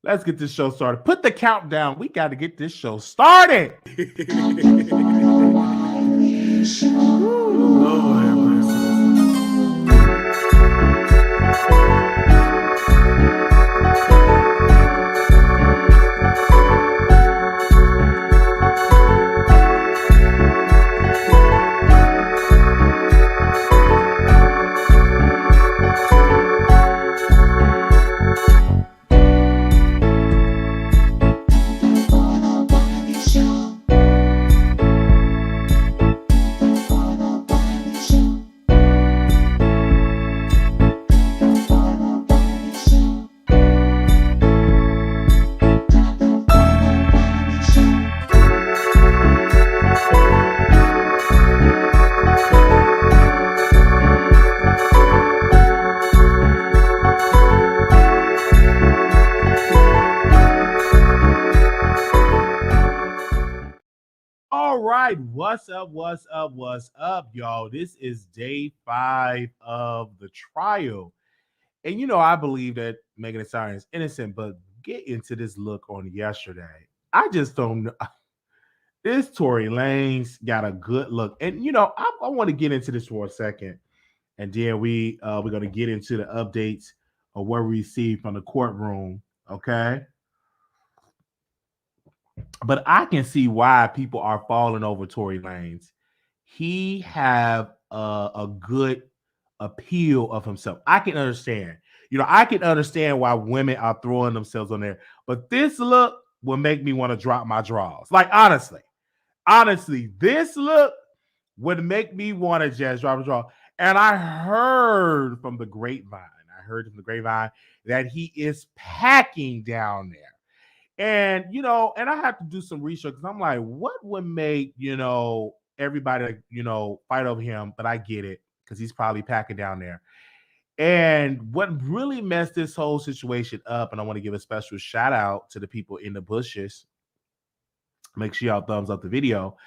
Let's get this show started. Put the countdown. We got to get this show started. All right, what's up? What's up? What's up, y'all? This is day 5 of the trial. And I believe that Megan Thee Stallion is innocent, but get into this look on yesterday. I just don't know. This Tory Lanez got a good look. And I want to get into this for a second. And then we're gonna get into the updates of what we received from the courtroom. Okay. But I can see why people are falling over Tory Lanez. He have a good appeal of himself. I can understand. I can understand why women are throwing themselves on there. But this look will make me want to drop my drawers. Like honestly, this look would make me want to just drop a draw. And I heard from the grapevine. That he is packing down there. And and I have to do some research because I'm like, what would make everybody fight over him? But I get it because he's probably packing down there. And what really messed this whole situation up, and I want to give a special shout out to the people in the bushes. Make sure y'all thumbs up the video.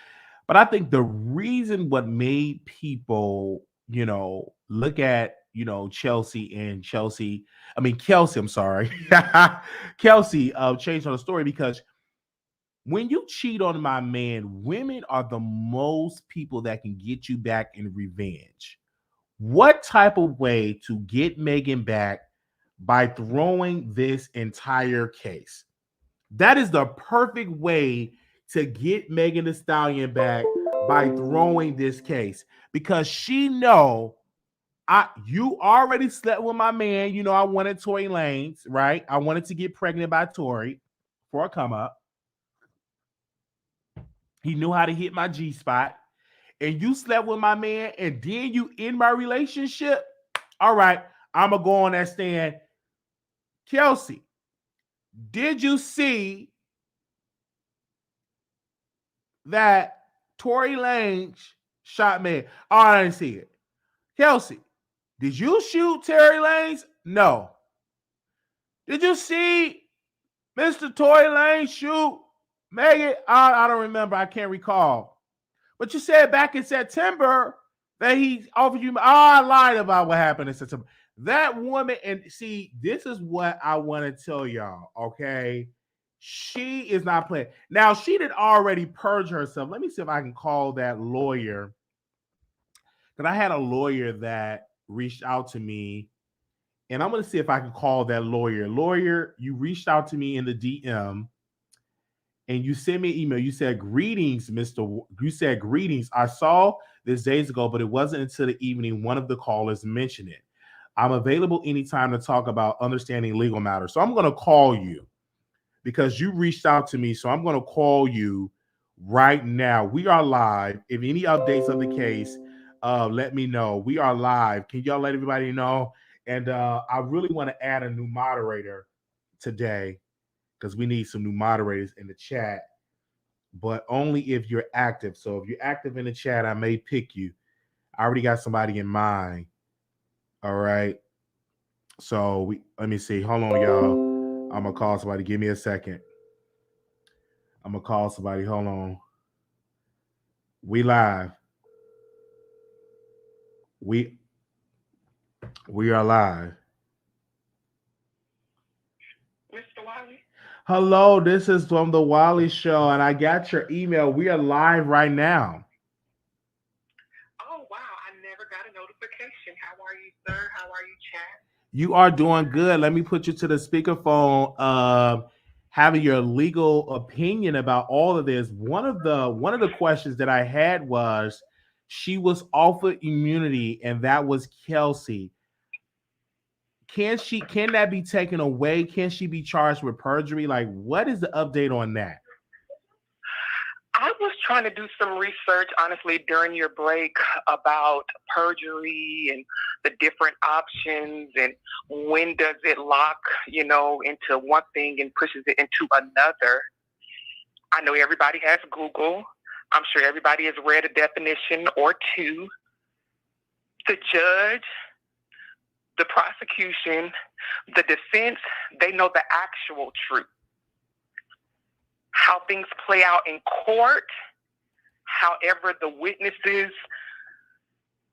But I think the reason what made people, look at Kelsey, I'm sorry. Kelsey changed on the story because when you cheat on my man, women are the most people that can get you back in revenge. What type of way to get Megan back by throwing this entire case? That is the perfect way to get Megan Thee Stallion back by throwing this case because she know you already slept with my man. I wanted Tory Lanez, right? I wanted to get pregnant by Tory for a come up. He knew how to hit my G spot. And you slept with my man, and then you end my relationship. All right, I'm gonna go on that stand. Kelsey, did you see that Tory Lanez shot me? Oh, I didn't see it. Kelsey, did you shoot Tory Lanez? No. Did you see Mr. Tory Lanez shoot Megan? I don't remember. I can't recall. But you said back in September that he offered you. Oh, I lied about what happened in September. That woman, and see, this is what I want to tell y'all, okay? She is not playing. Now, she did already purge herself. Let me see if I can call that lawyer. Because I had a lawyer that reached out to me, and I'm going to see if I can call that lawyer. Lawyer, you reached out to me in the DM, and you sent me an email. You said, greetings, Mr. You said, greetings. I saw this days ago, but it wasn't until the evening one of the callers mentioned it. I'm available anytime to talk about understanding legal matters. So I'm going to call you because you reached out to me. So I'm going to call you right now. We are live. If any updates of the case, let me know. We are live. Can y'all let everybody know? And I really want to add a new moderator today because we need some new moderators in the chat, but only if you're active. So if you're active in the chat, I may pick you. I already got somebody in mind. All right. So let me see. Hold on, y'all. I'm gonna call somebody. Give me a second. I'm gonna call somebody. Hold on. We live. We are live. Mr. Wiley? Hello, this is from the Wiley Show, and I got your email. We are live right now. Oh, wow. I never got a notification. How are you, sir? How are you, chat? You are doing good. Let me put you to the speakerphone. Having your legal opinion about all of this. One of the questions that I had was, she was offered immunity, and that was Kelsey. Can that be taken away? Can she be charged with perjury? Like, what is the update on that? I was trying to do some research, honestly, during your break about perjury and the different options and when does it lock, into one thing and pushes it into another. I know everybody has Google. I'm sure everybody has read a definition or two. The judge, the prosecution, the defense, they know the actual truth. How things play out in court, however the witnesses,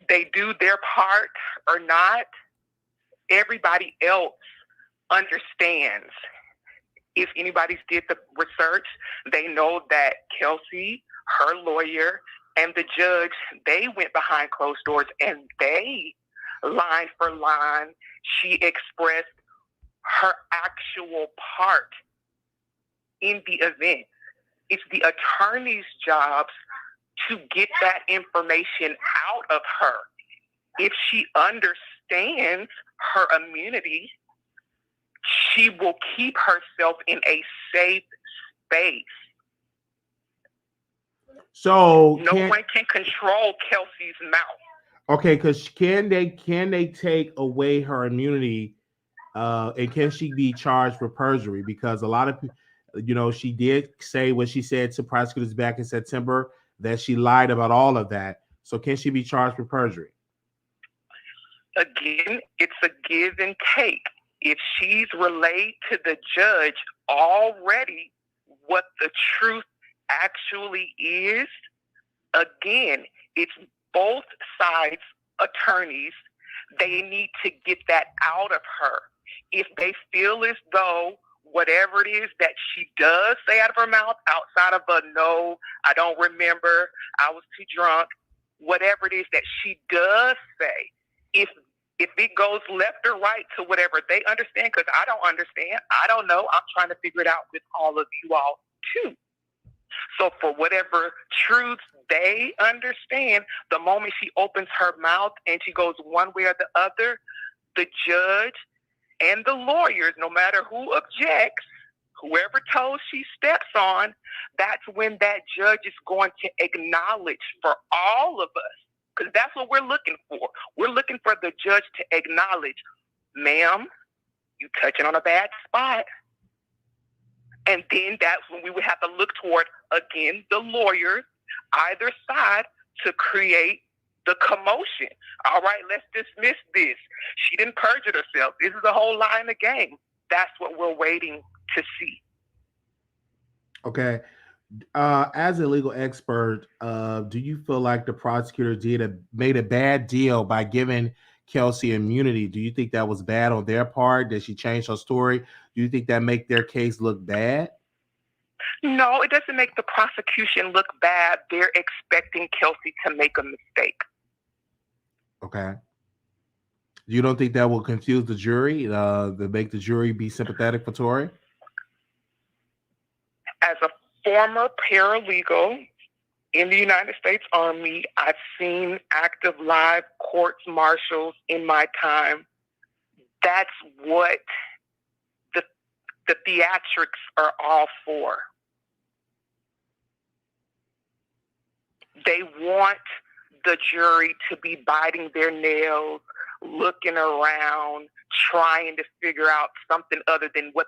they do their part or not, everybody else understands. If anybody's did the research, they know that Kelsey, her lawyer, and the judge, they went behind closed doors and they, line for line, she expressed her actual part in the event. It's the attorney's job to get that information out of her. If she understands her immunity, she will keep herself in a safe space. So no one can control Kelsey's mouth. Okay, because can they take away her immunity, and can she be charged for perjury? Because a lot of people, she did say what she said to prosecutors back in September, that she lied about all of that. So can she be charged for perjury? Again, it's a give and take. If she's relayed to the judge already what the truth actually is, again, it's both sides' attorneys. They need to get that out of her. If they feel as though whatever it is that she does say out of her mouth, outside of a no, I don't remember, I was too drunk, whatever it is that she does say, if it goes left or right to whatever they understand, because I don't understand, I don't know, I'm trying to figure it out with all of you all too. So for whatever truths they understand, the moment she opens her mouth and she goes one way or the other, the judge and the lawyers, no matter who objects, whoever toes she steps on, that's when that judge is going to acknowledge for all of us, because that's what we're looking for. We're looking for the judge to acknowledge, ma'am, you touching on a bad spot. And then that's when we would have to look toward, again, the lawyers, either side, to create the commotion. All right, let's dismiss this. She didn't perjure herself. This is a whole lie in the game. That's what we're waiting to see. Okay. As a legal expert, do you feel like the prosecutor made a bad deal by giving Kelsey immunity? Do you think that was bad on their part? Did she change her story? Do you think that make their case look bad? No, it doesn't make the prosecution look bad. They're expecting Kelsey to make a mistake. Okay. You don't think that will confuse the jury, to make the jury be sympathetic for Tory? As a former paralegal in the United States Army, I've seen active live courts martials in my time. That's what the theatrics are all for. They want the jury to be biting their nails, looking around, trying to figure out something other than what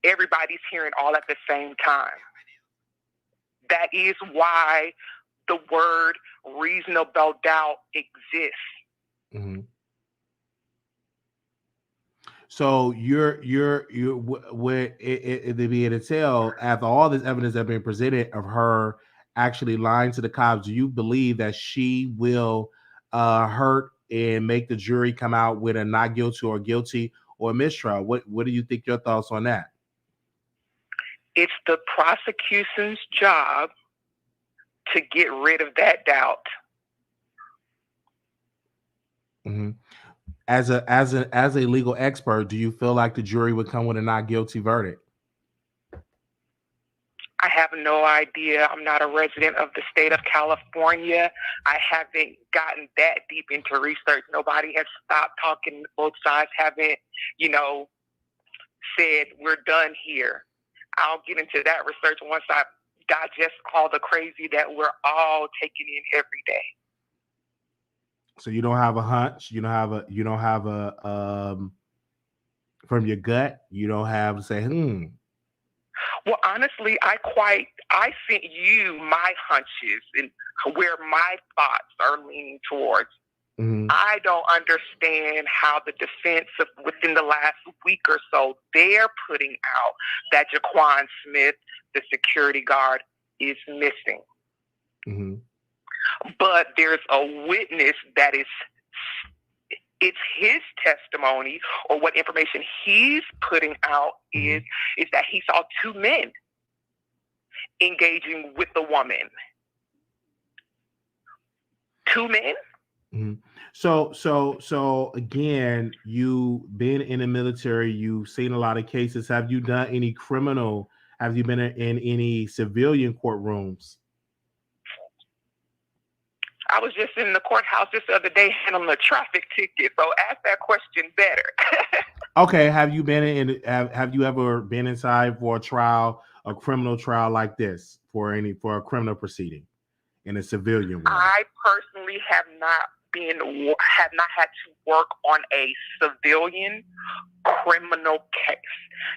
everybody's hearing all at the same time. That is why the word reasonable doubt exists. Mm-hmm. So you're with it to be able to tell, after all this evidence that been presented of her actually lying to the cops, do you believe that she will hurt and make the jury come out with a not guilty or guilty, or a mistrial. What do you think your thoughts on that? It's the prosecution's job to get rid of that doubt. Mm-hmm. As a legal expert, do you feel like the jury would come with a not guilty verdict? I have no idea. I'm not a resident of the state of California. I haven't gotten that deep into research. Nobody has stopped talking. Both sides haven't, said we're done here. I'll get into that research once I digest all the crazy that we're all taking in every day. So you don't have a hunch. You don't have a from your gut. You don't have to say, Well, honestly, I sent you my hunches and where my thoughts are leaning towards. Mm-hmm. I don't understand how the defense within the last week or so, they're putting out that Jaquan Smith, the security guard, is missing. Mm-hmm. But there's a witness that it's his testimony, or what information he's putting out is that he saw two men engaging with the woman. Two men? Mm-hmm. So again, you've been in the military, you've seen a lot of cases. Have you done any criminal? Have you been in any civilian courtrooms? I was just in the courthouse just the other day handling a traffic ticket, so ask that question better. Okay, have you ever been inside for a trial, a criminal trial like this, for a criminal proceeding in a civilian way? I personally have not had to work on a civilian criminal case.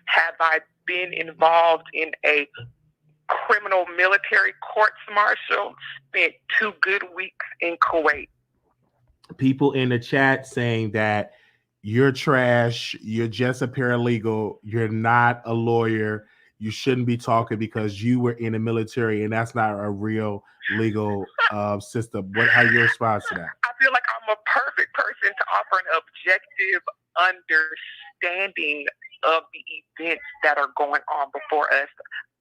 Have I been involved in a criminal military courts martial? Spent 2 good weeks in Kuwait. People in the chat saying that you're trash, you're just a paralegal, you're not a lawyer, you shouldn't be talking because you were in the military, and that's not a real legal system. How your response to that? I feel like I'm a perfect person to offer an objective understanding of the events that are going on before us.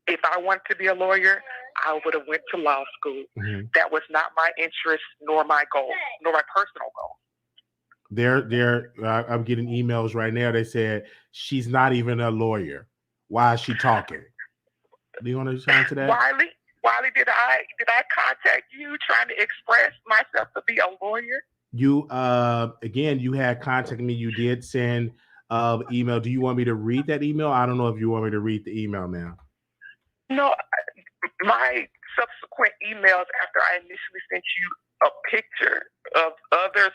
If I wanted to be a lawyer, I would have went to law school. Mm-hmm. That was not my interest, nor my goal, nor my personal goal. I'm getting emails right now. They said she's not even a lawyer. Why is she talking? Do you want to respond to that? Wiley, did I contact you trying to express myself to be a lawyer? You again, you had contacted me. You did send email. Do you want me to read that email? I don't know if you want me to read the email now. No, my subsequent emails after I initially sent you a picture of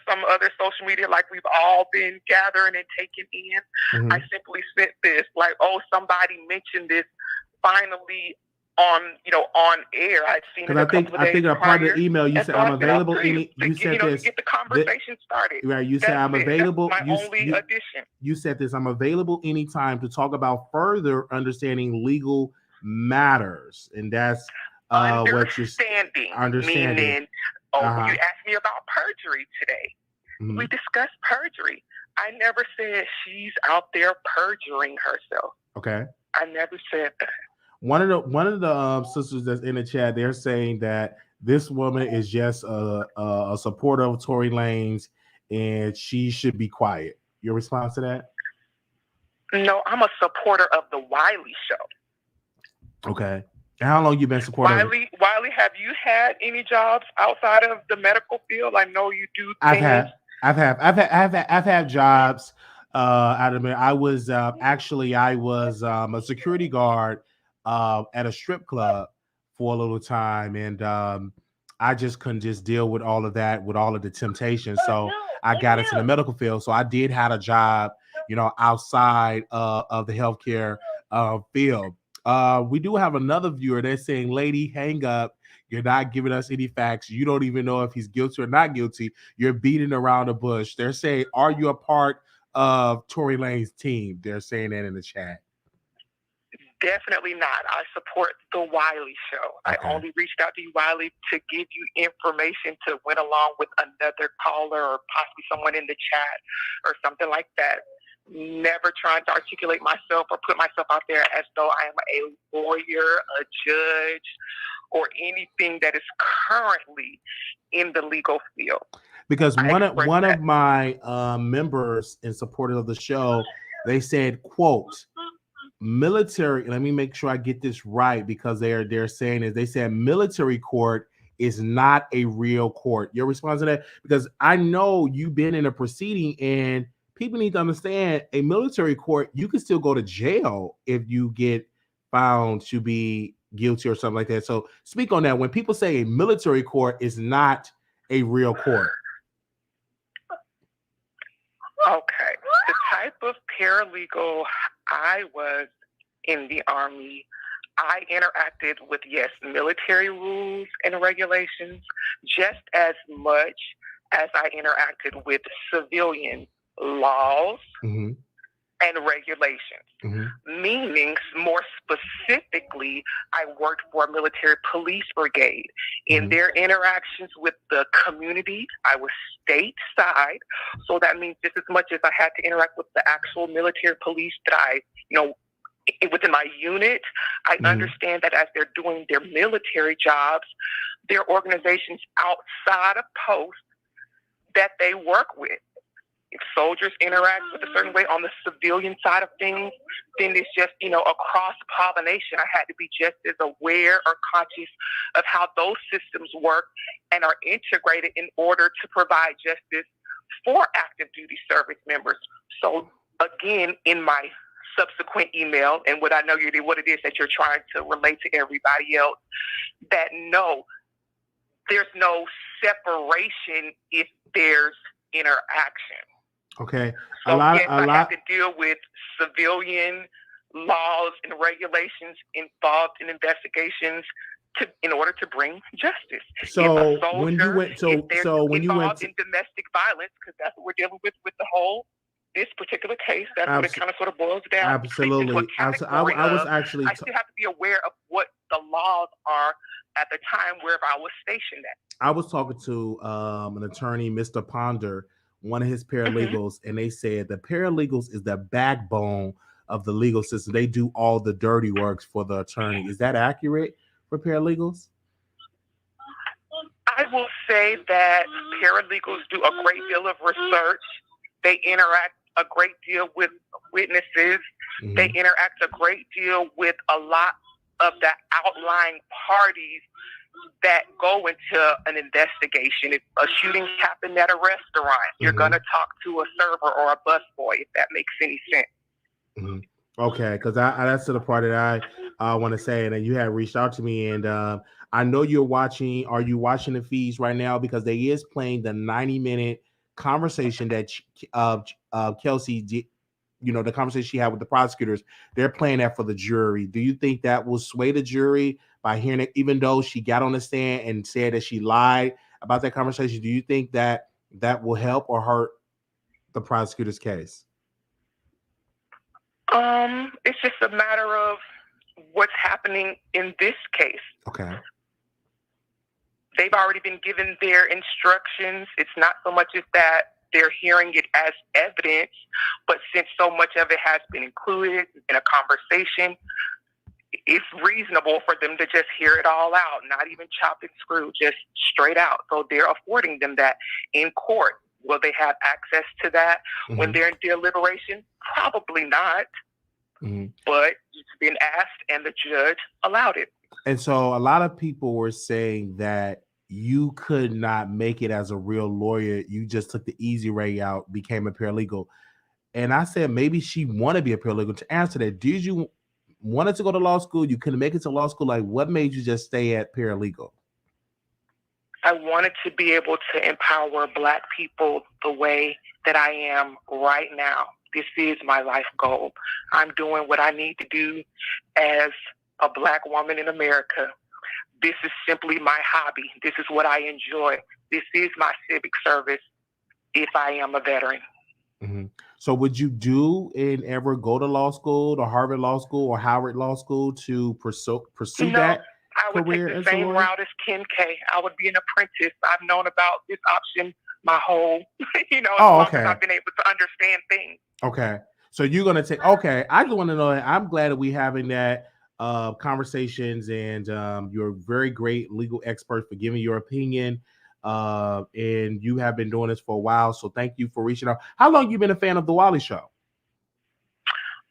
some other social media, like we've all been gathering and taking in. Mm-hmm. I simply sent this, like, oh, somebody mentioned this finally on air. I'd seen it. I think a part of the email you said I'm available. You said this to get the conversation started. Right. You said I'm available. That's my only addition. You said this. I'm available anytime to talk about further understanding legal matters, and that's what you're understanding. Meaning, you asked me about perjury today. Mm-hmm. We discussed perjury. I never said she's out there perjuring herself. Okay. I never said that. One of the sisters that's in the chat, they're saying that this woman is just a supporter of Tory Lanez, and she should be quiet. Your response to that? No, I'm a supporter of the Wiley Show. Okay. And how long you been supporting? Wiley, have you had any jobs outside of the medical field? I know you do. I've had jobs out of it. I was a security guard at a strip club for a little time, and I just couldn't just deal with all of that, with all of the temptation. So I got into the medical field. So I did have a job, outside of the healthcare field. We do have another viewer. They're saying, lady, hang up. You're not giving us any facts. You don't even know if he's guilty or not guilty. You're beating around the bush. They're saying, are you a part of Tory Lanez's team? They're saying that in the chat. Definitely not. I support the Wiley Show. Okay. I only reached out to you, Wiley, to give you information to went along with another caller or possibly someone in the chat or something like that. never trying to articulate myself or put myself out there as though I am a lawyer, a judge, or anything that is currently in the legal field. Because one of my members in support of the show, they said, quote, military, let me make sure I get this right, because they're saying is they said military court is not a real court. Your response to that? Because I know you've been in a proceeding, and people need to understand a military court, you can still go to jail if you get found to be guilty or something like that. So speak on that. When people say a military court is not a real court. Okay. The type of paralegal I was in the Army, I interacted with, yes, military rules and regulations just as much as I interacted with civilian laws and regulations. Meaning, more specifically, I worked for a military police brigade. In their interactions with the community, I was stateside. So that means just as much as I had to interact with the actual military police that I, within my unit, I understand that as they're doing their military jobs, there are organizations outside of post that they work with. If soldiers interact with a certain way on the civilian side of things, then it's just, a cross-pollination. I had to be just as aware or conscious of how those systems work and are integrated in order to provide justice for active duty service members. So again, in my subsequent email, and what I know what it is that you're trying to relate to everybody else, that no, there's no separation if there's interaction. Okay. So I have to deal with civilian laws and regulations involved in investigations in order to bring justice. So when you went in domestic violence, because that's what we're dealing with the whole this particular case, that's what it kind of sort of boils down. Absolutely. I still have to be aware of what the laws are at the time wherever I was stationed at. I was talking to an attorney, Mr. Ponder, one of his paralegals, and they said the paralegals is the backbone of the legal system. They do all the dirty works for the attorney. Is that accurate for paralegals? I will say that paralegals do a great deal of research. They interact a great deal with witnesses. They interact a great deal with a lot of the outlying parties that go into an investigation. If a shooting happened at a restaurant, you're going to talk to a server or a busboy, if that makes any sense. Okay, because that's the part that I want to say. And you had reached out to me, and I know you're watching. Are you watching the feeds right now? Because they is playing the 90-minute conversation that Kelsey did. The conversation she had with the prosecutors. They're playing that for the jury. Do you think that will sway the jury by hearing it, even though she got on the stand and said that she lied about that conversation? Do you think that will help or hurt the prosecutor's case? It's just a matter of what's happening in this case. Okay. They've already been given their instructions. It's not so much as that they're hearing it as evidence, but since so much of it has been included in a conversation, it's reasonable for them to just hear it all out, not even chop and screw, just straight out. So they're affording them that in court. Will they have access to that when they're in deliberation? Probably not. But it's been asked and the judge allowed it. And so a lot of people were saying that you could not make it as a real lawyer. You just took the easy way out, became a paralegal. And I said, maybe she wanted to be a paralegal. To answer that, did you wanted to go to law school? You couldn't make it to law school. Like, what made you just stay at paralegal? I wanted to be able to empower Black people the way that I am right now. This is my life goal. I'm doing what I need to do as a Black woman in America. This is simply my hobby. This is what I enjoy. This is my civic service if I am a veteran. So would you ever go to law school, to Harvard Law School or Howard Law School to pursue that? I would take the same route as Ken K. I would be an apprentice. I've known about this option my whole, as long as I've been able to understand things. Okay. So you're gonna take okay. I just want to know. I'm glad that we having that conversations, and you're a very great legal expert for giving your opinion. And you have been doing this for a while, so thank you for reaching out. How long you been a fan of the Wiley Show?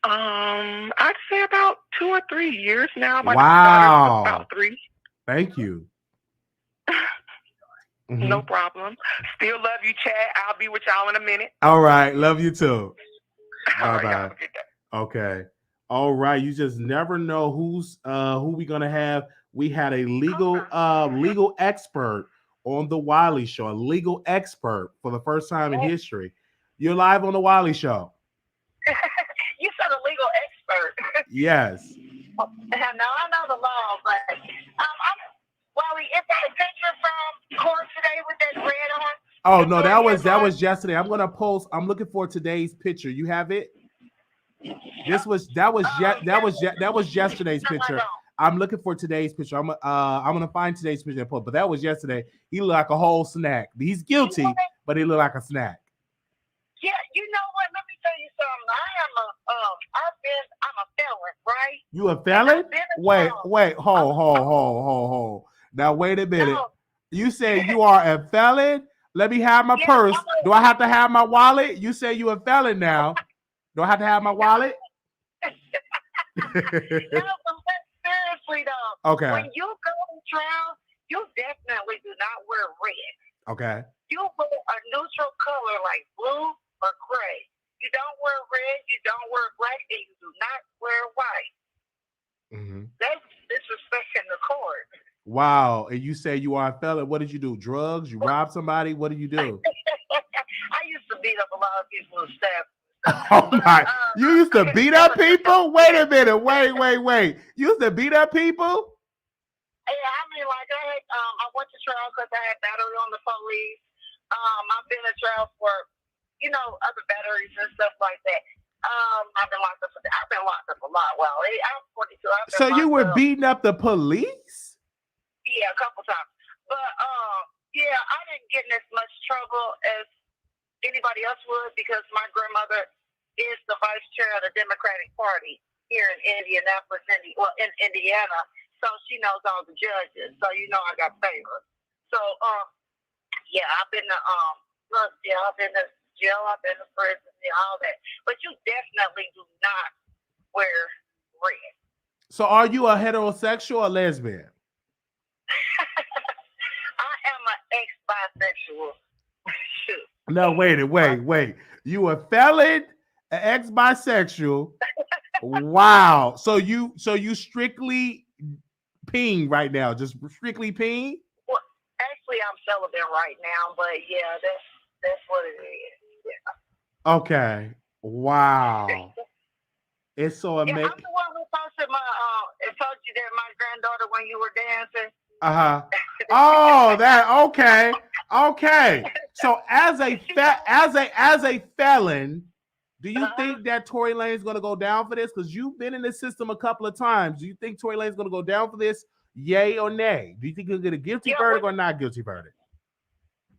I'd say about 2 or 3 years now. Wow. About 3. Thank you. No problem. Still love you, Chad. I'll be with y'all in a minute. All right. Love you too. All Bye right, bye. have a good day. Okay. All right. You just never know who we gonna have. We had a legal expert on the Wiley Show, a legal expert for the first time in history. You're live on the Wiley Show. You said a legal expert. Yes. Now I know the law, but Wiley, is that a picture from court today with that red on? Oh no, that was yesterday. I'm gonna post. I'm looking for today's picture. You have it? That was yesterday's picture. I'm looking for today's picture. I'm gonna find today's picture and post. But that was yesterday. He looked like a whole snack. He's guilty, but he looked like a snack. Yeah, you know what? Let me tell you something. I'm a felon, right? You a felon? Wait, hold. Now wait a minute. No. You say you are a felon? Let me have my purse. Do I have to have my wallet? You say you a felon now. Do I have to have my wallet? No, but seriously though. Okay. When you go to trial, you definitely do not wear red. Okay. You wear a neutral color like blue or gray. You don't wear red, you don't wear black, and you do not wear white. Mm-hmm. That's disrespecting the court. Wow. And you say you are a felon. What did you do? Drugs? You robbed somebody? What did you do? I used to beat up a lot of people in staff. Oh my! You used to beat up people? Wait a minute! Wait! You used to beat up people? Yeah, I mean, like I went to trial because I had battery on the police. I've been in trial for, other batteries and stuff like that. I've been locked up a lot. Well, I'm 42. So you were beating up the police? Yeah, a couple times. But yeah, I didn't get in as much trouble as anybody else would because my grandmother is the vice chair of the Democratic Party here in Indianapolis, in Indiana. So she knows all the judges. So I got favor. So yeah, I've been to I've been to jail, I've been to prison, all that. But you definitely do not wear red. So are you a heterosexual or lesbian? I am an ex-bisexual. Shoot. No, wait. You a felon, an ex-bisexual. Wow. So you strictly peeing right now, just strictly peeing? Well, actually, I'm celibate right now, but yeah, that's what it is. Yeah. Okay. Wow. It's so amazing. Yeah, I'm the one who posted told you that my granddaughter when you were dancing. Oh, that okay. So as a felon, do you think that Tory Lanez is going to go down for this? Because you've been in the system a couple of times. Do you think Tory Lanez is going to go down for this? Yay or nay? Do you think he'll get a guilty verdict or not guilty verdict?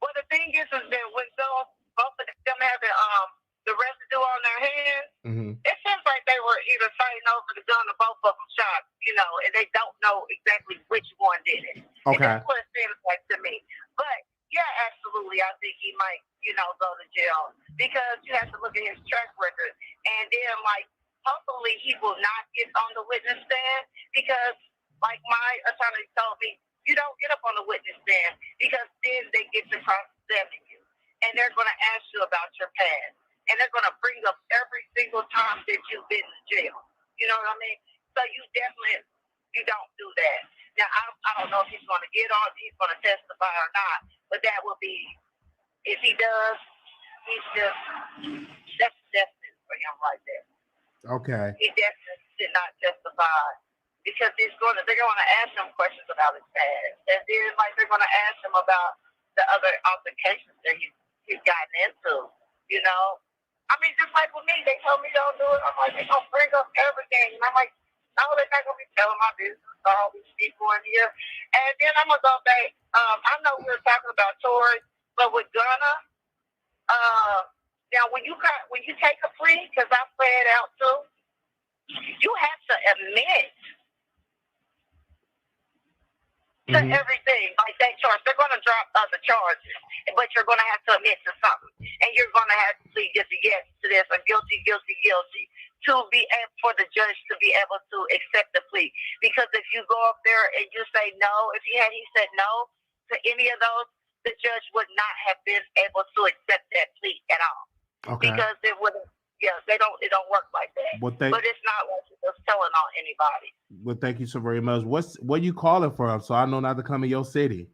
Well, the thing is that when both of them have the residue on their hands, it seems like they were either fighting over the gun or both of them shot, and they don't know exactly which one did it. Okay. And that's what it seems like to me. But yeah, absolutely, I think he might, go to jail because you have to look at his track record, and then hopefully he will not get on the witness stand because, like my attorney told me, you don't get up on the witness stand because then they get to cross-examine you, and they're going to ask you about your past, and they're going to bring up every single time that you've been to jail. You know what I mean? So you don't do that. Now, I don't know if he's going to get on, if he's going to testify or not, but that will be, if he does, that's definitely for him right there. Okay. He definitely did not testify because they're going to ask him questions about his past. And then, they're going to ask him about the other altercations that he's gotten into, I mean, just like with me, they told me don't do it. I'm like, they're going to bring up everything. And I'm like, no, they're not going to be telling my business to all these people in here. And then I'm going to go back. I know we were talking about Tory, but with Gunna, Now, when you take a plea, because I play it out too, you have to admit to everything, like that charge. They're going to drop other charges, but you're going to have to admit to something, and you're going to have to plead just yes to this, or guilty, to be able for the judge to be able to accept the plea. Because if you go up there and you say no, if he said no to any of those, the judge would not have been able to accept that plea at all. Okay. Because it wouldn't. Yeah, it don't work like that. But it's not like you're just telling on anybody. Well, thank you so very much. What you calling from? So I know not to come in your city.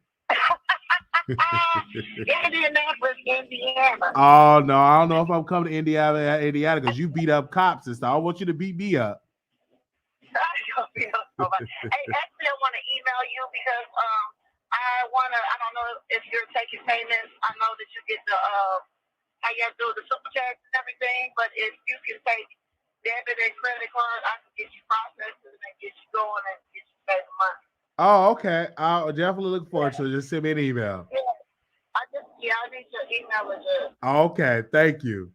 Indianapolis, Indiana. Oh no, I don't know if I'm coming to Indiana because you beat up cops and stuff. I want you to beat me up. Hey, actually, I want to email you because I don't know if you're taking payments. I know that you get the how you have to do the super checks and everything, but if you can take debit and credit card, I can get you processed and get you going and get you saving money. Oh, okay. I'll definitely look forward to it. Just send me an email. Yeah. I need your email address. Okay, thank you.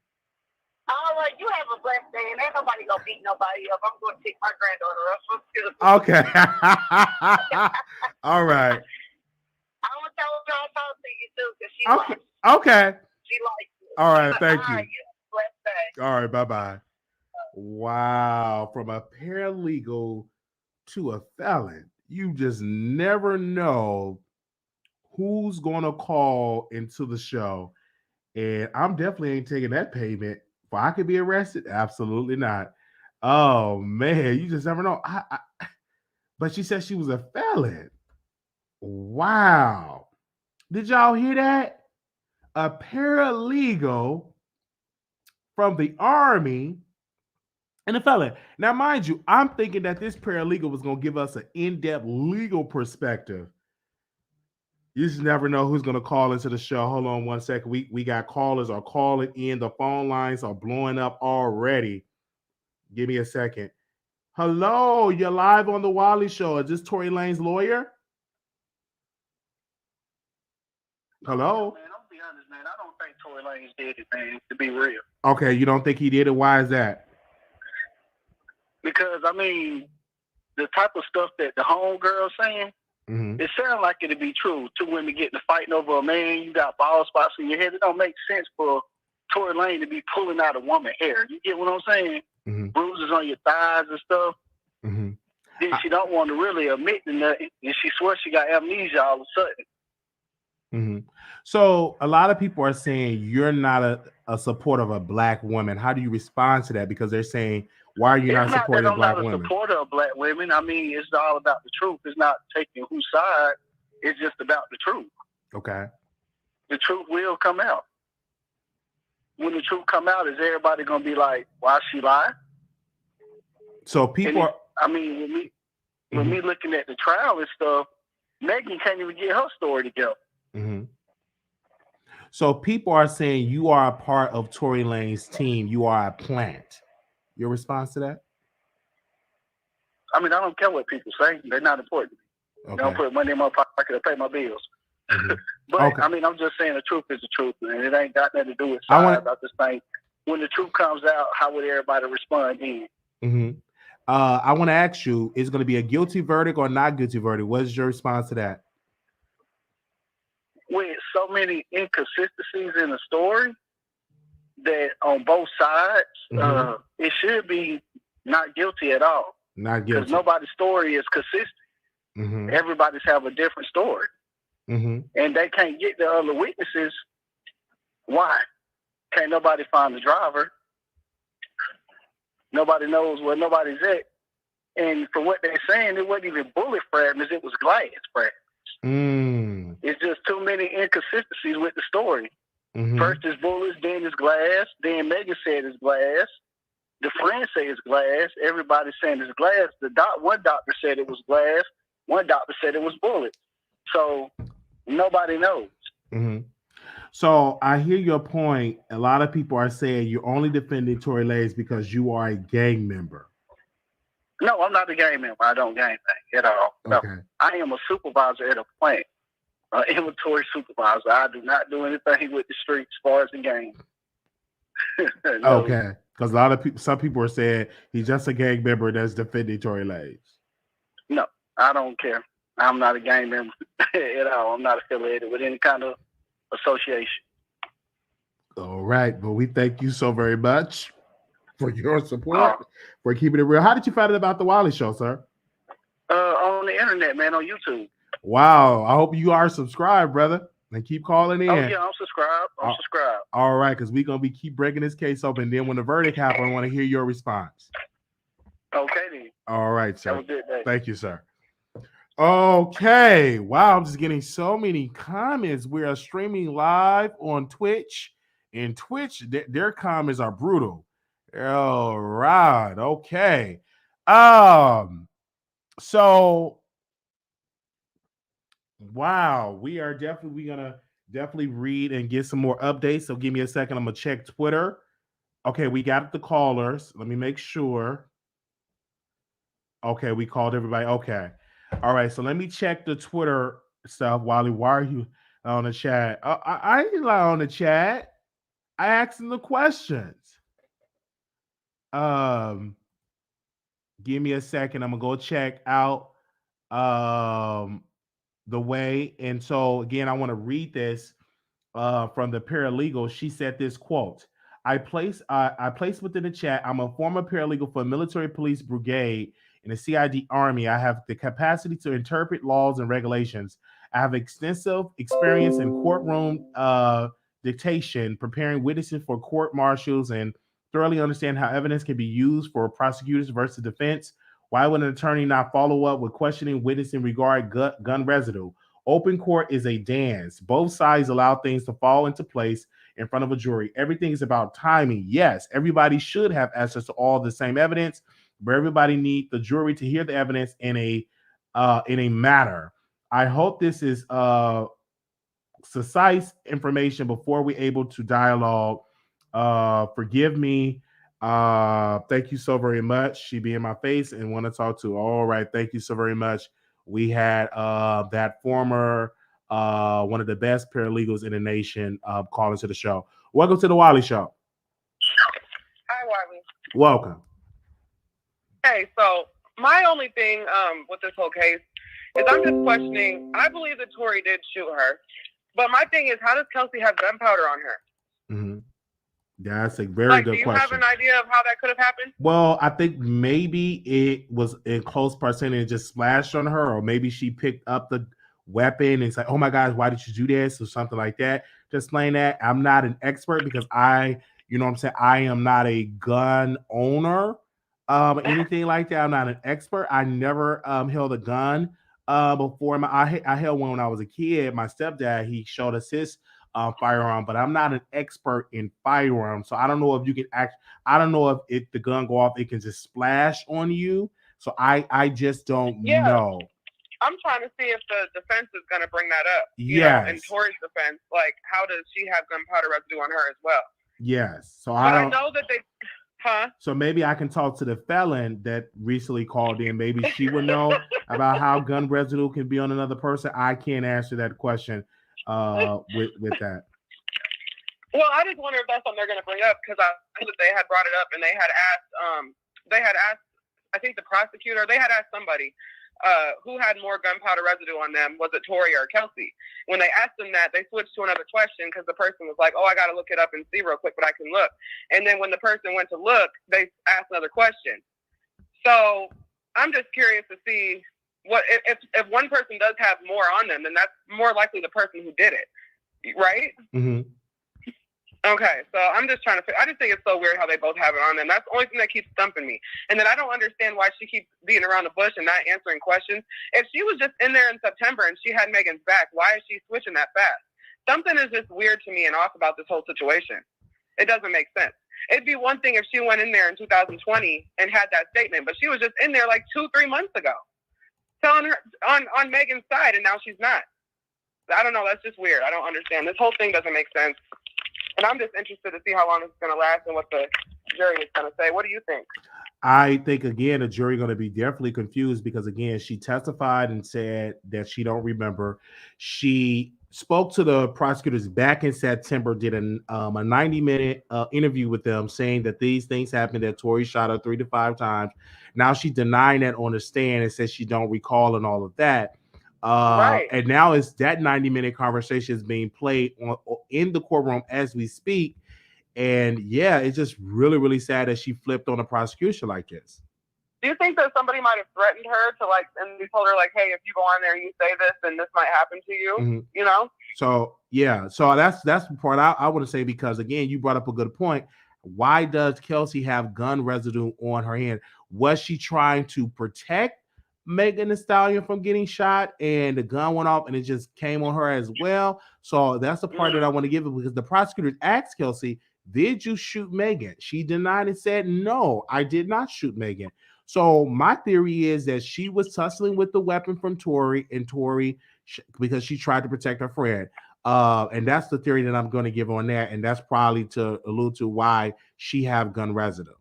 All right, you have a blessed day, and ain't nobody gonna beat nobody up. I'm gonna pick my granddaughter up. Okay. All right. I'm gonna tell her I'll talk to you too, because she likes you. Okay. She likes you. All right, thank you. All right, you have a blessed day. All right, bye-bye. Wow, from a paralegal to a felon, you just never know who's going to call into the show. And I'm definitely ain't taking that payment. If I could be arrested, absolutely not. Oh, man, you just never know. But she said she was a felon. Wow. Did y'all hear that? A paralegal from the Army and a felon. Now, mind you, I'm thinking that this paralegal was going to give us an in-depth legal perspective. You just never know who's going to call into the show. Hold on one second. We got callers are calling in. The phone lines are blowing up already. Give me a second. Hello, you're live on the Wiley Show. Is this Tory Lanez lawyer? Hello? Man, I'll be honest, man. I don't think Tory Lanez did it, man, to be real. Okay, you don't think he did it? Why is that? Because, I mean, the type of stuff that the homegirl's saying, it sounds like it'd be true. Two women getting to fighting over a man, you got bald spots in your head. It don't make sense for Tory Lanez to be pulling out a woman's hair. You get what I'm saying? Bruises on your thighs and stuff. Then she don't want to really admit to nothing, and she swears she got amnesia all of a sudden. So a lot of people are saying you're not a supporter of a black woman. How do you respond to that? Because they're saying, why are you not supporting black women? I'm not a supporter of black women. I mean, it's all about the truth. It's not taking whose side. It's just about the truth. Okay. The truth will come out. When the truth come out, is everybody going to be like, why she lie? So people are... I mean, when me looking at the trial and stuff, Megan can't even get her story together. So people are saying you are a part of Tory Lanez's team. You are a plant. Your response to that? I mean, I don't care what people say. They're not important. Okay. They don't put money in my pocket to pay my bills. But, I mean, I'm just saying the truth is the truth, man. It ain't got nothing to do with sides. I just think when the truth comes out, how would everybody respond then? I want to ask you, is it going to be a guilty verdict or not guilty verdict? What is your response to that? With so many inconsistencies in the story that on both sides, it should be not guilty at all. Not guilty. Because nobody's story is consistent. Everybody's have a different story. And they can't get the other witnesses. Why? Can't nobody find the driver. Nobody knows where nobody's at. And for what they're saying, it wasn't even bullet fragments, it was glass fragments. It's just too many inconsistencies with the story. First is bullets, then it's glass, then Megan said it's glass. The friend said it's glass. Everybody's saying it's glass. One doctor said it was glass. One doctor said it was bullets. So nobody knows. So I hear your point. A lot of people are saying you're only defending Tory Lanez because you are a gang member. No, I'm not a gang member. I don't gang bang at all. Okay. No, I am a supervisor at a plant, an inventory supervisor. I do not do anything with the streets as far as the gang. No. Okay, because a lot of people, some people are saying he's just a gang member that's defending Tory Lanez. No, I don't care. I'm not a gang member at all. I'm not affiliated with any kind of association. All right, well, we thank you so very much for your support, for keeping it real. How did you find out about the Wiley Show, sir? On the internet, man, on YouTube. Wow, I hope you are subscribed, brother, and keep calling in. Oh yeah, I'm subscribed. Subscribed. All right, because we're gonna be keep breaking this case open. Then when the verdict happens, I want to hear your response. Okay, then. All right, sir. Have a good day. Thank you, sir. Okay, wow, I'm just getting so many comments. We are streaming live on Twitch, and Twitch, their comments are brutal. All right, okay. So wow, we are gonna read and get some more updates. So give me a second. I'm gonna check Twitter. Okay, we got the callers. Let me make sure. Okay, we called everybody. Okay. All right, so let me check the Twitter stuff. Wally, why are you on the chat? I ain't on the chat. I asked them the questions. Give me a second. I'm gonna go check out the way. And so again, I want to read this from the paralegal. She said this quote: I placed within the chat, I'm a former paralegal for a military police brigade in the CID Army. I have the capacity to interpret laws and regulations. I have extensive experience in courtroom dictation, preparing witnesses for court martials, and thoroughly understand how evidence can be used for prosecutors versus defense. Why would an attorney not follow up with questioning witness in regard gun residue? Open court is a dance. Both sides allow things to fall into place in front of a jury. Everything is about timing. Yes, everybody should have access to all the same evidence, but everybody needs the jury to hear the evidence in a matter. I hope this is precise information before we're able to dialogue. Forgive me. Thank you so very much. She be in my face and want to talk to. All right, thank you so very much. We had that former one of the best paralegals in the nation calling to the show. Welcome to the Wiley Show. Hi, Wiley. Welcome. Hey, so my only thing with this whole case is I'm just questioning. I believe that Tory did shoot her, but my thing is, how does Kelsey have gunpowder on her? Mm-hmm. That's a very good question. Do you have an idea of how that could have happened? Well, I think maybe it was in close proximity and just splashed on her, or maybe she picked up the weapon and said, "Oh my gosh, why did you do this?" or something like that. To explain that, I'm not an expert because I am not a gun owner, anything like that. I'm not an expert. I never held a gun before. I held one when I was a kid. My stepdad, he showed us his firearm, but I'm not an expert in firearms, so I don't know if you can I don't know if the gun go off, it can just splash on you. So I just don't know. I'm trying to see if the defense is going to bring that up. Yes. In Tory's defense, like, how does she have gunpowder residue on her as well? Yes. So I know that they. Huh? So maybe I can talk to the felon that recently called in. Maybe she would know about how gun residue can be on another person. I can't answer that question with that. Well, I just wonder if that's something they're going to bring up, because I think that they had brought it up and they had asked, I think the prosecutor, they had asked somebody who had more gunpowder residue on them. Was it Tory or Kelsey? When they asked them that, they switched to another question because the person was like, "Oh, I got to look it up and see real quick, but I can look." And then when the person went to look, they asked another question. So I'm just curious to see what if one person does have more on them, then that's more likely the person who did it, right? Mm-hmm. Okay, so I'm just trying to I just think it's so weird how they both have it on them. That's the only thing that keeps stumping me. And then I don't understand why she keeps beating around the bush and not answering questions. If she was just in there in September and she had Megan's back, why is she switching that fast? Something is just weird to me and off about this whole situation. It doesn't make sense. It'd be one thing if she went in there in 2020 and had that statement, but she was just in there like 2-3 months ago telling her on Megan's side, and now she's not. I don't know. That's just weird. I don't understand. This whole thing doesn't make sense. And I'm just interested to see how long it's going to last and what the jury is going to say. What do you think? I think, again, the jury going to be definitely confused because, again, she testified and said that she don't remember. She spoke to the prosecutors back in September, did a 90-minute interview with them saying that these things happened, that Tory shot her 3 to 5 times. Now she's denying that on the stand and says she don't recall and all of that. Right. And now it's that 90-minute conversation is being played in the courtroom as we speak. And yeah, it's just really, really sad that she flipped on the prosecution like this. Do you think that somebody might have threatened her to and they told her hey, if you go on there and you say this, then this might happen to you? Mm-hmm. You know? So yeah, so that's the part I want to say, because again, you brought up a good point. Why does Kelsey have gun residue on her hand? Was she trying to protect Megan Thee Stallion from getting shot, and the gun went off and it just came on her as well? So that's the part that I want to give it, because the prosecutors asked Kelsey, did you shoot Megan? She denied and said, no, I did not shoot Megan. So my theory is that she was tussling with the weapon from Tory, and Tory, because she tried to protect her friend. And that's the theory that I'm going to give on that. And that's probably to allude to why she have gun residue.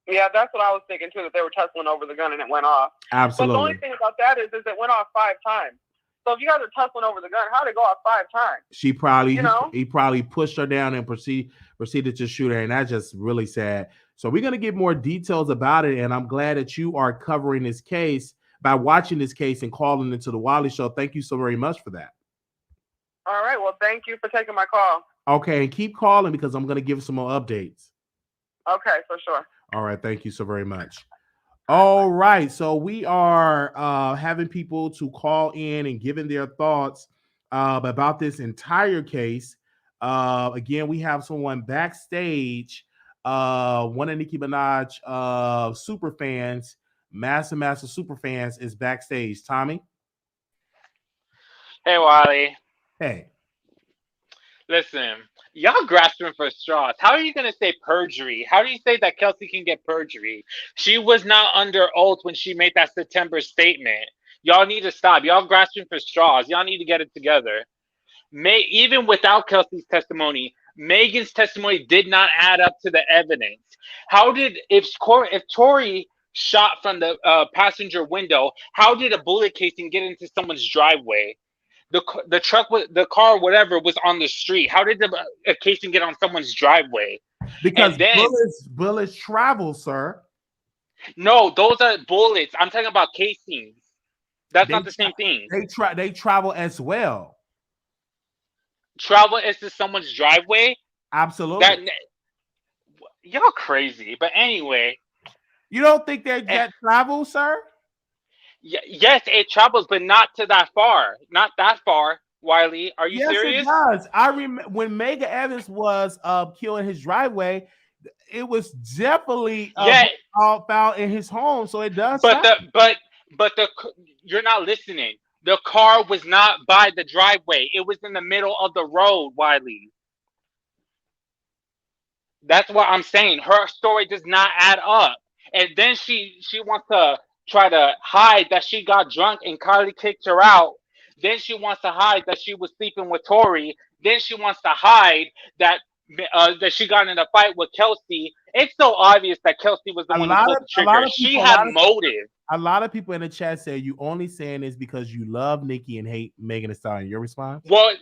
Yeah, that's what I was thinking too, that they were tussling over the gun and it went off. Absolutely. But the only thing about that is it went off 5 times. So if you guys are tussling over the gun, how did it go off 5 times? She probably, he probably pushed her down and proceeded to shoot her. And that's just really sad. So we're going to get more details about it. And I'm glad that you are covering this case by watching this case and calling into the Wiley Show. Thank you so very much for that. All right. Well, thank you for taking my call. Okay. And keep calling, because I'm going to give some more updates. Okay, for sure. All right. Thank you so very much. All right. So we are having people to call in and giving their thoughts about this entire case. Again, we have someone backstage. One of Nicki Minaj super fans, massive super fans, is backstage. Tommy? Hey, Wiley. Hey. Listen, y'all grasping for straws. How are you going to say perjury? How do you say that Kelsey can get perjury? She was not under oath when she made that September statement. Y'all need to stop. Y'all grasping for straws. Y'all need to get it together. Even without Kelsey's testimony, Megan's testimony did not add up to the evidence. If Tory shot from the passenger window, how did a bullet casing get into someone's driveway? The truck, the car, whatever, was on the street. How did a casing get on someone's driveway? Because bullets travel, sir. No, those are bullets. I'm talking about casings. That's not the same thing. They travel as well. Travel into someone's driveway? Absolutely. Y'all crazy. But anyway. You don't think that travels, sir? Yes, it travels, but not to that far. Not that far, Wiley. Are you serious? Yes, it does. I remember when Megan Evans was killed in his driveway, it was definitely found in his home, so it does. But you're not listening. The car was not by the driveway. It was in the middle of the road, Wiley. That's what I'm saying. Her story does not add up. And then she wants to try to hide that she got drunk and Kylie kicked her out. Then she wants to hide that she was sleeping with Tory. Then she wants to hide that she got in a fight with Kelsey. It's so obvious that Kelsey was the one who pulled the trigger. She had motive. A lot of people in the chat say you only saying this because you love Nicki and hate Megan Thee Stallion. Your response? Well,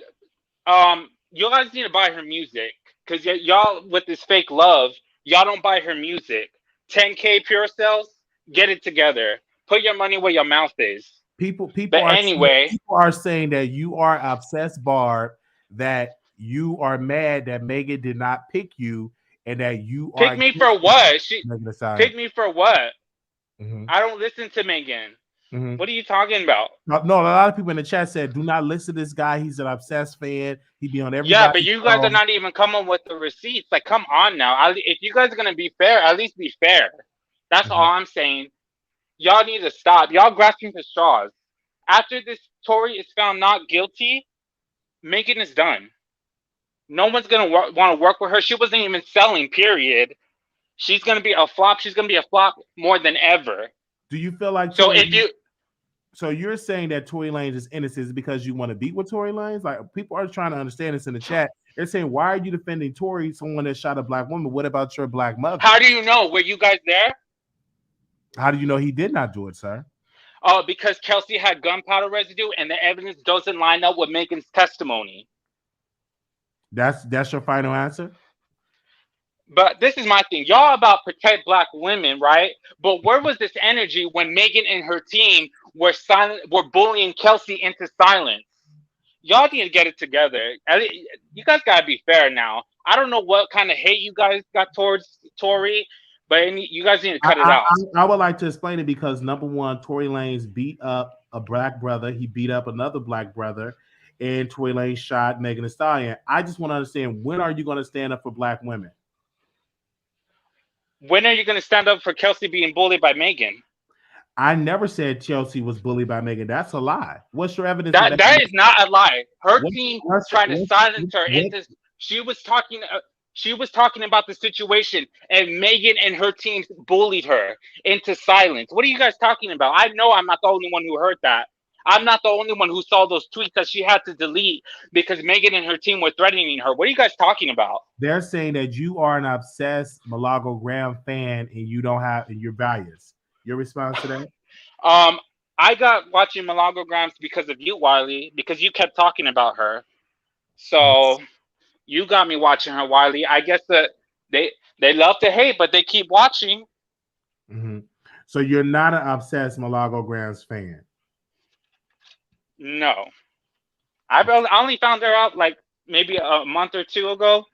you guys need to buy her music, because y'all with this fake love, y'all don't buy her music. 10K pure sales, get it together. Put your money where your mouth is. People are saying that you are obsessed, Barb, that you are mad that Megan did not pick you, and that you pick me for what? Pick me for what? Mm-hmm. I don't listen to Megan. Mm-hmm. What are you talking about? No, a lot of people in the chat said, do not listen to this guy. He's an obsessed fan. He be on every. Yeah, but you guys are not even coming with the receipts. Like, come on now. If you guys are going to be fair, at least be fair. That's all I'm saying. Y'all need to stop. Y'all grasping for straws. After this Tory is found not guilty, Megan is done. No one's going to want to work with her. She wasn't even selling, period. She's going to be a flop. She's going to be a flop more than ever. Do you feel like So you're saying that Tory Lanez is innocent because you want to beat with Tory Lanez? Like, people are trying to understand this in the chat. They're saying, why are you defending Tory, someone that shot a black woman? What about your black mother? How do you know? Were you guys there? How do you know he did not do it, sir? Oh, because Kelsey had gunpowder residue and the evidence doesn't line up with Megan's testimony. That's your final answer? But this is my thing. Y'all about protect black women, right? But where was this energy when Megan and her team were bullying Kelsey into silence? Y'all need to get it together. You guys gotta be fair now. I don't know what kind of hate you guys got towards Tory, but you guys need to cut it out. I would like to explain it because number one, Tory Lanez beat up a black brother. He beat up another black brother, and Tory Lanez shot Megan Thee Stallion. I just want to understand, when are you going to stand up for black women? When are you going to stand up for Kelsey being bullied by Megan? I never said Chelsea was bullied by Megan. That's a lie. What's your evidence? That is not a lie. Her team trying to silence her. She was talking about the situation, and Megan and her team bullied her into silence. What are you guys talking about? I know I'm not the only one who heard that. I'm not the only one who saw those tweets that she had to delete because Megan and her team were threatening her. What are you guys talking about? They're saying that you are an obsessed Milagro Graham fan and you don't have your values. Your response to that? I got watching Milagro Grams because of you, Wiley, because you kept talking about her. So you got me watching her, Wiley. I guess that they love to hate, but they keep watching. Mm-hmm. So you're not an obsessed Milagro Grams fan? No. I only found her out like maybe a month or two ago.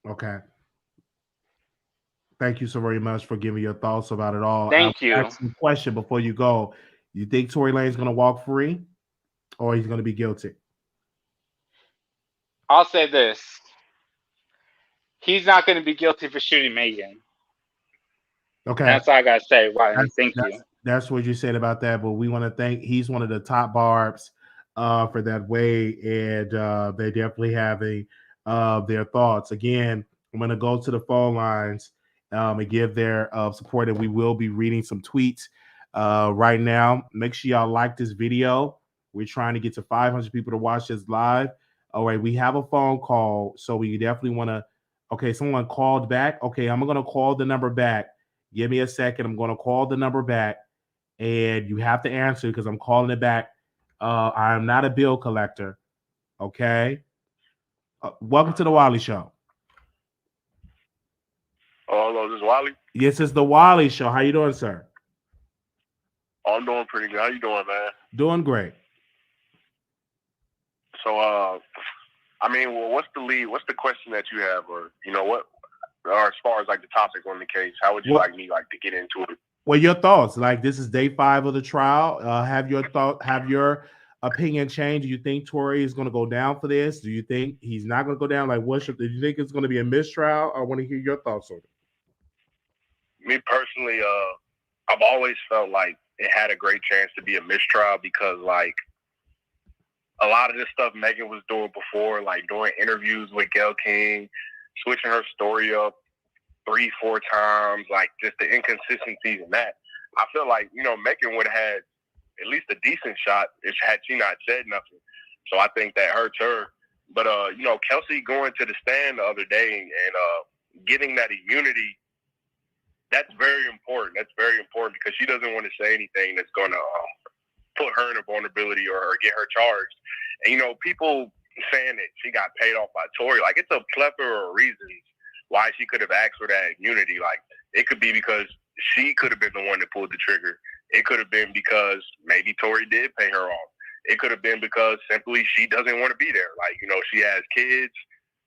Okay. Thank you so very much for giving your thoughts about it all. Thank you. Ask you a question before you go. You think Tory Lanez is going to walk free, or he's going to be guilty? I'll say this: he's not going to be guilty for shooting Megan. Okay, that's all I gotta say. Thank you. That's what you said about that. But we want to thank. He's one of the top barbs for that way, and they definitely have their thoughts. Again, I'm going to go to the phone lines. And give their support, and we will be reading some tweets right now. Make sure y'all like this video. We're trying to get to 500 people to watch this live. All right, we have a phone call, so we definitely want to. Okay, someone called back. Okay, I'm going to call the number back. Give me a second. I'm going to call the number back, and you have to answer because I'm calling it back. I am not a bill collector. Okay. Welcome to the Wiley Show. Oh, hello, this is Wiley? Yes, it's the Wiley Show. How you doing, sir? I'm doing pretty good. How you doing, man? Doing great. So, what's the lead? What's the question that you have, or what? Or as far as like the topic on the case, how would you like me to get into it? Well, your thoughts. Like, this is day 5 of the trial. Have your opinion changed? Do you think Tory is going to go down for this? Do you think he's not going to go down? Like, do you think it's going to be a mistrial? I want to hear your thoughts on it. Me personally, I've always felt like it had a great chance to be a mistrial because, like, a lot of this stuff Megan was doing before, like doing interviews with Gayle King, switching her story up 3-4 times, like just the inconsistencies in that. I feel like, Megan would have had at least a decent shot had she not said nothing. So I think that hurts her. But, Kelsey going to the stand the other day and getting that immunity, that's very important. That's very important because she doesn't want to say anything that's going to put her in a vulnerability or get her charged. And, people saying that she got paid off by Tory, like, it's a plethora of reasons why she could have asked for that immunity. Like, it could be because she could have been the one that pulled the trigger. It could have been because maybe Tory did pay her off. It could have been because simply she doesn't want to be there. Like, she has kids,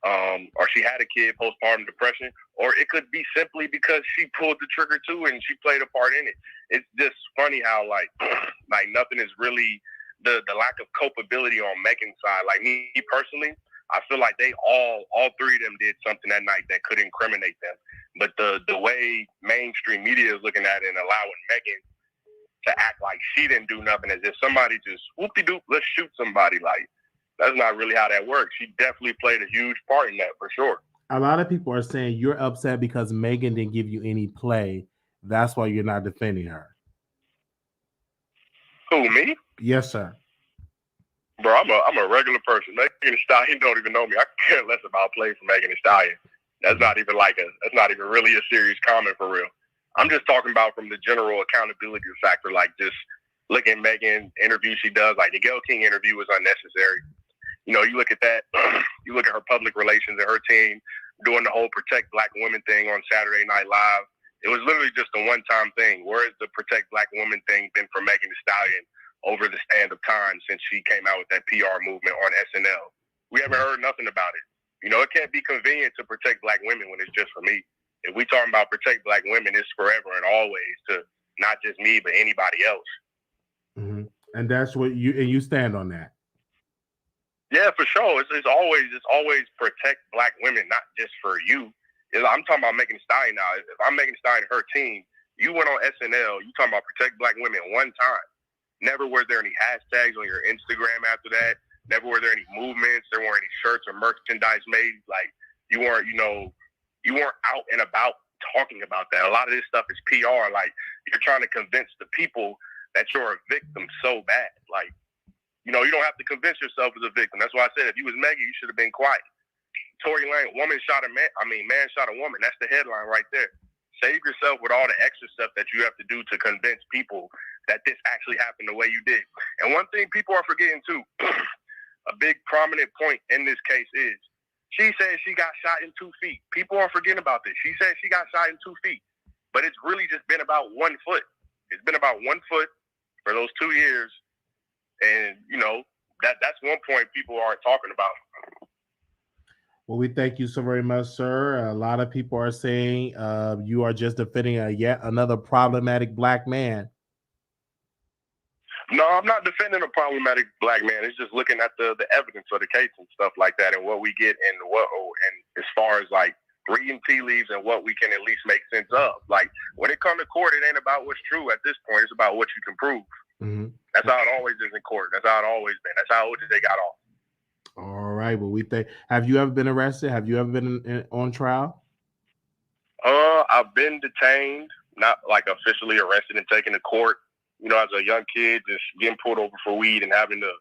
or she had a kid, postpartum depression, or it could be simply because she pulled the trigger too and she played a part in it. It's just funny how like nothing is really the lack of culpability on Megan's side. Like me personally, I feel like they all 3 of them did something that night that could incriminate them. But the way mainstream media is looking at it and allowing Megan to act like she didn't do nothing, as if somebody just whoop-de-doop, let's shoot somebody. Like, that's not really how that works. She definitely played a huge part in that, for sure. A lot of people are saying you're upset because Megan didn't give you any play. That's why you're not defending her. Who, me? Yes, sir. Bro, I'm a regular person. Megan Thee Stallion don't even know me. I care less about play for Megan Thee Stallion. That's not even really a serious comment for real. I'm just talking about from the general accountability factor, like just look at Megan interview she does, like the Gayle King interview was unnecessary. You know, you look at that, you look at her public relations and her team doing the whole Protect Black Women thing on Saturday Night Live. It was literally just a one-time thing. Where has the Protect Black Women thing been for Megan Thee Stallion over the span of time since she came out with that PR movement on SNL? We haven't heard nothing about it. You know, it can't be convenient to protect Black women when it's just for me. If we talking about protect Black women, it's forever and always to not just me, but anybody else. Mm-hmm. And that's what you stand on that. Yeah, for sure. It's always protect Black women, not just for you. I'm talking about Megan Thee Stallion now. If I'm Megan Thee Stallion and her team, you went on SNL, you talking about protect Black women one time. Never were there any hashtags on your Instagram after that. Never were there any movements. There weren't any shirts or merchandise made. Like you weren't out and about talking about that. A lot of this stuff is PR. Like you're trying to convince the people that you're a victim so bad. Like, you know, you don't have to convince yourself as a victim. That's why I said if you was Megan, you should have been quiet. Tory Lanez, man shot a woman. That's the headline right there. Save yourself with all the extra stuff that you have to do to convince people that this actually happened the way you did. And one thing people are forgetting too, a big prominent point in this case is she said she got shot in 2 feet. People are forgetting about this. She said she got shot in 2 feet, but it's really just been about 1 foot. It's been about 1 foot for those 2 years. And, you know, that's one point people aren't talking about. Well, we thank you so very much, sir. A lot of people are saying you are just defending yet another problematic Black man. No, I'm not defending a problematic Black man. It's just looking at the evidence of the case and stuff like that, and what we get, and as far as like reading tea leaves and what we can at least make sense of. Like when it comes to court, it ain't about what's true at this point. It's about what you can prove. Mm-hmm. That's how it always is in court. That's how it always been. That's how they got off. All right. Well, have you ever been arrested? Have you ever been on trial? I've been detained, not like officially arrested and taken to court. You know, as a young kid, just getting pulled over for weed and having to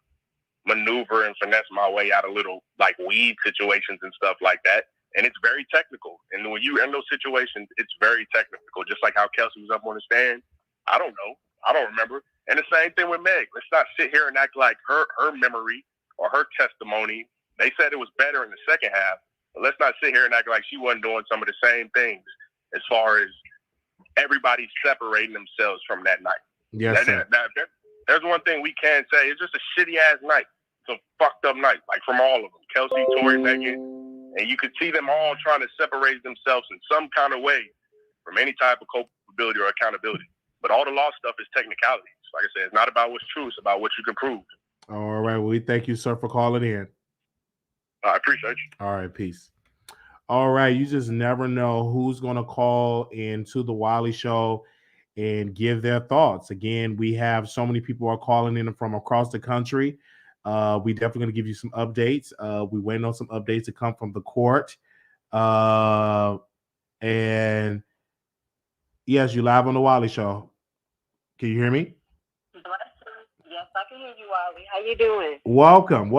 maneuver and finesse my way out of little like weed situations and stuff like that. And it's very technical. And when you're in those situations, it's very technical. Just like how Kelsey was up on the stand. I don't know. I don't remember. And the same thing with Meg. Let's not sit here and act like her memory or her testimony, they said it was better in the second half. But let's not sit here and act like she wasn't doing some of the same things as far as everybody separating themselves from that night. Yes, sir. There's one thing we can say. It's just a shitty-ass night. It's a fucked up night, like from all of them. Kelsey, Tory, Megan. And you could see them all trying to separate themselves in some kind of way from any type of culpability or accountability. But all the law stuff is technicalities. Like I said, it's not about what's true. It's about what you can prove. All right. Well, we thank you, sir, for calling in. I appreciate you. All right. Peace. All right. You just never know who's going to call into the Wiley Show and give their thoughts. Again, we have so many people are calling in from across the country. We definitely going to give you some updates. We waiting on some updates to come from the court. And yes, you live on the Wiley Show. Can you hear me? Yes, I can hear you, Wiley. How you doing? Welcome.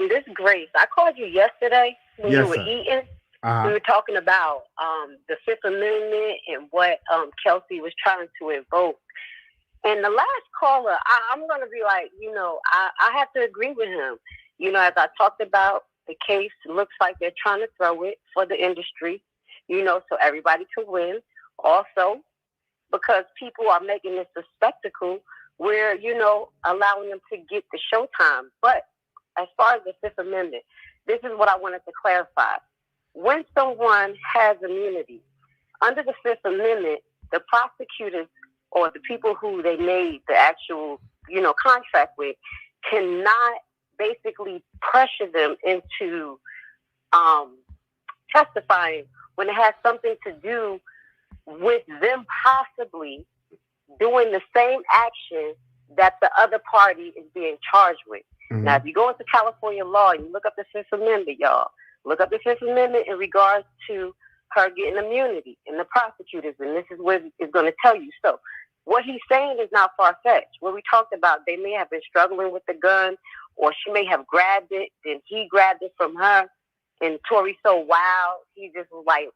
This is Grace. I called you yesterday when you were eating. We were talking about the Fifth Amendment and what Kelsey was trying to invoke. And the last caller, I'm going to be like, I have to agree with him. As I talked about, the case looks like they're trying to throw it for the industry, so everybody can win. Also, because people are making this a spectacle where, allowing them to get the showtime. But as far as the Fifth Amendment, this is what I wanted to clarify. When someone has immunity, under the Fifth Amendment, the prosecutors or the people who they made the actual, contract with cannot basically pressure them into testifying when it has something to do with them possibly doing the same action that the other party is being charged with. Mm-hmm. Now, if you go into California law and you look up the Fifth Amendment, y'all, look up the Fifth Amendment in regards to her getting immunity and the prosecutors, and this is what it's going to tell you. So what he's saying is not far-fetched. What we talked about, they may have been struggling with the gun, or she may have grabbed it, then he grabbed it from her, and Tory's so wild, he just was like,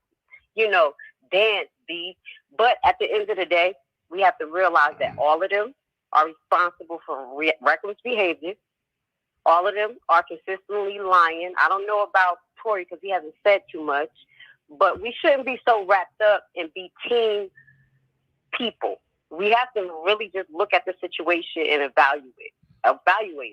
dance, B. But at the end of the day, we have to realize that all of them are responsible for reckless behavior. All of them are consistently lying. I don't know about Tory because he hasn't said too much, but we shouldn't be so wrapped up and be team people. We have to really just look at the situation and evaluate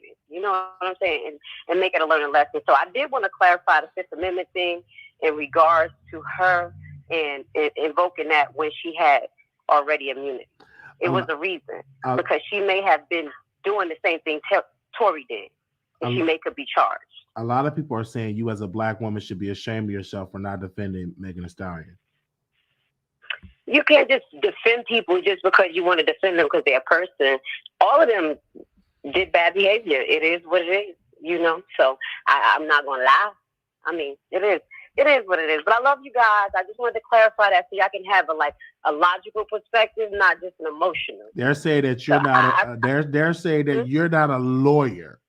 it. You know what I'm saying? And make it a learning lesson. So I did want to clarify the Fifth Amendment thing in regards to her and invoking that when she had already immunity. It was a reason because she may have been doing the same thing Tory did, and she could be charged. A lot of people are saying you as a black woman should be ashamed of yourself for not defending Megan Thee Stallion. You can't just defend people just because you want to defend them because they're a person. All of them did bad behavior. It is what it is, you know. So I'm not gonna lie. I mean, it is what it is. But I love you guys. I just wanted to clarify that so y'all can have a logical perspective, not just an emotional. They're saying that you're they're saying that you're not a lawyer.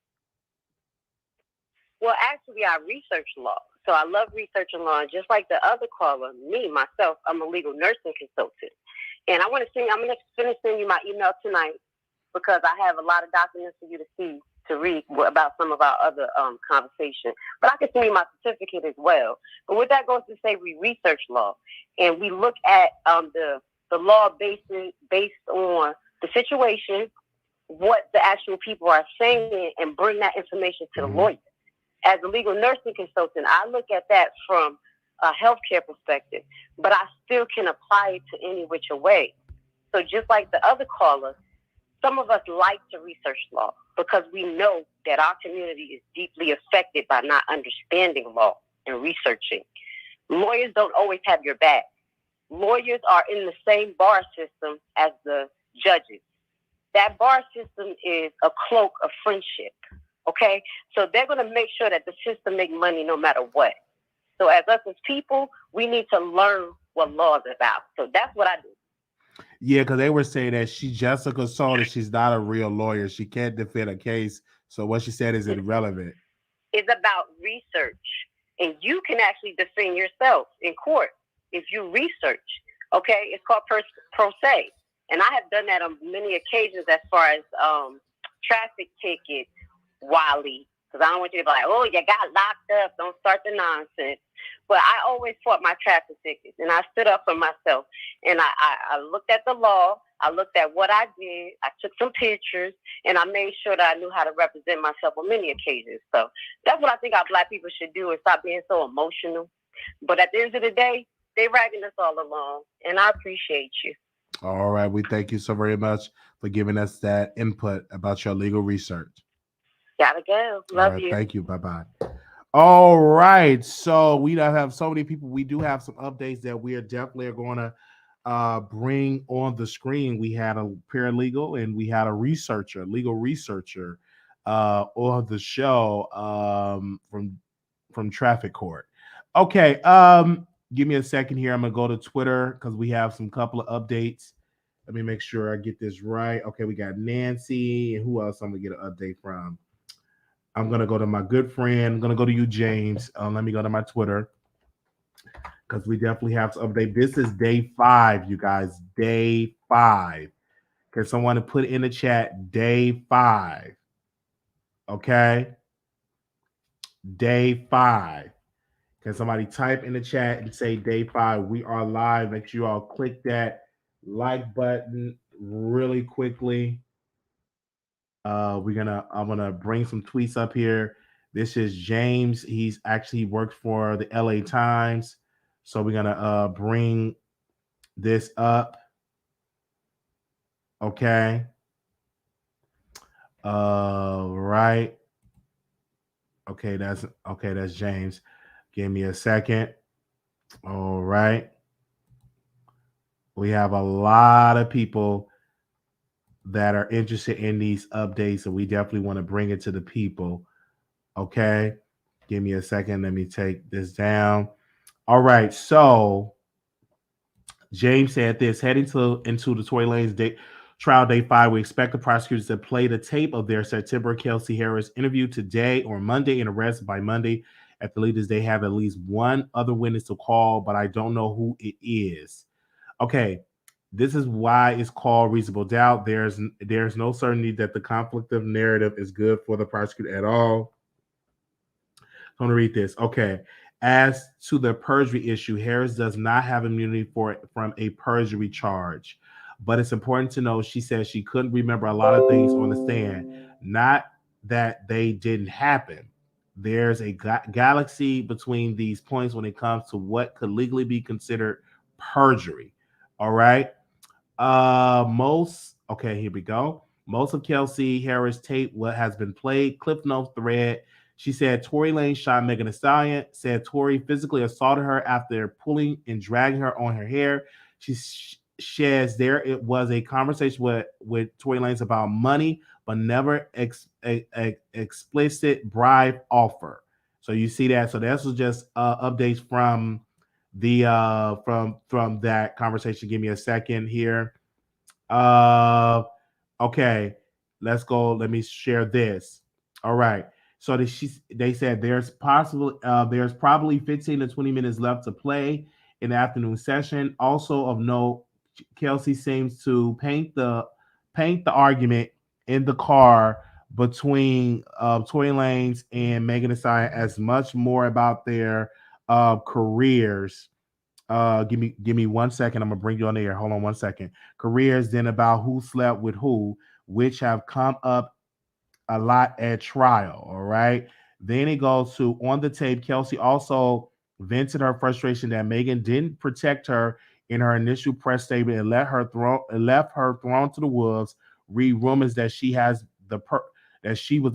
Well, actually, I research law. So I love researching law. And just like the other caller, myself, I'm a legal nursing consultant. And I'm going to finish sending you my email tonight because I have a lot of documents for you to read about some of our other conversations. But I can send you my certificate as well. But with that goes to say we research law. And we look at the law based on the situation, what the actual people are saying, and bring that information to the lawyer. As a legal nursing consultant, I look at that from a healthcare perspective, but I still can apply it to any which way. So just like the other caller, some of us like to research law because we know that our community is deeply affected by not understanding law and researching. Lawyers don't always have your back. Lawyers are in the same bar system as the judges. That bar system is a cloak of friendship. Okay, so they're going to make sure that the system makes money no matter what. So as us as people, we need to learn what law is about. So that's what I do. Yeah, because they were saying that Jessica saw that she's not a real lawyer. She can't defend a case. So what she said is irrelevant. It's about research. And you can actually defend yourself in court if you research. Okay, it's called pro se. And I have done that on many occasions as far as traffic tickets. Wiley, because I don't want you to be like, oh, you got locked up. Don't start the nonsense. But I always fought my traffic tickets, and I stood up for myself. And I looked at the law. I looked at what I did. I took some pictures, and I made sure that I knew how to represent myself on many occasions. So that's what I think our black people should do and stop being so emotional. But at the end of the day, they're ragging us all along, and I appreciate you. All right. We thank you so very much for giving us that input about your legal research. Gotta go. Love you. Thank you. Bye-bye. All right. So we don't have so many people. We do have some updates that we are definitely going to bring on the screen. We had a paralegal and we had a legal researcher on the show from traffic court. Okay. Give me a second here. I'm going to go to Twitter because we have some couple of updates. Let me make sure I get this right. Okay. We got Nancy and who else I'm going to get an update from? I'm going to go to my good friend. I'm going to go to you, James. Let me go to my Twitter because we definitely have to update. This is day 5, you guys. Day 5. Can someone put in the chat day 5? Okay. Day 5. Can somebody type in the chat and say day 5? We are live. Make sure you all click that like button really quickly. I'm gonna bring some tweets up here. This is James. He works for the LA Times. So we're gonna bring this up. Okay. Right. Okay, that's James. Give me a second. All right. We have a lot of people that are interested in these updates, so we definitely want to bring it to the people. Okay, give me a second. Let me take this down. All right, so James said this: heading into the Tory Lanez trial day 5, we expect the prosecutors to play the tape of their September Kelsey Harris interview today or Monday and arrest by Monday At the latest, they have at least one other witness to call, but I don't know who it is. Okay, this is why it's called reasonable doubt. There's no certainty that the conflict of narrative is good for the prosecutor at all. I'm going to read this. Okay. As to the perjury issue, Harris does not have immunity from a perjury charge. But it's important to know she says she couldn't remember a lot of things on the stand. Not that they didn't happen. There's a galaxy between these points when it comes to what could legally be considered perjury. All right. Here we go. Most of Kelsey Harris' tape has been played. Cliff Notes thread. She said Tory Lanez shot Megan Thee Stallion, said Tory physically assaulted her after pulling and dragging her on her hair. She shares there it was a conversation with Tory Lanez about money, but never explicit bribe offer. So you see that. So this was just updates from the from that conversation. Give me a second here. Okay, let's go. Let me share this. All right. So they said there's probably 15 to 20 minutes left to play in the afternoon session. Also of note, Kelsey seems to paint the argument in the car between Tory Lanez and Megan Thee Stallion as much more about their careers. Give me 1 second. I'm gonna bring you on the air. Hold on 1 second. Careers, then about who slept with who, which have come up a lot at trial. All right. Then it goes to on the tape. Kelsey also vented her frustration that Megan didn't protect her in her initial press statement and left her thrown to the wolves. Read rumors that she was the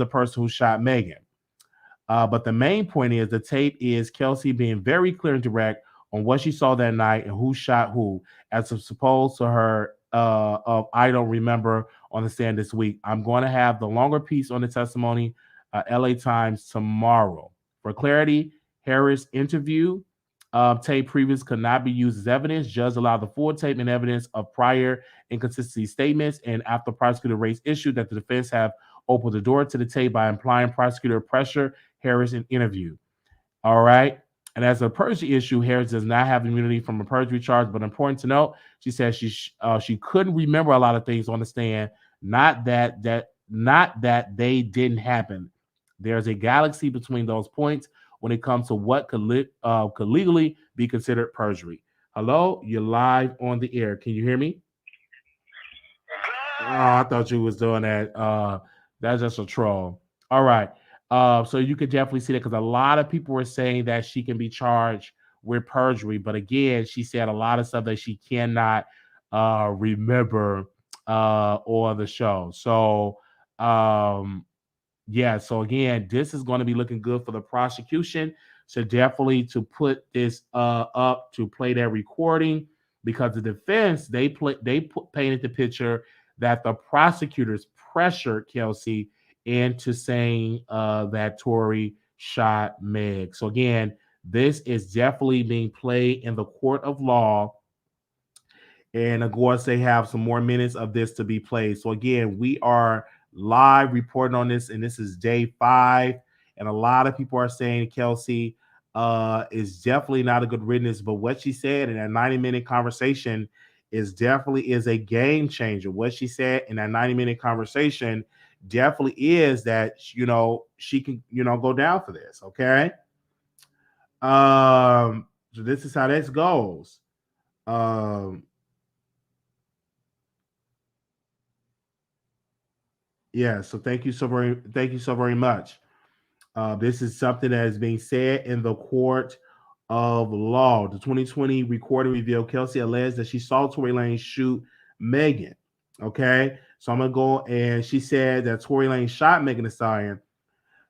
person who shot Megan. But the main point is the tape is Kelsey being very clear and direct on what she saw that night and who shot who, as opposed to her of I don't remember on the stand this week. I'm going to have the longer piece on the testimony, LA Times tomorrow. For clarity, Harris' interview tape previous could not be used as evidence. Judge allowed the full tape and evidence of prior inconsistency statements, and after prosecutor raised issue that the defense have opened the door to the tape by implying prosecutor pressure Harris in interview. All right. And as a perjury issue, Harris does not have immunity from a perjury charge, but important to note, she says she couldn't remember a lot of things on the stand. Not that they didn't happen. There's a galaxy between those points when it comes to what could legally be considered perjury. Hello, you're live on the air. Can you hear me? Oh, I thought you was doing that. That's just a troll. All right. So you could definitely see that because a lot of people were saying that she can be charged with perjury. But again, she said a lot of stuff that she cannot remember on the show. So, yeah. So again, this is going to be looking good for the prosecution. So definitely to put this up to play that recording because the defense, they painted the picture that the prosecutors pressured Kelsey into saying that Tory shot Meg. So again, this is definitely being played in the court of law. And of course, they have some more minutes of this to be played. So again, we are live reporting on this, and this is day 5. And a lot of people are saying Kelsey is definitely not a good witness. But what she said in that 90-minute conversation is a game changer. What she said in that 90-minute conversation definitely is that, she can, go down for this. Okay. So this is how this goes. Yeah. So thank you so very much. This is something that is being said in the court of law. The 2020 recording revealed Kelsey alleged that she saw Tory Lanez shoot Megan. Okay, so I'm gonna go, and she said that Tory Lanez shot Megan Thee Stallion.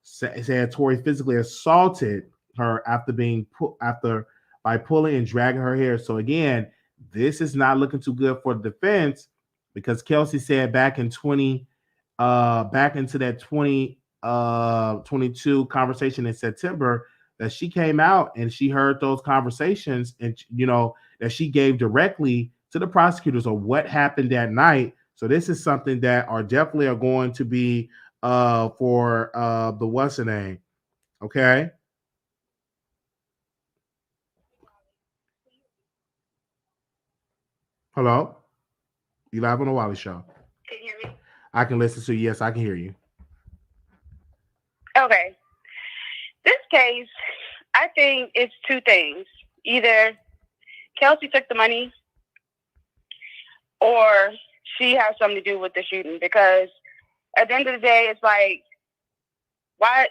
Said Tory physically assaulted her by pulling and dragging her hair. So again, this is not looking too good for the defense because Kelsey said back into that 2022 conversation in September that she came out and she heard those conversations and that she gave directly to the prosecutors of what happened that night. So this is something that definitely are going to be for the what's the name. Okay. Hello? You live on the Wiley Show. Can you hear me? I can listen to you. Yes, I can hear you. Okay. This case, I think it's two things. Either Kelsey took the money or she has something to do with the shooting, because at the end of the day, it's like, why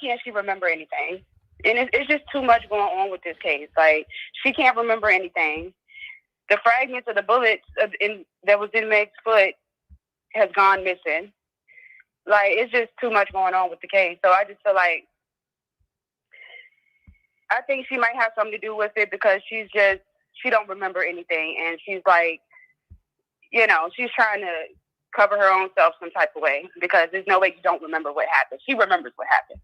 can't she remember anything? And it's just too much going on with this case. Like, she can't remember anything. The fragments of the bullets that was in Meg's foot has gone missing. Like, it's just too much going on with the case. So I just feel like, I think she might have something to do with it, because she don't remember anything. And she's like, she's trying to cover her own self some type of way, because there's no way you don't remember what happened. She remembers what happened.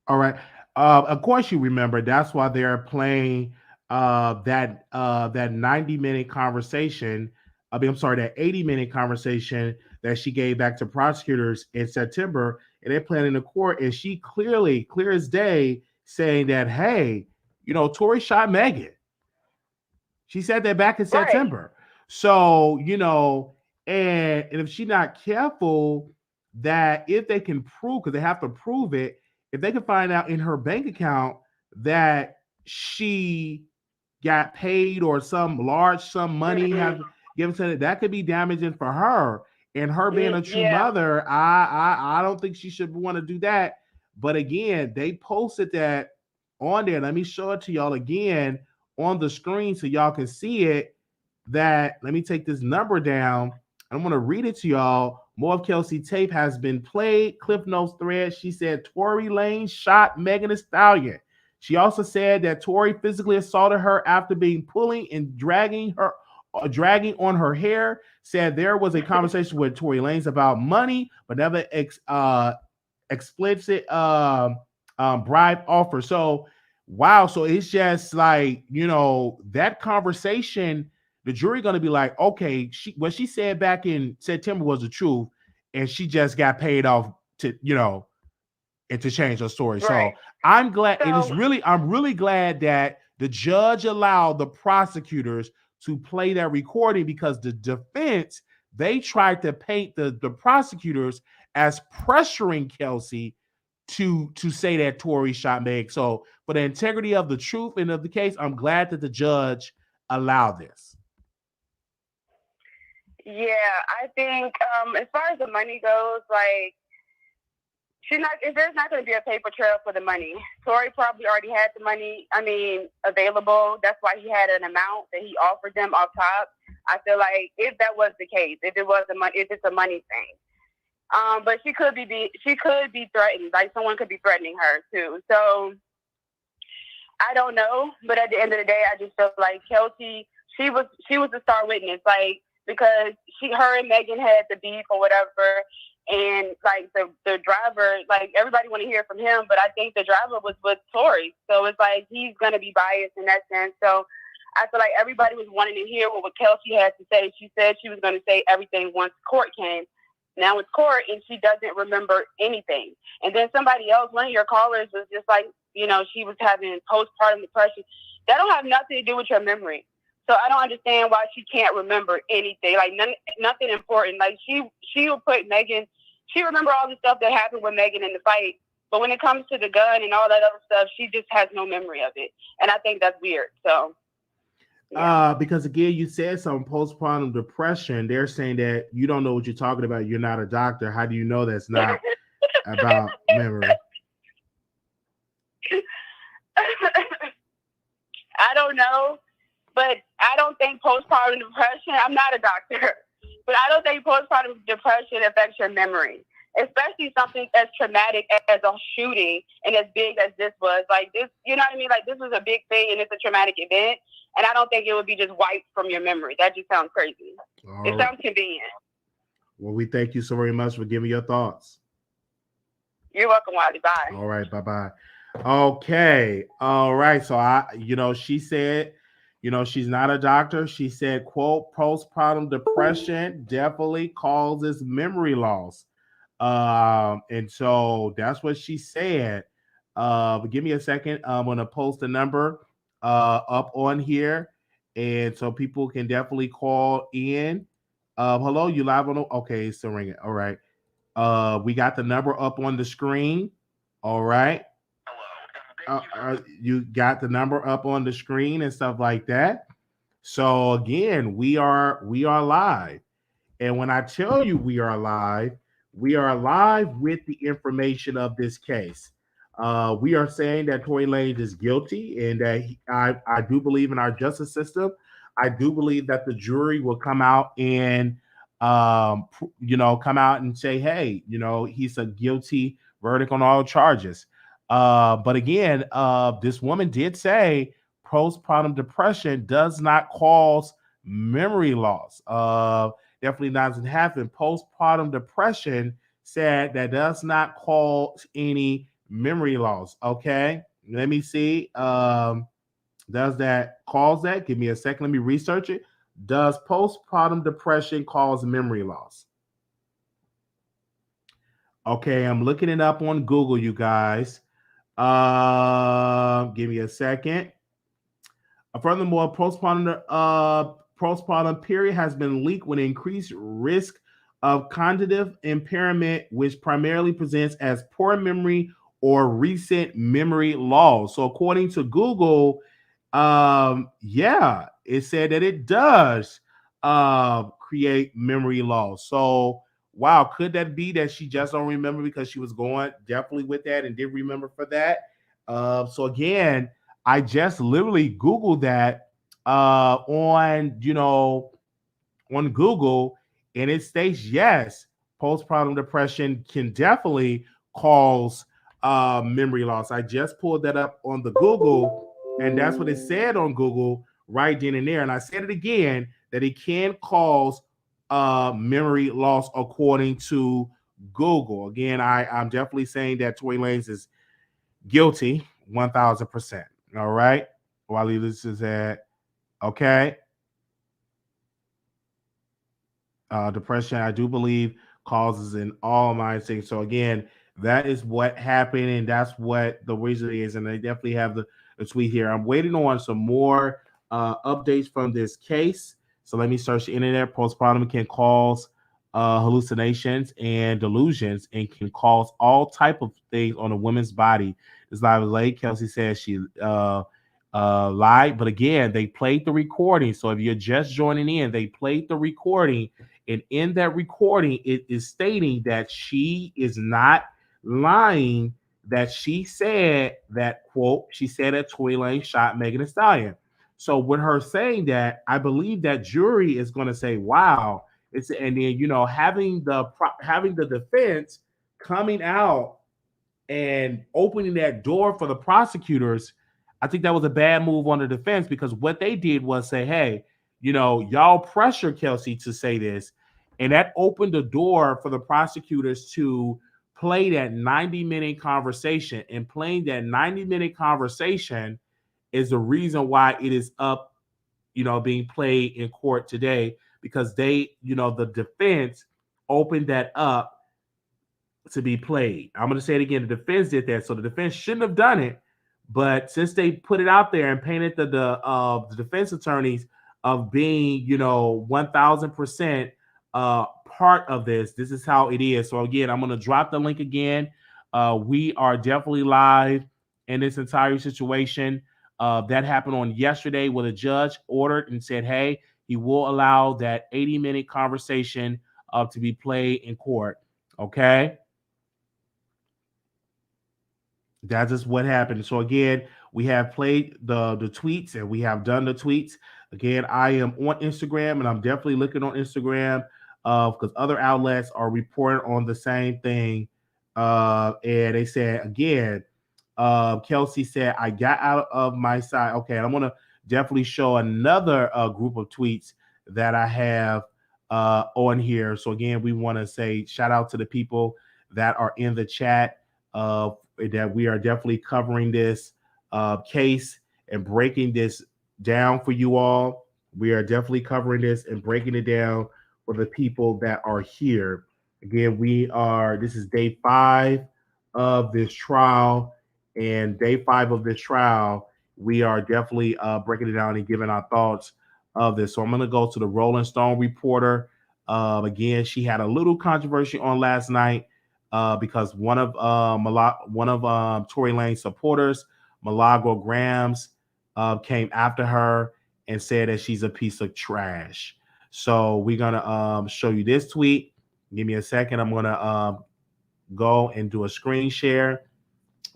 All right. Of course you remember. That's why they're playing that 90-minute conversation. That 80-minute conversation that she gave back to prosecutors in September, and they're playing in the court, and she clear as day, saying that, hey, Tory shot Megan. She said that back in September. Right. So, and if she's not careful, that if they can prove, because they have to prove it, if they can find out in her bank account that she got paid or some large sum money have given to it, that could be damaging for her. And her being a true mother, I don't think she should want to do that. But again, they posted that on there. Let me show it to y'all again on the screen so y'all can see it. That, let me take this number down. I'm going to read it to y'all. More of Kelsey tape has been played. Cliff Notes thread. She said Tory Lanez shot Megan Thee Stallion. She also said that Tory physically assaulted her after pulling and dragging on her hair. Said there was a conversation with Tory Lanez about money, but never explicit bribe offer. So, wow. So it's just like, that conversation, the jury going to be like, okay, what she said back in September was the truth, and she just got paid off to, and to change her story. Right. So I'm glad. I'm really glad that the judge allowed the prosecutors to play that recording, because the defense, they tried to paint the prosecutors as pressuring Kelsey to say that Tory shot Meg. So for the integrity of the truth and of the case, I'm glad that the judge allowed this. Yeah, I think as far as the money goes, like, there's not going to be a paper trail for the money. Tory probably already had the money, available. That's why he had an amount that he offered them off top. I feel like if that was the case, if it's a money thing, but she could be threatened. Like, someone could be threatening her too. So I don't know, but at the end of the day, I just feel like Kelsey, she was the star witness, like, because her and Megan had the beef or whatever, and like the driver, like, everybody want to hear from him, but I think the driver was with Tory, so it's like he's gonna be biased in that sense. So I feel like everybody was wanting to hear what Kelsey had to say. She said she was going to say everything once court came. Now it's court, and she doesn't remember anything. And then somebody else, one of your callers, was just like, she was having postpartum depression. That don't have nothing to do with your memory. So I don't understand why she can't remember anything, like nothing important. Like, she will put Megan, she remember all the stuff that happened with Megan in the fight, but when it comes to the gun and all that other stuff, she just has no memory of it. And I think that's weird. So, yeah. Because again, you said something, postpartum depression. They're saying that you don't know what you're talking about. You're not a doctor. How do you know that's not about memory? I don't know. But I don't think postpartum depression, I'm not a doctor, but I don't think postpartum depression affects your memory, especially something as traumatic as a shooting and as big as this was. Like, this, you know what I mean? Like, this was a big thing and it's a traumatic event, and I don't think it would be just wiped from your memory. That just sounds crazy. It sounds convenient. Well, we thank you so very much for giving your thoughts. You're welcome, Wiley. Bye. All right, bye-bye. Okay. All right. So she said, she's not a doctor. She said, quote, postpartum depression definitely causes memory loss. And so that's what she said. Give me a second. I'm going to post the number up on here, and so people can definitely call in. Hello, you live on? Okay, it's still ringing. All right. We got the number up on the screen. All right. You got the number up on the screen and stuff like that. So again, we are live. And when I tell you we are live with the information of this case. We are saying that Tory Lanez is guilty, and that I do believe in our justice system. I do believe that the jury will come out and come out and say, hey, he's a guilty verdict on all charges. But again, this woman did say postpartum depression does not cause memory loss. Definitely doesn't happen. Postpartum depression said that does not cause any memory loss. Okay, let me see. Does that cause that? Give me a second. Let me research it. Does postpartum depression cause memory loss? Okay, I'm looking it up on Google, you guys. Give me a second. Furthermore, postpartum period has been linked with increased risk of cognitive impairment, which primarily presents as poor memory or recent memory loss. So, according to Google, it said that it does create memory loss. So, wow, could that be that she just don't remember because she was going definitely with that and did remember for that? So again, I just literally Googled that on Google, and it states yes, postpartum depression can definitely cause memory loss. I just pulled that up on the Google, and that's what it said on Google right then and there. And I said it again that it can cause memory loss according to Google. Again, I'm definitely saying that Tory Lanez is guilty 1,000%. All right. Wiley, this is at okay. Depression, I do believe, causes in all minds things. So again, that is what happened, and that's what the reason is. And they definitely have the tweet here. I'm waiting on some more updates from this case. So let me search the internet. Postpartum can cause hallucinations and delusions, and can cause all type of things on a woman's body. This live is late. Kelsey says she lied, but again, they played the recording. So if you're just joining in, they played the recording, and in that recording, it is stating that she is not lying. That she said that, quote, she said that Tory Lanez shot Megan Thee Stallion. So with her saying that, I believe that jury is going to say, "Wow." And then having the defense coming out and opening that door for the prosecutors, I think that was a bad move on the defense, because what they did was say, hey, y'all pressure Kelsey to say this. And that opened the door for the prosecutors to play that 90-minute conversation. And playing that 90-minute conversation is the reason why it is up, being played in court today, because they, the defense opened that up to be played. I'm going to say it again. The defense did that. So the defense shouldn't have done it. But since they put it out there and painted the defense attorneys of being, 1,000% part of this is how it is. So again, I'm going to drop the link again. We are definitely live in this entire situation. That happened on yesterday, where the judge ordered and said, hey, he will allow that 80-minute conversation to be played in court. Okay. That's just what happened. So again, we have played the tweets, and we have done the tweets. Again, I am on Instagram, and I'm definitely looking on Instagram because other outlets are reporting on the same thing. And they said, again, Kelsey said, I got out of my side. Okay, I'm going to definitely show another group of tweets that I have on here. So again, we want to say shout out to the people that are in the chat, that we are definitely covering this case and breaking this down for you all. We are definitely covering this and breaking it down for the people that are here. Again, this is day 5 of this trial, and day 5 of this trial we are definitely breaking it down and giving our thoughts of this. So I'm going to go to the Rolling Stone reporter. Again, she had a little controversy on last night because one of Tory Lanez supporters, Milagro Grams, came after her and said that she's a piece of trash. So we're gonna show you this tweet. Give me a second. I'm gonna go and do a screen share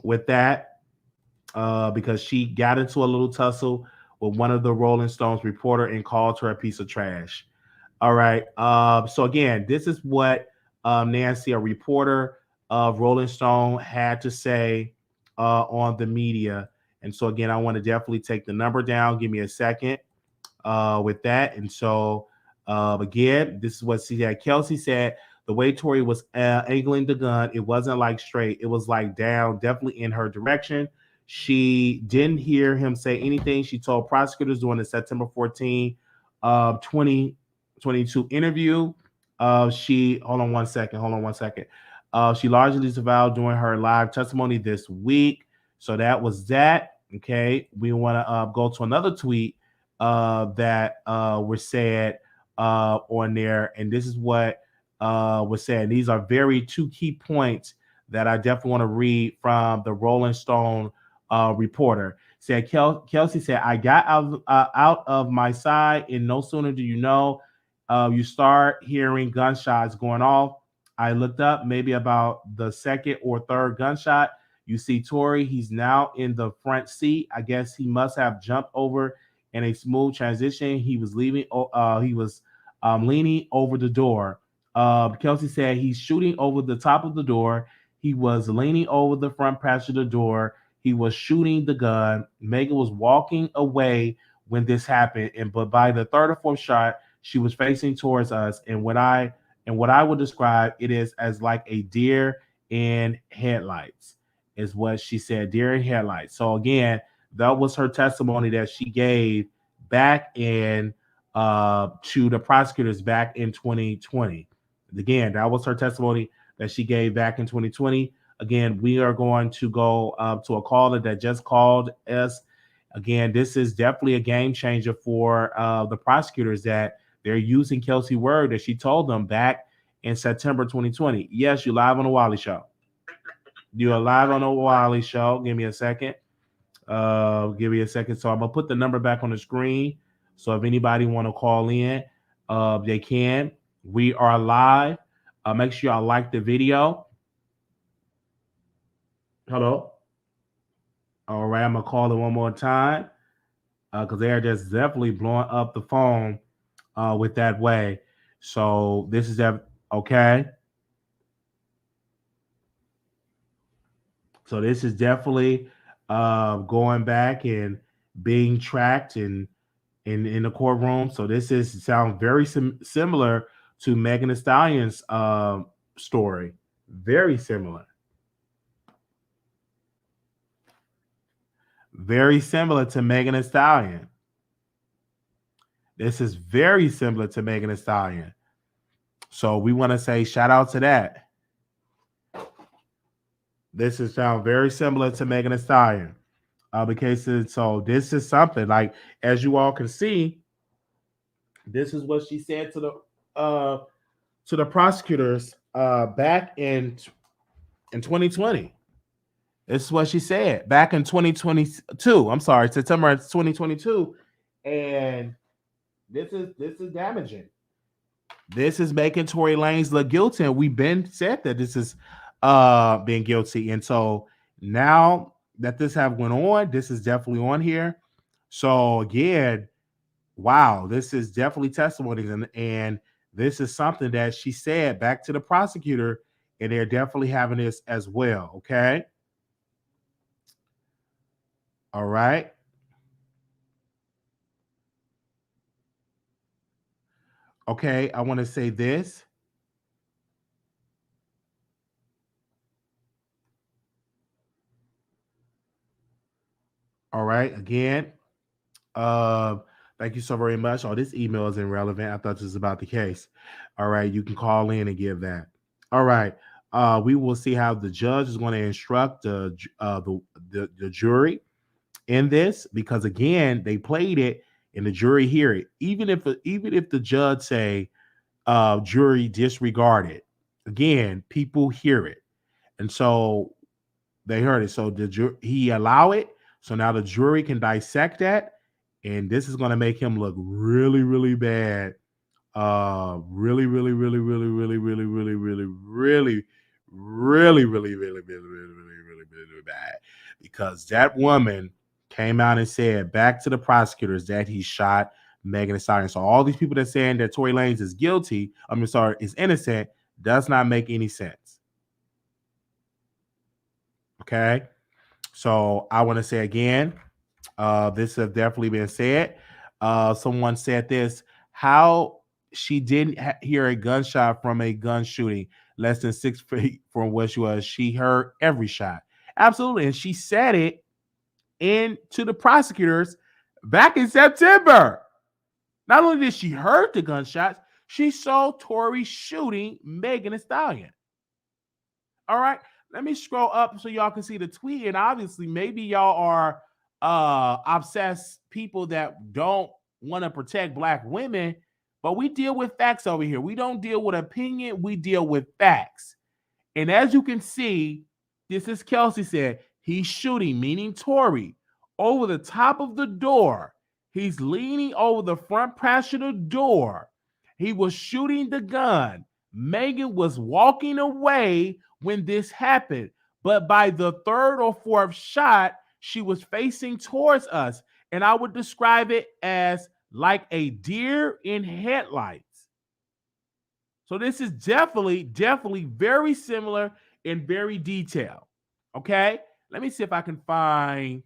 with that because she got into a little tussle with one of the Rolling Stones reporter and called her a piece of trash. All right. So again, this is what Nancy, a reporter of Rolling Stone, had to say on the media. And so again, I want to definitely take the number down. Give me a second with that. And so again, this is what she said. Kelsey said the way Tory was angling the gun, it wasn't like straight. It was like down, definitely in her direction. She didn't hear him say anything. She told prosecutors during the September 14, 2022 interview. Hold on one second. She largely disavowed during her live testimony this week. So that was that. Okay. We want to go to another tweet that was said on there. And this is what was said. These are very two key points that I definitely want to read from the Rolling Stone reporter. Said Kelsey said, I got out of my side, and no sooner do you know, you start hearing gunshots going off. I looked up, maybe about the second or third gunshot. You see Tory, he's now in the front seat. I guess he must have jumped over in a smooth transition. He was leaving. He was leaning over the door. Kelsey said he's shooting over the top of the door. He was leaning over the front passenger door. He was shooting the gun. Megan was walking away when this happened, but by the third or fourth shot, she was facing towards us. And what I would describe it is as like a deer in headlights, is what she said. Deer in headlights. So again, that was her testimony that she gave back in to the prosecutors back in 2020. Again, that was her testimony that she gave back in 2020. Again, we are going to go to a caller that just called us. Again, this is definitely a game changer for the prosecutors that they're using Kelsey's word that she told them back in September 2020. Yes, you're live on the Wiley Show. You are live on the Wiley Show. Give me a second. So I'm going to put the number back on the screen. So if anybody want to call in, they can. We are live. Make sure y'all like the video. Hello. All right, I'm going to call it one more time because they're just definitely blowing up the phone with that way. So this is okay. So this is definitely going back and being tracked in the courtroom. So this sounds very similar to Megan Thee Stallion's story. Very similar. Very similar to Megan Thee Stallion. This is very similar to Megan Thee Stallion. So we want to say shout out to that. This sound very similar to Megan Thee Stallion. Because so this is something like, as you all can see, this is what she said to the prosecutors back in 2020. This is what she said back in 2022. I'm sorry, September 2022, and this is damaging. This is making Tory Lanez look guilty, and we've been said that this is being guilty, and so now that this have went on, this is definitely on here. So again, wow, this is definitely testimonies, and this is something that she said back to the prosecutor, and they're definitely having this as well. Okay. All right. Okay, I want to say this. All right, again, thank you so very much. Oh, this email is irrelevant. I thought this was about the case. All right, you can call in and give that. All right, we will see how the judge is going to instruct the jury. in this because again, they played it and the jury hear it. Even if the judge say jury disregard it, again, people hear it. And so they heard it. So he allow it. So now the jury can dissect that. And this is going to make him look really, really bad. Really, really, really, really, really, really, really, really, really, really, really, really bad. Because that woman came out and said back to the prosecutors that he shot Megan Thee Stallion. So all these people that saying that Tory Lanez is guilty, is innocent, does not make any sense. Okay. So I want to say again, this has definitely been said. Someone said this, how she didn't hear a gunshot from a gun shooting less than 6 feet from where she was. She heard every shot. Absolutely. And she said it to the prosecutors back in September. Not only did she heard the gunshots, she saw Tory shooting Megan Thee Stallion. All right. Let me scroll up so y'all can see the tweet. And obviously, maybe y'all are obsessed people that don't want to protect Black women, but we deal with facts over here. We don't deal with opinion. We deal with facts. And as you can see, this is Kelsey said, he's shooting, meaning Tory, over the top of the door. He's leaning over the front passenger door. He was shooting the gun. Megan was walking away when this happened, but by the third or fourth shot, she was facing towards us. And I would describe it as like a deer in headlights. So this is definitely very similar and very detailed. Okay, let me see if I can find.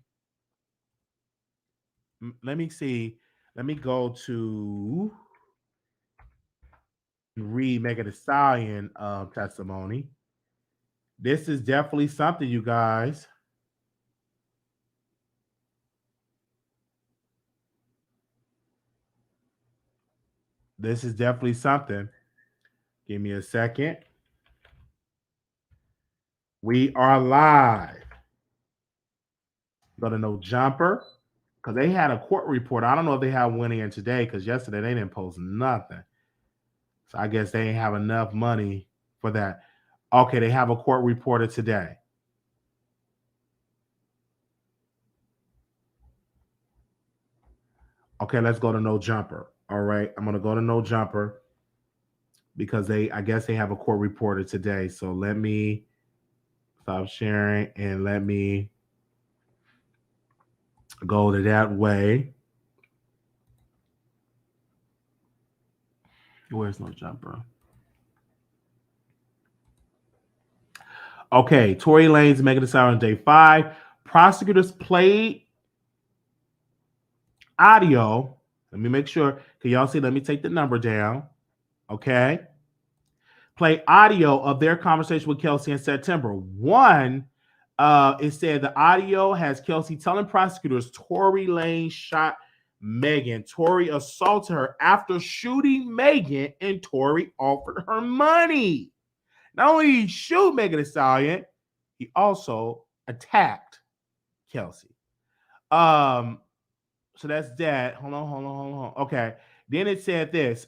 Let me see. Let me go to read Megan Thee Stallion testimony. This is definitely something, you guys. This is definitely something. Give me a second. We are live. Go to No Jumper because they had a court report. I don't know if they have one in today because yesterday they didn't post nothing. So I guess they didn't have enough money for that. Okay, they have a court reporter today. Okay, let's go to No Jumper. All right, I'm going to go to No Jumper because I guess they have a court reporter today. So let me stop sharing and let me go to that way. Where's No Jumper? Okay, Tory Lanez, Megan Thee Stallion, day 5. Prosecutors played audio. Let me make sure. Can y'all see? Let me take the number down. Okay. Play audio of their conversation with Kelsey in September. One, it said the audio has Kelsey telling prosecutors Tory Lanez shot Megan. Tory assaulted her after shooting Megan, and Tory offered her money. Not only did he shoot Megan Thee Stallion, he also attacked Kelsey. So that's that. Hold on. Okay. Then it said this.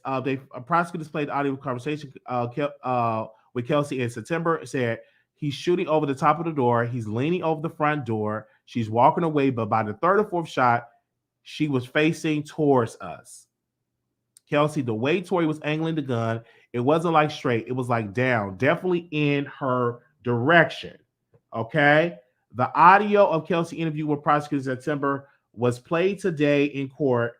Prosecutors played the audio conversation with Kelsey in September. It said he's shooting over the top of the door. He's leaning over the front door. She's walking away, but by the third or fourth shot, she was facing towards us. Kelsey, the way Tory was angling the gun, it wasn't like straight. It was like down, definitely in her direction. Okay. The audio of Kelsey interview with prosecutors in September was played today in court.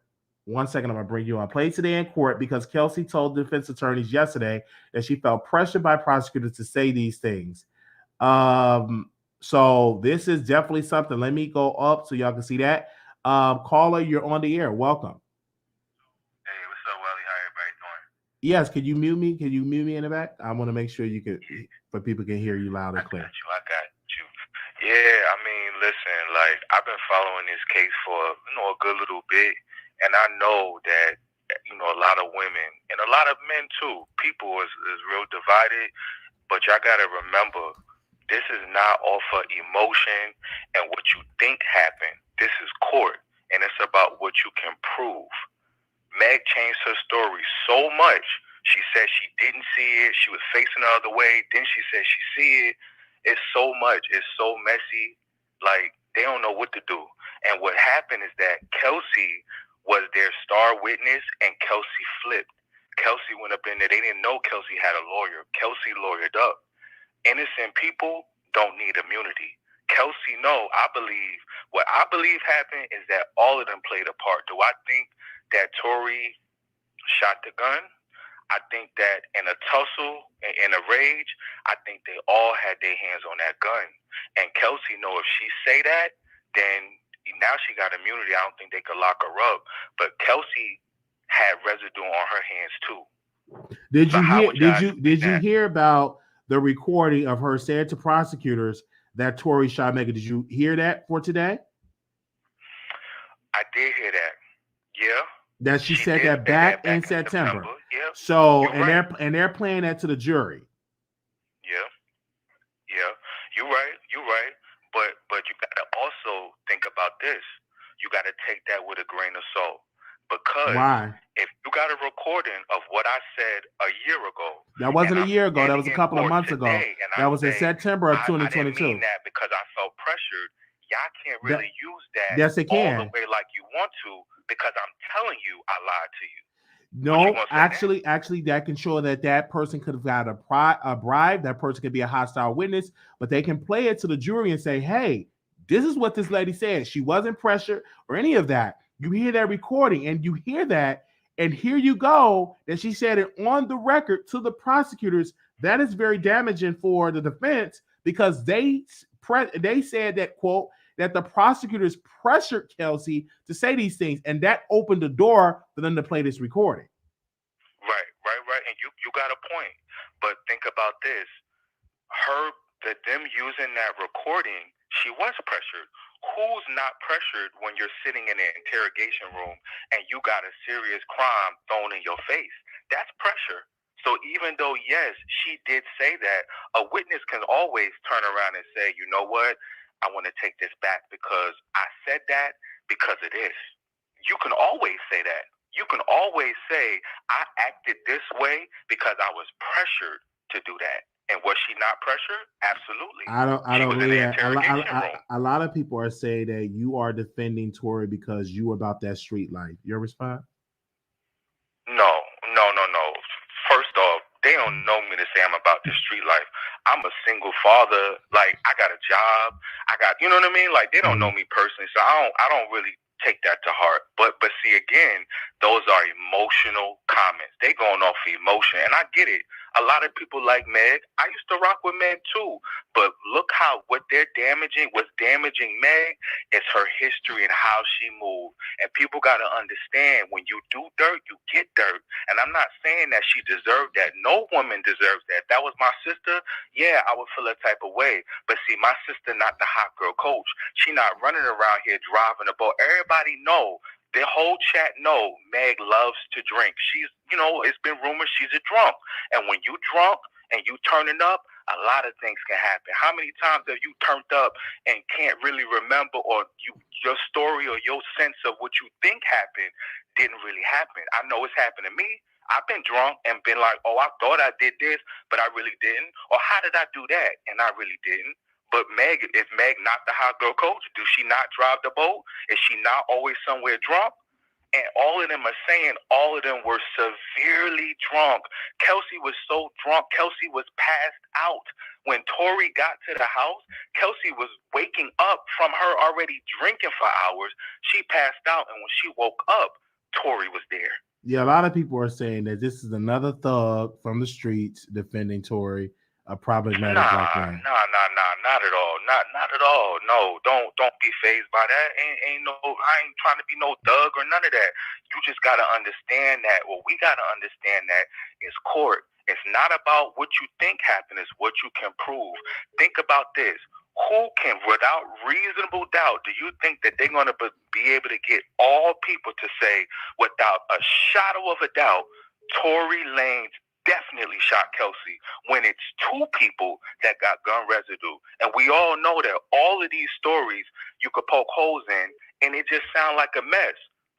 1 second, I'm going to bring you on. Played today in court because Kelsey told defense attorneys yesterday that she felt pressured by prosecutors to say these things. So this is definitely something. Let me go up so y'all can see that. Caller, you're on the air. Welcome. Hey, what's up, Wiley? How everybody doing? Yes, could you mute me? Can you mute me in the back? I want to make sure you can, for people can hear you loud and clear. I got you. Yeah, I mean, listen, like, I've been following this case for, a good little bit, and I know that, a lot of women, and a lot of men too, people is real divided, but y'all got to remember, this is not off of emotion and what you think happened. this is court, and it's about what you can prove. Meg changed her story so much. She said she didn't see it. She was facing the other way. Then she said she see it. It's so much. It's so messy. Like, they don't know what to do. And what happened is that Kelsey was their star witness, and Kelsey flipped. Kelsey went up in there. They didn't know Kelsey had a lawyer. Kelsey lawyered up. Innocent people don't need immunity. Kelsey, no, what I believe happened is that all of them played a part. Do I think that Tory shot the gun? I think that in a tussle, in a rage, I think they all had their hands on that gun. And Kelsey, know if she say that, then now she got immunity. I don't think they could lock her up. But Kelsey had residue on her hands too. Did you hear about the recording of her saying to prosecutors that Tory shot Megan? Did you hear that for today? I did hear that. Yeah. That she said that back in September. Yeah. So they're playing that to the jury. Yeah. You're right. But you gotta also think about this. You gotta take that with a grain of salt. Because if you got a recording of what I said a year ago. That wasn't a year ago, that was a couple of months ago. That was in September of 2022. I didn't mean that because I felt pressured. Y'all can't really use that yes, they can. all the way like you want to, because I'm telling you I lied to you. No, actually, that can show that person could have got a bribe. That person could be a hostile witness, but they can play it to the jury and say, hey, this is what this lady said. She wasn't pressured or any of that. You hear that recording and you hear that, and here you go, that she said it on the record to the prosecutors. That is very damaging for the defense, because they said that, quote, that the prosecutors pressured Kelsey to say these things, and that opened the door for them to play this recording. Right. And you got a point. But think about this. Them using that recording, she was pressured. Who's not pressured when you're sitting in an interrogation room and you got a serious crime thrown in your face? That's pressure. So even though, yes, she did say that, a witness can always turn around and say, you know what? I want to take this back because I said that because of this. You can always say that. You can always say, I acted this way because I was pressured to do that. And was she not pressured? Absolutely. I don't really. A lot of people are saying that you are defending Tory because you were about that street life. Your response? No. First off, they don't know me to say I'm about the street life. I'm a single father. Like, I got a job. You know what I mean? Like, they don't know me personally, so I don't really take that to heart. But see, again, those are emotional comments. They going off of emotion, and I get it. A lot of people like Meg. I used to rock with Meg too, but look what's damaging Meg is her history and how she moved. And people got to understand, when you do dirt, you get dirt. And I'm not saying that she deserved that. No woman deserves that. That was my sister. Yeah, I would feel a type of way. But see, my sister not the hot girl coach. She not running around here driving a boat. Everybody know. The whole chat know Meg loves to drink. She's, it's been rumored she's a drunk. And when you drunk and you turning up, a lot of things can happen. How many times have you turned up and can't really remember, or your story or your sense of what you think happened didn't really happen? I know it's happened to me. I've been drunk and been like, oh, I thought I did this, but I really didn't. Or how did I do that? And I really didn't. But Meg, is Meg not the hot girl coach? Do she not drive the boat? Is she not always somewhere drunk? And all of them are saying all of them were severely drunk. Kelsey was so drunk. Kelsey was passed out. When Tory got to the house, Kelsey was waking up from her already drinking for hours. She passed out, and when she woke up, Tory was there. Yeah, a lot of people are saying that this is another thug from the streets defending Tory. A problematic black man. Not at all. Not at all. No, don't be fazed by that. I ain't trying to be no thug or none of that. You just gotta understand that. Well, we gotta understand that it's court. It's not about what you think happened, it's what you can prove. Think about this. Who can, without reasonable doubt, do you think that they're gonna be able to get all people to say, without a shadow of a doubt, Tory Lanez definitely shot Kelsey when it's two people that got gun residue. And we all know that all of these stories you could poke holes in, and it just sound like a mess.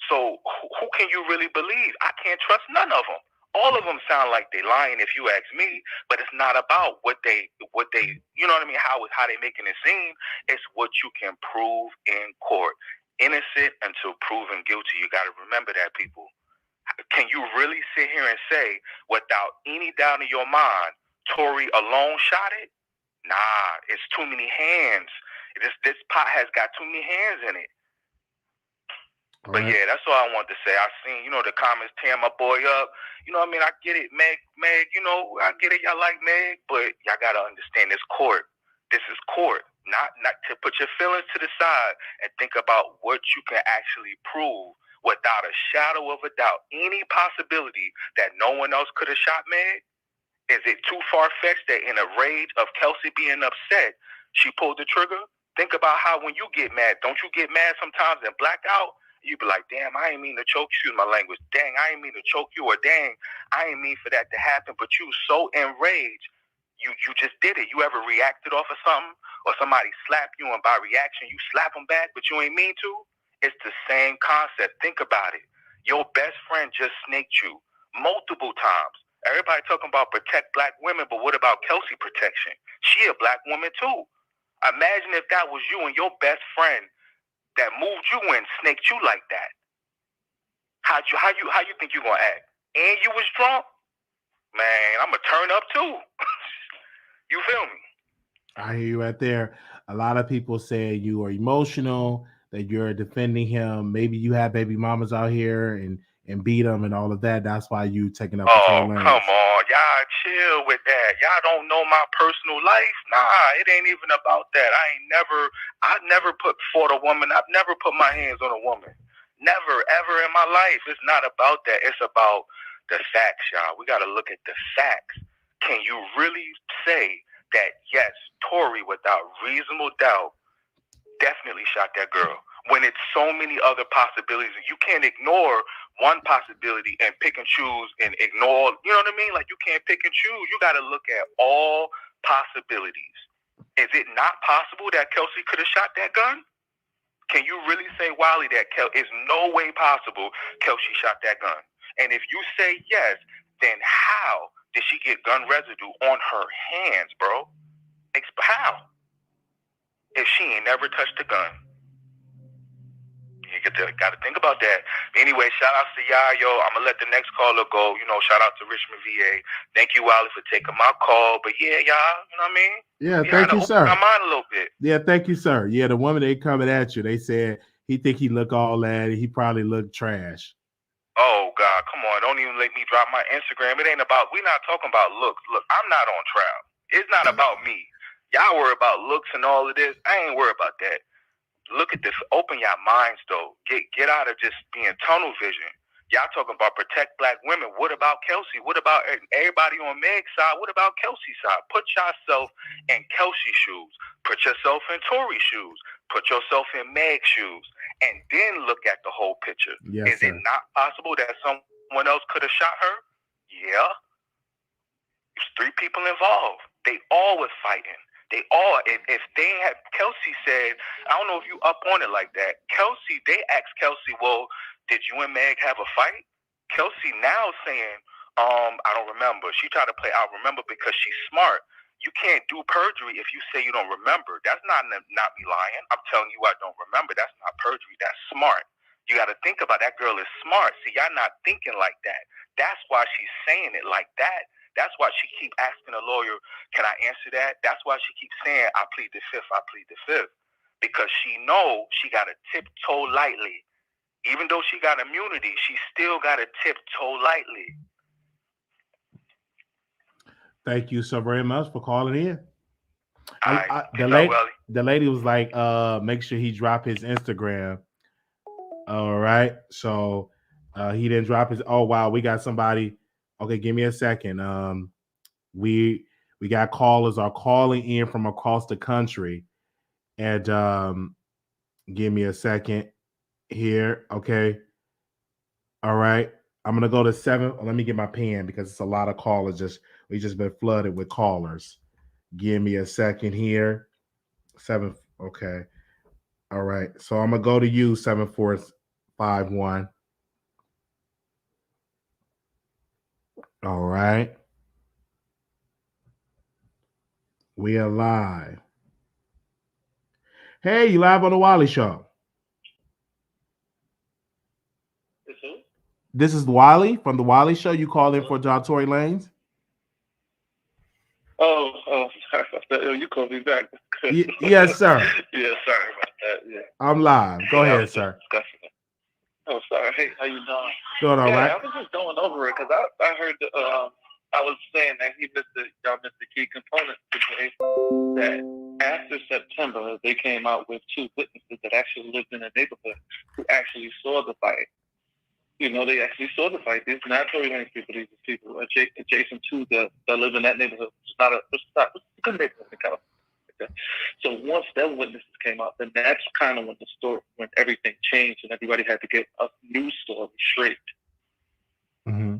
So who can you really believe? I can't trust none of them. All of them sound like they lying if you ask me, but it's not about what they you know what I mean, how they making it seem. It's what you can prove in court. Innocent until proven guilty. You got to remember that, people. Can you really sit here and say, without any doubt in your mind, Tory alone shot it? Nah, it's too many hands. This pot has got too many hands in it. But yeah, that's all I wanted to say. I seen, the comments tearing my boy up. You know what I mean? I get it, Meg, I get it. Y'all like Meg, but y'all got to understand this court. This is court. Not to put your feelings to the side and think about what you can actually prove without a shadow of a doubt. Any possibility that no one else could have shot Meg? Is it too far-fetched that in a rage of Kelsey being upset, she pulled the trigger? Think about how when you get mad, don't you get mad sometimes and black out? You be like, damn, I ain't mean to choke you, my language. Dang, I ain't mean to choke you, or dang, I ain't mean for that to happen. But you so enraged, you just did it. You ever reacted off of something? Or somebody slap you, and by reaction, you slap them back, but you ain't mean to? It's the same concept. Think about it. Your best friend just snaked you multiple times. Everybody talking about protect black women, but what about Kelsey protection? She a black woman too. Imagine if that was you and your best friend that moved you and snaked you like that. How you think you gonna act? And you was drunk? Man, I'm gonna turn up too. You feel me? I hear you right there. A lot of people say you are emotional, that you're defending him. Maybe you have baby mamas out here and beat them and all of that. That's why you taking up the Tory Lanez. Come on. Y'all chill with that. Y'all don't know my personal life. Nah, it ain't even about that. I never put forth a woman. I've never put my hands on a woman. Never, ever in my life. It's not about that. It's about the facts, y'all. We got to look at the facts. Can you really say that, yes, Tory, without reasonable doubt, definitely shot that girl, when it's so many other possibilities? You can't ignore one possibility and pick and choose and ignore, you know what I mean? Like, you can't pick and choose. You got to look at all possibilities. Is it not possible that Kelsey could have shot that gun? Can you really say, Wiley, that is no way possible Kelsey shot that gun? And if you say yes, then how did she get gun residue on her hands, bro? How? If she ain't never touched the gun. You got to think about that. Anyway, shout out to y'all, yo. I'm going to let the next caller go. Shout out to Richmond, VA. Thank you, Wiley, for taking my call. But yeah, y'all, you know what I mean? Yeah, thank you, sir. My mind a little bit. Yeah, thank you, sir. Yeah, the woman they coming at you, they said he think he look all that. He probably look trash. Oh, God, come on. Don't even let me drop my Instagram. It ain't about, we're not talking about looks. Look, I'm not on trial. It's not about me. Y'all worry about looks and all of this. I ain't worried about that. Look at this. Open your minds, though. Get out of just being tunnel vision. Y'all talking about protect black women. What about Kelsey? What about everybody on Meg's side? What about Kelsey's side? Put yourself in Kelsey's shoes. Put yourself in Tory's shoes. Put yourself in Meg's shoes. And then look at the whole picture. Yes, Is it not possible that someone else could have shot her? Yeah. There's three people involved. They all was fighting. They all, if they had, Kelsey said, I don't know if you up on it like that. Kelsey, they asked Kelsey, well, did you and Meg have a fight? Kelsey now saying, I don't remember. She tried to play, I remember because she's smart. You can't do perjury if you say you don't remember. That's not me lying. I'm telling you I don't remember. That's not perjury. That's smart. You got to think about that girl is smart. See, y'all not thinking like that. That's why she's saying it like that. That's why she keep asking the lawyer, can I answer that? That's why she keeps saying, I plead the fifth, I plead the fifth. Because she know she got to tiptoe lightly. Even though she got immunity, she still got to tiptoe lightly. Thank you so very much for calling in. The lady was like, make sure he drop his Instagram. All right. So he didn't drop his, oh, wow, we got somebody. Okay, give me a second. We got callers are calling in from across the country, and give me a second here. Okay, all right. I'm gonna go to 7. Let me get my pen because it's a lot of callers. We just been flooded with callers. Give me a second here. 7. Okay. All right. So I'm gonna go to you, 7451. All right. We are live. Hey, you live on the Wiley Show. This is Wiley from the Wiley Show. You called in for Tory Lanez? Oh, sorry about that. You called me back. Yes, sir. Yeah, sorry about that. Yeah. I'm live. Go ahead, sir. Oh, sorry. Hey, how you doing? Doing all right. I was just going over it because I heard I was saying that y'all missed the key component today. That after September, they came out with 2 witnesses that actually lived in the neighborhood who actually saw the fight. You know, they actually saw the fight. These are not Tory Lanez people. These are people adjacent to that live in that neighborhood. It's a good neighborhood in California. Okay? So once their witnesses came out, then that's kind of when everything changed and everybody had to get a new story straight. Mm-hmm.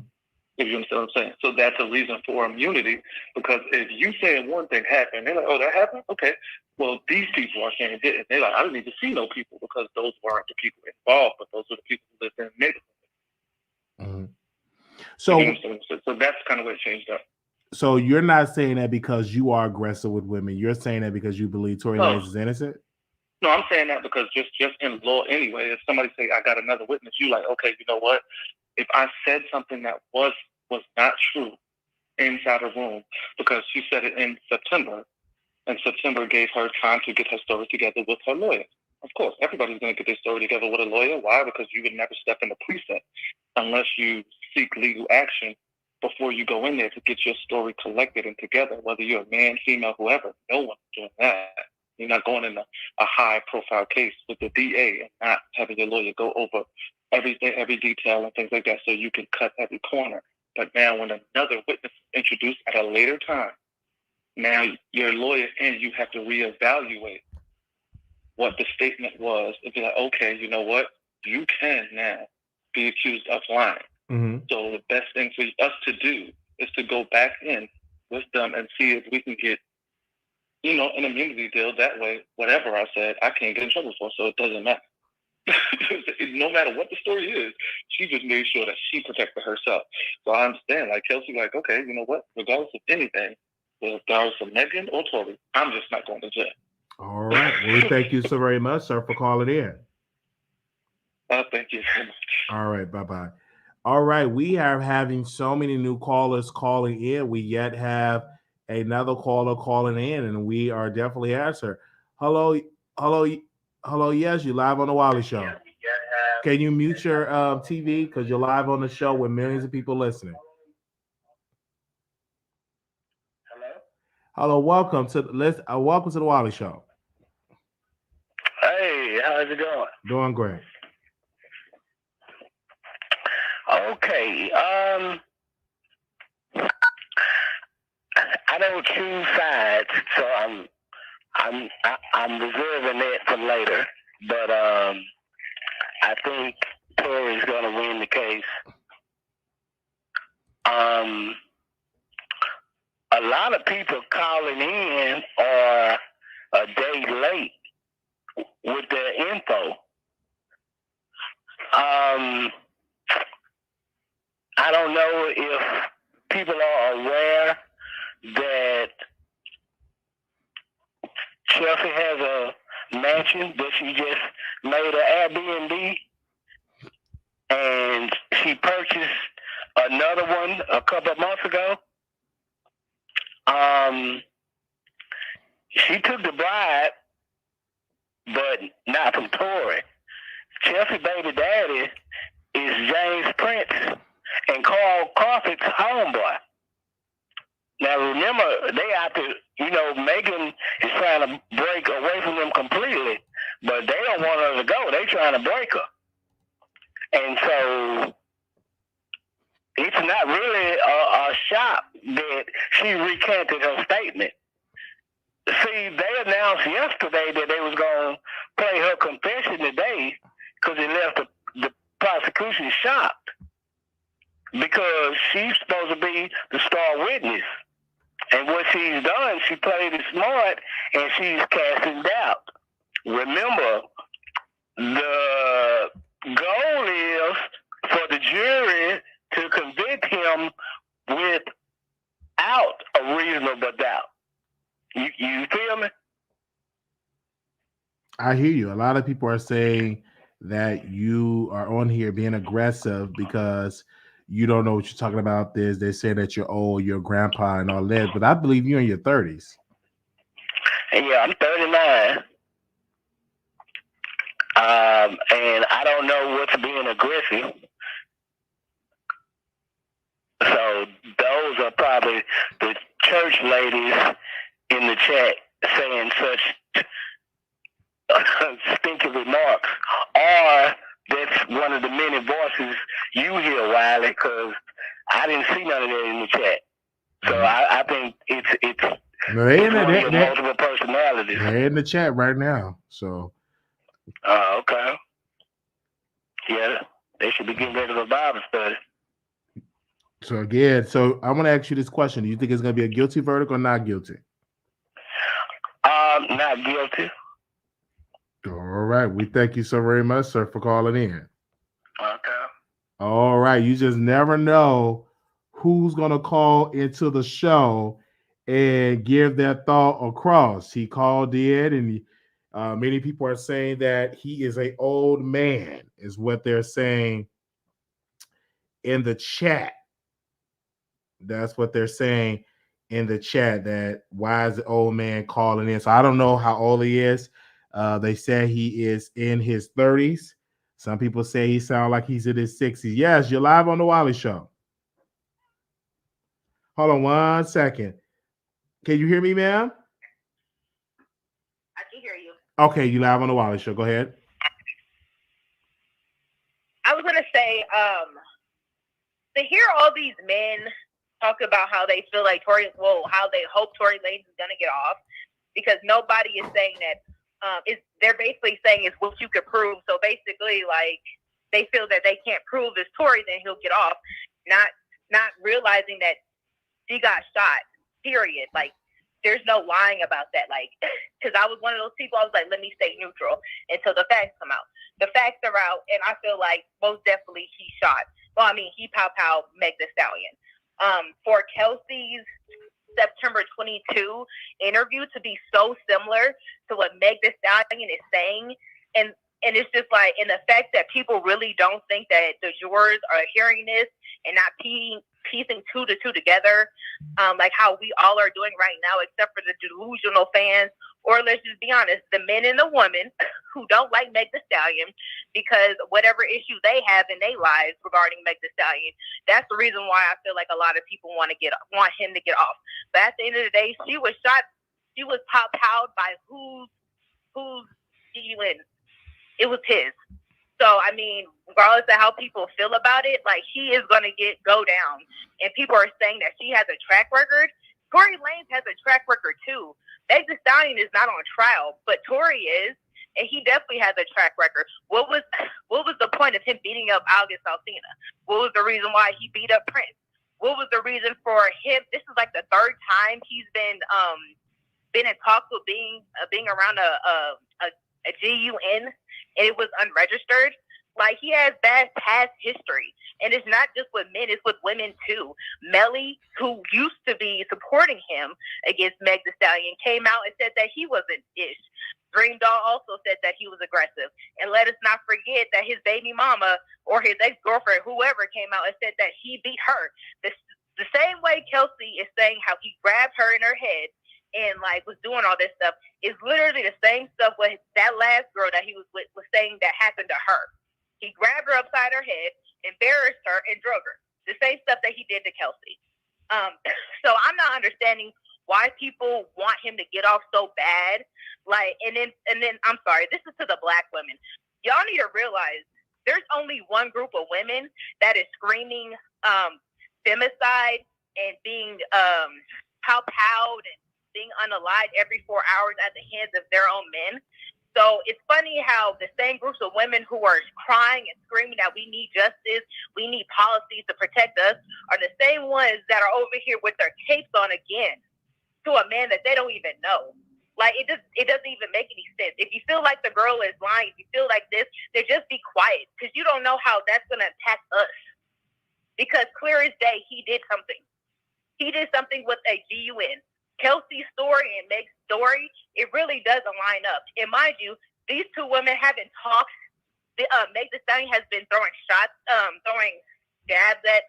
If you understand what I'm saying. So that's a reason for immunity, because if you saying one thing happened, they're like, oh, that happened? Okay. Well, these people are saying it didn't. They're like, I don't need to see no people because those weren't the people involved, but those are the people who lived in the neighborhood. Mm-hmm. So that's kind of what it changed up. So you're not saying that because you are aggressive with women. You're saying that because you believe Tory Lanez is innocent? No, I'm saying that because just in law anyway, if somebody say, I got another witness, you like, okay, you know what? If I said something that was not true inside a room, because she said it in September, and September gave her time to get her story together with her lawyer. Of course, everybody's going to get their story together with a lawyer. Why? Because you would never step in the precinct unless you seek legal action before you go in there to get your story collected and together, whether you're a man, female, whoever. No one's doing that. You're not going in a high-profile case with the DA and not having your lawyer go over everything, every detail and things like that so you can cut every corner. But now when another witness is introduced at a later time, now your lawyer and you have to reevaluate what the statement was and be like, okay, you know what? You can now be accused of lying. Mm-hmm. So the best thing for us to do is to go back in with them and see if we can get, an immunity deal. That way, whatever I said, I can't get in trouble for, so it doesn't matter. No matter what the story is, she just made sure that she protected herself. So I understand, like Kelsey, like, okay, you know what? Regardless of anything, regardless of Megan or Tory, I'm just not going to jail. All right. Well, we thank you so very much, sir, for calling in. Thank you very much. All right. Bye-bye. All right. We are having so many new callers calling in. We yet have another caller calling in, and we are definitely answer. Hello. Yes, you're live on the Wiley Show. Can you mute your TV because you're live on the show with millions of people listening? Hello. Welcome to the Wiley Show. Hey, how's it going? Doing great. Okay. I don't choose sides, so I'm reserving it for later. But I think Tory's gonna win the case. A lot of people calling in are a day late with their info. I don't know if people are aware that Chelsea has a mansion that she just made an Airbnb, and she purchased another one a couple of months ago. She took the bribe, but not from Tory. Chelsea baby daddy is James Prince and Carl Crawford's homeboy. Now remember, they out to, Megan is trying to break away from them completely, but they don't want her to go. They trying to break her. And so it's not really a shock that she recanted her statement. See, they announced yesterday that they was going to play her confession today because it left the prosecution shocked. because she's supposed to be the star witness. And what she's done, she played it smart, and she's casting doubt. Remember, the goal is for the jury to convict him without a reasonable doubt. You feel me? I hear you. A lot of people are saying that you are on here being aggressive because you don't know what you're talking about. They say that you're old, you're a grandpa and all that, but I believe you're in your 30s. Yeah, I'm 39. And I don't know what's being aggressive. So those are probably the church ladies in the chat saying such stinking remarks, or that's one of the many voices you hear, Wiley, because I didn't see none of that in the chat. So I think it's multiple personalities. They're in the chat right now. So okay. Yeah, they should be getting ready for Bible study. So again, I want to ask you this question. Do you think it's going to be a guilty verdict or not guilty? Not guilty. All right. We thank you so very much, sir, for calling in. Okay. All right. You just never know who's going to call into the show and give their thought across. He called in, and many people are saying that he is an old man, is what they're saying in the chat. That's what they're saying in the chat, that why is the old man calling in? So I don't know how old he is. They say he is in his 30s. Some people say he sounds like he's in his 60s. Yes, you're live on the Wiley Show. Hold on 1 second. Can you hear me, ma'am? I can hear you. Okay, you live on the Wiley Show. Go ahead. I was gonna say, to hear all these men talk about how they feel like how they hope Tory Lanez is gonna get off, because nobody is saying that. They're basically saying it's what you could prove. So basically, like, they feel that they can't prove it's Tory, then he'll get off. Not realizing that she got shot. Period. Like, there's no lying about that. Like, because I was one of those people. I was like, let me stay neutral until the facts come out. The facts are out, and I feel like most definitely he shot. Well, I mean, he pow Meg the Stallion. For Kelsey's September 22 interview to be so similar to what Meg the Stallion is saying, and it's just like, in the fact that people really don't think that the jurors are hearing this and not piecing two to two together, like how we all are doing right now, except for the delusional fans, or let's just be honest, the men and the women who don't like Meg the Stallion because whatever issue they have in their lives regarding Meg the Stallion, that's the reason why I feel like a lot of people want him to get off. But at the end of the day, she was shot. She was pow-powed by who's it was his. So, I mean, regardless of how people feel about it, like, he is going to go down. And people are saying that she has a track record. Tory Lanez has a track record, too. Meg the Stallion is not on trial, but Tory is, and he definitely has a track record. What was the point of him beating up August Alsina? What was the reason why he beat up Prince? What was the reason for him? This is like the third time he's been in talks with being around a GUN, and it was unregistered. Like, he has bad past history, and it's not just with men, it's with women too. Melly, who used to be supporting him against Meg the Stallion, came out and said that he wasn't ish. Dream Doll also said that he was aggressive. And let us not forget that his baby mama or his ex-girlfriend, whoever, came out and said that he beat her. The same way Kelsey is saying how he grabbed her in her head and, like, was doing all this stuff, is literally the same stuff with that last girl that he was with was saying that happened to her. He grabbed her upside her head, embarrassed her, and drug her. The same stuff that he did to Kelsey. So I'm not understanding why people want him to get off so bad. Like, and then I'm sorry, this is to the Black women. Y'all need to realize there's only one group of women that is screaming femicide and being pow-powed and being unalived every 4 hours at the hands of their own men. So it's funny how the same groups of women who are crying and screaming that we need justice, we need policies to protect us, are the same ones that are over here with their capes on again to a man that they don't even know. Like, it doesn't even make any sense. If you feel like the girl is lying, if you feel like this, then just be quiet, because you don't know how that's going to impact us. Because clear as day, he did something. He did something with a GUN. Kelsey's story and Meg's story, it really doesn't line up. And mind you, these two women haven't talked. Meg Thee Stallion has been throwing shots, throwing jabs at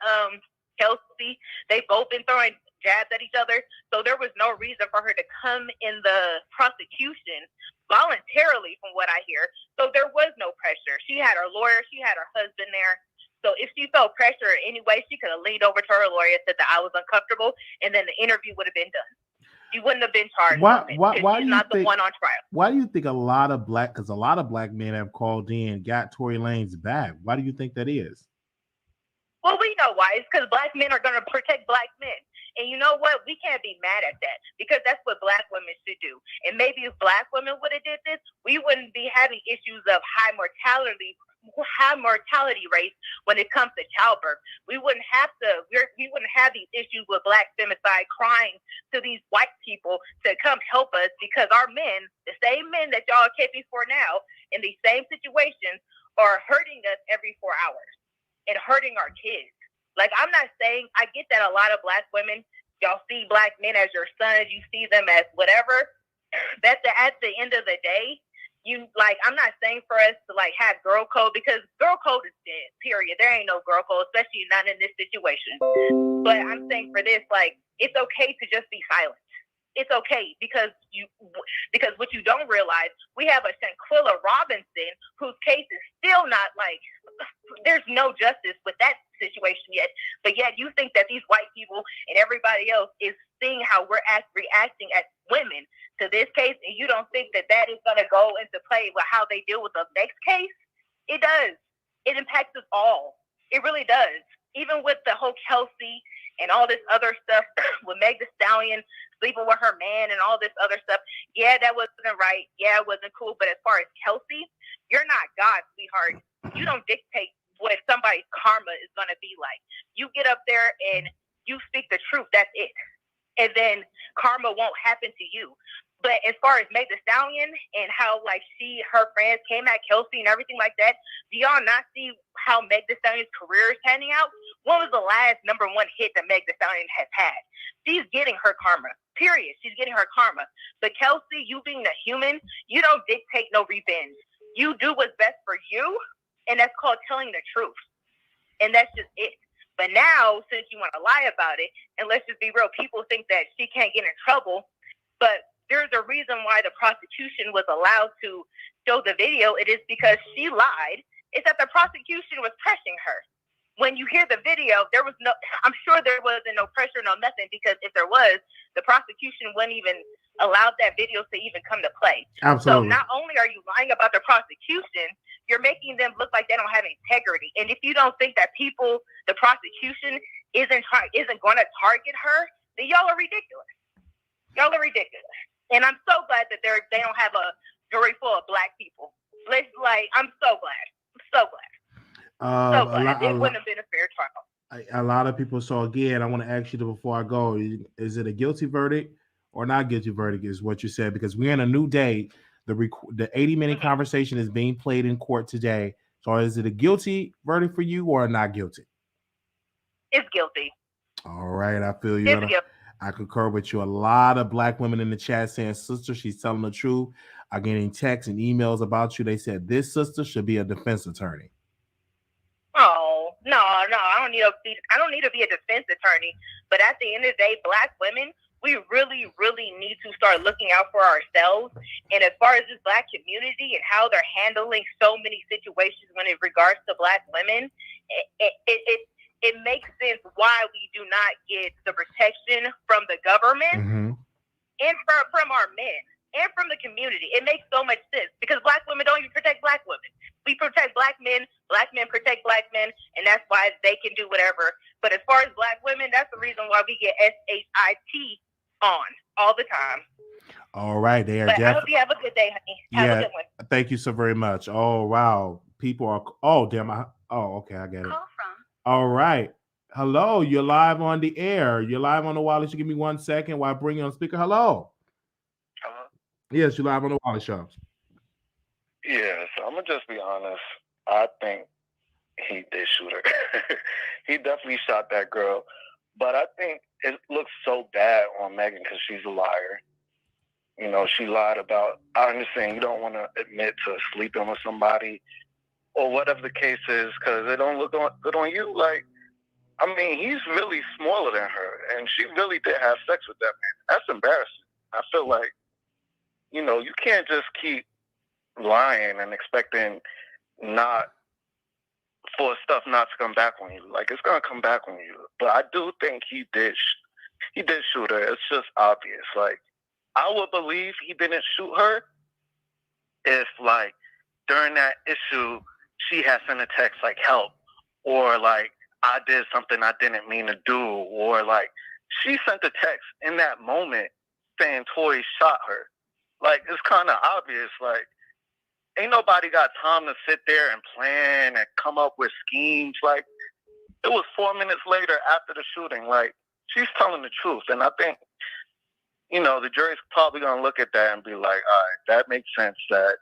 Kelsey. They've both been throwing jabs at each other. So there was no reason for her to come in the prosecution voluntarily, from what I hear. So there was no pressure. She had her lawyer. She had her husband there. So if she felt pressure anyway, she could have leaned over to her lawyer and said that I was uncomfortable, and then the interview would have been done. She wouldn't have been charged. Why do you not think, the one on trial? Why do you think a lot of black men have called in, got Tory Lanez back? Why do you think that is? Well, we know why. It's because black men are going to protect black men. And you know what? We can't be mad at that, because that's what black women should do. And maybe if black women would have did this, we wouldn't be having issues of high mortality rates when it comes to childbirth. We wouldn't have these issues with black femicide crying to these white people to come help us, because our men, the same men that y'all are caping for now in these same situations, are hurting us every 4 hours and hurting our kids. Like, I'm not saying, I get that a lot of black women, y'all see black men as your sons, you see them as whatever. That's at the end of the day, I'm not saying for us to have girl code, because girl code is dead, period. There ain't no girl code, especially not in this situation. But I'm saying for this, it's okay to just be silent. It's okay, because what you don't realize, we have a Shanquilla Robinson whose case is still not there's no justice with that situation yet. But yet you think that these white people and everybody else is seeing how we're reacting as women to this case, and you don't think that is going to go into play with how they deal with the next case? It does. It impacts us all. It really does. Even with the whole Kelsey and all this other stuff with Meg Thee Stallion sleeping with her man and all this other stuff. Yeah, that wasn't right. Yeah, it wasn't cool. But as far as Kelsey, you're not God, sweetheart. You don't dictate what somebody's karma is going to be like. You get up there and you speak the truth. That's it. And then karma won't happen to you. But as far as Meg Thee Stallion and how her friends came at Kelsey and everything like that, do y'all not see how Meg Thee Stallion's career is panning out? When was the last #1 hit that Meg Thee Stallion has had? She's getting her karma. Period. She's getting her karma. But Kelsey, you being a human, you don't dictate no revenge. You do what's best for you, and that's called telling the truth. And that's just it. But now, since you want to lie about it, and let's just be real, people think that she can't get in trouble, but there's a reason why the prosecution was allowed to show the video. It is because she lied. It's that the prosecution was pressing her. When you hear the video, I'm sure there wasn't no pressure, no nothing, because if there was, the prosecution wouldn't even allow that video to even come to play. Absolutely. So not only are you lying about the prosecution, you're making them look like they don't have integrity. And if you don't think that the prosecution isn't going to target her, then y'all are ridiculous. Y'all are ridiculous. And I'm so glad that they don't have a jury full of black people. I'm so glad. I'm so glad. It wouldn't have been a fair trial. A lot of people. So again, I want to ask you before I go: is it a guilty verdict or not guilty verdict? Is what you said, because we're in a new day. The 80-minute conversation is being played in court today. So is it a guilty verdict for you or not guilty? It's guilty. All right, I feel you. I concur with you. A lot of black women in the chat saying, sister, she's telling the truth. I'm getting texts and emails about you. They said this sister should be a defense attorney. Oh, no. I don't need to be a defense attorney. But at the end of the day, black women, we really, really need to start looking out for ourselves. And as far as this black community and how they're handling so many situations when it regards to black women, it makes sense why we do not get the protection from the government and from our men and from the community. It makes so much sense, because black women don't even protect black women. We protect black men protect black men, and that's why they can do whatever. But as far as black women, that's the reason why we get SHIT on all the time. All right, they are But I hope you have a good day, honey. Have a good one. Thank you so very much. Oh wow, people are. Oh damn. Okay, I get it. Call from. All right. Hello, you're live on the air. You're live on the Wiley Show. Give me 1 second while I bring you on speaker. Hello. Hello? Yes, you're live on the Wiley Show. Yeah, so I'm gonna just be honest. I think he did shoot her. He definitely shot that girl. But I think it looks so bad on Megan because she's a liar. You know, she lied about, I understand you don't want to admit to sleeping with somebody or whatever the case is because it don't look good on you. Like, I mean, he's really smaller than her and she really did have sex with that man. That's embarrassing. I feel like, you know, you can't just keep lying and expecting for stuff not to come back on you. Like, it's going to come back on you. But I do think he did shoot her. It's just obvious. Like, I would believe he didn't shoot her if, like, during that issue, she had sent a text, like, help, or, like, I did something I didn't mean to do, or, like, she sent a text in that moment saying Tory shot her. Like, it's kind of obvious. Like, ain't nobody got time to sit there and plan and come up with schemes. Like, it was 4 minutes later after the shooting. Like, she's telling the truth. And I think, you know, the jury's probably going to look at that and be like, all right, that makes sense that,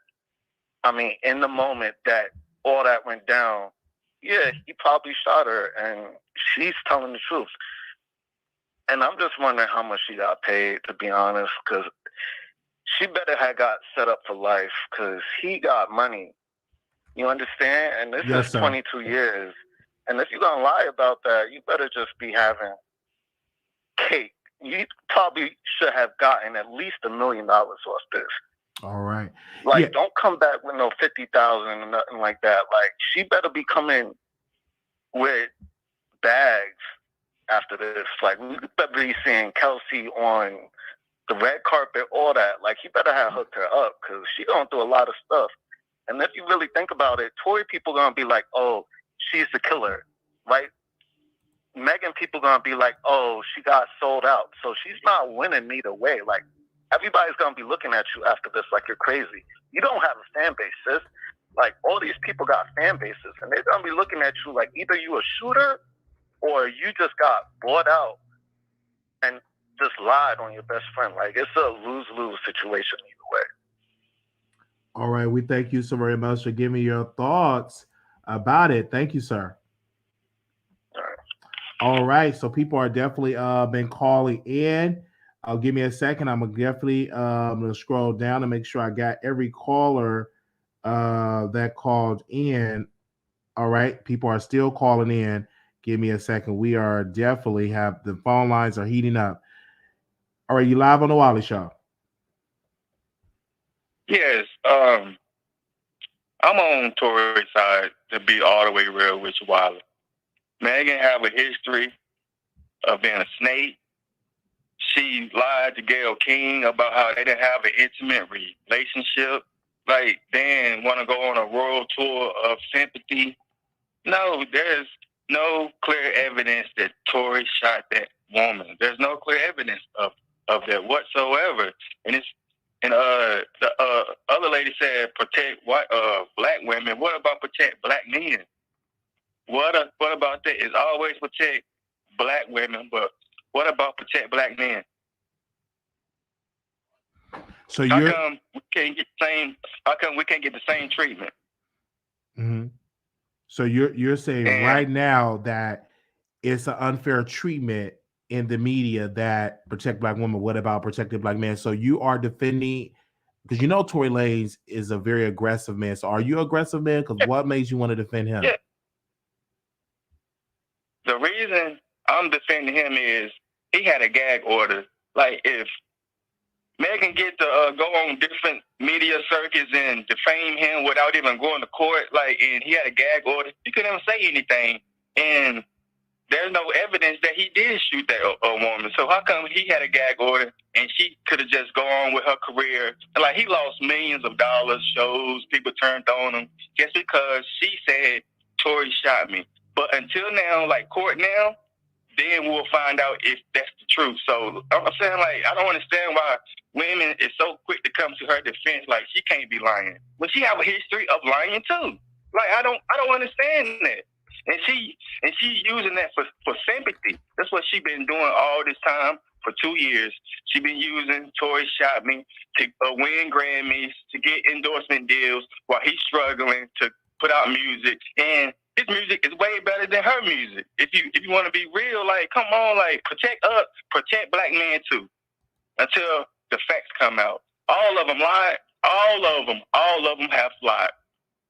I mean, in the moment that all that went down, yeah, he probably shot her and she's telling the truth. And I'm just wondering how much she got paid, to be honest, because she better have got set up for life because he got money. You understand? And this is 22 years. And if you're going to lie about that, you better just be having cake. You probably should have gotten at least $1 million off this. All right. Like, don't come back with no 50,000 or nothing like that. Like, she better be coming with bags after this. Like, we better be seeing Kelsey on the red carpet, all that. Like, he better have hooked her up because she going through a lot of stuff. And if you really think about it, Tory people going to be like, oh, she's the killer, right? Megan people going to be like, oh, she got sold out. So she's not winning either way. Like, everybody's going to be looking at you after this like you're crazy. You don't have a fan base, sis. Like, all these people got fan bases, and they're going to be looking at you like either you a shooter or you just got bought out and just lied on your best friend. Like, it's a lose-lose situation either way. All right. We thank you so very much for giving your thoughts about it. Thank you, sir. All right. So people are definitely been calling in. Give me a second. I'm definitely going to scroll down and make sure I got every caller that called in. All right. People are still calling in. Give me a second. We are definitely have the phone lines are heating up. All right. You live on the Wiley Show. Yes. I'm on Tory's side to be all the way real with you, Wiley. Megan have a history of being a snake. She lied to Gayle King about how they didn't have an intimate relationship. Like, they didn't want to go on a world tour of sympathy. No, there's no clear evidence that Tory shot that woman. There's no clear evidence of that whatsoever. And the other lady said protect black women. What about protect black men? What about that? It's always protect black women, but what about protect black men? So how come we can't get the same treatment? Mm-hmm. So you're saying right now that it's an unfair treatment in the media that protect black women. What about protected black men? So you are defending, because you know Tory Lanez is a very aggressive man. So are you an aggressive man? Because what makes you want to defend him? Yeah. The reason I'm defending him is he had a gag order. Like, if Megan get to go on different media circuits and defame him without even going to court, like, and he had a gag order, he couldn't even say anything. And there's no evidence that he did shoot that woman. So how come he had a gag order and she could have just gone on with her career? Like, he lost millions of dollars, shows, people turned on him just because she said, Tory shot me. But until now, like court now, then we'll find out if that's the truth. So I'm saying, like, I don't understand why women is so quick to come to her defense. Like, she can't be lying. But she have a history of lying too. Like, I don't understand that. And she using that for sympathy. That's what she been doing all this time for 2 years. She been using Tory Shot Me to win Grammys, to get endorsement deals while he's struggling to put out music. And his music is way better than her music. If you want to be real, like, come on, like, protect black men too, until the facts come out. All of them lied. All of them have lied.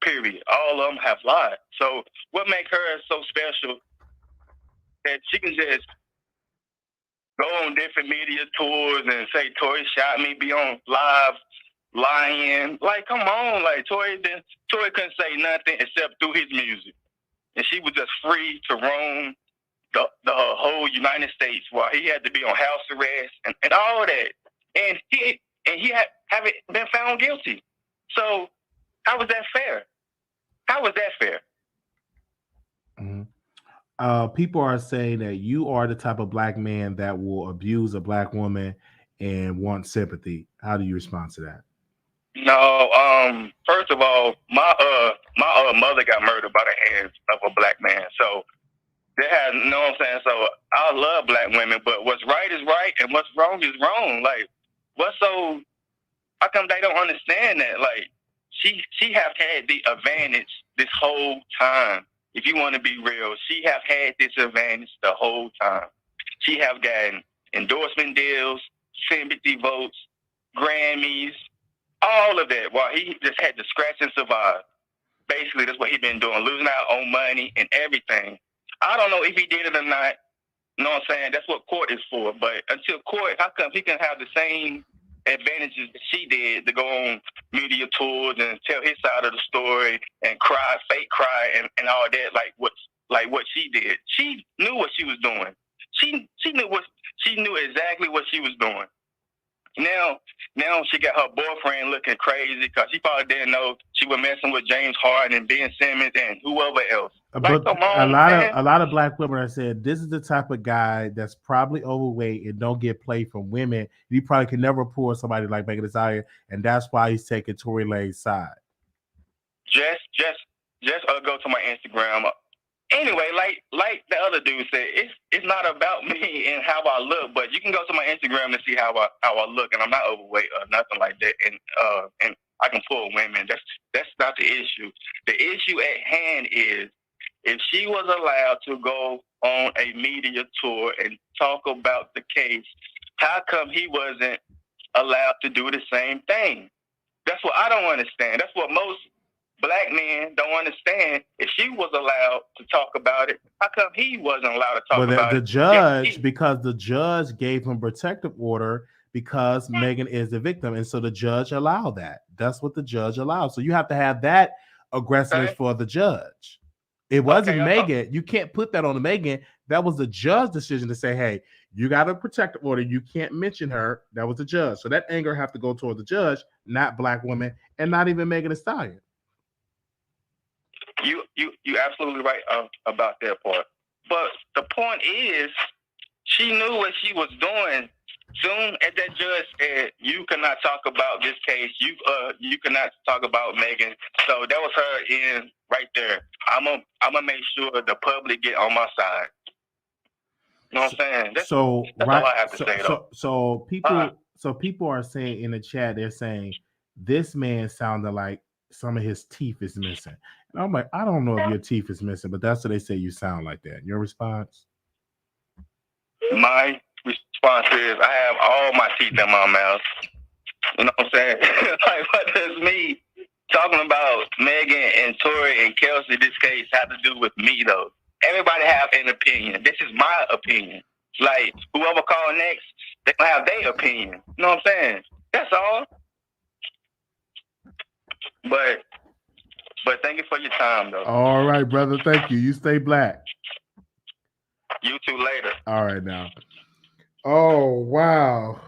Period. All of them have lied. So what makes her so special that she can just go on different media tours and say Tory shot me, be on live lying? Like, come on, like, Tory couldn't say nothing except through his music, and she was just free to roam the whole United States while he had to be on house arrest and all that, and he haven't been found guilty. So how was that fair? How was that fair? Mm-hmm. People are saying that you are the type of black man that will abuse a black woman and want sympathy. How do you respond to that? No, first of all, my mother got murdered by the hands of a black man. So they had, you know what I'm saying? So I love black women, but what's right is right and what's wrong is wrong. Like, how come they don't understand that? Like, she have had the advantage this whole time. If you want to be real, she have had this advantage the whole time. She have gotten endorsement deals, sympathy votes, Grammys, all of that, while he just had to scratch and survive. Basically, that's what he been doing, losing out on money and everything. I don't know if he did it or not. You know what I'm saying? That's what court is for. But until court, how come he can have the same advantages that she did to go on media tours and tell his side of the story and cry, fake cry, and all that, like what she did? She knew what she was doing. She knew exactly what she was doing. Now she got her boyfriend looking crazy because she probably didn't know she was messing with James Harden and Ben Simmons and whoever else. Like, but a lot of black women are saying this is the type of guy that's probably overweight and don't get play from women. He probably can never pull somebody like Megan Thee Stallion, and that's why he's taking Tory Lanez's side. Just go to my Instagram. Anyway, like the other dude said, it's not about me and how I look, but you can go to my Instagram to see how I look, and I'm not overweight or nothing like that, and I can pull women. That's not the issue. The issue at hand is if she was allowed to go on a media tour and talk about the case, how come he wasn't allowed to do the same thing? That's what I don't understand. That's what most black men don't understand. If she was allowed to talk about it, how come he wasn't allowed to talk about the it? judge, because the judge gave him protective order because Megan is the victim, and so the judge allowed that. That's what the judge allowed. So you have to have that aggressiveness for the judge. It wasn't Megan. You can't put that on the Megan. That was the judge's decision to say, hey, you got a protective order. You can't mention her. That was the judge. So that anger have to go toward the judge, not black women, and not even Megan Thee Stallion. You absolutely right about that part. But the point is, she knew what she was doing. Soon as that judge said, you cannot talk about this case, you cannot talk about Megan. So that was her in right there. I'm gonna make sure the public get on my side. You know what I'm saying? That's all I have to say though. So people are saying in the chat, they're saying this man sounded like some of his teeth is missing. And I'm like, I don't know if your teeth is missing, but that's what they say you sound like that. Your response? My response is I have all my teeth in my mouth. You know what I'm saying? Like, what does me talking about Megan and Tory and Kelsey, this case, have to do with me though? Everybody have an opinion. This is my opinion. Like, whoever call next, they gonna have their opinion. You know what I'm saying? That's all. But thank you for your time, though. All right, brother. Thank you. You stay black. You too later. All right, now. Oh, wow.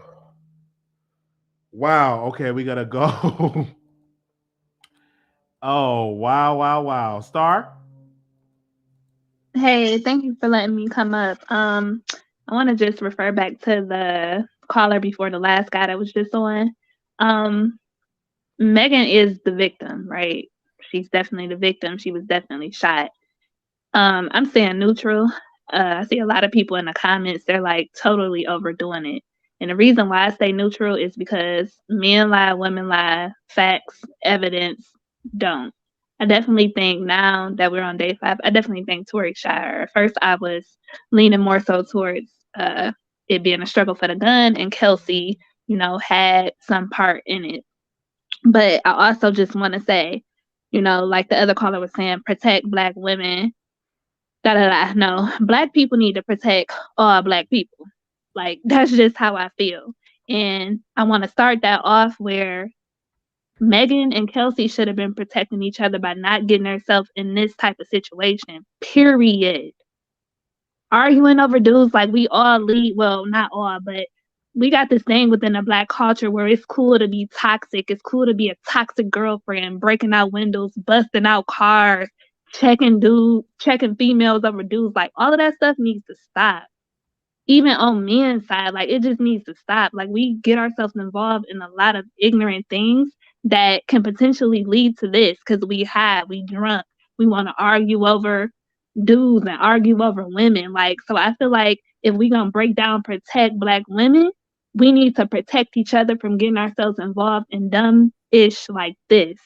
Wow. Okay, we got to go. Oh, wow. Star? Hey, thank you for letting me come up. I want to just refer back to the caller before the last guy that was just on. Megan is the victim, right? She's definitely the victim. She was definitely shot. I'm saying neutral. I see a lot of people in the comments, they're like totally overdoing it. And the reason why I say neutral is because men lie, women lie, facts, evidence don't. I definitely think now that we're on day 5, I definitely think Tory shot her. At first, I was leaning more so towards it being a struggle for the gun, and Kelsey, had some part in it. But I also just want to say, like the other caller was saying, protect Black women. No, Black people need to protect all Black people. Like, that's just how I feel. And I want to start that off where Megan and Kelsey should have been protecting each other by not getting herself in this type of situation, period. Arguing over dudes, like, we all lead, well, not all, but we got this thing within the Black culture where it's cool to be toxic. It's cool to be a toxic girlfriend, breaking out windows, busting out cars, checking females over dudes. Like, all of that stuff needs to stop. Even on men's side, like, it just needs to stop. Like, we get ourselves involved in a lot of ignorant things that can potentially lead to this because we drunk, we want to argue over dudes and argue over women. Like, so I feel like if we gonna break down protect Black women, we need to protect each other from getting ourselves involved in dumb ish like this.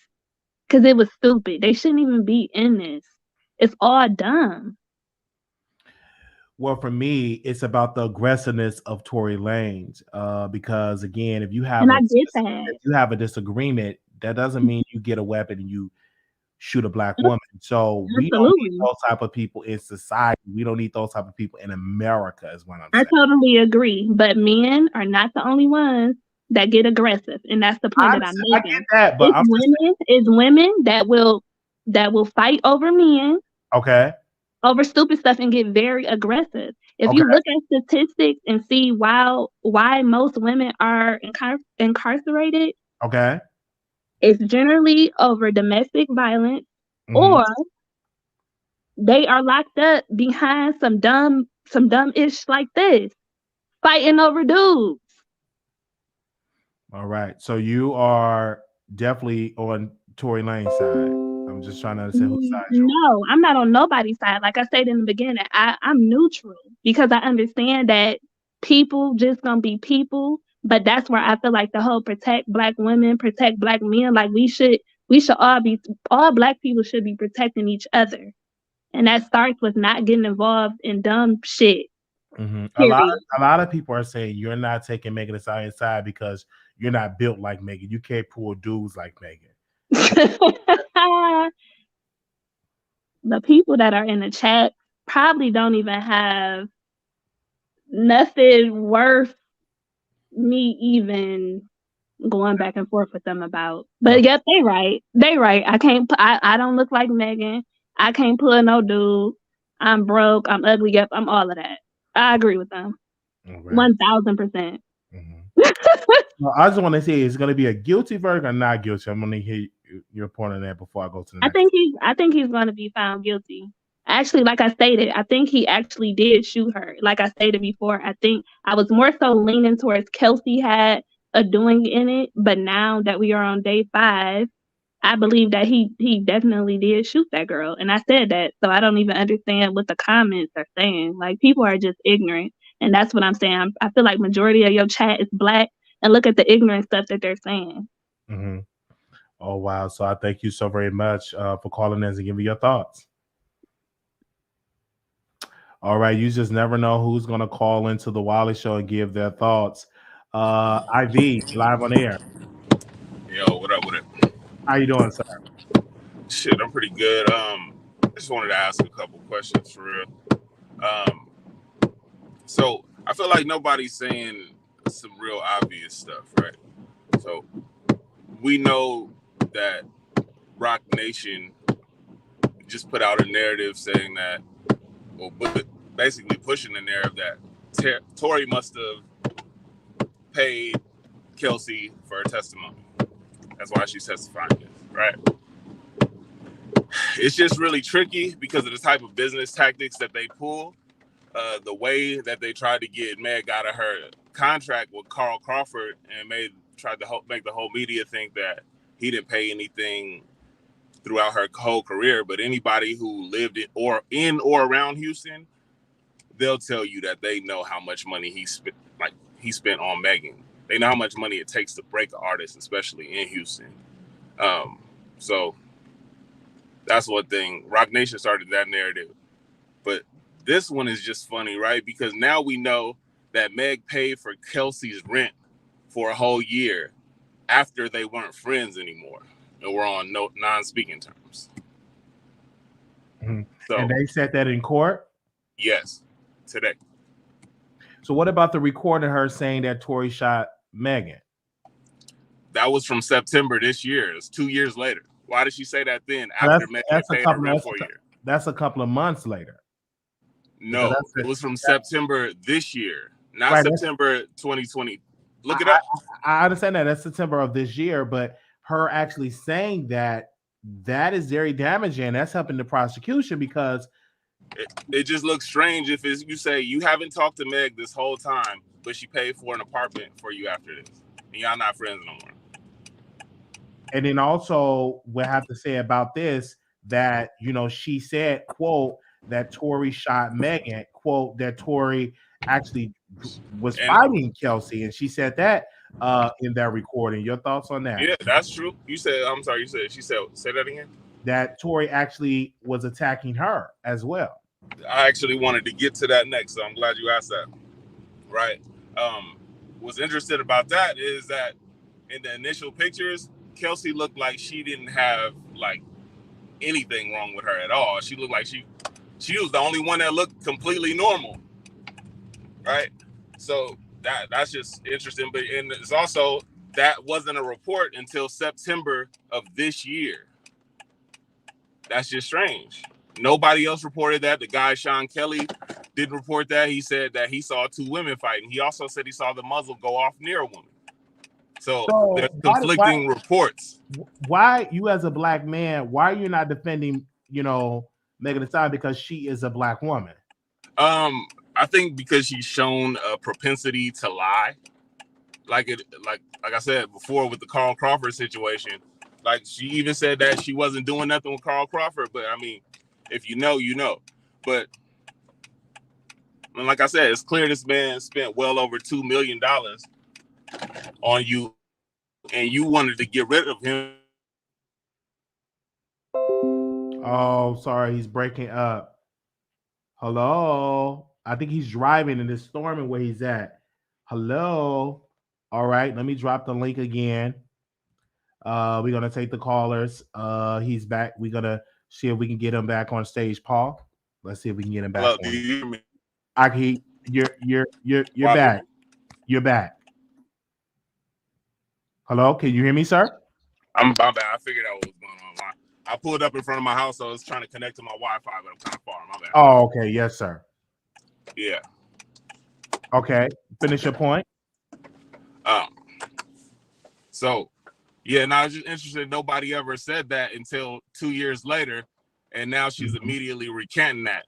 Because it was stupid. They shouldn't even be in this. It's all dumb. Well, for me, it's about the aggressiveness of Tory Lanez. Because again, if you have a disagreement, that doesn't mean you get a weapon and you shoot a Black woman. So we don't need those type of people in society. We don't need those type of people in America, is what I'm saying. I totally agree. But men are not the only ones that get aggressive, and that's the point that I'm making. I get that, but it's women that will fight over men. Okay. Over stupid stuff and get very aggressive. If you look at statistics and see why most women are incarcerated, okay, it's generally over domestic violence, or they are locked up behind some dumb ish like this, fighting over dudes. All right, so you are definitely on Tory Lanez's side. I'm just trying to understand whose side you're on. No, I'm not on nobody's side. Like I said in the beginning, I'm neutral because I understand that people just gonna be people. But that's where I feel like the whole protect Black women, protect Black men, like we should all Black people should be protecting each other. And that starts with not getting involved in dumb shit. Mm-hmm. A lot of people are saying you're not taking Megan Thee side because you're not built like Megan. You can't pull dudes like Megan. The people that are in the chat probably don't even have nothing worth me even going back and forth with them about. But yep, they right. I don't look like Megan. I can't pull no dude. I'm broke. I'm ugly. Yep, I'm all of that. I agree with them. 1000%. Well, I just want to say, is it going to be a guilty verdict or not guilty? I'm going to hear your point on that before I go to the next. I think he's going to be found guilty. Actually, like I stated, I think he actually did shoot her. Like I stated before, I think I was more so leaning towards Kelsey had a doing in it. But now that we are on day 5, I believe that he definitely did shoot that girl. And I said that, so I don't even understand what the comments are saying. Like, people are just ignorant. And that's what I'm saying. I feel like majority of your chat is Black, and look at the ignorant stuff that they're saying. Mm-hmm. Oh, wow. So I thank you so very much for calling in and giving your thoughts. All right. You just never know who's going to call into the Wiley Show and give their thoughts. IV, live on air. Yo, what up with it? How you doing, sir? Shit, I'm pretty good. I just wanted to ask a couple questions for real. So I feel like nobody's saying some real obvious stuff, right? So we know that Rock Nation just put out a narrative saying that, well, basically pushing the narrative that Tory must have paid Kelsey for her testimony. That's why she's testifying this, right? It's just really tricky because of the type of business tactics that they pull. the way that they tried to get Meg out of her contract with Carl Crawford and tried to make the whole media think that he didn't pay anything throughout her whole career. But anybody who lived in or around Houston, they'll tell you that they know how much money he spent on Megan. They know how much money it takes to break an artist, especially in Houston. So that's one thing. Rock Nation started that narrative. But this one is just funny, right? Because now we know that Meg paid for Kelsey's rent for a whole year after they weren't friends anymore and were on non-speaking terms. Mm-hmm. So, and they said that in court? Yes, today. So what about the recording of her saying that Tory shot Megan? That was from September this year. It's 2 years later. Why did she say that then after Megan paid her rent for a year? That's a couple of months later. No, it was from September this year, not September 2020. Look it up. I understand that. That's September of this year, but her actually saying that is very damaging. That's helping the prosecution because it just looks strange if you say you haven't talked to Meg this whole time, but she paid for an apartment for you after this, and y'all not friends no more. And then also we'll have to say about this that, she said, quote, that Tory shot Megan, quote, that Tory actually was fighting Kelsey. And she said that in that recording. Your thoughts on that? Yeah, that's true. She said say that again? That Tory actually was attacking her as well. I actually wanted to get to that next, so I'm glad you asked that. Right. What's interesting about that is that in the initial pictures, Kelsey looked like she didn't have anything wrong with her at all. She looked like she was the only one that looked completely normal, right? So that's just interesting. But and it's also that wasn't a report until September of this year. That's just strange. Nobody else reported that. The guy Sean Kelly didn't report that. He said that he saw two women fighting. He also said he saw the muzzle go off near a woman. So there's conflicting reports. Why you as a black man? Why are you not defending? Megan Thee Stallion because she is a black woman. I think because she's shown a propensity to lie, like I said before with the Carl Crawford situation. Like she even said that she wasn't doing nothing with Carl Crawford, but I mean, if you know, you know. But like I said, it's clear this man spent well over $2 million on you, and you wanted to get rid of him. Oh, sorry, he's breaking up. Hello? I think he's driving and it's storming where he's at. Hello? All right, let me drop the link again. We're going to take the callers. He's back. We're going to see if we can get him back on stage, Paul. Let's see if we can get him back. Hello, do you hear me? You're back. You're back. Hello, can you hear me, sir? I'm bad. I figured out what was going on. I pulled up in front of my house, so I was trying to connect to my Wi-Fi, but I'm kind of far. My bad. Oh, okay. Yes, sir. Yeah. Okay. Finish your point. So, yeah, and I was just interested. Nobody ever said that until 2 years later, and now she's immediately recanting that.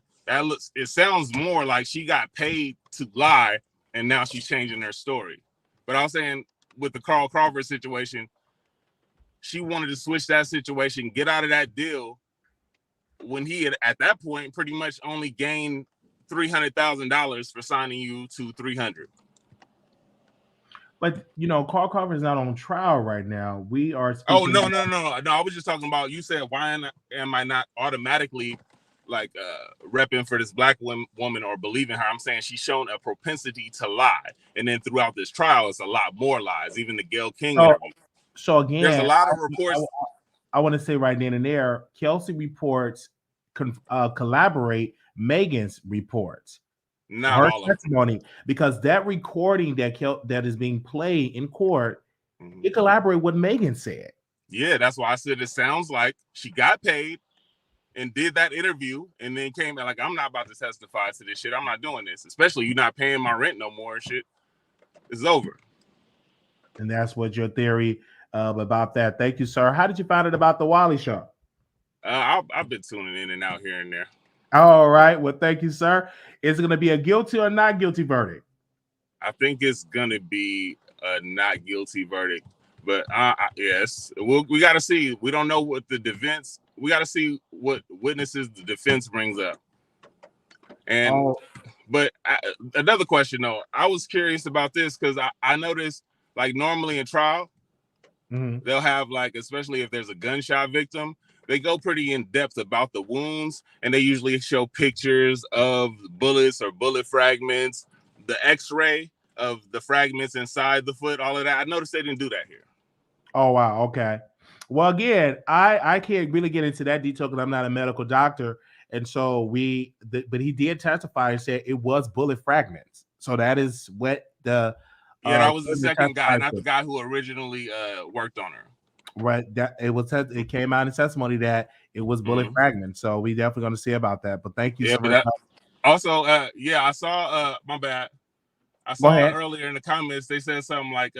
It sounds more like she got paid to lie, and now she's changing her story. But I was saying with the Carl Crawford situation, she wanted to switch that situation, get out of that deal when he had, at that point, pretty much only gained $300,000 for signing you to $300,000. But, Carl Crawford is not on trial right now. We are. Oh, no. I was just talking about, you said, why am I not automatically repping for this black woman or believing her? I'm saying she's shown a propensity to lie. And then throughout this trial, it's a lot more lies, even the Gayle King interview. So again, there's a lot of reports. I want to say right then and there, Kelsey reports collaborate Megan's reports. Not her all testimony, because that recording that is being played in court, it collaborate what Megan said. Yeah, that's why I said it sounds like she got paid and did that interview and then came out like, I'm not about to testify to this shit. I'm not doing this, especially you're not paying my rent no more and shit. It's over. And that's what your theory about that. Thank you, sir. How did you find out about the Wiley Show? I've been tuning in and out here and there. All right. Well, thank you, sir. Is it going to be a guilty or not guilty verdict? I think it's gonna be a not guilty verdict, but yes, we got to see. We don't know what the defense. We got to see what witnesses the defense brings up. And but another question though, I was curious about this because I noticed like normally in trial, they'll have like, especially if there's a gunshot victim, they go pretty in depth about the wounds, and they usually show pictures of bullets or bullet fragments, the X-ray of the fragments inside the foot, all of that. I noticed they didn't do that here. Oh wow, okay. Well, again, I can't really get into that detail because I'm not a medical doctor, and so but he did testify and said it was bullet fragments. So that is what the that was the second guy, not the guy who originally worked on her. Right, that it came out in testimony that it was bullet fragments. So we definitely going to see about that. But thank you so much. Also, I saw my bad. I saw earlier in the comments they said something like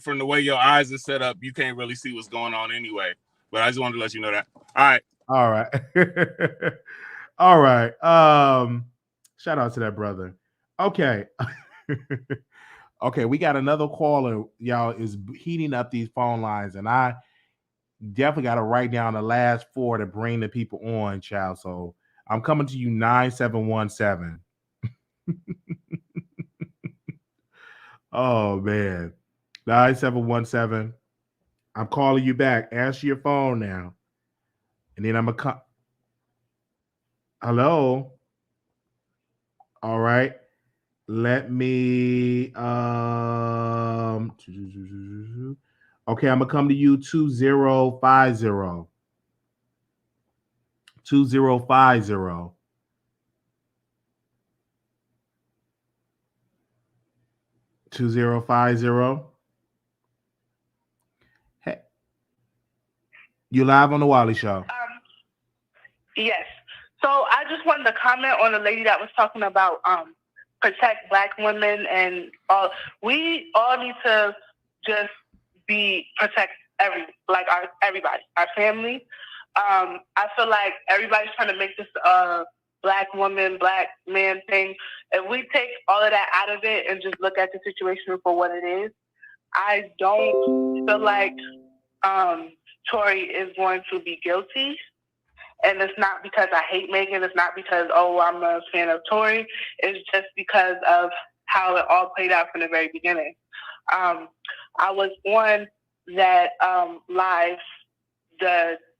from the way your eyes are set up, you can't really see what's going on anyway. But I just wanted to let you know that. All right. All right. Shout out to that brother. Okay. Okay, we got another caller, y'all, is heating up these phone lines, and I definitely got to write down the last four to bring the people on, child. So I'm coming to you 9717. Oh man, 9717. I'm calling you back. Answer your phone now, and then I'm gonna Hello. All right. Let me okay, I'm gonna come to you 2050. 2050. Hey, you live on the Wiley Show. Yes. So I just wanted to comment on the lady that was talking about protect Black women and all. We all need to just protect everybody, our family. I feel like everybody's trying to make this Black woman, Black man thing. If we take all of that out of it and just look at the situation for what it is, I don't feel like Tory is going to be guilty. And it's not because I hate Megan. It's not because, I'm a fan of Tory. It's just because of how it all played out from the very beginning. I was on that live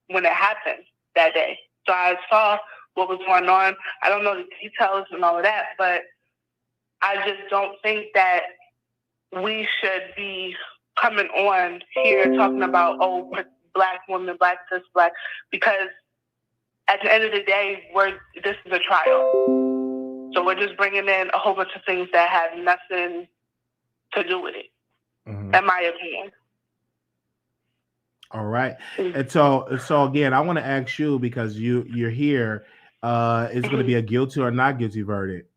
when it happened that day. So I saw what was going on. I don't know the details and all of that, but I just don't think that we should be coming on here talking about, Black woman, Black this, Black, because at the end of the day, this is a trial. So we're just bringing in a whole bunch of things that have nothing to do with it, in my opinion. All right. And so again, I want to ask you, because you're here, is going to be a guilty or not guilty verdict?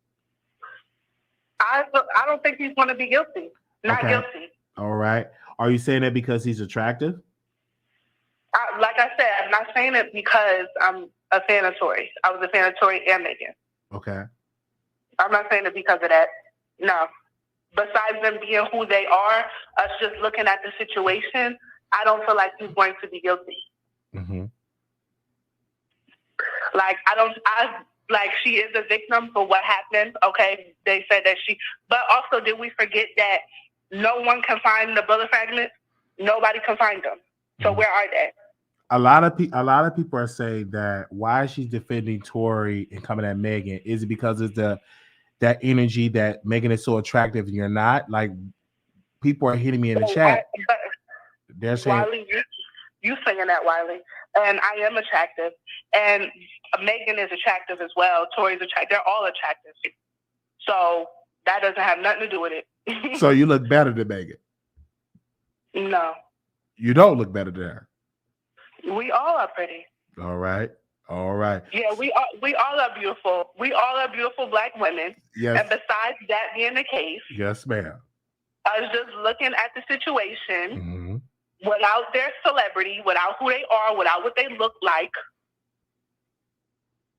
I don't think he's going to be guilty. Not guilty. All right. Are you saying that because he's attractive? Like I said, I'm not saying it because I'm a fan of Tory. I was a fan of Tory and Megan. Okay. I'm not saying it because of that. No. Besides them being who they are, us just looking at the situation, I don't feel like he's going to be guilty. Like, she is a victim for what happened. Okay, they said that but also did we forget that no one can find the bullet fragments? Nobody can find them. So where are they? A lot of people are saying that why she's defending Tory and coming at Megan is it because it's that energy that Megan is so attractive and you're not? Like, people are hitting me in the chat. They're saying, Wiley, you saying that, Wiley, and I am attractive, and Megan is attractive as well. Tory's attractive. They're all attractive. So that doesn't have nothing to do with it. So you look better than Megan? No. You don't look better than her? We all are pretty. All right. Yeah, we all are beautiful. We all are beautiful Black women. Yes. And besides that being the case, yes, ma'am, I was just looking at the situation without their celebrity, without who they are, without what they look like.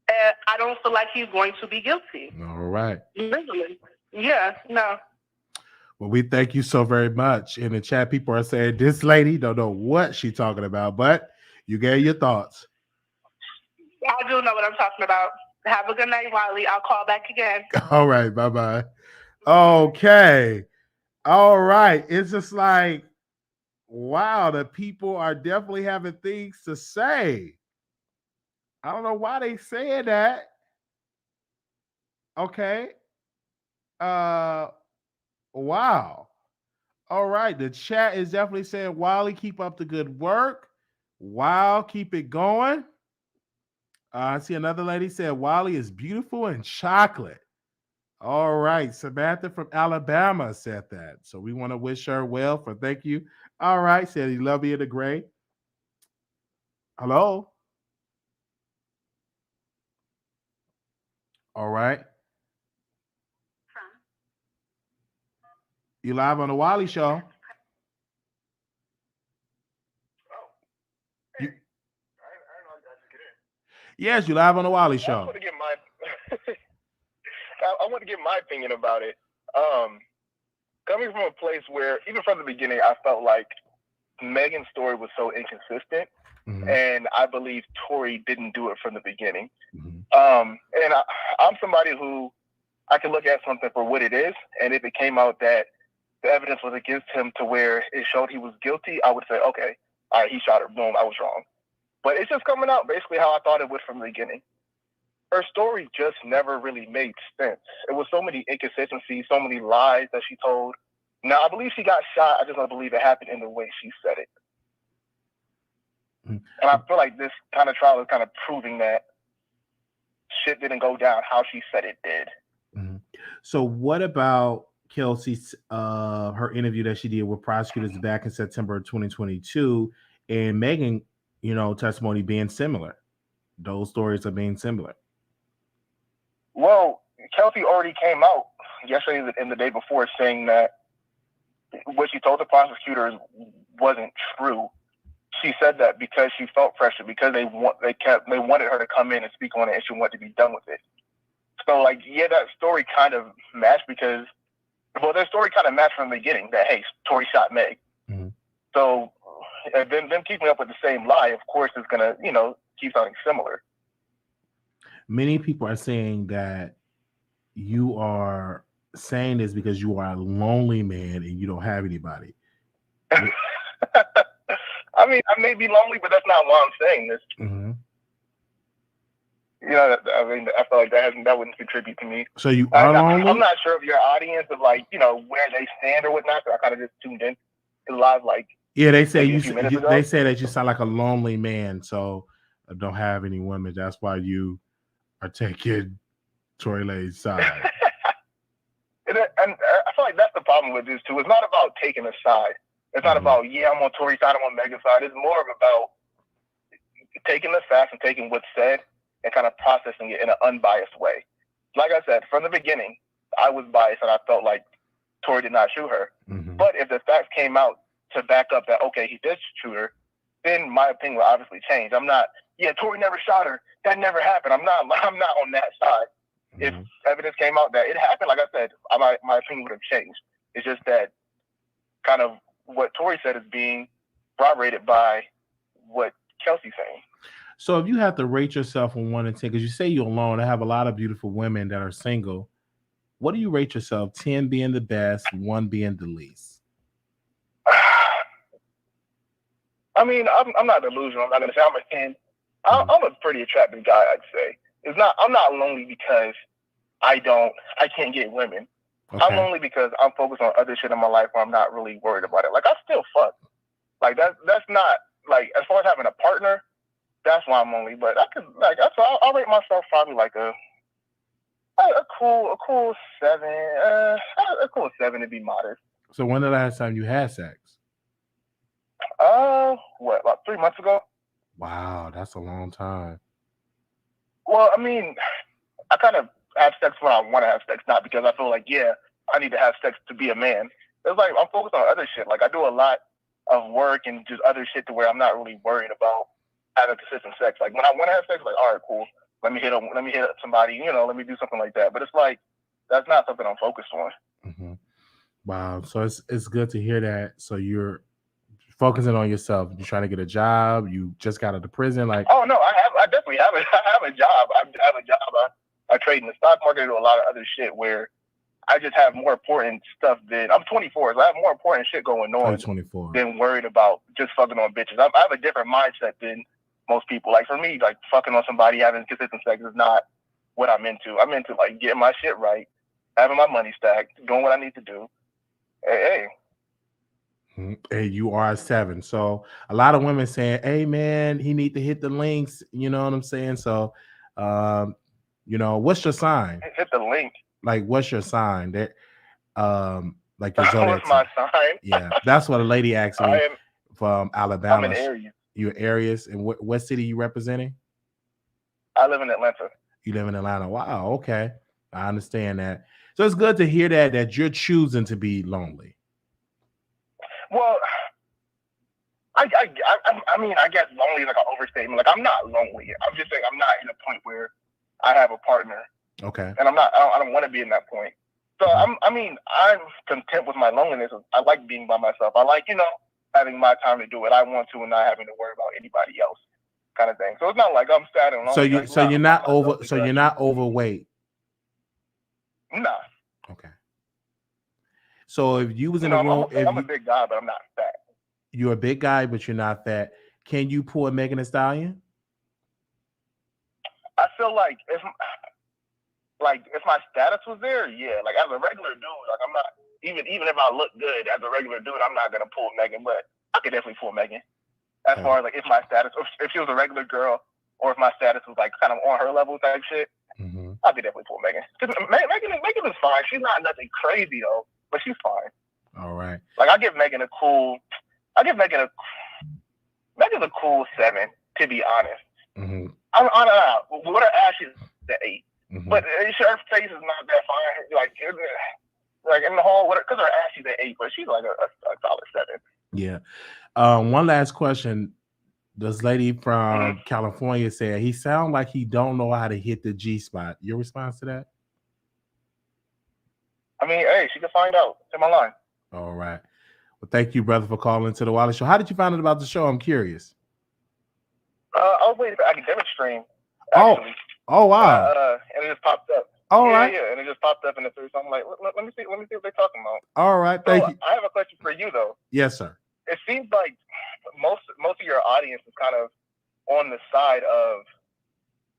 And I don't feel like he's going to be guilty. All right. Legally. Yeah, no. Well, we thank you so very much. In the chat, people are saying this lady don't know what she's talking about, but you gave your thoughts. I do know what I'm talking about. Have a good night, Wiley. I'll call back again. All right. Bye-bye. Okay. All right. It's just like, wow, the people are definitely having things to say. I don't know why they saying that. Okay. Wow. All right. The chat is definitely saying, Wiley, keep up the good work. Wow, keep it going. I see another lady said, Wiley is beautiful and chocolate. All right. Samantha from Alabama said that. So we want to wish her well for thank you. All right. Said he love you in the gray. Hello. All right. You live on the Wiley Show. Yes, you live on the Wiley Show. I want to get my opinion about it. Coming from a place where, even from the beginning, I felt like Megan's story was so inconsistent, and I believe Tory didn't do it from the beginning. And I'm somebody who I can look at something for what it is, and if it came out that the evidence was against him to where it showed he was guilty, I would say, okay, all right, he shot her, boom, I was wrong. But it's just coming out basically how I thought it would from the beginning. Her story just never really made sense. It was so many inconsistencies, so many lies that she told. Now, I believe she got shot. I just don't believe it happened in the way she said it. And I feel like this kind of trial is kind of proving that shit didn't go down how she said it did. So what about Kelsey's her interview that she did with prosecutors back in September of 2022 and Megan, testimony being similar? Those stories are being similar. Well, Kelsey already came out yesterday and the day before saying that what she told the prosecutors wasn't true. She said that because she felt pressure, because they wanted her to come in and speak on it, and she wanted to be done with it. So, that story kind of matched because, their story kind of matched from the beginning that, hey, Tory shot Meg. So, and then them keeping up with the same lie, of course, is going to, keep something similar. Many people are saying that you are saying this because you are a lonely man and you don't have anybody. I mean, I may be lonely, but that's not why I'm saying this. I feel like that wouldn't contribute to me. So you are lonely? I'm not sure of your audience of where they stand or whatnot. So I kind of just tuned in live, yeah, they say they say that you sound like a lonely man, so I don't have any women. That's why you are taking Tory Lanez's side. and I feel like that's the problem with this too. It's not about taking a side. It's not about, I'm on Tory's side, I'm on Megan's side. It's more about taking the facts and taking what's said and kind of processing it in an unbiased way. Like I said, from the beginning, I was biased and I felt like Tory did not shoot her. But if the facts came out to back up that, okay, he did shoot her, then my opinion will obviously change. I'm not, Tory never shot her. That never happened. I'm not on that side. If evidence came out that it happened, like I said, my opinion would have changed. It's just that kind of what Tory said is being corroborated by what Kelsey's saying. So if you have to rate yourself on 1 to 10, because you say you're alone, I have a lot of beautiful women that are single. What do you rate yourself? 10 being the best, 1 being the least. I mean, I'm not delusional. I'm not gonna say I'm a 10. I'm a pretty attractive guy, I'd say. I'm not lonely because I can't get women. Okay. I'm lonely because I'm focused on other shit in my life where I'm not really worried about it. I still fuck. That's not as far as having a partner, that's why I'm lonely. But I could I'll rate myself probably a cool 7. A cool 7 to be modest. So when the last time you had sex? About 3 months ago? Wow, that's a long time. Well, I mean, I kind of have sex when I want to have sex, not because I feel like, I need to have sex to be a man. It's I'm focused on other shit. I do a lot of work and just other shit to where I'm not really worried about having consistent sex. When I want to have sex, all right, cool. let me hit up somebody, you know, let me do something like that. But it's like, that's not something I'm focused on. Mm-hmm. Wow. So it's good to hear that. So you're focusing on yourself. You're trying to get a job. You just got out of prison. Like, oh no, I definitely have I have a job. I have a job. I trade in the stock market and do a lot of other shit where I just have more important stuff than I'm 24, so I have more important shit going on 24. than worried about just fucking on bitches. I have a different mindset than most people. Like for me, like fucking on somebody, having consistent sex is not what I'm into. I'm into like getting my shit right, having my money stacked, doing what I need to do. Hey. Hey, you are 7. So a lot of women saying, hey man, he need to hit the links. You know what I'm saying? So, you know, what's your sign? Hit the link. Like, what's your sign? That, like your zodiac. What's my sign? Yeah, that's what a lady asked me from Alabama. I'm an Aries. You're Aries, and what city you representing? I live in Atlanta. You live in Atlanta. Wow. Okay, I understand that. So it's good to hear that you're choosing to be lonely. Well, I mean, I guess lonely is like an overstatement. Like, I'm not lonely. I'm just saying I'm not in a point where I have a partner. Okay. And I don't want to be in that point. So I'm content with my loneliness. I like being by myself. I like, you know, having my time to do what I want to and not having to worry about anybody else, kind of thing. So it's not like I'm sad and lonely. So you're not overweight. Nah. Okay. So if you was in a room, I'm a big guy, but I'm not fat. You're a big guy, but you're not fat. Can you pull a Megan Thee Stallion? I feel like if my status was there, yeah. Like as a regular dude, like I'm not even if I look good as a regular dude, I'm not gonna pull Megan, but I could definitely pull Megan. As far as like if my status, if she was a regular girl, or if my status was like kind of on her level type shit, I could definitely pull Megan. Megan is fine. She's not nothing crazy though, but she's fine. All right. Like Megan's a cool 7, to be honest. Mm-hmm. With her ass, she's the 8. Mm-hmm. But her face is not that fine. Like in the hall, because her ass, she's an 8, but she's like a solid 7. Yeah. One last question. This lady from California said he sounds like he don't know how to hit the G spot. Your response to that? I mean, hey, she can find out. It's in my line. All right. Well, thank you, brother, for calling to the Wiley Show. How did you find out about the show? I'm curious. I was waiting for academic stream. Actually. Oh wow. And it just popped up. All right. Yeah, and it just popped up in the thread. So I'm like, let me see what they're talking about. All right, thank you. I have a question for you though. Yes, sir. It seems like most of your audience is kind of on the side of,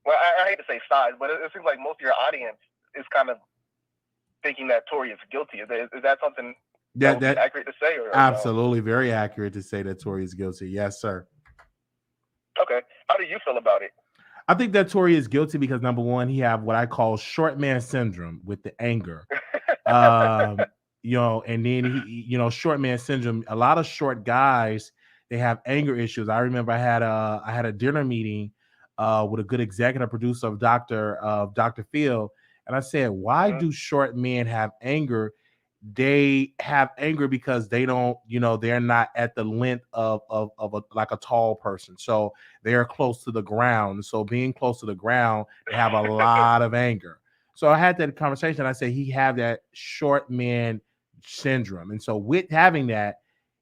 well, I hate to say side, but it seems like most of your audience is kind of thinking that Tory is guilty. Is that something that would be accurate to say? Or absolutely, no? Very accurate to say that Tory is guilty. Yes, sir. Okay. How do you feel about it? I think that Tory is guilty because, number one, he have what I call short man syndrome with the anger. You know, and then he, short man syndrome. A lot of short guys, they have anger issues. I remember I had a dinner meeting with a good executive producer of Dr. Phil, and I said, why do short men have anger? They have anger because they don't, they're not at the length of a tall person. So they're close to the ground. So being close to the ground, they have a lot of anger. So I had that conversation. I said, he have that short man syndrome. And so with having that,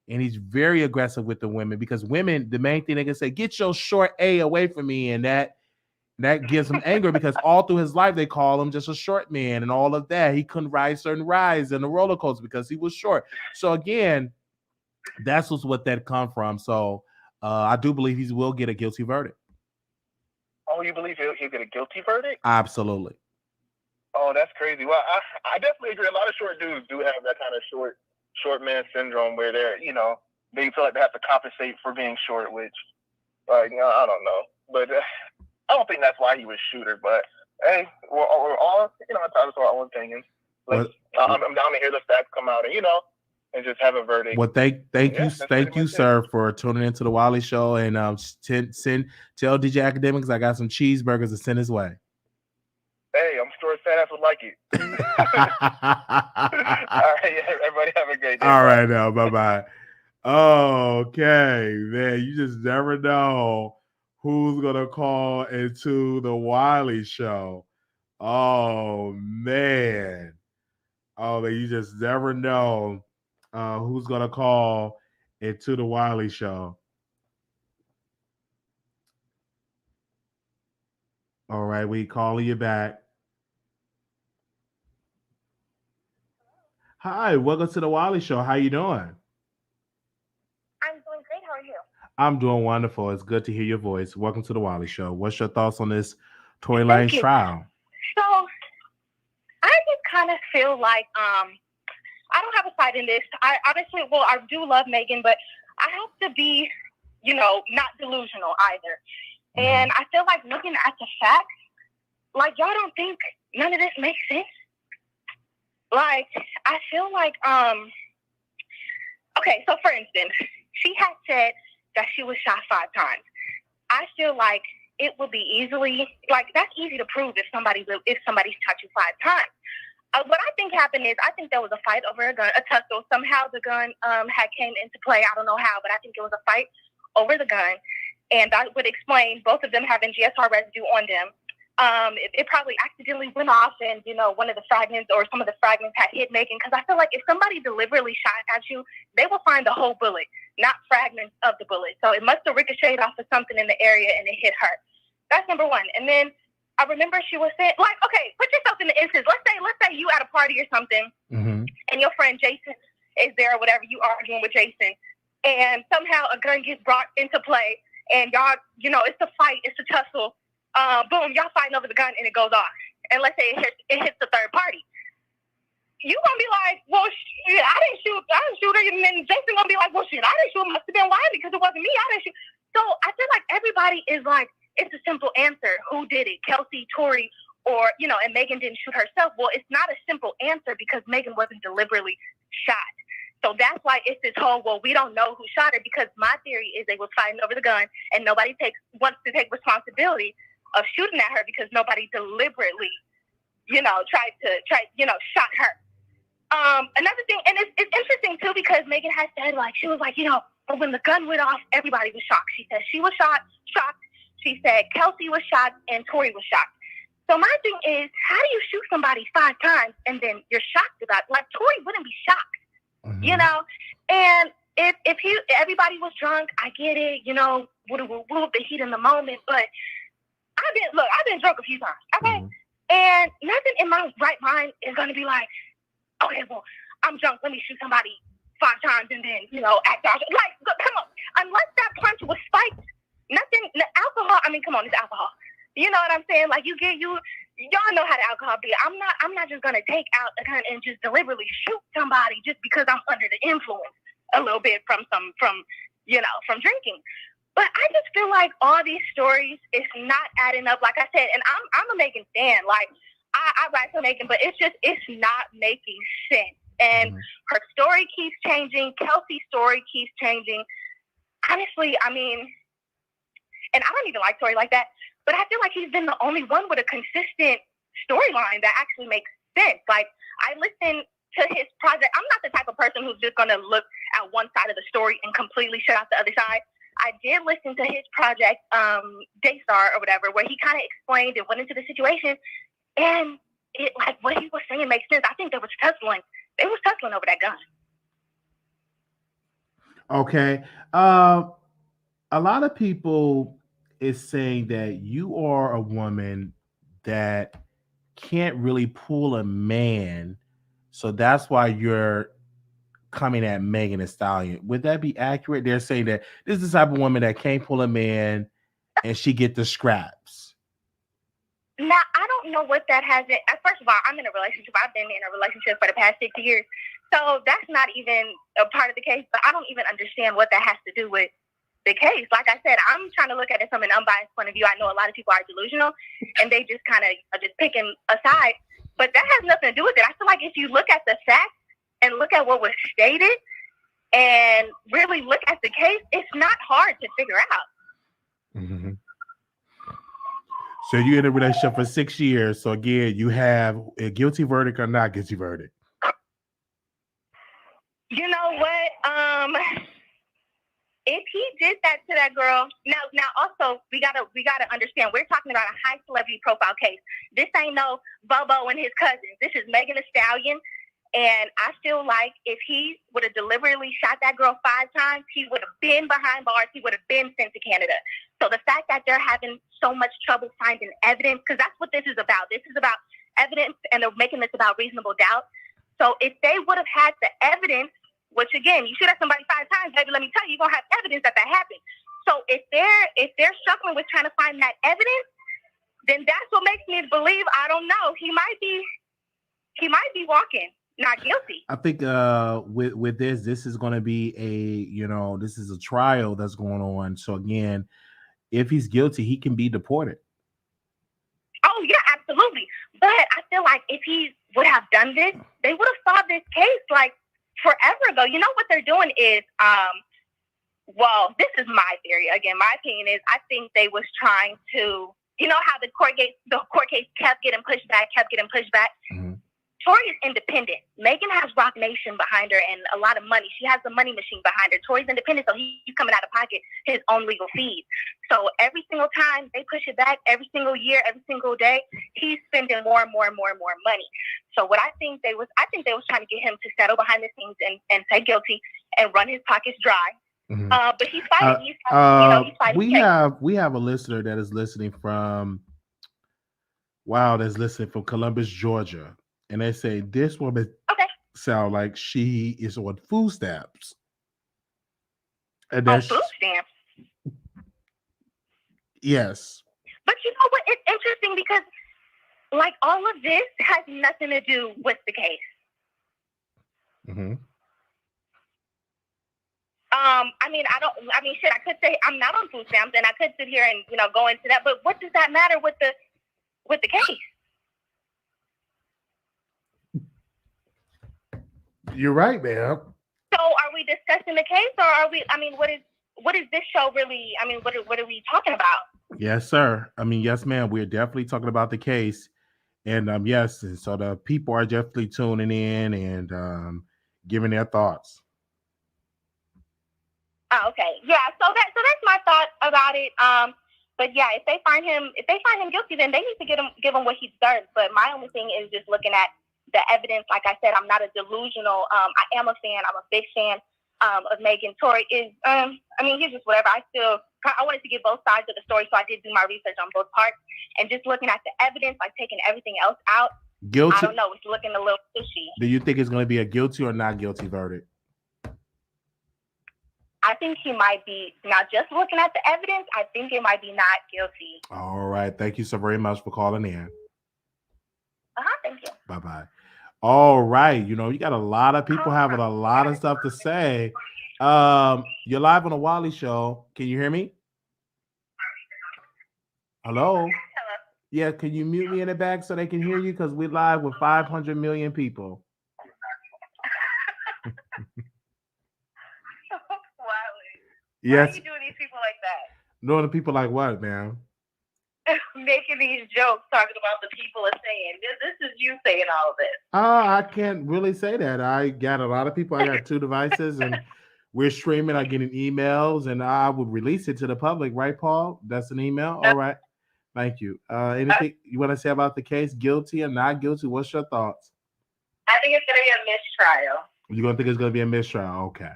and he's very aggressive with the women, because women, the main thing they can say, get your short A away from me. And that gives him anger because all through his life, they call him just a short man and all of that. He couldn't ride certain rides in the roller coaster because he was short. So again, that's what that come from. So I do believe he will get a guilty verdict. Oh, you believe he'll get a guilty verdict? Absolutely. Oh, that's crazy. Well, I definitely agree. A lot of short dudes do have that kind of short man syndrome where they feel like they have to compensate for being short, which, I don't know. But I don't think that's why he was shooter, but hey, we're all, entitled to our own opinions. I'm down to hear the facts come out and just have a verdict. Well, thank you, sir, for tuning into the Wiley Show, and tell DJ Academics I got some cheeseburgers to send his way. Hey, I'm sure his fat ass would like it. All right, everybody have a great day. All right, now, bye-bye. Okay, man, you just never know who's gonna call into the Wiley Show. Oh man. Oh, man, you just never know who's gonna call into the Wiley Show. All right, we calling you back. Hi, welcome to the Wiley Show. How you doing? I'm doing great. How are you? I'm doing wonderful. It's good to hear your voice. Welcome to the Wiley Show. What's your thoughts on this Tory Lanez trial? So I just kind of feel like I don't have a side in this. I honestly, I do love Megan, but I have to be, not delusional either. And I feel like looking at the facts, like y'all don't think none of this makes sense. Like I feel like okay, so for instance, she had said that she was shot 5 times. I feel like it would be easily, like that's easy to prove if somebody shot you 5 times. What I think happened is I think there was a fight over a gun, a tussle. Somehow the gun had came into play. I don't know how, but I think it was a fight over the gun. And that would explain both of them having GSR residue on them. It probably accidentally went off and, one of the fragments or some of the fragments had hit Megan. Because I feel like if somebody deliberately shot at you, they will find the whole bullet, not fragments of the bullet. So it must have ricocheted off of something in the area and it hit her. That's number one. And then I remember she was saying, like, okay, put yourself in the instance. Let's say you at a party or something and your friend Jason is there or whatever, you arguing with Jason. And somehow a gun gets brought into play and y'all, it's a fight, it's a tussle. Boom, y'all fighting over the gun and it goes off. And let's say it hits the third party. You gonna be like, well, shit, I didn't shoot her. And then Jason gonna be like, well, shit, I didn't shoot. It must have been Wiley because it wasn't me. I didn't shoot. So I feel like everybody is like, it's a simple answer. Who did it? Kelsey, Tory, or, and Megan didn't shoot herself. Well, it's not a simple answer because Megan wasn't deliberately shot. So that's why it's this whole, well, we don't know who shot her, because my theory is they were fighting over the gun and nobody wants to take responsibility of shooting at her because nobody deliberately, shot her. Another thing, and it's interesting too, because Megan has said, she was like, when the gun went off, everybody was shocked. She said she was shocked. She said Kelsey was shocked and Tory was shocked. So my thing is, how do you shoot somebody 5 times and then you're shocked about it? Like, Tory wouldn't be shocked. And if everybody was drunk, I get it, the heat in the moment, but I've been drunk a few times, okay? And nothing in my right mind is going to be like, okay, well, I'm drunk, let me shoot somebody 5 times and then, act out. Like, come on, unless that punch was spiked, alcohol, come on, it's alcohol. You know what I'm saying? Like, y'all know how the alcohol be. I'm not just gonna take out a gun and just deliberately shoot somebody just because I'm under the influence a little bit from drinking. But I just feel like all these stories is not adding up. Like I said, and I'm a Megan fan. Like I ride for Megan, but it's not making sense. And her story keeps changing. Kelsey's story keeps changing. Honestly, and I don't even like Tory like that, but I feel like he's been the only one with a consistent storyline that actually makes sense. Like, I listen to his project. I'm not the type of person who's just going to look at one side of the story and completely shut out the other side. I did listen to his project, Daystar or whatever, where he kind of explained and went into the situation, and it, like, what he was saying makes sense. I think there was tussling. They was tussling over that gun. Okay. A lot of people is saying that you are a woman that can't really pull a man, so that's why you're coming at Megan Thee Stallion. Would that be accurate? They're saying that this is the type of woman that can't pull a man and she get the scraps. Now, I don't know what that has. First of all, I'm in a relationship. I've been in a relationship for the past 6 years. So that's not even a part of the case, but I don't even understand what that has to do with the case. Like I said, I'm trying to look at it from an unbiased point of view. I know a lot of people are delusional and they just kind of are just picking a side, but that has nothing to do with it. I feel like if you look at the facts and look at what was stated and really look at the case, it's not hard to figure out. Mm-hmm. So you're in a relationship for 6 years. So again, you have a guilty verdict or not guilty verdict? You know what? if he did that to that girl, now also we gotta understand we're talking about a high celebrity profile case. This ain't no Bobo and his cousins. This is Megan Thee Stallion, and I feel like if he would have deliberately shot that girl 5 times, he would have been behind bars. He would have been sent to Canada. So the fact that they're having so much trouble finding evidence, because that's what this is about. This is about evidence, and they're making this about reasonable doubt. So if they would have had the evidence, which again, you shoot at somebody 5 times, baby, let me tell you, you're gonna have evidence that happened. So if they're struggling with trying to find that evidence, then that's what makes me believe, I don't know, he might be walking not guilty. I think with this is going to be this is a trial that's going on. So again, if he's guilty, he can be deported. Oh yeah, absolutely. But I feel like if he would have done this, they would have solved this case like forever ago. You know what they're doing is, well, this is my theory. Again, my opinion is I think they was trying to, you know how the court case kept getting pushed back. Mm-hmm. Tory is independent. Megan has Rock Nation behind her and a lot of money. She has the money machine behind her. Tory's independent, so he's coming out of pocket his own legal fees. So every single time they push it back, every single year, every single day, he's spending more and more and more and more money. So what I think they was trying to get him to settle behind the scenes and say guilty and run his pockets dry. Mm-hmm. But he's fighting. He's fighting. We have a listener that is listening from Columbus, Georgia. And they say this woman sound like she is on food stamps. And on food stamps? Yes. But you know what? It's interesting because, like, all of this has nothing to do with the case. Mm-hmm. I could say I'm not on food stamps, and I could sit here and go into that. But what does that matter with the case? You're right, ma'am. So are we discussing the case, or are we? What is this show really? What are we talking about? Yes, sir. Yes, ma'am. We're definitely talking about the case, and yes, and so the people are definitely tuning in and giving their thoughts. Oh, okay. Yeah. So that's my thought about it. But yeah, if they find him guilty, then they need to give him what he deserves. But my only thing is just looking at the evidence. Like I said, I'm not a delusional. I am a fan. I'm a big fan of Megan. Tory is, he's just whatever. I wanted to get both sides of the story, so I did do my research on both parts. And just looking at the evidence, like taking everything else out, guilty. I don't know. It's looking a little fishy. Do you think it's going to be a guilty or not guilty verdict? I think he might be, now just looking at the evidence, I think it might be not guilty. All right. Thank you so very much for calling in. Thank you. Bye-bye. All right. You got a lot of people having a lot of stuff to say. You're live on the Wiley Show. Can you hear me? Hello? Yeah, can you mute me in the back so they can hear you? Because we're live with 500 million people. Yes. Why are you doing these people like that? Doing the people like what, man? Making these jokes, talking about the people are saying. This is you saying all of this. I can't really say that. I got a lot of people. I got 2 devices, and we're streaming. I'm getting emails, and I would release it to the public. Right, Paul? That's an email? All right. Thank you. Anything you want to say about the case? Guilty or not guilty? What's your thoughts? I think it's going to be a mistrial. You're going to think it's going to be a mistrial? Okay.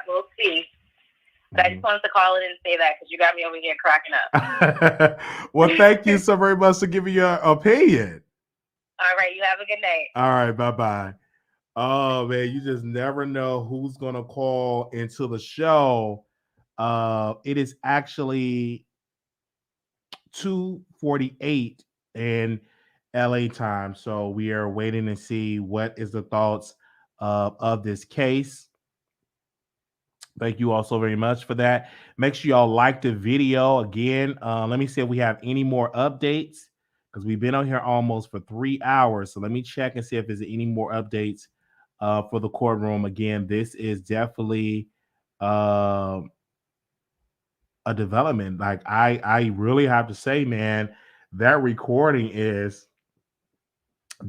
We'll see. But I just wanted to call in and say that because you got me over here cracking up. Well, thank you so very much for giving your opinion. All right. You have a good night. All right. Bye-bye. Oh, man, you just never know who's going to call into the show. It is actually 2:48 in LA time. So we are waiting to see what is the thoughts of this case. Thank you all so very much for that. Make sure y'all like the video. Again, let me see if we have any more updates because we've been on here almost for 3 hours. So let me check and see if there's any more updates for the courtroom. Again, this is definitely a development. Like I really have to say, man, that recording is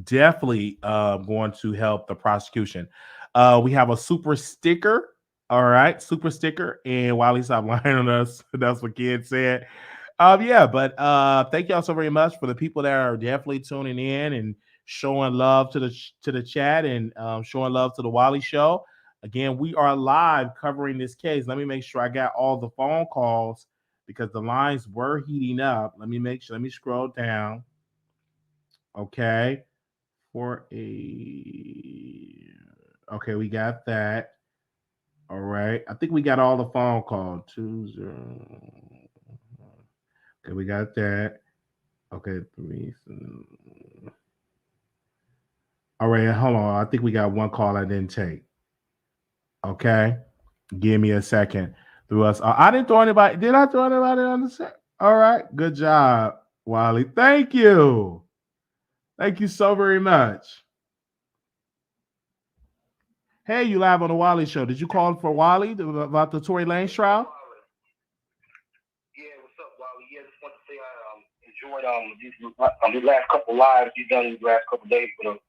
definitely going to help the prosecution. We have a super sticker All right, super sticker and Wiley stop lying on us. That's what kids said. But thank y'all so very much for the people that are definitely tuning in and showing love to the chat and showing love to the Wiley Show. Again, we are live covering this case. Let me make sure I got all the phone calls because the lines were heating up. Let me make sure. Let me scroll down. Okay, okay, we got that. All right. I think we got all the phone calls. 20. Okay, we got that. Okay, 3. All right, hold on. I think we got one call I didn't take. Okay. Give me a second. Through us. I didn't throw anybody. Did I throw anybody on the set? All right. Good job, Wiley. Thank you. Thank you so very much. Hey, you live on the Wiley Show. Did you call for Wiley about the Tory Lanez trial? Yeah, what's up, Wiley? Yeah, just want to say I enjoyed these last couple lives you've done these last couple days. But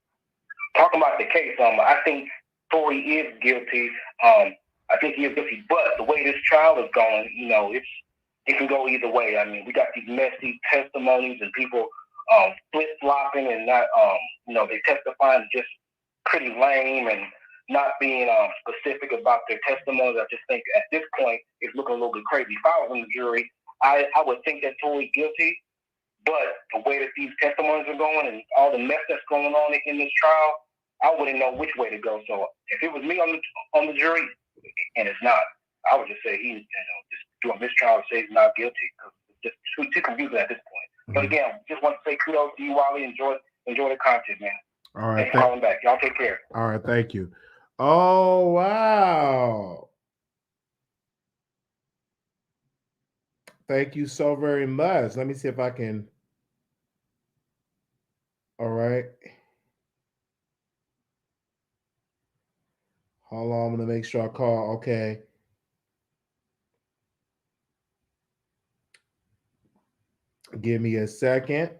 talking about the case, I think Tory is guilty. I think he is guilty, but the way this trial is going, it can go either way. I mean, we got these messy testimonies and people flip flopping and not, they testifying just pretty lame and not being specific about their testimonies. I just think at this point it's looking a little bit crazy. If I was on the jury, I would think that Tory's guilty, but the way that these testimonies are going and all the mess that's going on in this trial, I wouldn't know which way to go. So if it was me on the jury, and it's not, I would just say just do a mistrial and say he's not guilty because it's just too confusing at this point. Mm-hmm. But again, just want to say kudos to you, Wiley. Enjoy the content, man. All right, thanks for calling back. Y'all take care. All right, thank you. Oh, wow. Thank you so very much. Let me see if I can. All right. Hold on, I'm going to make sure I call. Okay. Give me a second.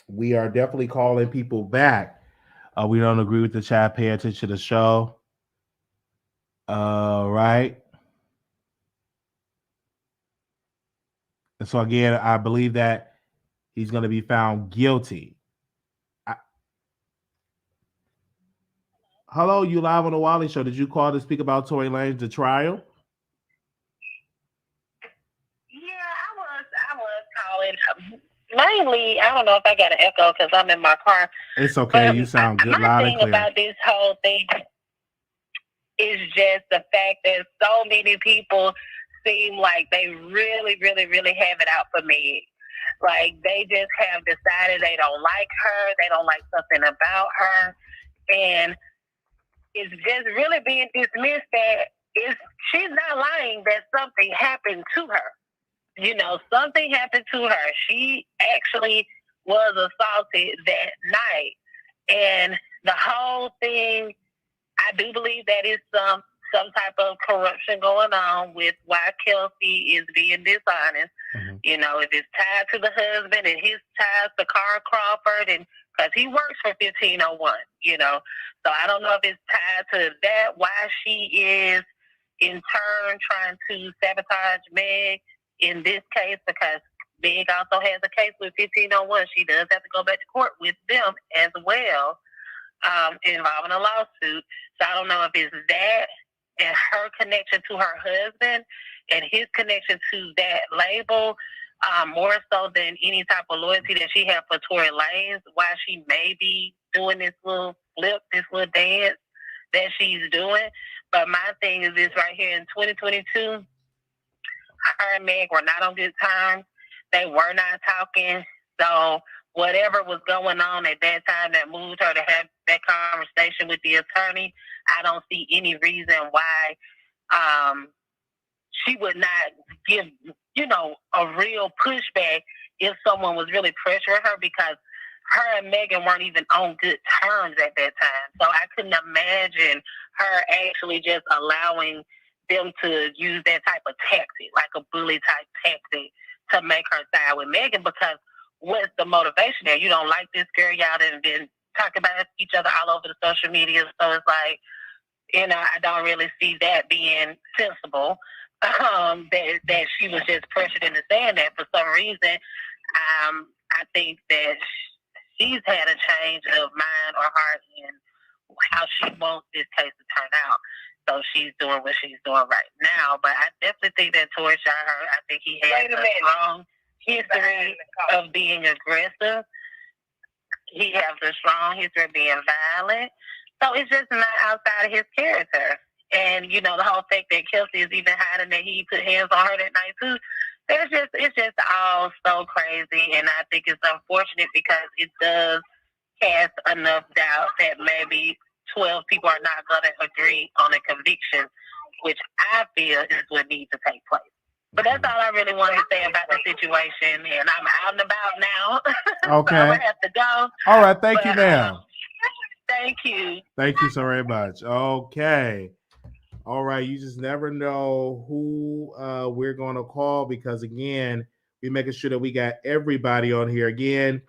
We are definitely calling people back. We don't agree with the chat. Pay attention to the show. Right. And so again, I believe that he's going to be found guilty. Hello, you live on the Wiley Show. Did you call to speak about Tory Lanez, the trial? I was calling. Mainly, I don't know if I got an echo because I'm in my car. It's okay. You sound good, loud and clear. My thing about this whole thing is just the fact that so many people seem like they really, really, really have it out for me. Like, they just have decided they don't like her. They don't like something about her. And it's just really being dismissed that she's not lying that something happened to her. Something happened to her. She actually was assaulted that night. And the whole thing, I do believe that is some type of corruption going on with why Kelsey is being dishonest. Mm-hmm. If it's tied to the husband and his ties to Carl Crawford, and because he works for 1501, So I don't know if it's tied to that, why she is in turn trying to sabotage Meg in this case, because Meg also has a case with 1501. She does have to go back to court with them as well, involving a lawsuit. So I don't know if it's that and her connection to her husband and his connection to that label, more so than any type of loyalty that she had for Tory Lanez, why she may be doing this little flip, this little dance that she's doing. But my thing is this right here in 2022, her and Meg were not on good terms. They were not talking. So whatever was going on at that time that moved her to have that conversation with the attorney, I don't see any reason why she would not give, a real pushback if someone was really pressuring her, because her and Megan weren't even on good terms at that time. So I couldn't imagine her actually just allowing them to use that type of tactic, like a bully type tactic, to make her side with Megan, because what's the motivation there? You don't like this girl, y'all done been talking about each other all over the social media. So it's like, You know, I don't really see that being sensible. That she was just pressured into saying that for some reason. I think that she's had a change of mind or heart in how she wants this case to turn out. So she's doing what she's doing right now. But I definitely think that Tory shot her. I think he has a strong history of being aggressive. He has a strong history of being violent. So it's just not outside of his character. And, you know, the whole fact that Kelsey is even hiding that he put hands on her that night too, it's just all so crazy. And I think it's unfortunate because it does cast enough doubt that maybe 12 people are not going to agree on a conviction, which I feel is what needs to take place. But that's all I really wanted to say about the situation. And I'm out and about now. Okay. So I'm going to have to go. All right. Thank you, ma'am. Thank you. Thank you so very much. Okay. All right. You just never know who we're going to call because, again, we're making sure that we got everybody on here. Again,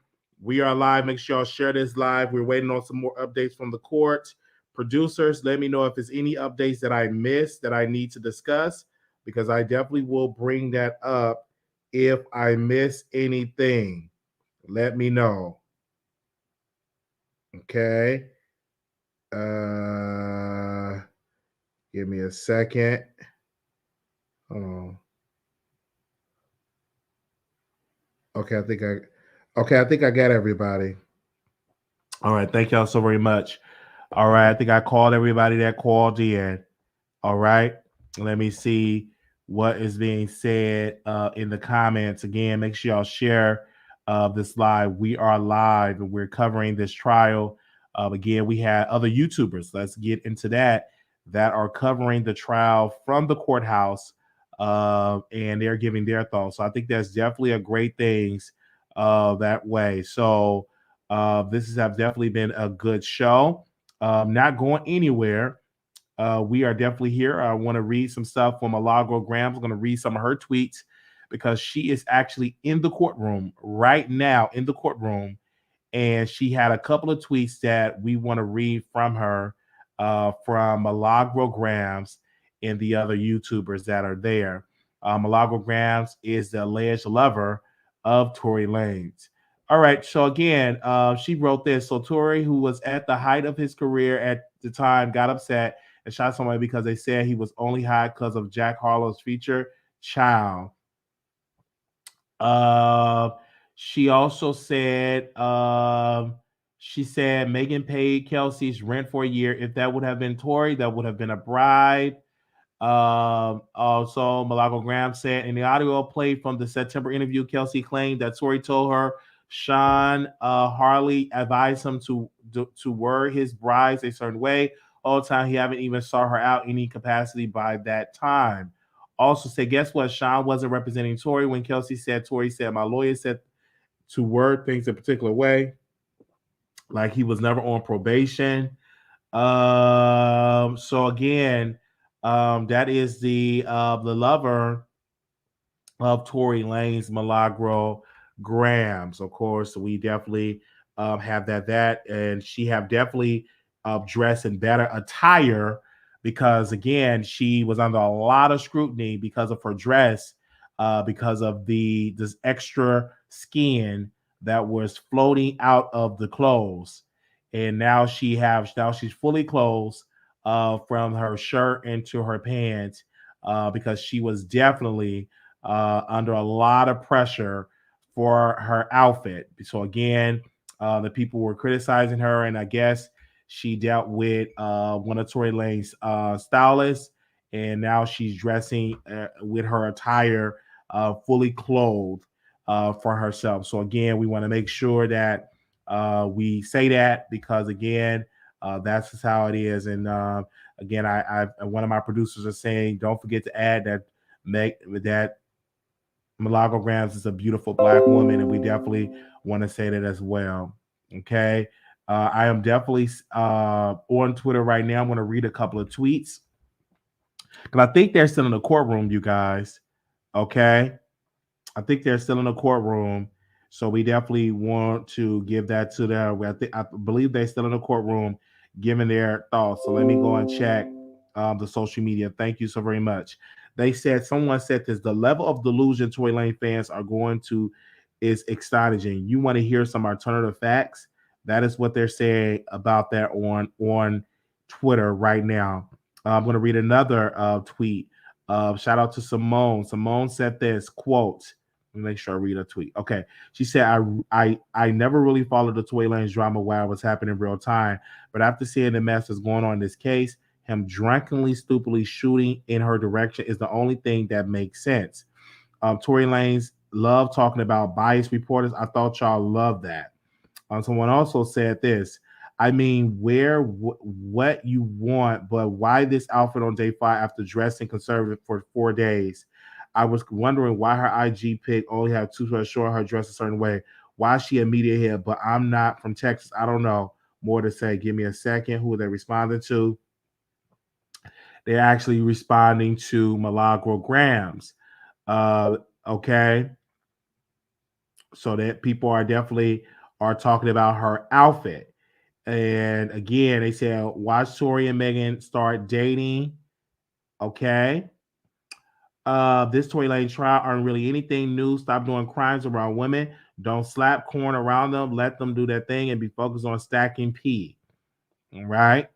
we are live. Make sure y'all share this live. We're waiting on some more updates from the court. Producers, let me know if there's any updates that I missed that I need to discuss because I definitely will bring that up if I miss anything. Let me know. Okay. Give me a second. Hold on. Okay, I think I got everybody. All right, thank y'all so very much. All right, I think I called everybody that called in. All right, let me see what is being said in the comments. Again, make sure y'all share this live. We are live and we're covering this trial. Again, we had other YouTubers. Let's get into that are covering the trial from the courthouse, and they're giving their thoughts. So I think that's definitely a great thing that way. So this has definitely been a good show. Not going anywhere. We are definitely here. I want to read some stuff from Milagro Graham. I'm going to read some of her tweets because she is actually in the courtroom right now in the courtroom. And she had a couple of tweets that we want to read from her, from Milagro Grams and the other YouTubers that are there. Milagro Grams is the alleged lover of Tory Lanez. All right. So again, she wrote this. So Tory, who was at the height of his career at the time, got upset and shot somebody because they said he was only high because of Jack Harlow's feature, Child. She also said, she said Megan paid Kelsey's rent for a year. If that would have been Tory, that would have been a bribe. Also, Milagro Graham said in the audio played from the September interview, Kelsey claimed that Tory told her Sean Harley advised him to word his brides a certain way. All the time, he haven't even saw her out any capacity by that time. Also said, guess what? Sean wasn't representing Tory when Kelsey said, Tory said, my lawyer said to word things a particular way, like he was never on probation. So again, that is the lover of Tory Lanez, Milagro Grams. Of course, we definitely have that, and she have definitely dressed in better attire because again, she was under a lot of scrutiny because of her dress, because of this extra skin that was floating out of the clothes. And now she's fully clothed from her shirt into her pants because she was definitely under a lot of pressure for her outfit. So again, the people were criticizing her, and I guess she dealt with one of Tory Lanez's stylists, and now she's dressing with her attire fully clothed for herself. So again, we want to make sure that we say that because again, that's just how it is. And again, I one of my producers are saying, don't forget to add that Milagro Grams is a beautiful black woman, and we definitely want to say that as well. Okay. I am definitely on Twitter right now. I'm going to read a couple of tweets because I think they're still in the courtroom, you guys. Okay. I think they're still in the courtroom. So we definitely want to give that to them. I believe they're still in the courtroom giving their thoughts. So let me go and check the social media. Thank you so very much. They said, someone said this, the level of delusion Tory Lanez fans are going to is astonishing. You want to hear some alternative facts? That is what they're saying about that on Twitter right now. I'm going to read another tweet. Shout out to Simone. Simone said this, quote, let me make sure I read a tweet. Okay. She said, I never really followed the Tory Lanez drama while it was happening in real time, but after seeing the mess that's going on in this case, him drunkenly, stupidly shooting in her direction is the only thing that makes sense. Tory Lanez love talking about biased reporters. I thought y'all loved that. Someone also said this. I mean, wear what you want, but why this outfit on day 5 after dressing conservative for 4 days? I was wondering why her IG pic only had 2 shirts showing her dressed a certain way. Why is she a media head? But I'm not from Texas. I don't know. More to say. Give me a second. Who are they responding to? They're actually responding to Milagro Grams. Okay. So that people are definitely talking about her outfit. And again, they said, watch Tory and Megan start dating. Okay. This Tory Lanez trial aren't really anything new. Stop doing crimes around women. Don't slap corn around them. Let them do their thing and be focused on stacking P. All right.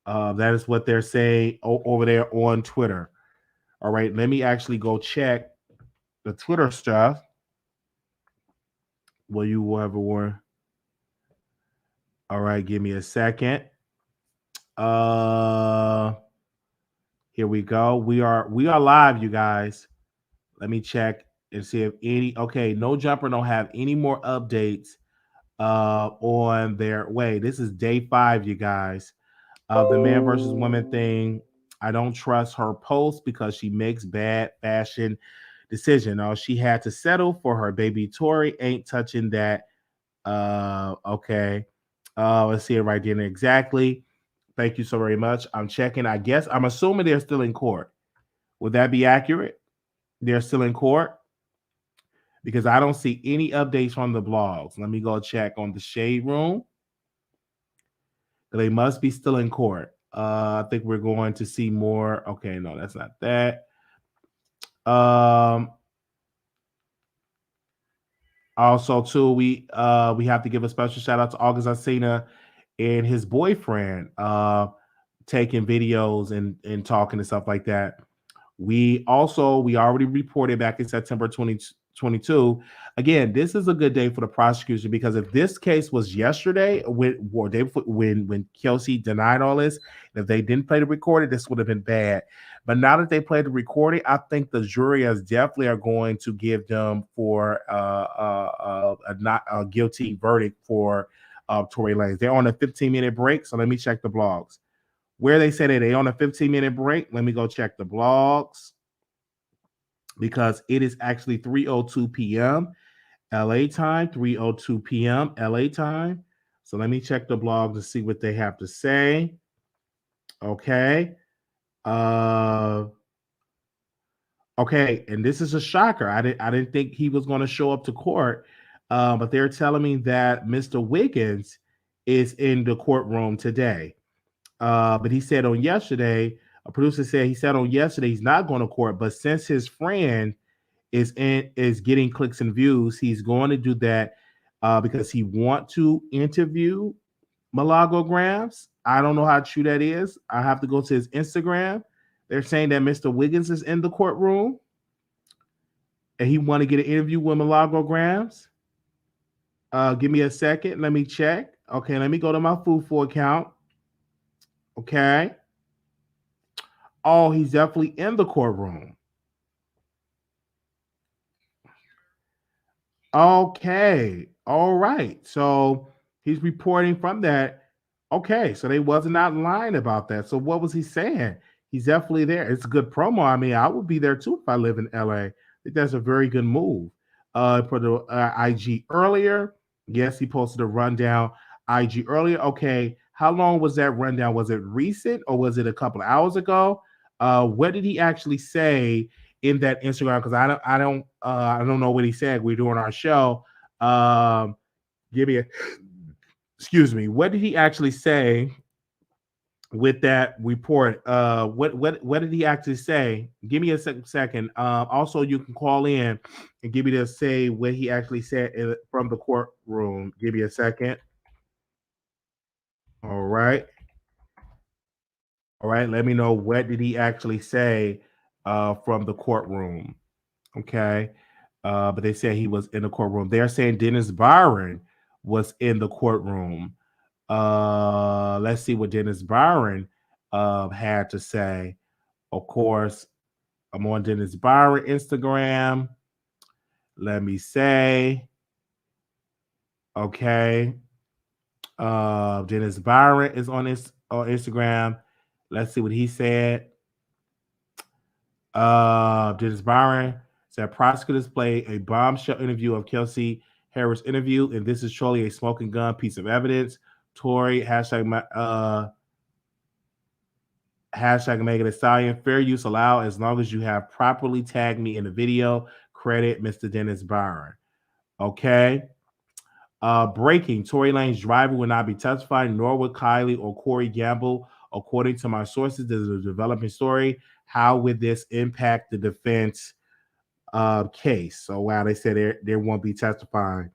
That is what they're saying over there on Twitter. All right. Let me actually go check the Twitter stuff. Will you ever warn? All right. Give me a second. Here we go. We are live, you guys. Let me check and see if any. Okay, No Jumper don't have any more updates on their way. This is day 5, you guys. The man versus woman thing. I don't trust her post because she makes bad fashion decision. She had to settle for her baby. Tory ain't touching that. Okay. Let's see it right there. Exactly. Thank you so very much. I'm checking. I'm assuming they're still in court. Would that be accurate? They're still in court? Because I don't see any updates from the blogs. Let me go check on the Shade Room. They must be still in court. I think we're going to see more. Okay, no, that's not that. Also, too, we have to give a special shout out to August Alsina and his boyfriend taking videos and talking and stuff like that. We already reported back in September 2022. Again, this is a good day for the prosecution because if this case was yesterday when Kelsey denied all this, if they didn't play the recording, this would have been bad. But now that they played the recording, I think the jury is definitely are going to give them for not a guilty verdict for Tory Lanez. They're on a 15-minute break, so let me check the blogs. Where they said they on a 15-minute break, let me go check the blogs because it is actually 3:02 p.m. LA time, 3:02 p.m. LA time. So let me check the blogs to see what they have to say. Okay. Okay, and this is a shocker. I didn't think he was going to show up to court, but they're telling me that Mr. Wiggins is in the courtroom today. But he said on yesterday, a producer said he said on yesterday he's not going to court, but since his friend is getting clicks and views, he's going to do that because he want to interview Milagro Grams. I don't know how true that is. I have to go to his Instagram. They're saying that Mr. Wiggins is in the courtroom and he want to get an interview with Milagro Grams. Give me a second. Let me check. Okay, let me go to my Fufu account. Okay. Oh, he's definitely in the courtroom. Okay. All right. So he's reporting from that. Okay. So they wasn't not lying about that. So what was he saying? He's definitely there. It's a good promo. I mean, I would be there too if I live in LA. I think that's a very good move. For the IG earlier. Yes, he posted a rundown IG earlier. Okay. How long was that rundown? Was it recent or was it a couple of hours ago? What did he actually say in that Instagram? Because I don't know what he said. We're doing our show. Excuse me. What did he actually say with that report. What did he actually say? Give me a second. Also, you can call in and give me to say what he actually said from the courtroom. Give me a second. All right. All right. Let me know what did he actually say from the courtroom. Okay. But they said he was in the courtroom. They're saying Dennis Byron was in the courtroom. Let's see what Dennis Byron had to say. Of course, I'm on Dennis Byron Instagram. Let me say, okay. Dennis Byron is on Instagram. Let's see what he said. Dennis Byron said prosecutors play a bombshell interview of Kelsey Harris' interview, and this is truly a smoking gun piece of evidence. Tory hashtag Megan Thee Stallion. Fair use allowed as long as you have properly tagged me in the video. Credit Mr. Dennis Byron. Okay. Breaking. Tory Lanez driver will not be testifying, nor will Kylie or Corey Gamble. According to my sources, there's a developing story. How would this impact the defense case? So wow, they said they won't be testifying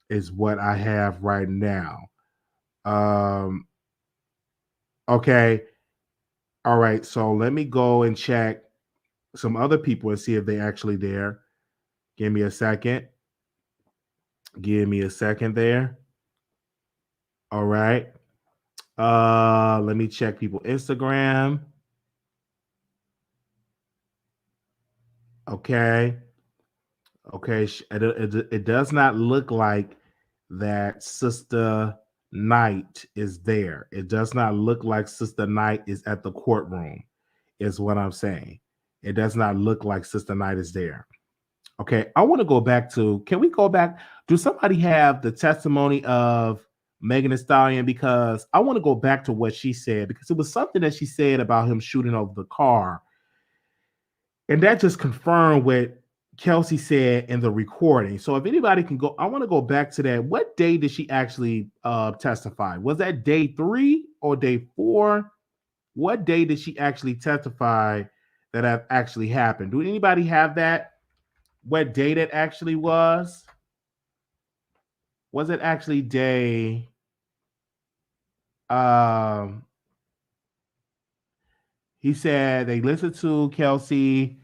is what I have right now. Okay. All right. So let me go and check some other people and see if they actually there. Give me a second. Give me a second there. All right. Let me check people Instagram. Okay. Okay. It does not look like that Sister Knight is there. It does not look like Sister Knight is at the courtroom, is what I'm saying. It does not look like Sister Knight is there. Okay. I want to go back to, can we go back? Do somebody have the testimony of Megan Thee Stallion? Because I want to go back to what she said, because it was something that she said about him shooting over the car. And that just confirmed what Kelsey said in the recording. So if anybody can go, I want to go back to that. What day did she actually testify? Was that day 3 or day 4? What day did she actually testify that actually happened? Do anybody have that? What day that actually was? Was it actually day? He said they listened to Kelsey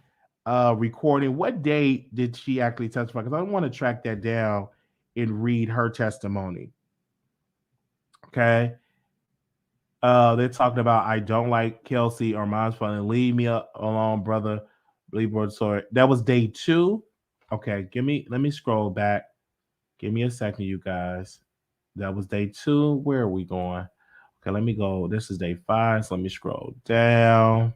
recording. What day did she actually testify? Because I want to track that down and read her testimony. Okay. They're talking about I don't like Kelsey or mom's fun. Leave me alone, brother. Sorry. That was day 2. Okay, let me scroll back. Give me a second, you guys. That was day 2. Where are we going? Okay, let me go. This is day 5. So let me scroll down.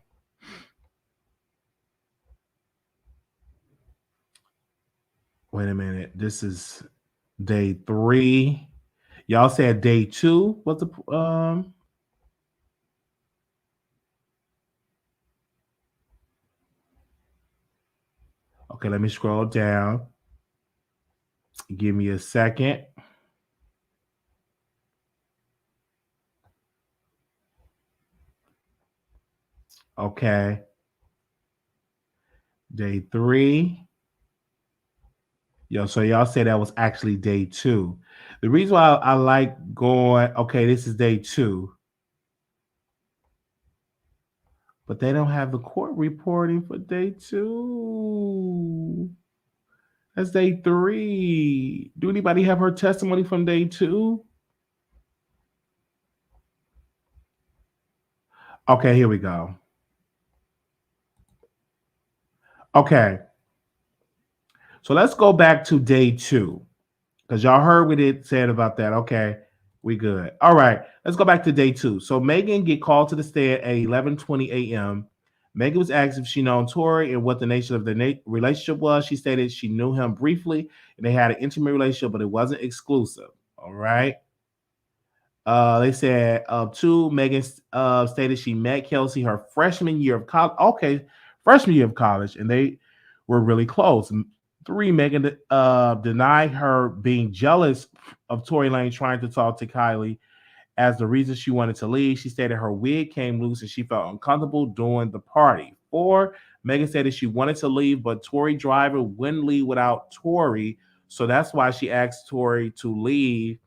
Wait a minute. This is day 3. Y'all said day 2 was the Okay, let me scroll down. Give me a second. Okay. Day 3. So y'all say that was actually day 2. The reason why I like going, okay, this is day 2. But they don't have the court reporting for day 2. That's day 3. Do anybody have her testimony from day 2? Okay, here we go. Okay. So let's go back to day 2. Because y'all heard what it said about that. Okay, we good. All right, let's go back to day 2. So Megan get called to the stand at 11:20 a.m. Megan was asked if she known Tory and what the nature of the relationship was. She stated she knew him briefly and they had an intimate relationship, but it wasn't exclusive. All right. They said 2, Megan stated she met Kelsey her freshman year of college. Okay, freshman year of college, and they were really close. 3, Megan denied her being jealous of Tory Lanez trying to talk to Kylie as the reason she wanted to leave. She stated her wig came loose and she felt uncomfortable during the party. 4, Megan said that she wanted to leave, but Tory driver wouldn't leave without Tory, so that's why she asked Tory to leave.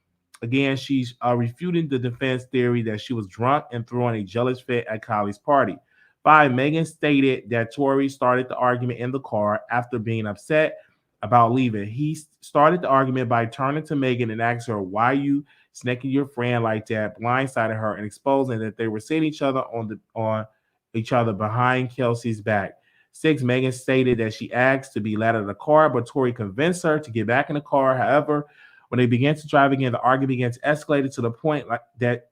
Again, she's refuting the defense theory that she was drunk and throwing a jealous fit at Kylie's party. 5, Megan stated that Tory started the argument in the car after being upset about leaving. He started the argument by turning to Megan and asking her, "Why you snaking your friend like that?" blindsided her and exposing that they were seeing each other on each other behind Kelsey's back. 6, Megan stated that she asked to be let out of the car, but Tory convinced her to get back in the car. However, when they began to drive again, the argument began to escalate to the point that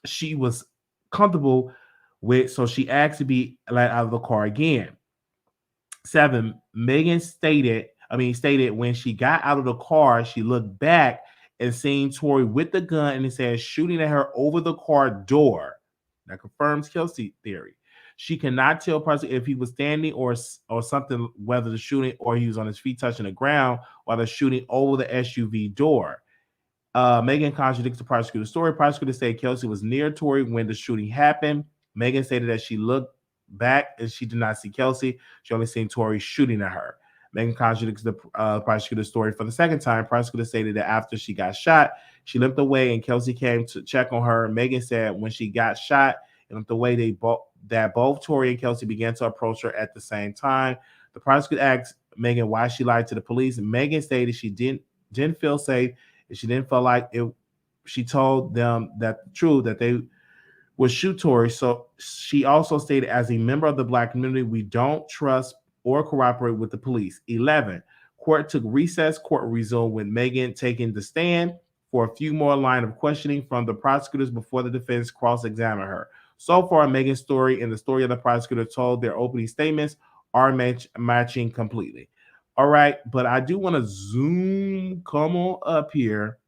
she was comfortable with, so she asked to be let out of the car again. 7, Megan stated when she got out of the car, she looked back and seen Tory with the gun and it says shooting at her over the car door. That confirms Kelsey's theory. She cannot tell personally if he was standing or something, whether the shooting or he was on his feet touching the ground while the shooting over the SUV door. Megan contradicts the prosecutor's story. Prosecutor said Kelsey was near Tory when the shooting happened. Megan stated that she looked back and she did not see Kelsey. She only seen Tory shooting at her. Megan contradicts the prosecutor's story for the second time. Prosecutor stated that after she got shot, she limped away and Kelsey came to check on her. Megan said when she got shot and limped away, that both Tory and Kelsey began to approach her at the same time. The prosecutor asked Megan why she lied to the police. Megan stated she didn't feel safe and she didn't feel like it. She told them that the truth, that they would shoot Tory. So she also stated, as a member of the Black community, we don't trust or cooperate with the police. 11, court took recess. Court resumed with Megan taking the stand for a few more line of questioning from the prosecutors before the defense cross-examined her. So far, Megan's story and the story of the prosecutor told their opening statements are matching completely. All right, but I do want to zoom, come on up here.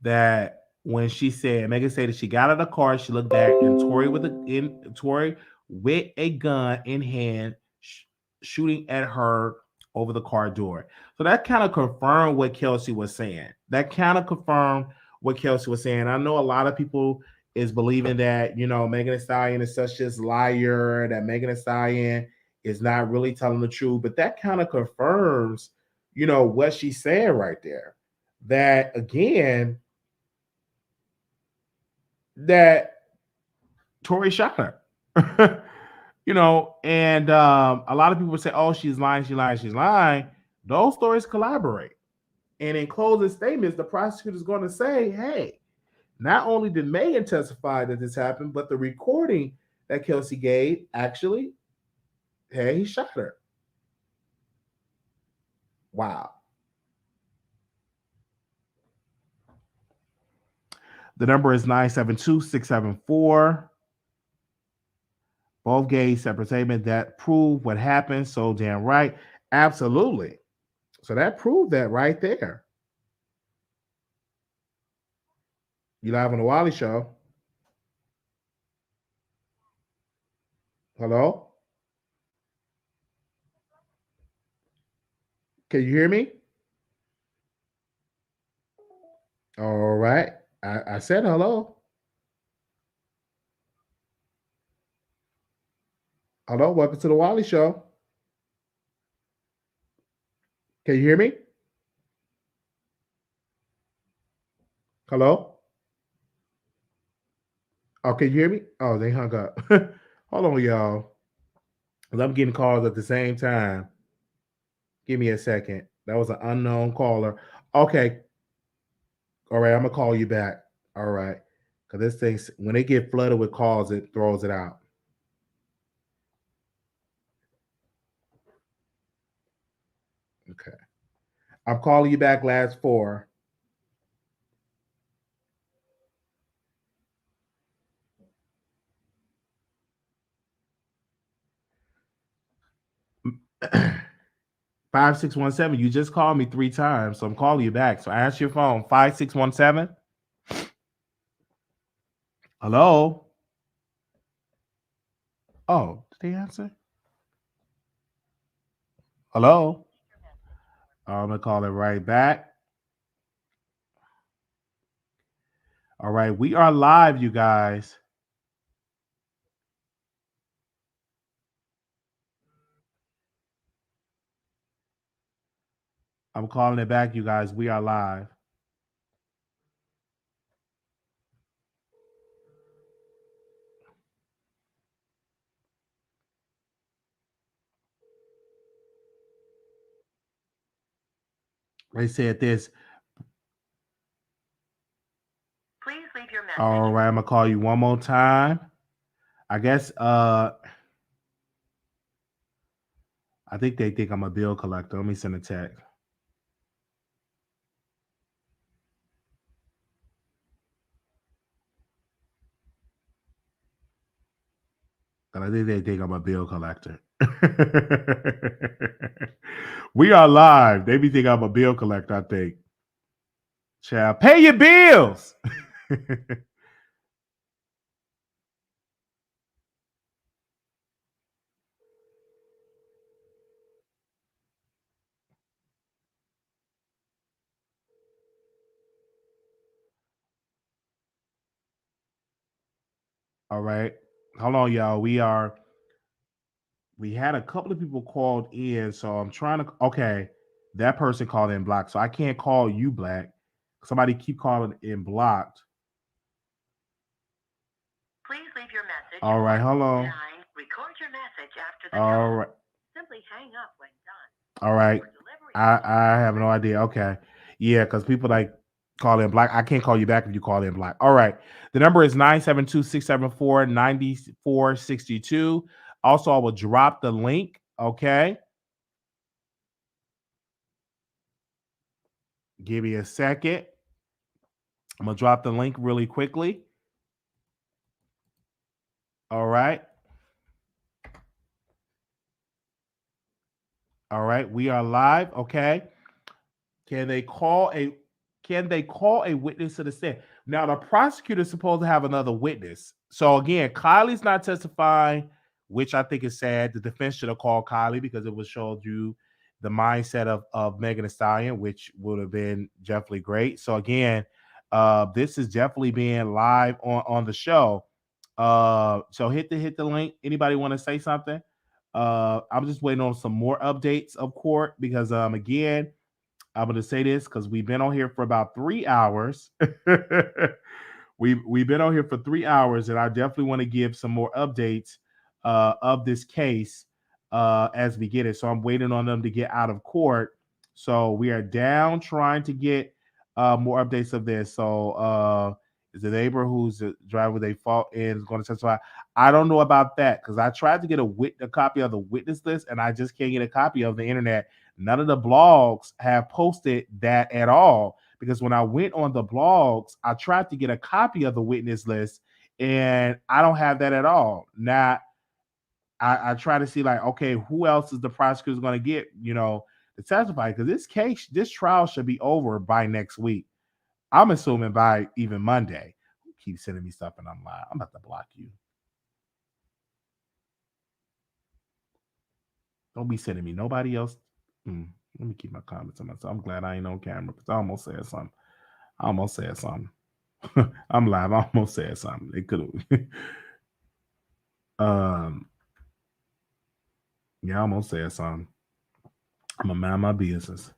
That when she said, Megan said that she got out of the car, she looked back and Tory with a gun in hand, shooting at her over the car door. So that kind of confirmed what Kelsey was saying. I know a lot of people is believing that, Megan Thee Stallion is such this liar, that Megan Thee Stallion is not really telling the truth, but that kind of confirms, what she's saying right there. That again, that Tory shot her. And a lot of people say, "Oh, she's lying. Those stories collaborate. And in closing statements, the prosecutor is going to say, hey, not only did Megan testify that this happened, but the recording that Kelsey gave actually, hey, he shot her. Wow. The number is 972-674. Both gave separate statements that prove what happened. So damn right. Absolutely. So that proved that right there. You live on the Wiley Show. Hello? Can you hear me? All right. I said hello. Hello, welcome to the Wiley Show. Can you hear me? Hello? Oh, can you hear me? Oh, they hung up. Hold on, y'all. I'm getting calls at the same time. Give me a second. That was an unknown caller. Okay. All right, I'm going to call you back. All right. Because this thing, when they get flooded with calls, it throws it out. Okay. I'm calling you back, last 4. $5617. 5617. You just called me 3 times, so I'm calling you back. So answer your phone. 5617. Hello? Oh, did they answer? Hello? I'm gonna call it right back. All right, we are live, you guys. I'm calling it back, you guys. We are live. They said this. Please leave your message. All right, I'm gonna call you one more time. I guess I think they think I'm a bill collector. Let me send a text. And I think they think I'm a bill collector. We are live. They be thinking I'm a bill collector, I think. Child, pay your bills. All right. Hold on, y'all. We had a couple of people called in, so I'm trying to. Okay, that person called in blocked, so I can't call you black. Somebody keep calling in blocked. Please leave your message. All right, hold on. Record your message after the All tone. right. Simply hang up when done. All right. I have no idea. Okay. Yeah, because people like call in black. I can't call you back if you call in black. All right. The number is 972-674-9462. Also, I will drop the link. Okay. Give me a second. I'm going to drop the link really quickly. All right. All right. We are live. Okay. Can they call a witness to the stand? Now, the prosecutor is supposed to have another witness. So again, Kylie's not testifying, which I think is sad. The defense should have called Kylie because it would show you the mindset of Megan Thee Stallion, which would have been definitely great. So again, this is definitely being live on the show. So hit the link. Anybody want to say something? I'm just waiting on some more updates of court because again, I'm going to say this because we've been on here for about 3 hours. We've been on here for 3 hours, and I definitely want to give some more updates of this case as we get it. So I'm waiting on them to get out of court. So we are down trying to get more updates of this. So is the neighbor who's the driver they fought in is going to testify? I don't know about that because I tried to get a copy of the witness list, and I just can't get a copy of the internet. None of the blogs have posted that at all because when I went on the blogs, I tried to get a copy of the witness list and I don't have that at all. Now, I try to see like, okay, who else is the prosecutor going to get, to testify? Because this trial should be over by next week. I'm assuming by even Monday. Who keeps sending me stuff and I'm lying? I'm about to block you. Don't be sending me nobody else. Let me keep my comments on myself. I'm glad I ain't on camera because I almost said something. I'm live. I almost said something. They could have. Yeah, I almost said something. I'm gonna mind my business.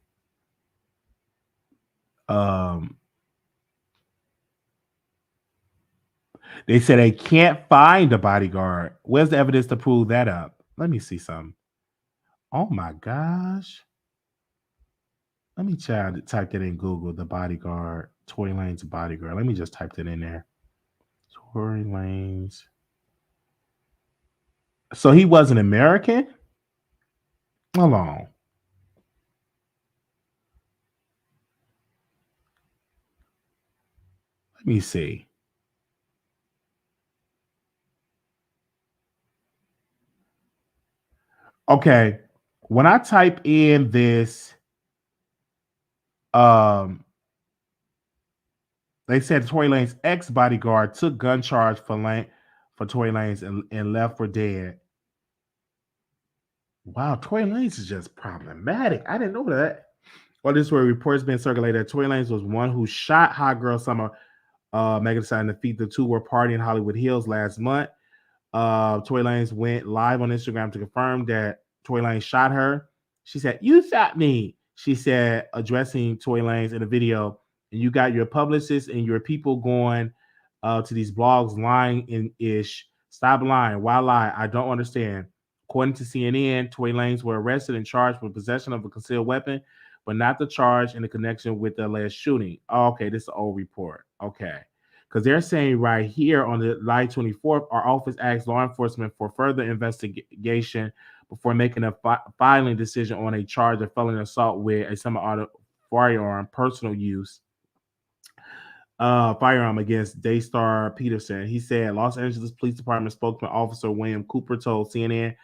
They said they can't find a bodyguard. Where's the evidence to prove that up? Let me see something. Oh my gosh. Let me try to type that in Google, the bodyguard, Tory Lanez bodyguard. Let me just type that in there. Tory Lanez. So he was an American? Hold on. Let me see. Okay. When I type in this, they said Tory Lanez ex-bodyguard took gun charge for Tory Lanez and left for dead. Wow, Tory Lanez is just problematic. I didn't know that. Well, this is where reports been circulated that Tory Lanez was one who shot Hot Girl Summer Megan Thee Stallion in the feet. The two were partying in Hollywood Hills last month. Tory Lanez went live on Instagram to confirm that Tory Lanez shot her. She said, "You shot me," she said, addressing Tory Lanez in a video. And you got your publicists and your people going to these blogs lying in ish. Stop lying. Why lie? I don't understand. According to CNN, Tory Lanez were arrested and charged with possession of a concealed weapon, but not the charge in the connection with the alleged shooting. Oh, okay, this is an old report. Okay. Because they're saying right here on the July 24th, our office asked law enforcement for further investigation before making a filing decision on a charge of felony assault with a semi-auto firearm, personal use firearm against Daystar Peterson. He said Los Angeles Police Department spokesman Officer William Cooper told CNN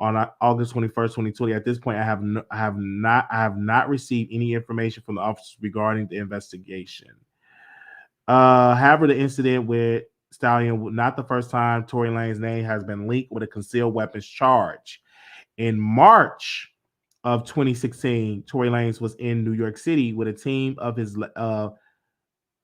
on August 21st, 2020. At this point, I have not received any information from the officers regarding the investigation. However, the incident with Stallion, not the first time Tory Lanez's name has been linked with a concealed weapons charge. In March of 2016, Tory Lanez was in New York City with a team of his.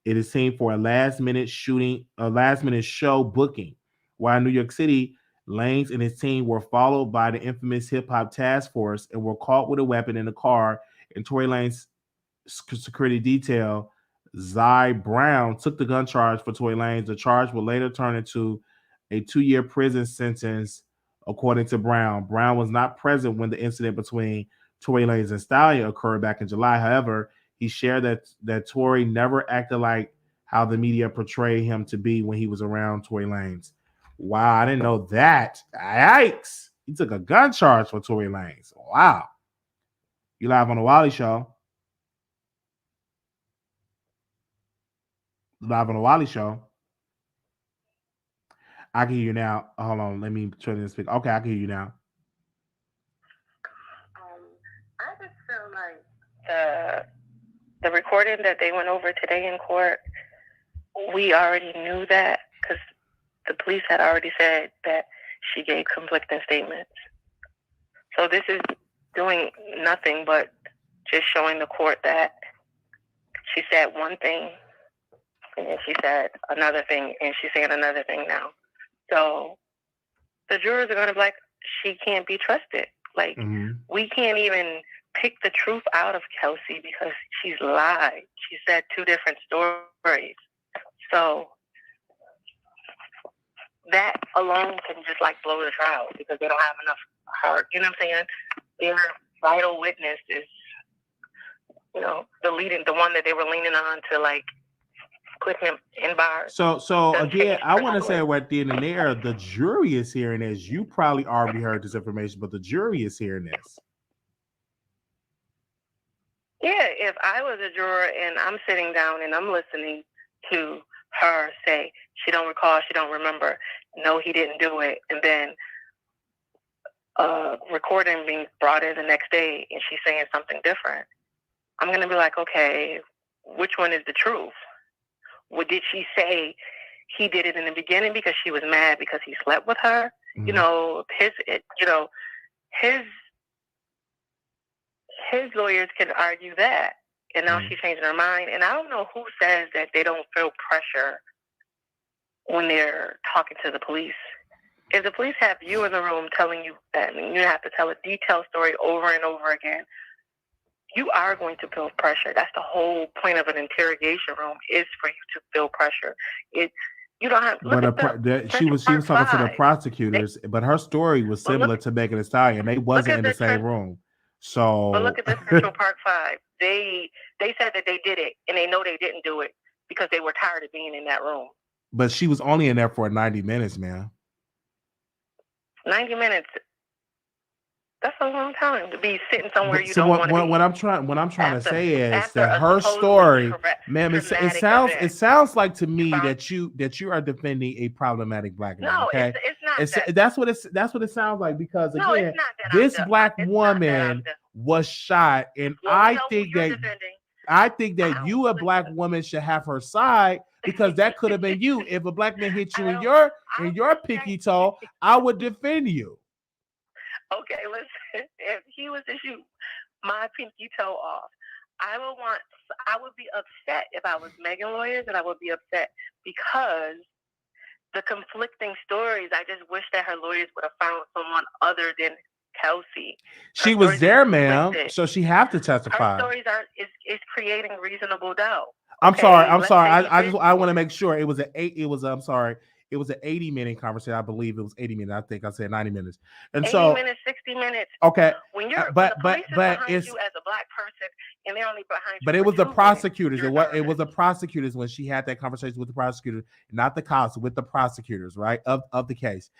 It is seen for a last-minute show booking. While in New York City, Lanez and his team were followed by the infamous Hip Hop Task Force and were caught with a weapon in the car. And Tory Lanez's security detail, Zy Brown, took the gun charge for Tory Lanez. The charge will later turn into a 2-year prison sentence, according to Brown. Brown was not present when the incident between Tory Lanez and Stallion occurred back in July. However, he shared that Tory never acted like how the media portrayed him to be when he was around Tory Lanez. Wow, I didn't know that. Yikes. He took a gun charge for Tory Lanez. Wow. You live on the Wiley Show. Live on the Wiley Show. I can hear you now. Hold on. Let me turn this speak. Okay, I can hear you now. I just feel like the recording that they went over today in court, we already knew that because the police had already said that she gave conflicting statements. So this is doing nothing but just showing the court that she said one thing and then she said another thing and she's saying another thing now. So the jurors are going to be like, she can't be trusted. Like, we can't even pick the truth out of Kelsey because she's lied. She said 2 different stories. So that alone can just like blow the trial because they don't have enough heart. You know what I'm saying? Their vital witness is, the one that they were leaning on to like put him in bars. So again, I want to say right then and there, the jury is hearing this. You probably already heard this information, but the jury is hearing this. Yeah, if I was a juror and I'm sitting down and I'm listening to her say, she don't recall, she don't remember, no, he didn't do it, and then recording being brought in the next day and she's saying something different, I'm going to be like, okay, which one is the truth? What did she say he did it in the beginning because she was mad because he slept with her? His lawyers can argue that, and now she's changing her mind. And I don't know who says that they don't feel pressure when they're talking to the police. If the police have you in the room telling you that, and you have to tell a detailed story over and over again, you are going to feel pressure. That's the whole point of an interrogation room, is for you to feel pressure. You don't have. She was talking to the prosecutors, but her story was similar to Megan Thee Stallion. They wasn't in the same room. So, but look at the Central Park 5. They said that they did it, and they know they didn't do it because they were tired of being in that room. But she was only in there for 90 minutes, man. 90 minutes. That's a long time to be sitting somewhere you don't want to be. What I'm trying to say is that her story, ma'am, it sounds like to me that you are defending a problematic black man. No, okay, it's not. That's what it sounds like, because again, this black woman was shot, and I think that you, a black woman, should have her side, because that could have been you. If a black man hit you in your pinky toe, I would defend you. Okay, listen, if he was to shoot my pinky toe off, I would be upset if I was Megan lawyers, and I would be upset because the conflicting stories. I just wish that her lawyers would have found someone other than Kelsey. She was there, ma'am, so she have to testify. Her stories is creating reasonable doubt. I'm sorry. I want to make sure it was an 80-minute conversation. I believe it was 80 minutes. I think I said 90 minutes. And 80 minutes, 60 minutes. Okay. When you're but you as a black person and they're only behind you. But it was the prosecutors. It was the prosecutors when she had that conversation with the prosecutors, not the cops, with the prosecutors, right? Of the case.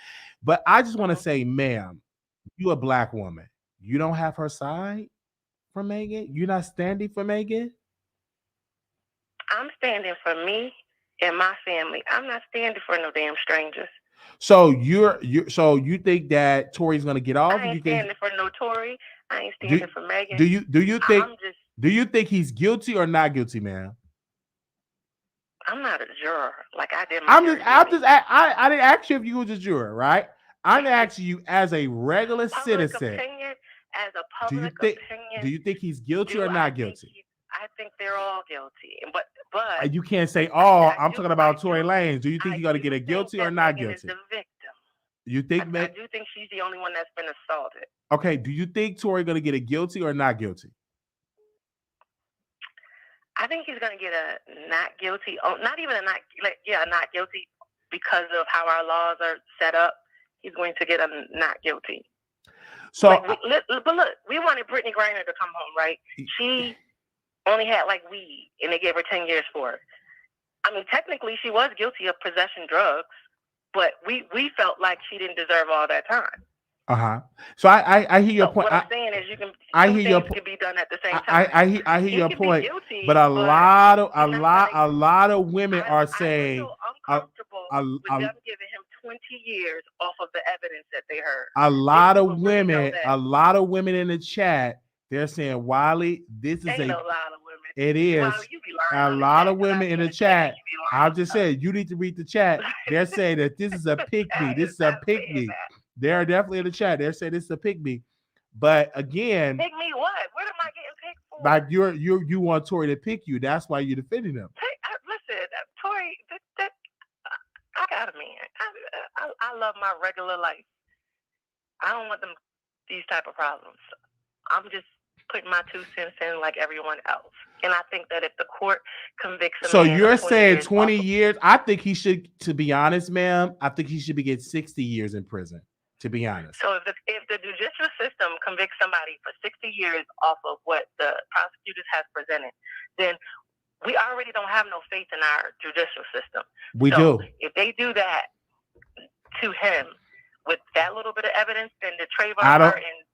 But I just want to say, ma'am, you a black woman. You don't have her side for Megan? You're not standing for Megan? I'm standing for me and my family. I'm not standing for no damn strangers. So you think that Tory's gonna get off? I ain't standing for no Tory. I ain't standing for Megan. Do you think he's guilty or not guilty, man? I'm not a juror. Like I did. I didn't ask you if you was a juror, right? I'm asking you as a regular citizen. As a public opinion, do you think he's guilty or not guilty? I think they're all guilty, but you can't say all. I'm talking about Tory Lanez. Do you think he's gonna get a guilty or not guilty? Is the victim. You think? I do think she's the only one that's been assaulted. Okay. Do you think Tory gonna get a guilty or not guilty? I think he's gonna get a not guilty. Oh, not even a not guilty because of how our laws are set up. He's going to get a not guilty. So, but look, we wanted Brittany Griner to come home, right? She only had like weed, and they gave her 10 years for it. I mean, technically, she was guilty of possession drugs, but we felt like she didn't deserve all that time. So I hear your point. What I'm saying is, I hear your point. Could be done at the same time. I hear your point. Guilty, but a lot of women are saying. I feel uncomfortable with them giving him 20 years off of the evidence that they heard. A lot of women in the chat, they're saying, Wiley, this is a lot of women. It is Wiley, a lot of women in the chat. I just said you need to read the chat. They're saying that this is a pick me. This is a pick me. They're definitely in the chat. They're saying this is a pick me. But again, pick me what? What am I getting picked for? Like you want Tory to pick you. That's why you're defending him. Listen, Tory, I got a man. I love my regular life. I don't want these type of problems. I'm just putting my 2 cents in like everyone else. And I think that if the court convicts him, so you're saying 20 years? I think he should, to be honest, ma'am, I think he should be getting 60 years in prison, to be honest. So if the judicial system convicts somebody for 60 years off of what the prosecutors have presented, then we already don't have no faith in our judicial system. We do. If they do that to him with that little bit of evidence, then the Trayvon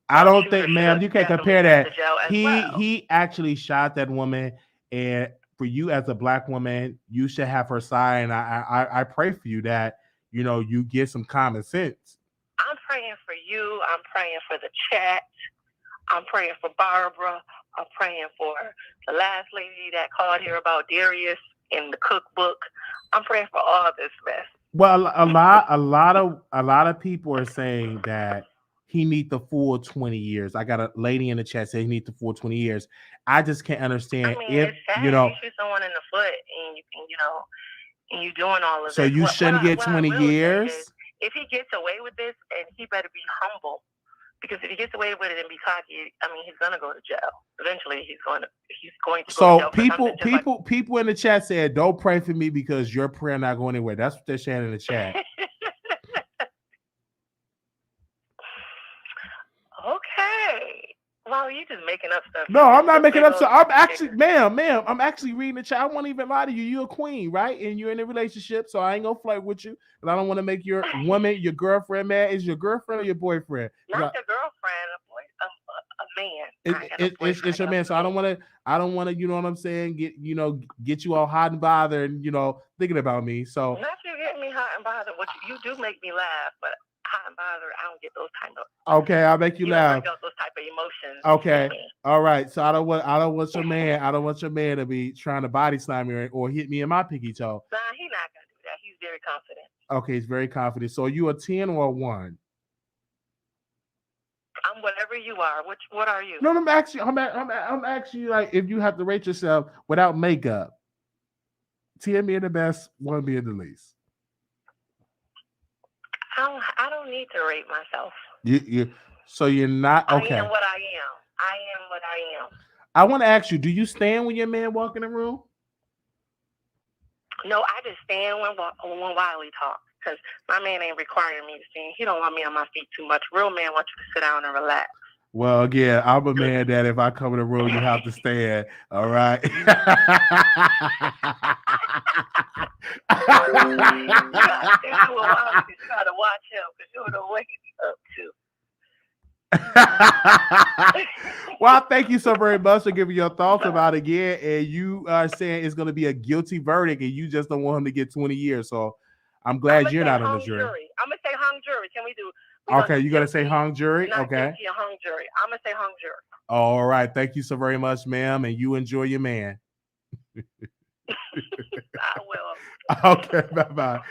I don't think, ma'am, you can't compare that. He actually shot that woman, and for you as a black woman, you should have her side. And I pray for you that you get some common sense. I'm praying for you. I'm praying for the chat. I'm praying for Barbara. I'm praying for the last lady that called here about Darius in the cookbook. I'm praying for all this mess. Well, a lot of people are saying that he need the full 20 years. I got a lady in the chat saying he need the full 20 years. I just can't understand if it's sad. You shoot someone in the foot and and you're doing all of this. So you shouldn't get 20 years. If he gets away with this, and he better be humble, because if he gets away with it and be cocky, he's gonna go to jail. Eventually, he's going to go to jail. So people in the chat said, "Don't pray for me because your prayer not going anywhere." That's what they're saying in the chat. Okay. Well, you just making up stuff. No, I'm not making up stuff. I'm actually, ma'am, I'm actually reading the chat. I won't even lie to you. You're a queen, right? And you're in a relationship, so I ain't gonna flirt with you. And I don't want to make your woman, your girlfriend, mad. Is your girlfriend or your boyfriend? Not your girlfriend, a man. It's your man. So I don't want to, you know what I'm saying? Get you all hot and bothered, and thinking about me. So not you getting me hot and bothered. What you do make me laugh, but hot and bothered, I don't get those kind of. Okay, I'll make you laugh. Don't those type of emotions. Okay, all right. So I don't want your man. I don't want your man to be trying to body slam me or hit me in my pinky toe. Nah, he's not gonna do that. He's very confident. Okay, he's very confident. So are you a 10 or a 1? I'm I'm whatever you are. What are you? No, I'm actually like if you have to rate yourself without makeup. 10 being the best, 1 being the least. I don't need to rate myself. So you're not okay. I am what I am. I am what I am. I want to ask you, do you stand when your man walk in the room? No, I just stand when Wiley talks because my man ain't requiring me to stand. He don't want me on my feet too much. Real man wants you to sit down and relax. Well, again, I'm a man that if I come in the room, you have to stand. All right. You gotta watch him because you know what he's up to. Well, thank you so very much for giving your thoughts about it again. And you are saying it's going to be a guilty verdict, and you just don't want him to get 20 years. So I'm glad you're not on the jury. I'm gonna say hung jury. Can we do? Okay, you got to say hung jury. Not okay. Guilty, hung jury. I'm gonna say hung jury. All right. Thank you so very much, ma'am, and you enjoy your man. I will. Okay. Bye bye.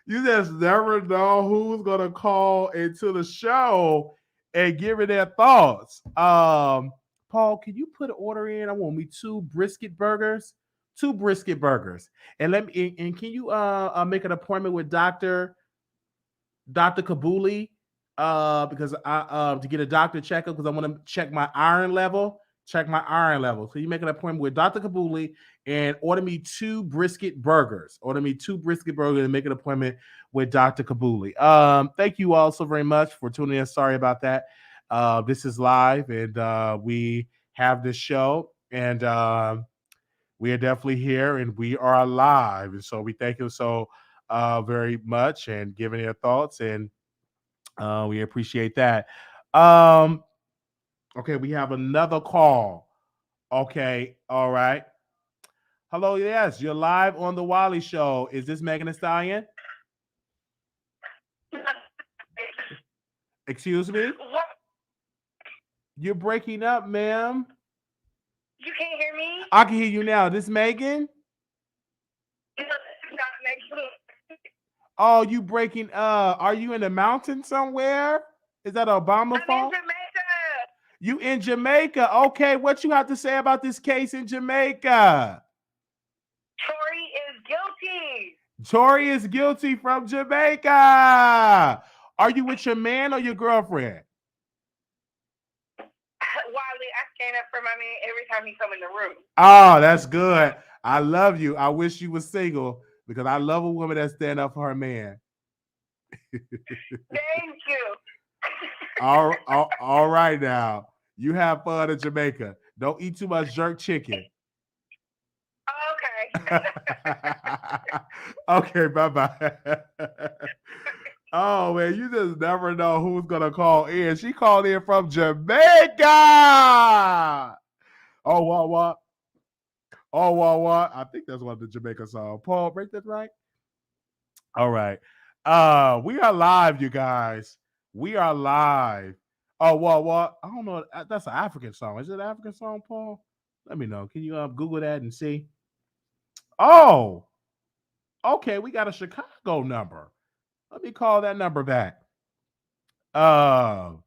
You just never know who's gonna call into the show and give it their thoughts. Paul, can you put an order in? I want me 2 brisket burgers. 2 brisket burgers. And can you make an appointment with Dr. Kabuli? Because I to get a doctor checkup because I want to check my iron level. So you make an appointment with Dr. Kabuli and order me 2 brisket burgers. And make an appointment with Dr. Kabuli. Thank you all so very much for tuning in. Sorry about that. This is live, and we have this show, and we are definitely here, and we are live. And so we thank you so very much and giving your thoughts, and we appreciate that. Okay, we have another call. Okay, all right. Hello, yes, you're live on the Wiley Show. Is this Megan Thee Stallion? Excuse me? What? You're breaking up, ma'am. You can't hear me? I can hear you now. This Megan? Oh, you breaking up. Are you in the mountains somewhere? Is that Obama phone? I'm in Jamaica. You in Jamaica. Okay, what you have to say about this case in Jamaica? Tory is guilty. Tory is guilty from Jamaica. Are you with your man or your girlfriend? Wiley, I stand up for my man every time he come in the room. Oh, that's good. I love you. I wish you was single because I love a woman that stand up for her man. Thank you. All right now. You have fun in Jamaica. Don't eat too much jerk chicken. Okay. Okay, bye-bye. Oh, man, you just never know who's going to call in. She called in from Jamaica. Oh, what? Oh, what? I think that's one of the Jamaica song. Paul, break that right? All right. We are live, you guys. We are live. Oh, what? I don't know. That's an African song. Is it an African song, Paul? Let me know. Can you Google that and see? Oh, okay. We got a Chicago number. Let me call that number back. Oh,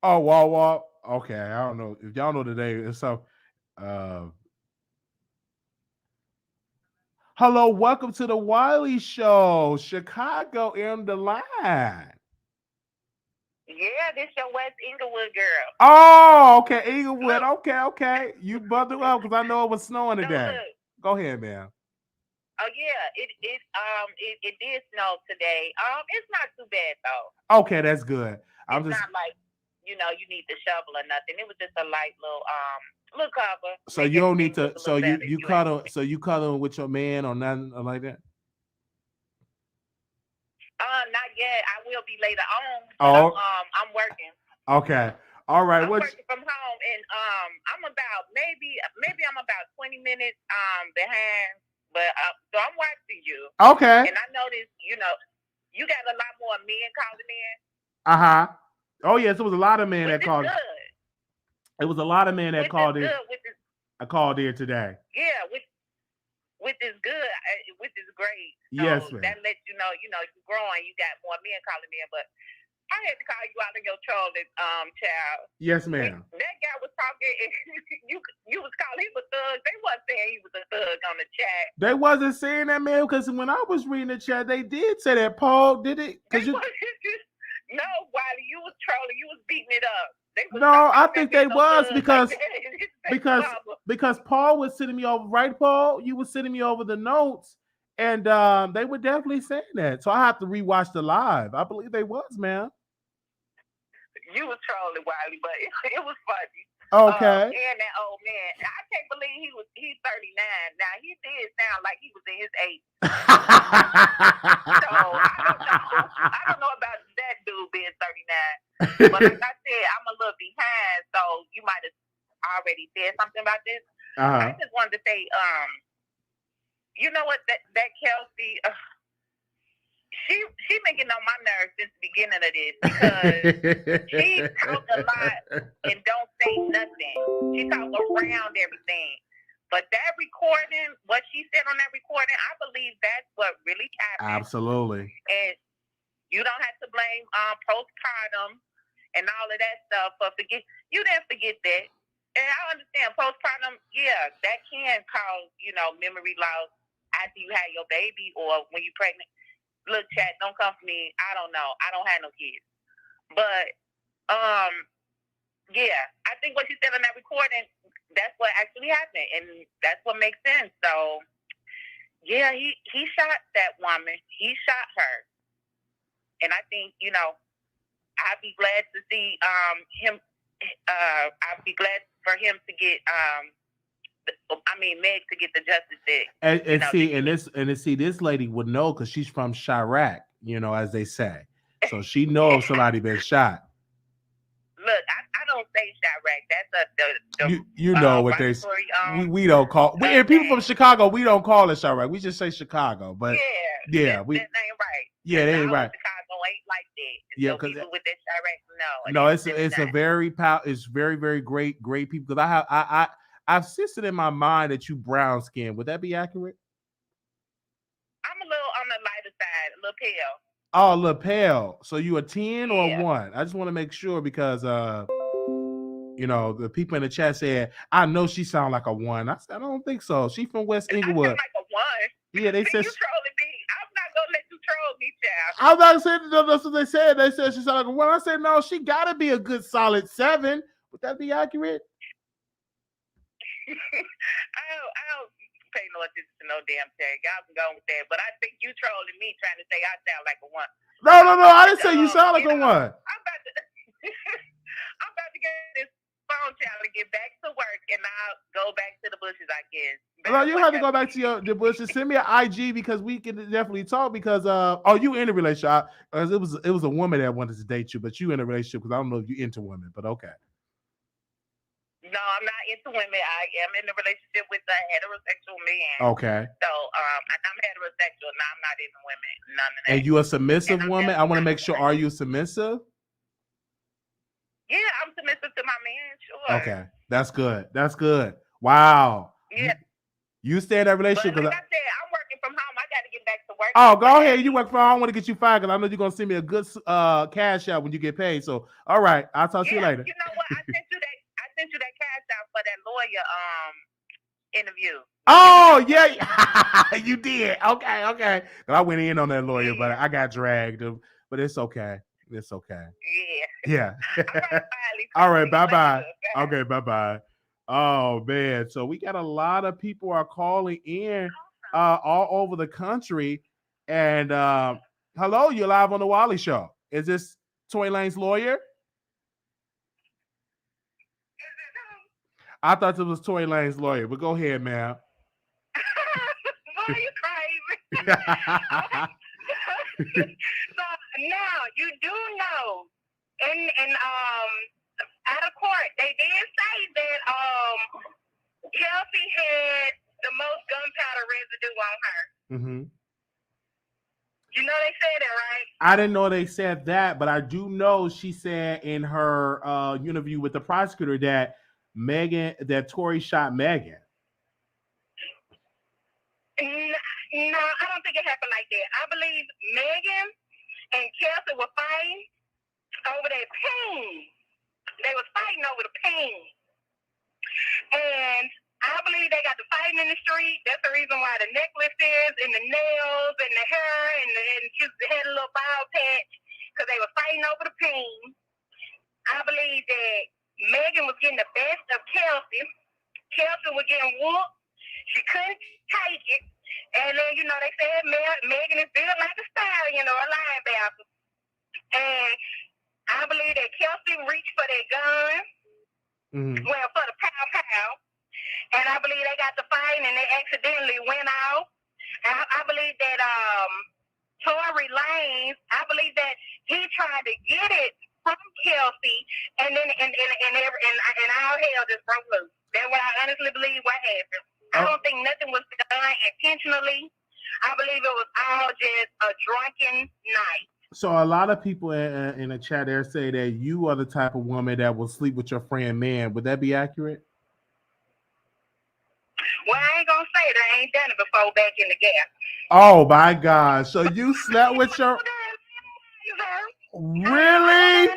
what? Okay. I don't know. If y'all know today, it's so. Hello, welcome to the Wiley Show. Chicago in the line. Yeah, this your West Inglewood girl. Oh, okay, Inglewood. Okay. You bundle up because I know it was snowing today. Go ahead, man. Oh yeah, it did snow today. It's not too bad though. Okay, that's good. It's not like you need to shovel or nothing. It was just a light little cover. So you don't need to. So you cuddle. So you cuddle with your man or nothing like that. Not yet. I will be later on. Oh. I'm working. Okay. All right. I'm working from home, and I'm about maybe I'm about 20 minutes behind, but so I'm watching you. Okay. And I noticed, you got a lot more men calling in. Oh yes, it was a lot of men that called. Good. It was a lot of men that called in. I called in today. Yeah, which is good, which is great. So yes, man. That lets you know you're growing. You got more men calling in, but I had to call you out of your trolling, child. Yes, ma'am. That guy was talking, and you was calling him a thug. They wasn't saying he was a thug on the chat. They wasn't saying that, man, because when I was reading the chat, they did say that. Paul, did it? No, Wiley, you was trolling. You was beating it up. No, I think they was because Paul was sending me over, right, Paul? You was sending me over the notes, and they were definitely saying that. So I have to rewatch the live. I believe they was, man. You was trolling, Wiley, but it was funny. Okay. And that old man, I can't believe he's 39. Now he did sound like he was in his 80s. So I don't know about that dude being 39. But like I said, I'm a little behind, so you might have already said something about this. I just wanted to say, you know what, that Kelsey, she been getting on my nerves since the beginning of this because she talk a lot and don't say nothing. She talk around everything. But that recording, what she said on that recording, I believe that's what really happened. Absolutely. And you don't have to blame postpartum and all of that stuff for forget. You didn't forget that. And I understand postpartum, yeah, that can cause, memory loss after you had your baby or when you're pregnant. Look, chat, don't come for me. I don't know. I don't have no kids. But, yeah, I think what she said on that recording, that's what actually happened. And that's what makes sense. So, yeah, he shot that woman. He shot her. And I think, I'd be glad to see him. I'd be glad for him to get Meg to get the justice this lady would know because she's from Chirac, as they say. So she knows somebody been shot. Look, I don't say Chirac. That's you know what they say. We don't call and people from Chicago. We don't call it Chirac. We just say Chicago. But that ain't right. Yeah, that ain't right. Chicago ain't like that. Yeah, so people with that Chirac, no, it's very, very great people. Because I've insisted in my mind that you brown skin. Would that be accurate? I'm a little on the lighter side, a little pale. Oh, a little pale. So you a 10 or a 1? I just want to make sure because the people in the chat said, I know she sound like a 1. I said, I don't think so. She from West Inglewood. I sound like a 1. Yeah, they said you trolling me. I'm not gonna let you troll me, child. I'm not saying that's what they said. They said she sound like a 1. I said, no, she gotta be a good solid 7. Would that be accurate? I don't pay no attention to no damn tag. Y'all can go with that. But I think you trolling me trying to say I sound like a 1. No. I didn't say you sound like a 1. I'm about to get this phone child and get back to work, and I'll go back to the bushes, I guess. No, you have to go back to the bushes. Send me an IG because we can definitely talk. Because you in a relationship? It was a woman that wanted to date you, but you in a relationship because I don't know if you into women. But okay. No, I'm not into women. I am in a relationship with a heterosexual man. Okay. So I'm heterosexual. No, I'm not into women. None of that. And you a submissive woman? I want to make sure. Are you submissive? Yeah, I'm submissive to my man. Sure. Okay, that's good. That's good. Wow. Yeah. You stay in that relationship. But like I said, I'm working from home. I got to get back to work. Oh, go ahead. You work from home. I want to get you fired because I know you're gonna send me a good cash out when you get paid. So, all right, I'll talk to you later. You know what? I sent you that cash out for that lawyer interview. Oh yeah, you did. Okay. I went in on that lawyer, but I got dragged. But it's okay. It's okay. Yeah. All right. Bye. Okay. Bye. Oh man. So we got a lot of people are calling in all over the country. And hello, you're live on the Wiley Show. Is this Tory Lanez lawyer? I thought it was Tory Lanez lawyer, but go ahead, ma'am. Why are you crazy? So now you do know in out of court they did say that Kelsey had the most gunpowder residue on her. Mm-hmm. You know they said that, right? I didn't know they said that, but I do know she said in her interview with the prosecutor that Tory shot Megan. No, I don't think it happened like that. I believe Megan and Kelsey were fighting, over that peen. They was fighting over the peen. And I believe they got to fighting in the street. That's the reason why the necklaces and the nails and the hair and she had a little bald patch because they were fighting over the peen. I believe that Megan was getting the best of Kelsey. Kelsey was getting whooped. She couldn't take it. And then, you know, they said Megan is built like a Stallion or a linebacker. And I believe that Kelsey reached for that gun. Well, for the pow. And I believe they got to fighting and they accidentally went out. And I believe that Tory Lanez, I believe that he tried to get it from Kelsey, and then and all hell just broke loose. That's what I honestly believe what happened. I don't think nothing was done intentionally. I believe it was all just a drunken night. So a lot of people in the chat there say that you are the type of woman that will sleep with your friend man. Would that be accurate? Well, I ain't gonna say that. I ain't done it before back in the gap. Oh my God! So you slept with your really?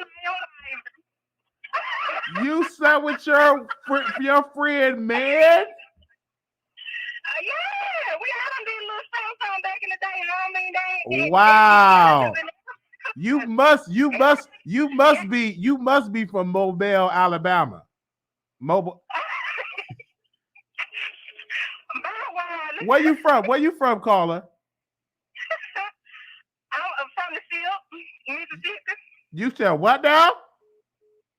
You slept with your friend man? Yeah, we all did a little something back in the day. You know what I mean? They Wow! You must be from Mobile, Alabama. Mobile. Where you from? Where you from, caller? I'm from the field, Mississippi. You said what now?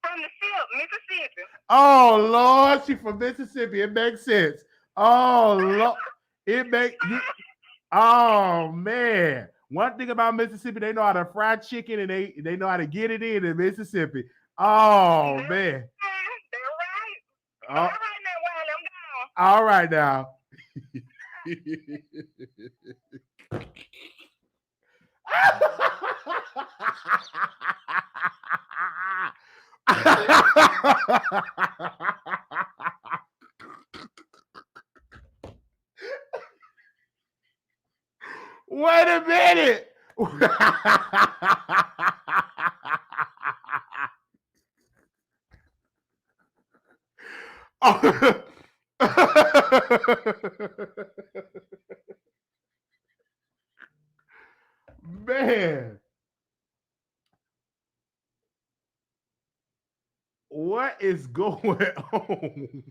From the field, Mississippi. Oh Lord, she from Mississippi. It makes sense. Oh Lord, it makes you. Oh man, one thing about Mississippi, they know how to fry chicken and they know how to get it in Mississippi. Oh man. They're right. All right now, Wiley, I'm gone. All right now. Wait a minute. Man, what is going on?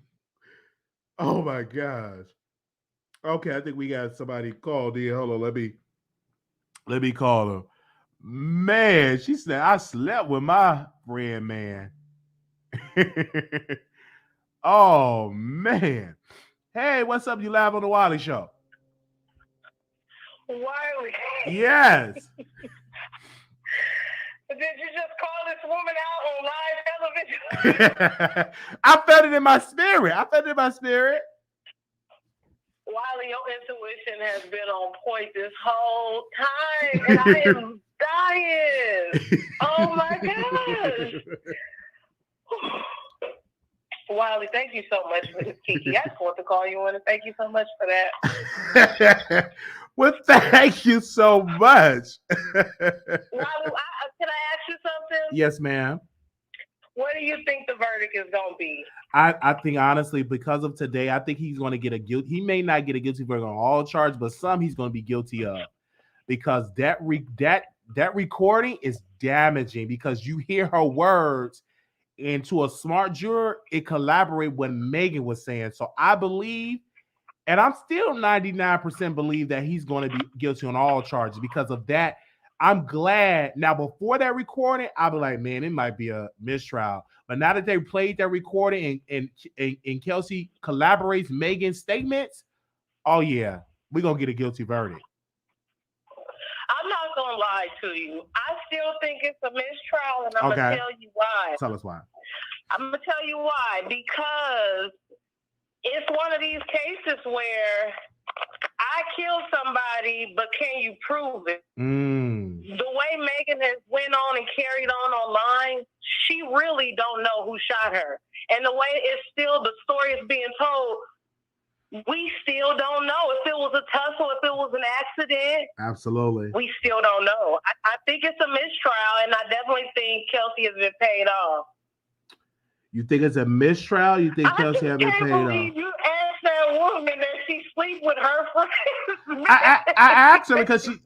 Oh my gosh. Okay, I think we got somebody called in. Hold on, let me call her. Man, she said I slept with my friend man. Oh man. Hey, what's up? You live on the Wiley Show. Wiley. Yes. Did you just call this woman out on live television? I felt it in my spirit. Wiley, your intuition has been on point this whole time, and I am dying. Oh my gosh. Wiley, thank you so much for this, Kiki. I just want to call you in and thank you so much for that. Well, thank you so much. Wiley, can I ask you something? Yes, ma'am. What do you think the verdict is going to be? I think, honestly, because of today, I think he's going to get a guilty. He may not get a guilty verdict on all charges, but some he's going to be guilty of. Because that recording is damaging because you hear her words, and to a smart juror, it collaborated what Megan was saying. So I believe, and I'm still 99% believe that he's going to be guilty on all charges because of that. I'm glad. Now, before that recording, I'll be like, man, it might be a mistrial. But now that they played that recording and Kelsey collaborates Megan's statements, oh yeah, we're going to get a guilty verdict. I'm not going to lie to you. I still think it's a mistrial, and I'm going to tell you why. Tell us why. I'm going to tell you why. Because it's one of these cases where I killed somebody, but can you prove it? The way Megan has went on and carried on online, she really don't know who shot her. And the way it's still, the story is being told, we still don't know if it was a tussle, if it was an accident. Absolutely. We still don't know. I think it's a mistrial, and I definitely think Kelsey has been paid off. You think it's a mistrial? You think Kelsey has been paid off? You asked that woman that she sleep with her friends. I asked her because she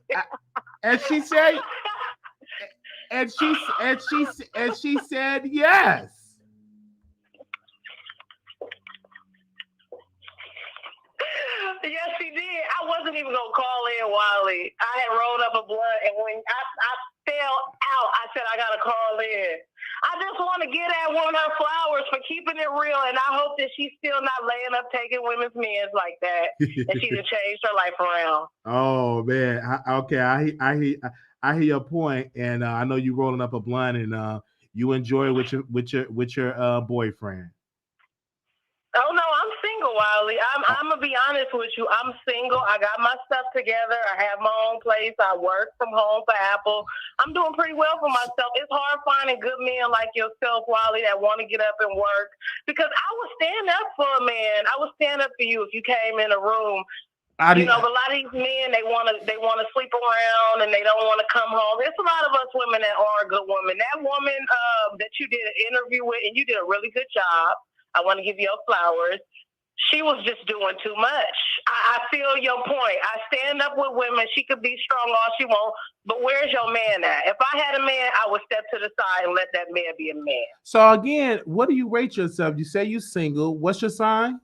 said yes. Yes, she did. I wasn't even gonna call in, Wiley. I had rolled up a blunt, and when I fell out, I said I gotta call in. I just want to get at one of her flowers for keeping it real, and I hope that she's still not laying up taking women's men's like that, and she done changed her life around. Oh man, I hear your point, and I know you rolling up a blunt, and you enjoy it with your boyfriend. Oh no, I'm single, Wiley. I'm gonna be honest with you. I'm single. I got my stuff together. I have my own place. I work from home for Apple. I'm doing pretty well for myself. It's hard finding good men like yourself, Wiley, that want to get up and work. Because I would stand up for a man. I would stand up for you if you came in a room. But a lot of these men, they want to sleep around and they don't want to come home. There's a lot of us women that are good women. That woman that you did an interview with, and you did a really good job. I want to give you your flowers. She was just doing too much. I feel your point. I stand up with women. She could be strong all she wants, but where's your man at? If I had a man, I would step to the side and let that man be a man. So again, what do you rate yourself? You say you're single. What's your sign?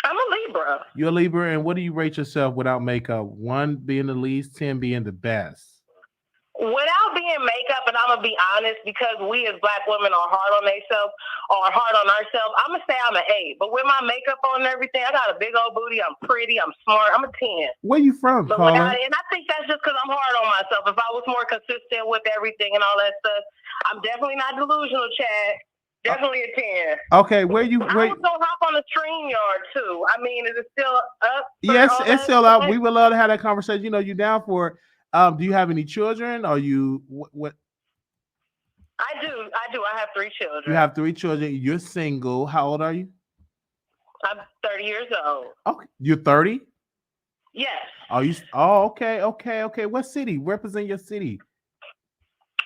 I'm a Libra. You're a Libra, and what do you rate yourself without makeup? 1 being the least, 10 being the best. Without being makeup, and I'm going to be honest, because we as Black women are hard on ourselves, I'm going to say I'm an 8. But with my makeup on and everything, I got a big old booty. I'm pretty. I'm smart. I'm a 10. Where you from, Caller? Caller? And I think that's just because I'm hard on myself. If I was more consistent with everything and all that stuff, I'm definitely not delusional, Chad. Definitely a 10. Okay, I was going to hop on the StreamYard, too. I mean, is it still up? Yes, it's still up. We would love to have that conversation. You know, you down for it. Do you have any children? Are you what? I do. I have 3 children. You have 3 children. You're single. How old are you? I'm 30 years old. Okay. You're 30? Yes. Okay. What city? Represent your city.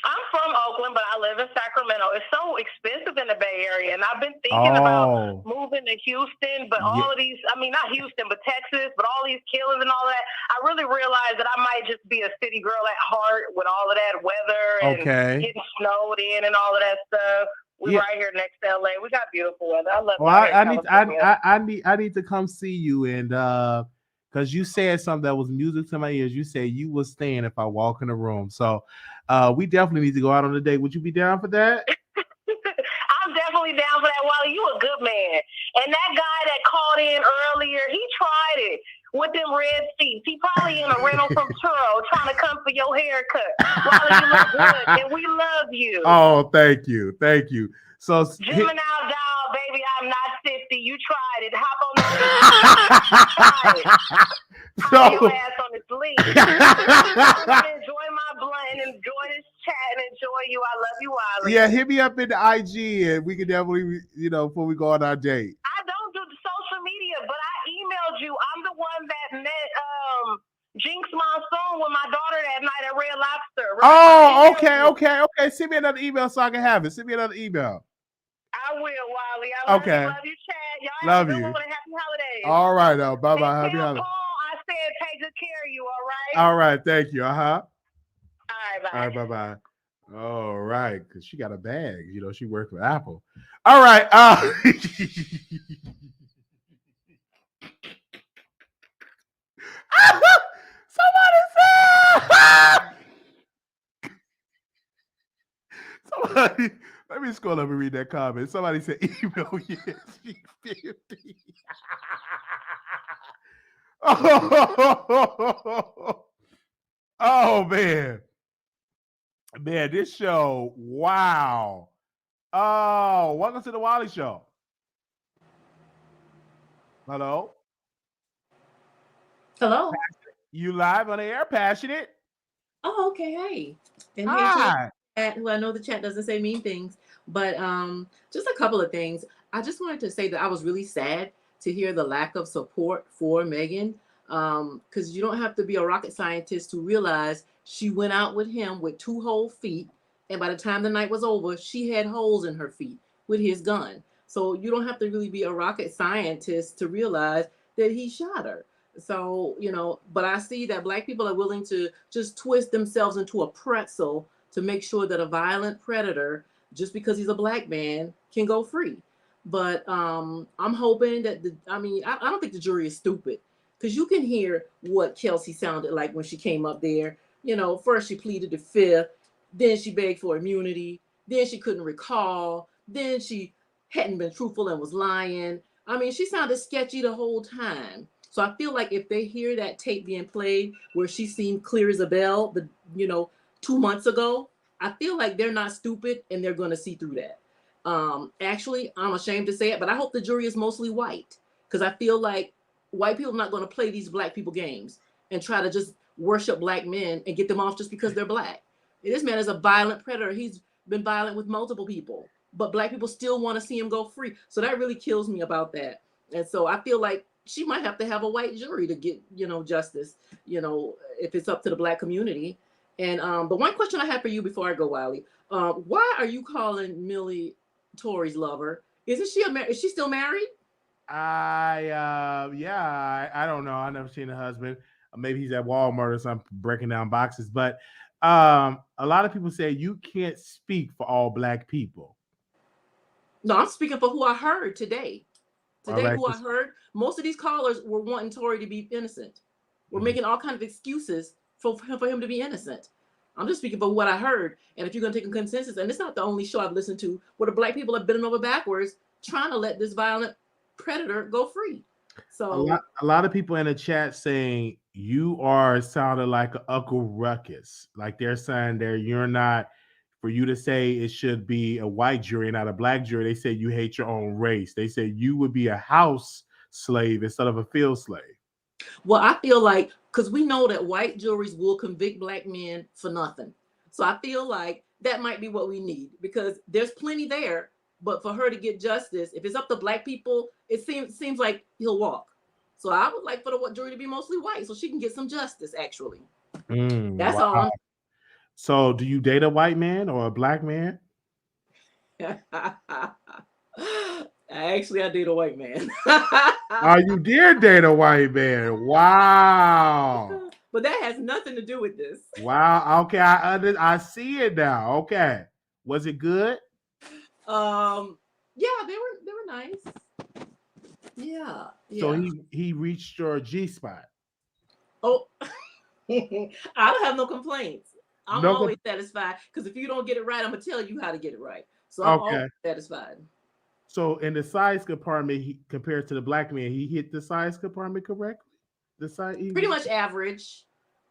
I'm from Oakland, but I live in Sacramento. It's so expensive in the Bay Area, and I've been thinking about moving to Houston, but all of these, I mean, not Houston, but Texas, but all these killings and all that, I really realized that I might just be a city girl at heart with all of that weather and getting snowed in and all of that stuff. We're right here next to LA. We got beautiful weather. I love it. I need to come see you, and because you said something that was music to my ears. You said you will stand if I walk in the room. So we definitely need to go out on a date. Would you be down for that? I'm definitely down for that, Wally. You a good man. And that guy that called in earlier, he tried it with them red seats. He probably in a rental from Turo trying to come for your haircut. Wally, you look good, and we love you. Oh, thank you. So Gemini doll, baby, I'm not 50. You tried it. Hop on that. Hop your ass on this lead. Enjoy my blunt and enjoy this chat and enjoy you. I love you, Wiley. Yeah, hit me up in the IG and we can definitely, before we go on our date. I don't do the social media, but I emailed you. I'm the one that met Jinx Monsoon with my daughter that night at Red Lobster. Okay. Send me another email so I can have it. Send me another email. I will, Wiley. I love you, Chad. Y'all have a good one and happy holidays. All right, now. Bye-bye. Happy holidays. I said take good care of you, all right? All right, thank you. All right, bye. All right, bye-bye. All right, because she got a bag. She worked with Apple. All right. Somebody, let me scroll up and read that comment. Somebody said, email yes, 50. Oh, man. Man, this show, wow. Oh, welcome to the Wiley Show. Hello? Hello. You live on the air, Passionate? Oh, okay. Hey. And hi. Who I know the chat doesn't say mean things, but just a couple of things. I just wanted to say that I was really sad to hear the lack of support for Megan. Because you don't have to be a rocket scientist to realize she went out with him with 2 whole feet, and by the time the night was over, she had holes in her feet with his gun. So you don't have to really be a rocket scientist to realize that he shot her. So, but I see that Black people are willing to just twist themselves into a pretzel to make sure that a violent predator, just because he's a Black man, can go free. But I'm hoping that I don't think the jury is stupid, because you can hear what Kelsey sounded like when she came up there. First she pleaded the fifth, then she begged for immunity, then she couldn't recall, then she hadn't been truthful and was lying. She sounded sketchy the whole time. So I feel like if they hear that tape being played where she seemed clear as a bell, 2 months ago, I feel like they're not stupid and they're going to see through that. Actually, I'm ashamed to say it, but I hope the jury is mostly white, because I feel like white people are not going to play these Black people games and try to just worship Black men and get them off just because they're Black. This man is a violent predator. He's been violent with multiple people, but Black people still want to see him go free. So that really kills me about that. And so I feel like she might have to have a white jury to get, justice, if it's up to the Black community. And the one question I have for you before I go, Wiley, why are you calling Millie Tory's lover? Is she still married? I don't know. I've never seen a husband. Maybe he's at Walmart or something breaking down boxes. But a lot of people say you can't speak for all Black people. No, I'm speaking for who I heard today. Who I heard, most of these callers were wanting Tory to be innocent. We're making all kinds of excuses for him to be innocent. I'm just speaking for what I heard. And if you're going to take a consensus, and it's not the only show I've listened to where the Black people are bending over backwards trying to let this violent predator go free. So a lot of people in the chat saying you are sounding like an Uncle Ruckus. Like they're saying you're not, for you to say it should be a white jury, not a Black jury. They say you hate your own race. They say you would be a house slave instead of a field slave. Well, I feel like, because we know that white juries will convict Black men for nothing. So I feel like that might be what we need, because there's plenty there. But for her to get justice, if it's up to Black people, it seems like he'll walk. So I would like for the jury to be mostly white so she can get some justice, actually. That's all. So do you date a white man or a Black man? Actually, I date a white man. Oh, you did date a white man. Wow. But that has nothing to do with this. Wow. Okay, I see it now. Okay. Was it good? Yeah, they were nice. Yeah. So he reached your G spot. Oh, I don't have no complaints. I'm always satisfied, because if you don't get it right, I'm gonna tell you how to get it right. So I'm always satisfied. So in the size compartment, compared to the Black man, he hit the size compartment correctly. Pretty much average.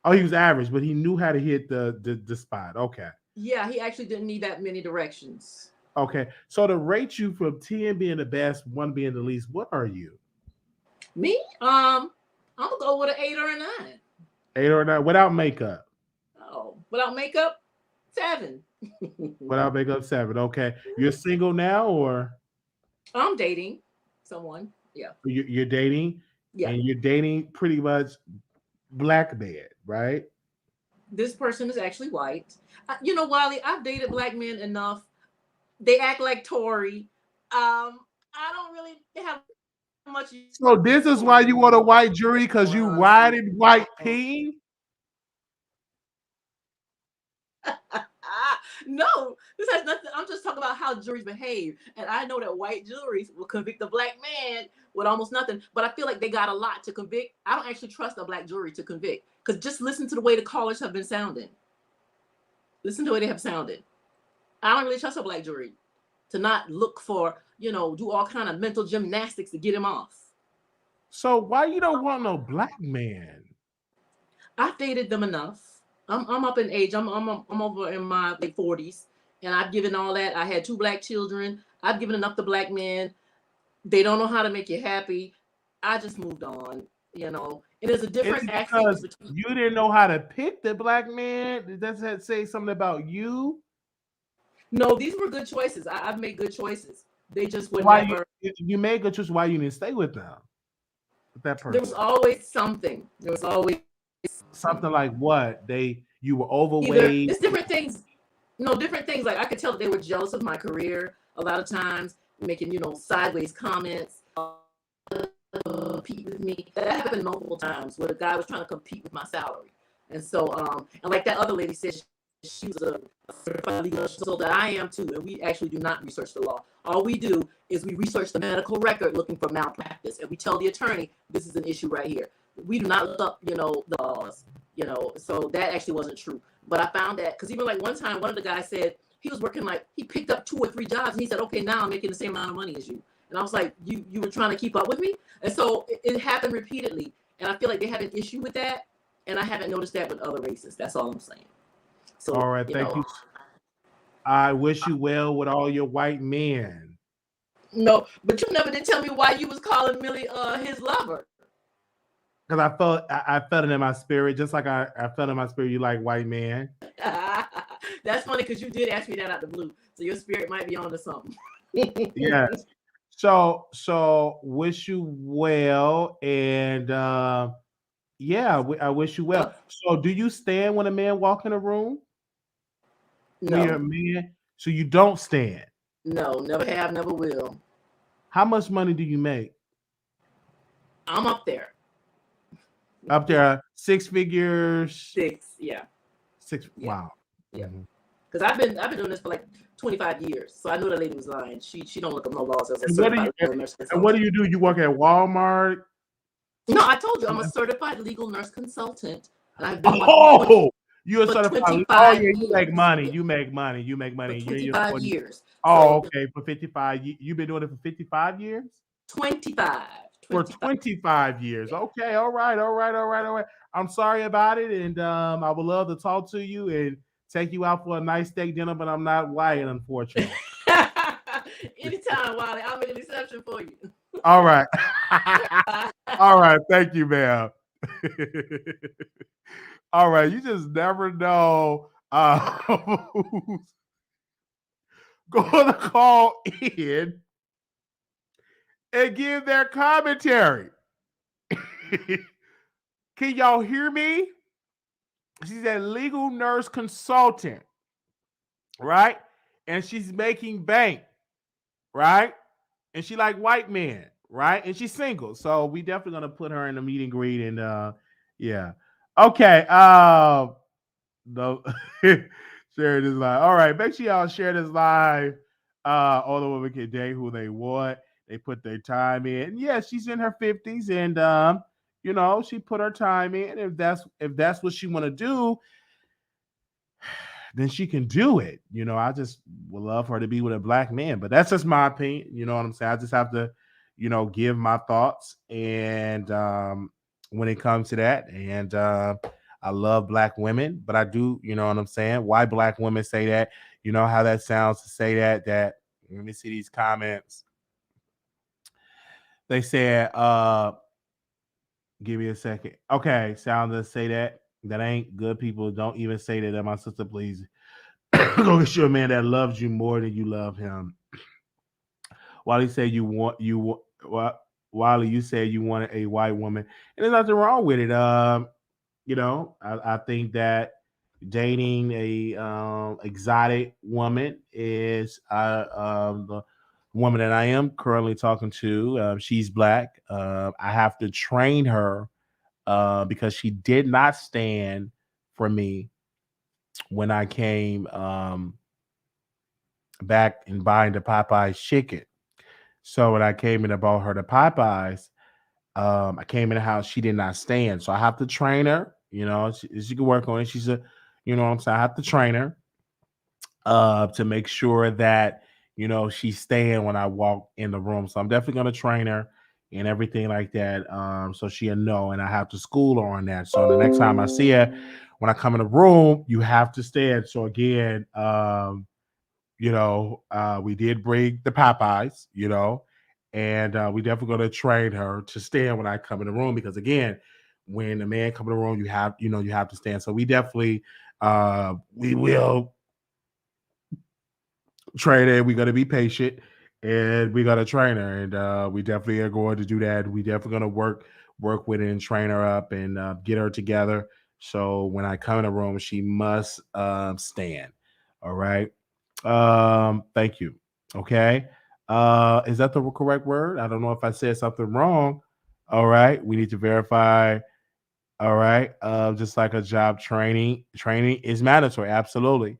Oh, he was average, but he knew how to hit the spot. Okay. Yeah, he actually didn't need that many directions. Okay, so to rate you from 10 being the best, 1 being the least, what are you? Me? I'm gonna go with an 8 or a 9. 8 or a 9 without makeup. Oh, without makeup, 7. Without makeup, 7. Okay, you're single now, or? I'm dating someone. Yeah. You're dating. Yeah. And you're dating pretty much Black man, right? This person is actually white. Wiley, I've dated Black men enough. They act like Tory. I don't really have much. So this is why you want a white jury, because you riding white peen? No, this has nothing. I'm just talking about how juries behave. And I know that white juries will convict a Black man with almost nothing. But I feel like they got a lot to convict. I don't actually trust a Black jury to convict, because just listen to the way the callers have been sounding. Listen to the way they have sounded. I don't really trust a Black jury to not look for, do all kind of mental gymnastics to get him off. So why you don't want no Black man? I've dated them enough. I'm up in age. I'm over in my late 40s, and I've given all that. I had 2 Black children. I've given enough to Black men. They don't know how to make you happy. I just moved on. And there's a difference. Because you didn't know how to pick the Black man. Does that say something about you? No, these were good choices. I've made good choices. They just were Why never. you made a good choice? Why you didn't stay with them? With that person. There was always something. There was always something like what? You were either overweight. it's different things. No, different things. Like I could tell that they were jealous of my career a lot of times, making sideways comments, compete with me. That happened multiple times where the guy was trying to compete with my salary. And so, and like that other lady said, she was a certified legal nurse, so that I am too. And we actually do not research the law. All we do is we research the medical record looking for malpractice, and we tell the attorney this is an issue right here. We do not look up, the laws, So that actually wasn't true. But I found that because even like one time, one of the guys said he was working he picked up 2 or 3 jobs, and he said, "Okay, now I'm making the same amount of money as you." And I was like, "You were trying to keep up with me?" And so it happened repeatedly, and I feel like they had an issue with that, and I haven't noticed that with other races. That's all I'm saying. So, all right, thank you. I wish you well with all your white men. No, but you never did tell me why you was calling Millie his lover. Because I felt it in my spirit, just like I felt in my spirit you like white men. That's funny because you did ask me that out the blue, so your spirit might be on to something. Yes. So wish you well, and I wish you well. So do you stand when a man walk in a room? No. When you're a man, so you don't stand. No, never have, never will. How much money do you make? I'm up there. Up there, 6 figures. 6, yeah. 6. Yeah. Wow. Yeah. Because I've been doing this for like 25 years, so I knew the lady was lying. She don't look up no laws as a certified legal nurse consultant. And what do you do? You work at Walmart? No, I told you I'm a certified legal nurse consultant, and I've been you're a certified. Oh yeah, you make money. You make money. You make money. For 25 years. Oh, okay. For 55, you've been doing it for 55 years. 25. For 25 years. Okay. All right. I'm sorry about it, and I would love to talk to you and take you out for a nice steak dinner, but I'm not white, unfortunately. Anytime, Wiley. I'll make an exception for you. All right. All right. Thank you, ma'am. All right. You just never know who's going to call in and give their commentary. Can y'all hear me? She's a legal nurse consultant, right? And she's making bank, right? And she like white men, right? And she's single. So we definitely gonna put her in the meet and greet, and yeah. Okay. Share this live. All right, make sure y'all share this live. All the women can date who they want. They put their time in. And yeah, she's in her 50s, and she put her time in. If that's what she want to do, then she can do it. I just would love her to be with a black man, but that's just my opinion. You know what I'm saying? I just have to, give my thoughts, and when it comes to that, and I love black women, but I do, you know what I'm saying? Why black women say that? You know how that sounds to say that let me see these comments. They said, give me a second. Okay, sound to say that. That ain't good. People don't even say that. My sister, please go get you a man that loves you more than you love him. Wiley said Wiley, you said you wanted a white woman, and there's nothing wrong with it. I think that dating a exotic woman is the woman that I am currently talking to. She's black. I have to train her because she did not stand for me when I came back and buying the Popeyes chicken. So when I came in and bought her the Popeyes, I came in the house, she did not stand. So I have to train her. She can work on it. She's I have to train her to make sure that, she's staying when I walk in the room. So I'm definitely going to train her and everything like that. So she'll know, and I have to school her on that. So the next time I see her, when I come in the room, you have to stand. So again, we did bring the Popeyes, and we definitely going to train her to stand when I come in the room, because again, when a man come in the room, you have to stand. So we definitely, we will train her. We're going to be patient, and we got to train her, and we definitely are going to do that. We definitely going to work with her and train her up and get her together. So when I come in the room, she must stand. All right. Thank you. Okay. Is that the correct word? I don't know if I said something wrong. All right. We need to verify. All right. Just like a job training is mandatory. Absolutely.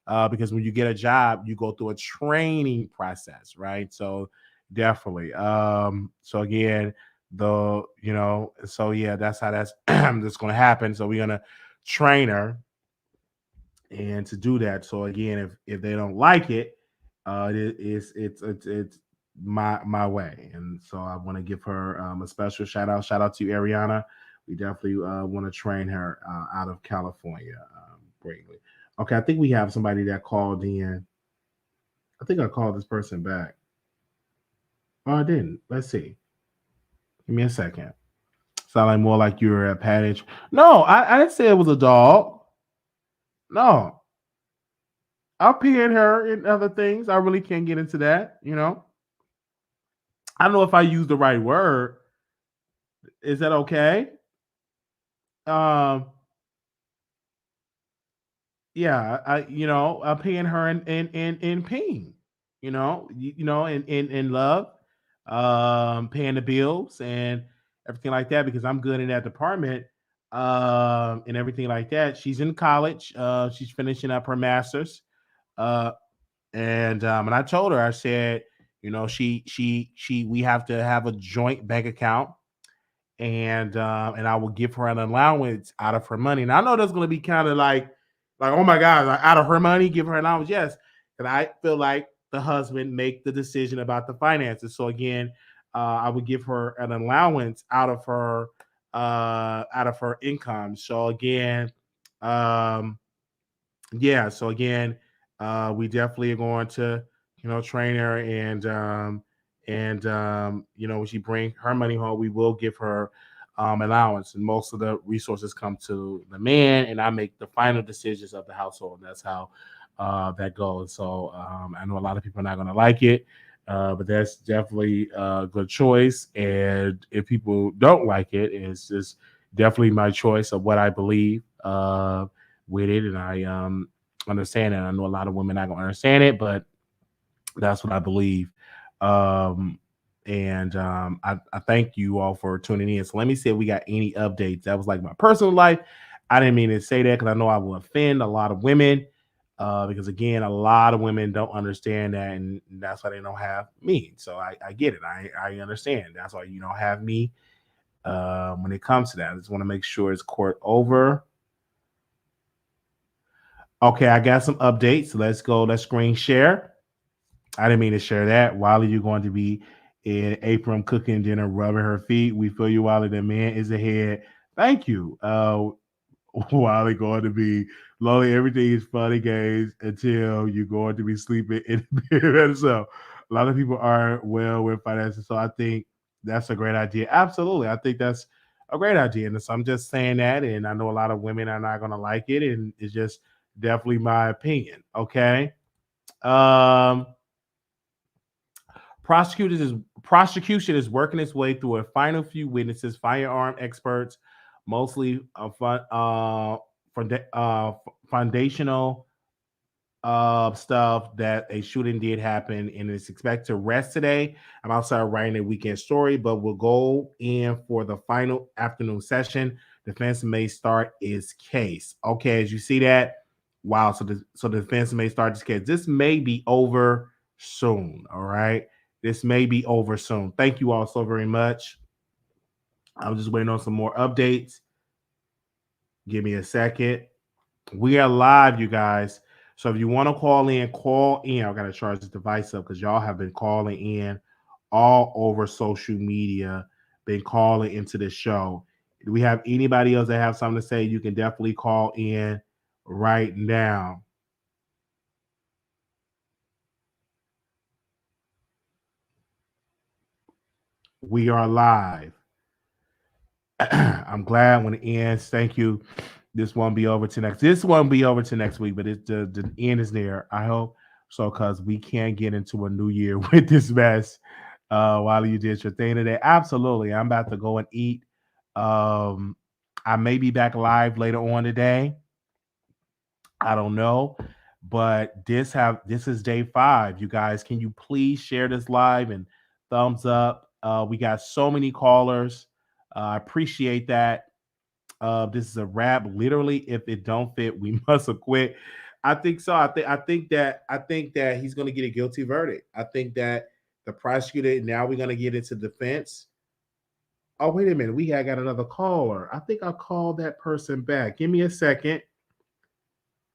Because when you get a job, you go through a training process, right? So definitely. So again, so yeah, that's how that's gonna happen. So we're gonna train her and to do that. So again, if they don't like it, it's my way, and so I want to give her a special shout out. Shout out to you, Ariana. We definitely want to train her out of California greatly. Okay, I think we have somebody that called in. I think I called this person back. Oh, I didn't. Let's see. Give me a second. Sound like more like you were at Pattage. No, I didn't say it was a dog. No, I'll pin her in other things. I really can't get into that. I don't know if I use the right word. Is that okay? Um, yeah, I'm paying her in pain. In love, paying the bills and everything like that because I'm good in that department, and everything like that. She's in college. She's finishing up her master's. Uh, and I told her, I said, we have to have a joint bank account, and I will give her an allowance out of her money. And I know that's going to be kind of like oh my God, like out of her money, give her an allowance. Yes, and I feel like the husband make the decision about the finances. So again, I would give her an allowance out of her income. So again, um, yeah. So again, we definitely are going to, train her and when she bring her money home, we will give her allowance, and most of the resources come to the man, and I make the final decisions of the household. That's how that goes. So I know a lot of people are not going to like it, but that's definitely a good choice. And if people don't like it, it's just definitely my choice of what I believe with it, and I understand it. I know a lot of women not going to understand it, but that's what I believe. Um, and I thank you all for tuning in. So let me see if we got any updates. That was like my personal life. I didn't mean to say that because I know I will offend a lot of women. Because again, a lot of women don't understand that, and that's why they don't have me. So I get it. I understand. That's why you don't have me. When it comes to that, I just want to make sure it's court over. Okay, I got some updates. Let's go. Let's screen share. I didn't mean to share that. Wiley, you're going to be in April cooking dinner, rubbing her feet. We feel you, Wiley. The man is ahead. Thank you. Wiley going to be lonely. Everything is funny games until you're going to be sleeping in the bed. So a lot of people aren't well with finances. So I think that's a great idea. Absolutely. I think that's a great idea. And so I'm just saying that. And I know a lot of women are not going to like it. And it's just definitely my opinion. Okay. Um, Prosecution is working its way through a final few witnesses, firearm experts, mostly foundational stuff that a shooting did happen, and it's expected to rest today. I'm outside writing a weekend story, but we'll go in for the final afternoon session. Defense may start its case. Okay, as you see that, wow. So the defense may start this case. This may be over soon. All right. This may be over soon. Thank you all so very much. I'm just waiting on some more updates. Give me a second. We are live, you guys. So if you want to call in, call in. I got to charge this device up because y'all have been calling in all over social media, been calling into the show. Do we have anybody else that have something to say? You can definitely call in right now. We are live. I'm glad when it ends. Thank you. This won't be over to next. This won't be over to next week, but the end is there. I hope So, because we can't get into a new year with this mess while you did your thing today. Absolutely. I'm about to go and eat. I may be back live later on today. I don't know. But this is day 5. You guys, can you please share this live and thumbs up? We got so many callers. I appreciate that. This is a wrap. Literally, if it don't fit, we must have quit. I think so. I think that he's going to get a guilty verdict. I think that the prosecutor. Now we're going to get into defense. Oh, wait a minute. We got another caller. I think I'll call that person back. Give me a second.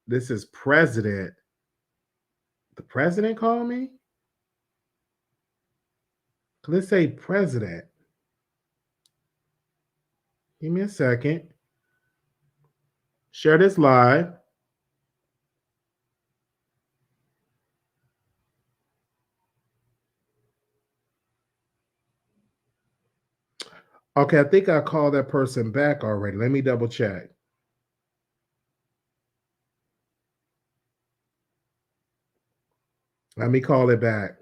This is President. The president called me? Let's say President. Give me a second. Share this live. Okay, I think I called that person back already. Let me double check. Let me call it back.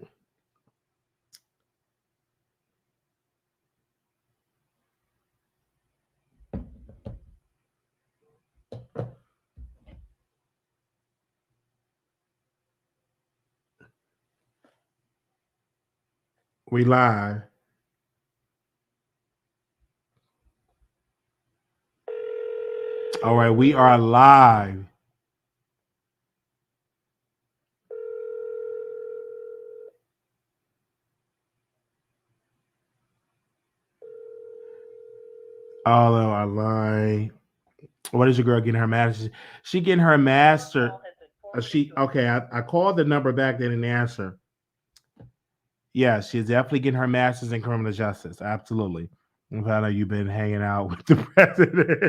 We live. All right, we are live. All are live. What is your girl getting her master's? She getting her master. I called the number back. They didn't answer. Yeah, she's definitely getting her master's in criminal justice. Absolutely. I know you've been hanging out with the president.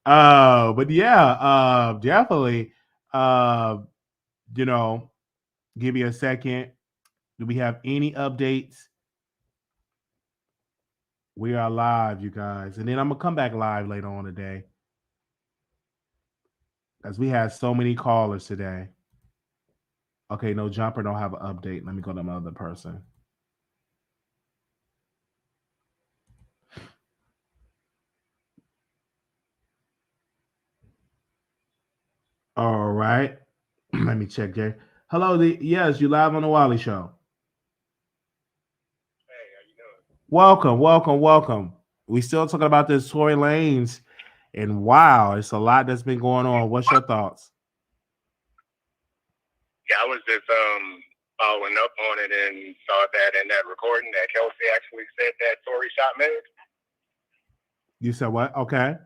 But yeah, definitely. Give me a second. Do we have any updates? We are live, you guys. And then I'm gonna come back live later on today. As we had so many callers today. Okay, no jumper, don't have an update. Let me go to my other person. All right. Let me check, Jay. Hello, yes, you live on the Wiley Show. Hey, how you doing? Welcome. We still talking about this Tory Lanez, and wow, it's a lot that's been going on. What's your thoughts? Yeah, I was just following up on it and saw that in that recording that Kelsey actually said that Tory shot Meg. You said what? Okay.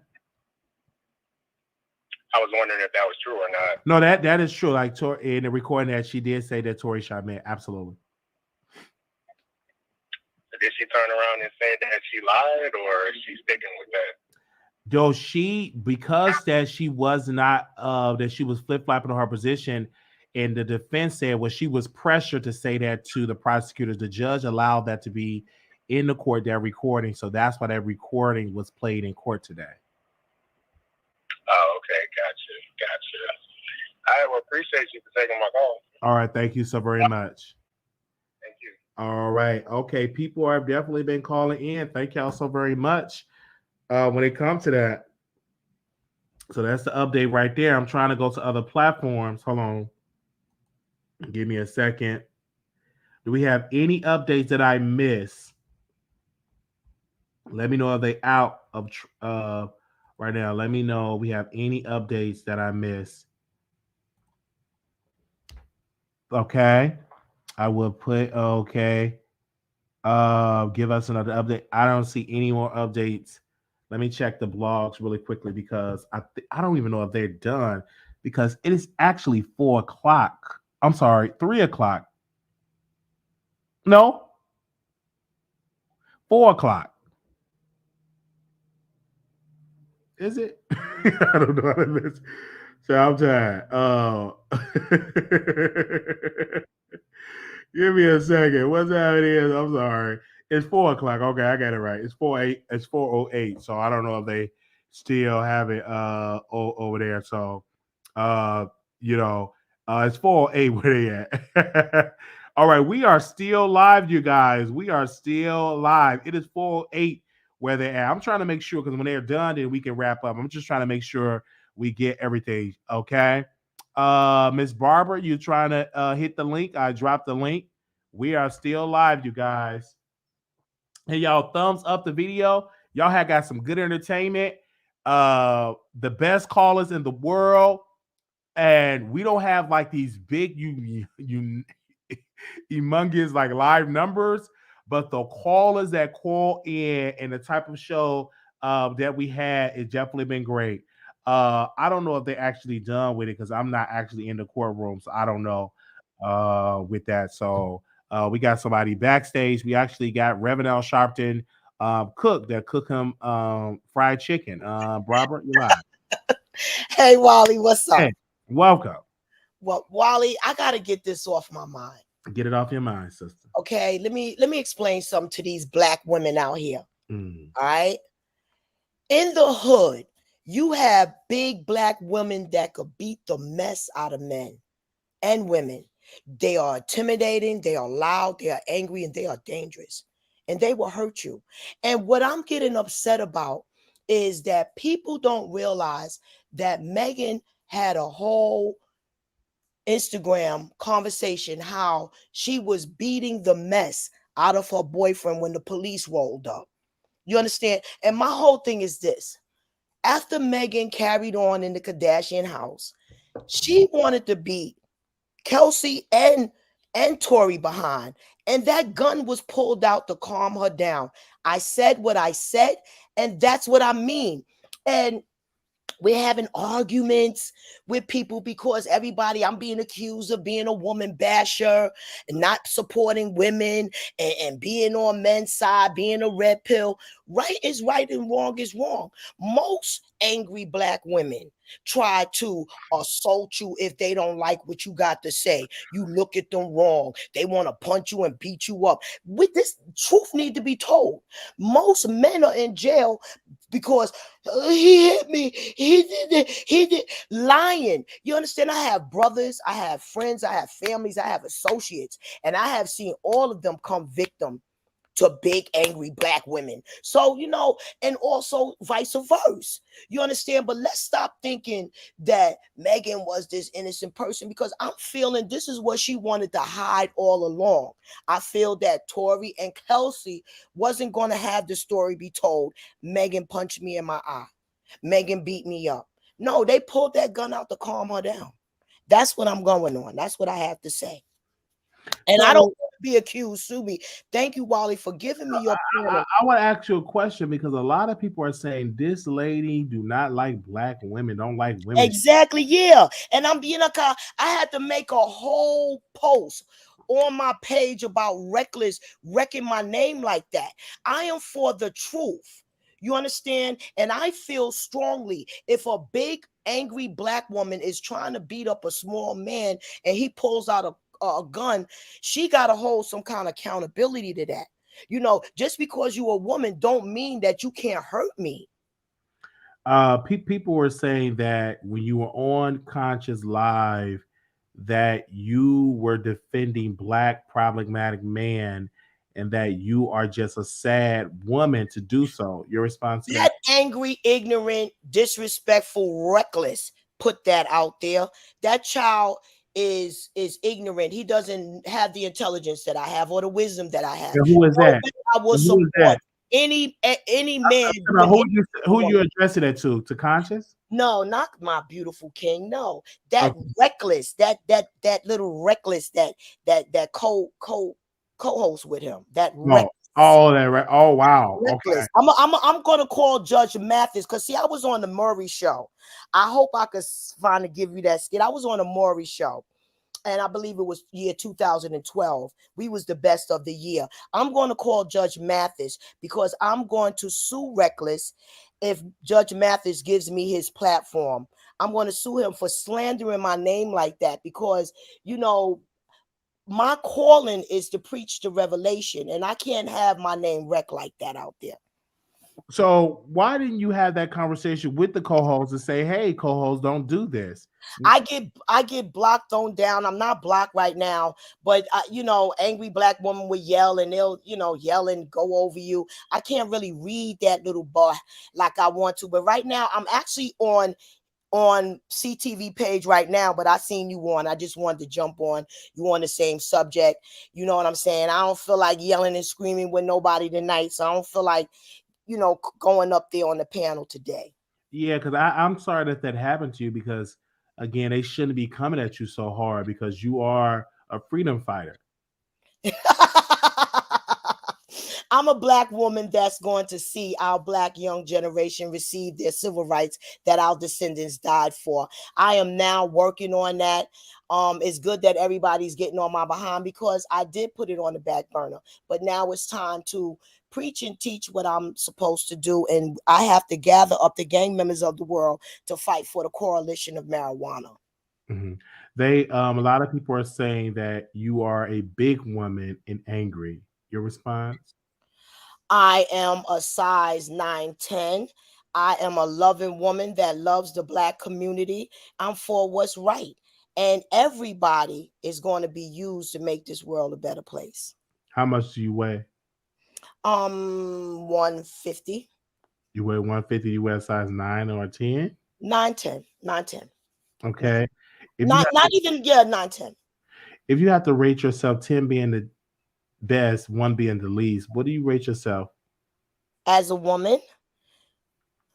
I was wondering if that was true or not. No, that is true. Like in the recording that she did say that Tory shot Meg. Absolutely. Did she turn around and say that she lied, or is she sticking with that? Though because that she was not that she was flip-flopping on her position, and the defense said she was pressured to say that to the prosecutors. The judge allowed that to be in the court, that recording. So that's why that recording was played in court today. Oh, okay, gotcha. I will appreciate you for taking my call. All right, thank you so very much. Thank you. All right, okay, people have definitely been calling in. Thank y'all so very much. When it comes to that, so that's the update right there. I'm trying to go to other platforms. Hold on, give me a second. Do we have any updates that I miss? Let me know if they out of right now. Let me know if we have any updates that I miss. Okay. I will put okay. Give us another update. I don't see any more updates. Let me check the blogs really quickly because I don't even know if they're done because it is actually 4 o'clock. I'm sorry, 3 o'clock. No. 4 o'clock. Is it? I don't know how to listen. So I'm tired. Give me a second. What time it is? I'm sorry. It's 4 o'clock. Okay, I got it right. It's 4:08. It's 4:08. So I don't know if they still have it over there. So It's 4:08 where they at. All right, we are still live, you guys. We are still live. It is 4:08 where they're at. I'm trying to make sure because when they're done, then we can wrap up. I'm just trying to make sure we get everything. Okay. Miss Barbara, you trying to hit the link? I dropped the link. We are still live, you guys. Hey, y'all, thumbs up the video. Y'all have got some good entertainment. The best callers in the world. And we don't have like these big humongous like live numbers, but the callers that call in and the type of show that we had, it's definitely been great. I don't know if they're actually done with it because I'm not actually in the courtroom, so I don't know with that. So we got somebody backstage. We actually got Reverend Sharpton cook him fried chicken. Robert, you live. Hey Wally, what's up? Hey, welcome. Well, Wally, I gotta get this off my mind. Get it off your mind, sister. Okay, let me explain something to these black women out here. All right. In the hood, you have big black women that could beat the mess out of men and women. They are intimidating, they are loud, they are angry, and they are dangerous. And they will hurt you. And what I'm getting upset about is that people don't realize that Megan had a whole Instagram conversation how she was beating the mess out of her boyfriend when the police rolled up. You understand? And my whole thing is this. After Megan carried on in the Kardashian house, she wanted to beat Kelsey and Tory behind. And that gun was pulled out to calm her down. I said what I said, and that's what I mean. And we're having arguments with people because I'm being accused of being a woman basher and not supporting women and being on men's side, being a red pill. Right is right and wrong is wrong. Most angry black women try to assault you if they don't like what you got to say. You look at them wrong. They want to punch you and beat you up. With this, truth need to be told. Most men are in jail because he hit me. He did lying. You understand? I have brothers, I have friends, I have families, I have associates, and I have seen all of them come victim to big angry black women. So, and also vice versa. You understand? But let's stop thinking that Megan was this innocent person because I'm feeling this is what she wanted to hide all along. I feel that Tory and Kelsey wasn't going to have the story be told. Megan punched me in my eye. Megan beat me up. No, they pulled that gun out to calm her down. That's what I'm going on. That's what I have to say. And I don't want to be accused, sue me. Thank you, Wally, for giving me your I want to ask you a question because a lot of people are saying this lady do not like black women, don't like women. Exactly, yeah. And I'm being I had to make a whole post on my page about Reckless wrecking my name like that. I am for the truth. You understand? And I feel strongly if a big angry black woman is trying to beat up a small man and he pulls out a gun, she got to hold some kind of accountability to that. Just because you're a woman don't mean that you can't hurt me. People were saying that when you were on Conscious Live that you were defending black problematic man and that you are just a sad woman to do so. Your response to that? Angry, ignorant, disrespectful, reckless put that out there. That child is ignorant. He doesn't have the intelligence that I have or the wisdom that I have. And who is that? I will support any man. Who you addressing it to? To Conscious? No, not my beautiful king. No, that reckless, that little reckless that co-host with him. That reckless. Oh, that right. Oh, wow. Reckless. Okay. I'm gonna call Judge Mathis because see, I was on the Maury show. I hope I could finally give you that skit. I was on the Maury show, and I believe it was year 2012. We was the best of the year. I'm going to call Judge Mathis because I'm going to sue Reckless if Judge Mathis gives me his platform. I'm going to sue him for slandering my name like that because my calling is to preach the revelation, and I can't have my name wrecked like that out there. So why didn't you have that conversation with the co-host and say, "Hey, co-host, don't do this"? I get blocked on down. I'm not blocked right now, but angry black woman will yell and they'll yell and go over you. I can't really read that little bar like I want to, but right now I'm actually on CTV page right now, but I seen you on. I just wanted to jump on you on the same subject. You know what I'm saying? I don't feel like yelling and screaming with nobody tonight, so I don't feel like going up there on the panel today. Yeah, because I'm sorry that happened to you, because again, they shouldn't be coming at you so hard because you are a freedom fighter. I'm a black woman that's going to see our black young generation receive their civil rights that our descendants died for. I am now working on that. It's good that everybody's getting on my behind because I did put it on the back burner, but now it's time to preach and teach what I'm supposed to do. And I have to gather up the gang members of the world to fight for the coalition of marijuana. Mm-hmm. They a lot of people are saying that you are a big woman and angry. Your response? I am a size 9'10". I am a loving woman that loves the black community. I'm for what's right. And everybody is going to be used to make this world a better place. How much do you weigh? 150. You weigh 150. You wear a size 9 or 10? 9'10". Okay. Not even 9'10". If you have to rate yourself, 10 being the best, 1 being the least, what do you rate yourself? As a woman,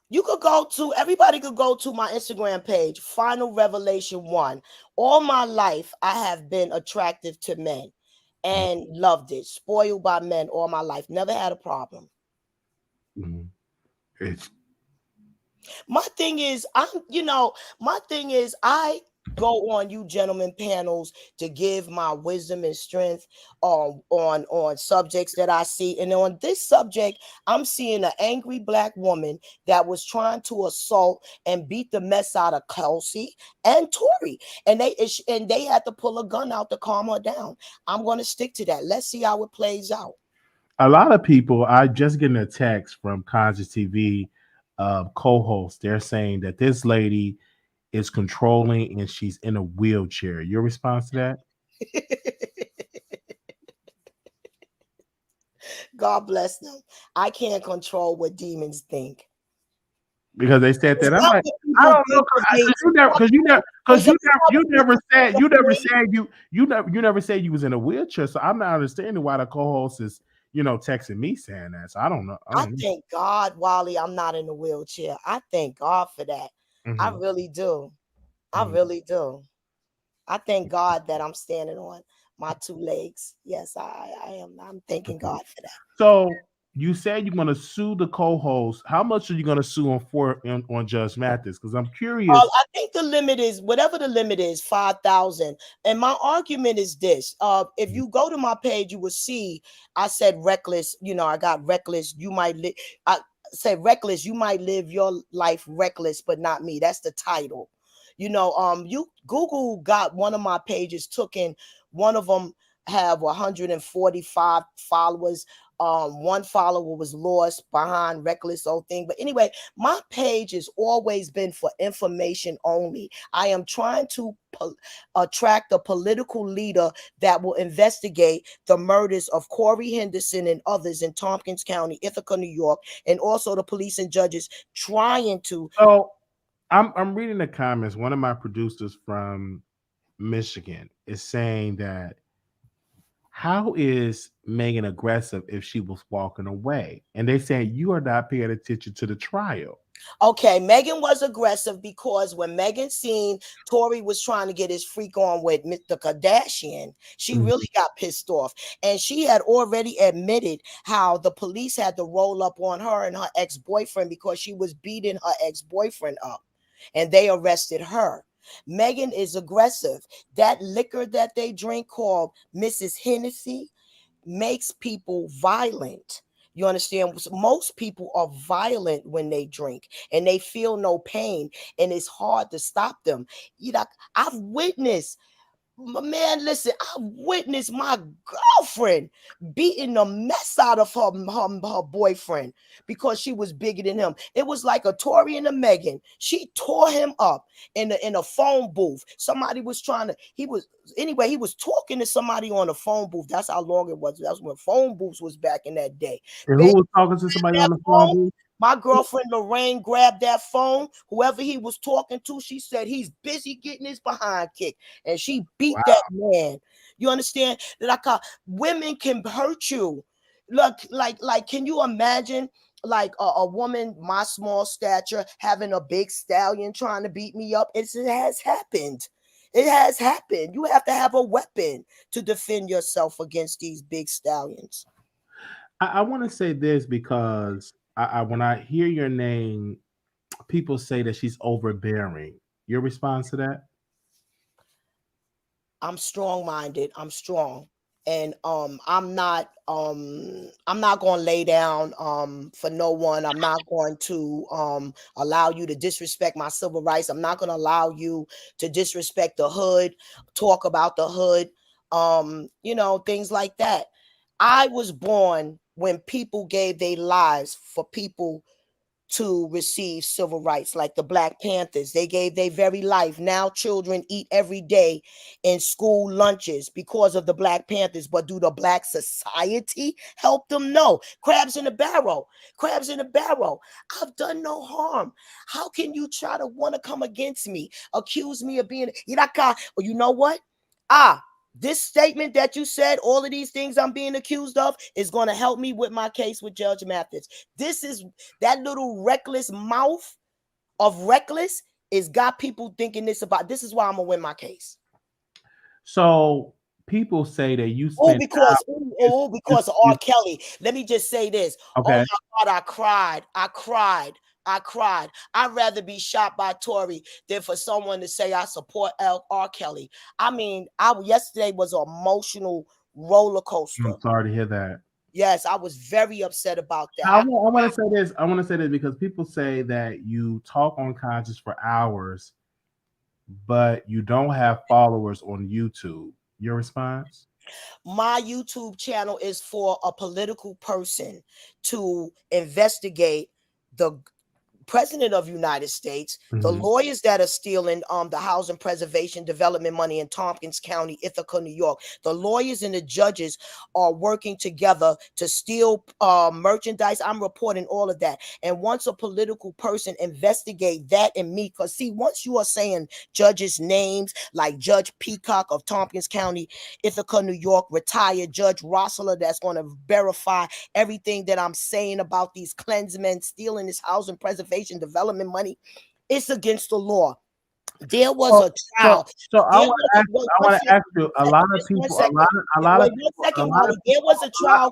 everybody could go to my Instagram page, Final Revelation 1. All my life, I have been attractive to men and loved it. Spoiled by men all my life. Never had a problem. Mm-hmm. My thing is, I go on you gentlemen panels to give my wisdom and strength on subjects that I see. And on this subject, I'm seeing an angry black woman that was trying to assault and beat the mess out of Kelsey and Tory. And they had to pull a gun out to calm her down. I'm going to stick to that. Let's see how it plays out. A lot of people, I just getting a text from Conscious TV co-host. They're saying that this lady is controlling and she's in a wheelchair. Your response to that? God bless them. I can't control what demons think. Because they said that. I'm like, I don't know, because you never said you was in a wheelchair. So I'm not understanding why the co-host is texting me saying that. So I don't know. I thank God, Wiley, I'm not in a wheelchair. I thank God for that. Mm-hmm. I really do. I really do. I thank God that I'm standing on my 2 legs. Yes, I am. I'm thanking God for that. So you said you're going to sue the co-host. How much are you going to sue on Judge Mathis? Because I'm curious. I think the limit is whatever the limit is, 5,000. And my argument is this: if you go to my page, you will see I said reckless. I got reckless. You might live. I said reckless. You might live your life reckless, but not me. That's the title. You Google got one of my pages taken. One of them have 145 followers. One follower was lost behind reckless old thing. But anyway, my page has always been for information only. I am trying to attract a political leader that will investigate the murders of Corey Henderson and others in Tompkins County, Ithaca, New York, and also the police and judges trying to. So I'm reading the comments. One of my producers from Michigan is saying that, how is Megan aggressive if she was walking away? And they say you are not paying attention to the trial. Okay, Megan was aggressive because when Megan seen Tory was trying to get his freak on with Mr. Kardashian, she really got pissed off. And she had already admitted how the police had to roll up on her and her ex-boyfriend because she was beating her ex-boyfriend up. And they arrested her. Megan is aggressive. That liquor that they drink called Mrs. Hennessy makes people violent. You understand? Most people are violent when they drink and they feel no pain and it's hard to stop them. I've witnessed Man, listen, I witnessed my girlfriend beating the mess out of her boyfriend because she was bigger than him. It was like a Tory and a Megan. She tore him up in a phone booth. Somebody was he was talking to somebody on a phone booth. That's how long it was. That's when phone booths was back in that day. And who was talking to somebody on the phone? My girlfriend Lorraine grabbed that phone. Whoever he was talking to, she said he's busy getting his behind kicked, and she beat that man. You understand that? Women can hurt you. Look, like, can you imagine like a woman my small stature having a big stallion trying to beat me up? It has happened. It has happened. You have to have a weapon to defend yourself against these big stallions. I want to say this because when I hear your name, people say that she's overbearing. Your response to that? I'm strong-minded. I'm strong. And I'm not gonna lay down for no one. I'm not going to allow you to disrespect my civil rights. I'm not gonna allow you to disrespect the hood, talk about the hood, things like that. I was born when people gave their lives for people to receive civil rights, like the Black Panthers. They gave their very life. Now children eat every day in school lunches because of the Black Panthers. But do the Black society help them? No. Crabs in a barrel. Crabs in a barrel. I've done no harm. How can you try to want to come against me, accuse me of being Iraka? Or you know what? This statement that you said, all of these things I'm being accused of, is going to help me with my case with Judge Mathis. This is that little reckless mouth of reckless is got people thinking this about. This is why I'm going to win my case. So people say that you spent because of R. Kelly. Let me just say this. Okay. Oh my God, I cried. I'd rather be shot by Tory than for someone to say I support R. Kelly. I mean, yesterday was an emotional roller coaster. I'm sorry to hear that. Yes, I was very upset about that. I want to say this. I want to say this because people say that you talk on conscious for hours, but you don't have followers on YouTube. Your response? My YouTube channel is for a political person to investigate the President of the United States, the lawyers that are stealing the housing preservation development money in Tompkins County, Ithaca, New York. The lawyers and the judges are working together to steal merchandise. I'm reporting all of that. And once a political person investigate that and me, because see, once you are saying judges' names like Judge Peacock of Tompkins County, Ithaca, New York, retired Judge Rossler, that's going to verify everything that I'm saying about these Klansmen stealing this housing preservation development money, it's against the law. There was a trial. So I want to ask you. A lot of people. There was a trial.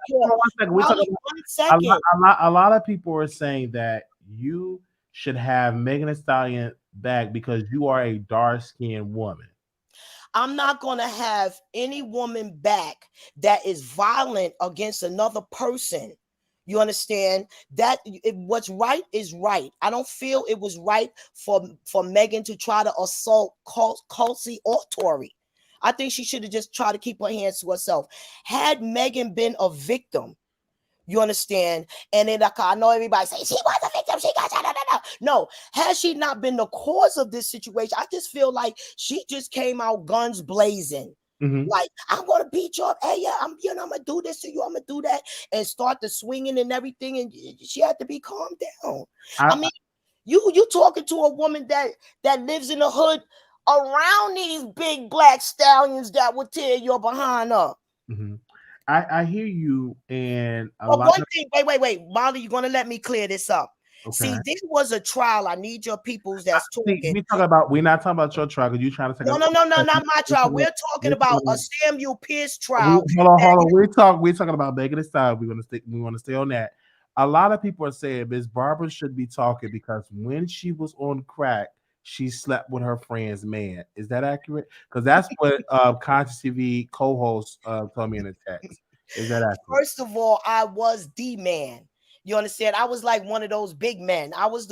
A lot of people are saying that you should have Megan Thee Stallion back because you are a dark-skinned woman. I'm not going to have any woman back that is violent against another person. You understand that what's right is right. I don't feel it was right for Megan to try to assault Kelsey or Tory. I think she should have just tried to keep her hands to herself. Had Megan been a victim, you understand? And then I know everybody say she was a victim. She got no. Had she not been the cause of this situation, I just feel like she just came out guns blazing. Like, I'm gonna beat you up. Hey, yeah, I'm gonna do this to you. I'm gonna do that, and start the swinging and everything. And she had to be calmed down. I mean, you talking to a woman that lives in the hood around these big black stallions that would tear your behind up. I hear you, and wait, Molly, you're gonna let me clear this up. Okay. See, this was a trial. I need your peoples that's talking. We're not talking about your trial because you're trying to take no, not my trial. We're talking about a Samuel Pierce trial. Hold on. We're talking about Megan Thee Stallion. We want to stay on that. A lot of people are saying Ms. Barbara should be talking because when she was on crack, she slept with her friend's man. Is that accurate? Because that's what Conscious TV co-host told me in a text. Is that accurate? First of all, I was the man. You understand? I was like one of those big men. I was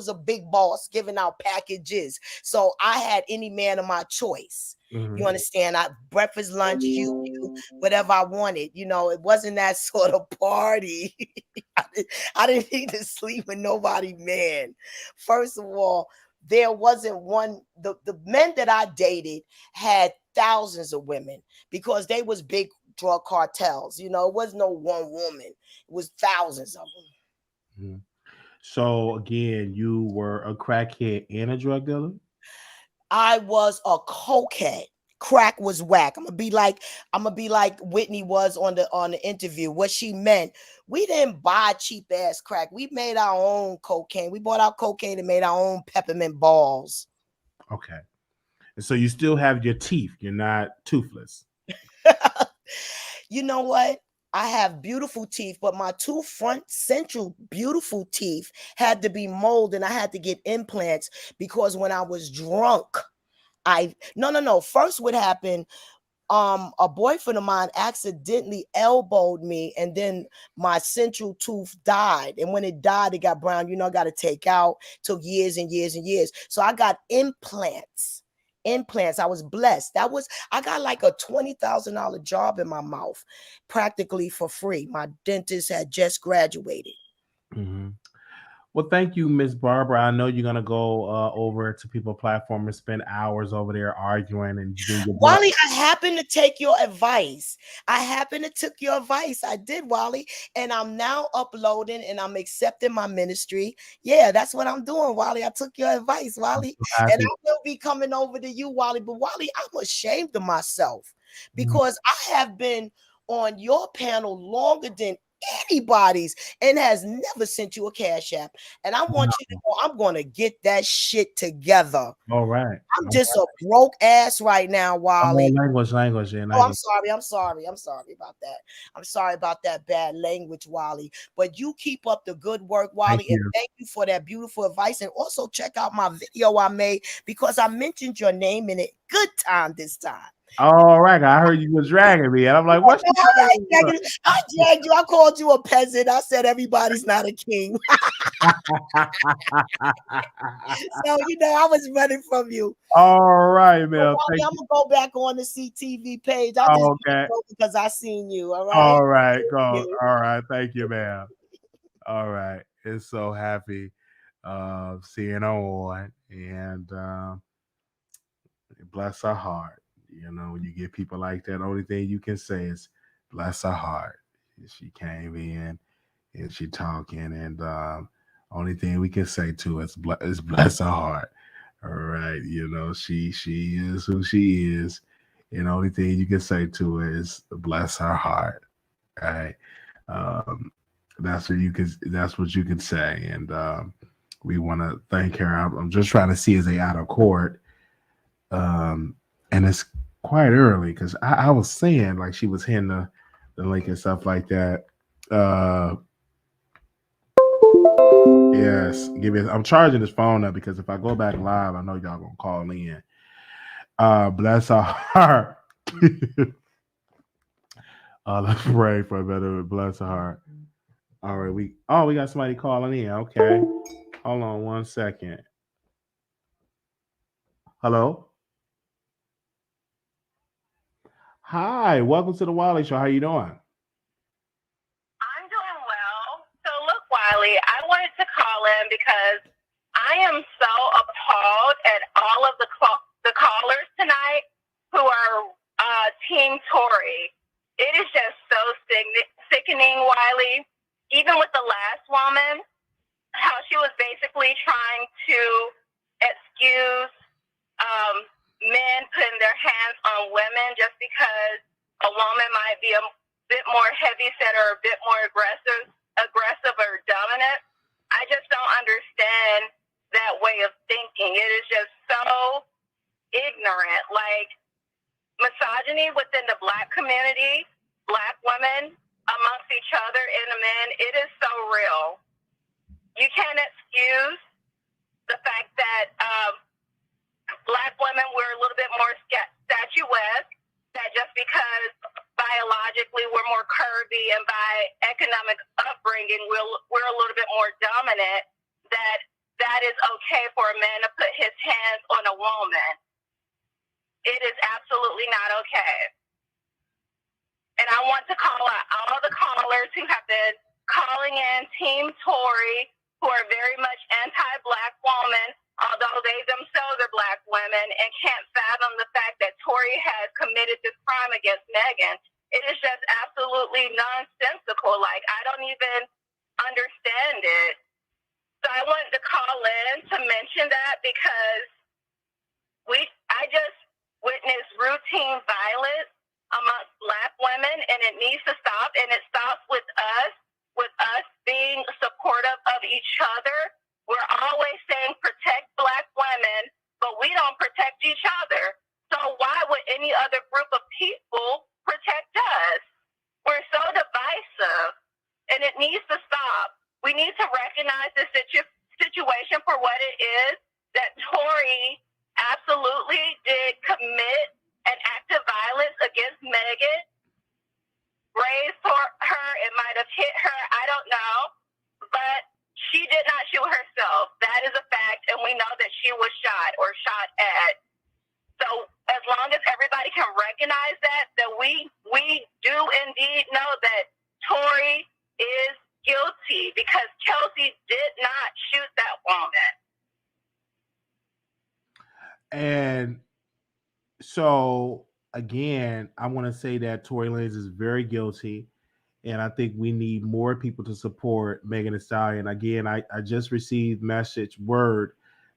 a big boss giving out packages. So I had any man of my choice. You understand? Breakfast, lunch, you, whatever I wanted. You know, it wasn't that sort of party. I didn't need to sleep with nobody, man. First of all, there wasn't one. The men that I dated had thousands of women because they was big drug cartels. You know, it was no one woman. It was thousands of them. So again, you were a crackhead and a drug dealer? I was a cokehead. Crack was whack. I'm gonna be like Whitney was on the interview. What she meant, we didn't buy cheap ass crack. We made our own cocaine. We bought our cocaine and made our own peppermint balls. Okay. And so you still have your teeth. You're not toothless. You know what? I have beautiful teeth, but my two front central beautiful teeth had to be molded, and I had to get implants because when I was drunk, no. First, what happened? A boyfriend of mine accidentally elbowed me, and then my central tooth died. And when it died, it got brown. You know, I got to take out. Took years and years and years. So I got implants. I was blessed. I got like a $20,000 job in my mouth, practically for free. My dentist had just graduated. Well, thank you, Miss Barbara. I know you're gonna go over to People Platform and spend hours over there arguing and doing your Wiley, I happen to take your advice. I did, Wiley, and I'm now uploading and I'm accepting my ministry. Yeah, that's what I'm doing, Wiley. I took your advice, Wiley, and I will be coming over to you, Wiley. But Wiley, I'm ashamed of myself because I have been on your panel longer than anybody's and has never sent you a cash app. And I want you to know I'm gonna get that shit together. All right. I'm just a broke ass right now, Wiley. Language. Oh, I'm sorry about that. I'm sorry about that bad language, Wiley. But you keep up the good work, Wiley, and thank you for that beautiful advice. And also check out my video I made because I mentioned your name in it. Good time this time. All right, I heard you was dragging me, and I'm like, "What's?" I dragged you. I called you a peasant. I said everybody's not a king. So I was running from you. All right, man. I'm gonna go back on the CTV page. I just because I seen you. All right. All right, go. All right, thank you, man. All right, it's so happy seeing her on, and bless her heart. You know, when you get people like that, the only thing you can say is bless her heart. She came in and she talking, and only thing we can say to her is bless her heart. All right, she is who she is, and the only thing you can say to her is bless her heart. All right, that's what you can say, and we want to thank her. I'm just trying to see is they out of court, and it's quite early because I was saying like she was hitting the link and stuff like that. Yes, I'm charging this phone up because if I go back live, I know y'all gonna call in. Bless her heart. Let's pray for a better bless her heart. All right, we got somebody calling in. Okay, hold on 1 second. Hello. Hi, welcome to the Wiley Show. How you doing? I'm doing well. So look, Wiley, I wanted to call in because I am so appalled at all of the callers tonight who are Team Tory. It is just so sickening, Wiley. Even with the last woman, how she was basically trying to excuse men putting their hands on women just because a woman might be a bit more heavy-set or a bit more aggressive or dominant. I just don't understand that way of thinking. It is just so ignorant. Like, misogyny within the Black community, Black women amongst each other and the men, it is so real. You can't excuse the fact that Black women were a little bit more statuesque, that just because biologically we're more curvy and by economic upbringing, we're a little bit more dominant, that is okay for a man to put his hands on a woman. It is absolutely not okay. And I want to call out all the callers who have been calling in Team Tory, who are very much anti-Black woman, although they themselves are Black women, and can't fathom the fact that Tory has committed this crime against Megan. It is just absolutely nonsensical. Like, I don't even understand it. So I wanted to call in to mention that because I just witnessed routine violence amongst Black women, and it needs to stop, and it stops with us being supportive of each other. We're always saying protect Black women, but we don't protect each other. So why would any other group of people protect us? We're so divisive, and it needs to stop. We need to recognize the situation for what it is, that Tory absolutely did commit an act of violence against Megan, grazed her, it might have hit her, I don't know, but she did not shoot herself. That is a fact, and we know that she was shot or shot at. So as long as everybody can recognize that we do indeed know that Tory is guilty, because Kelsey did not shoot that woman. And so, again, I want to say that Tory Lanez is very guilty, and I think we need more people to support Megan Thee Stallion. Again, I just received word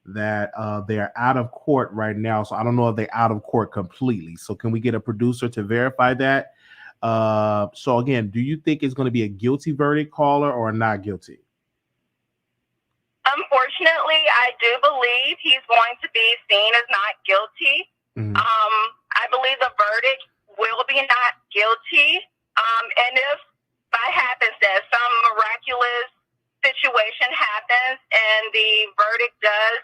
that they are out of court right now, so I don't know if they're out of court completely. So can we get a producer to verify that? So again, do you think it's going to be a guilty verdict, caller, or not guilty? Unfortunately, I do believe he's going to be seen as not guilty. Mm-hmm. I believe the verdict will be not guilty. And if by happenstance some miraculous situation happens and the verdict does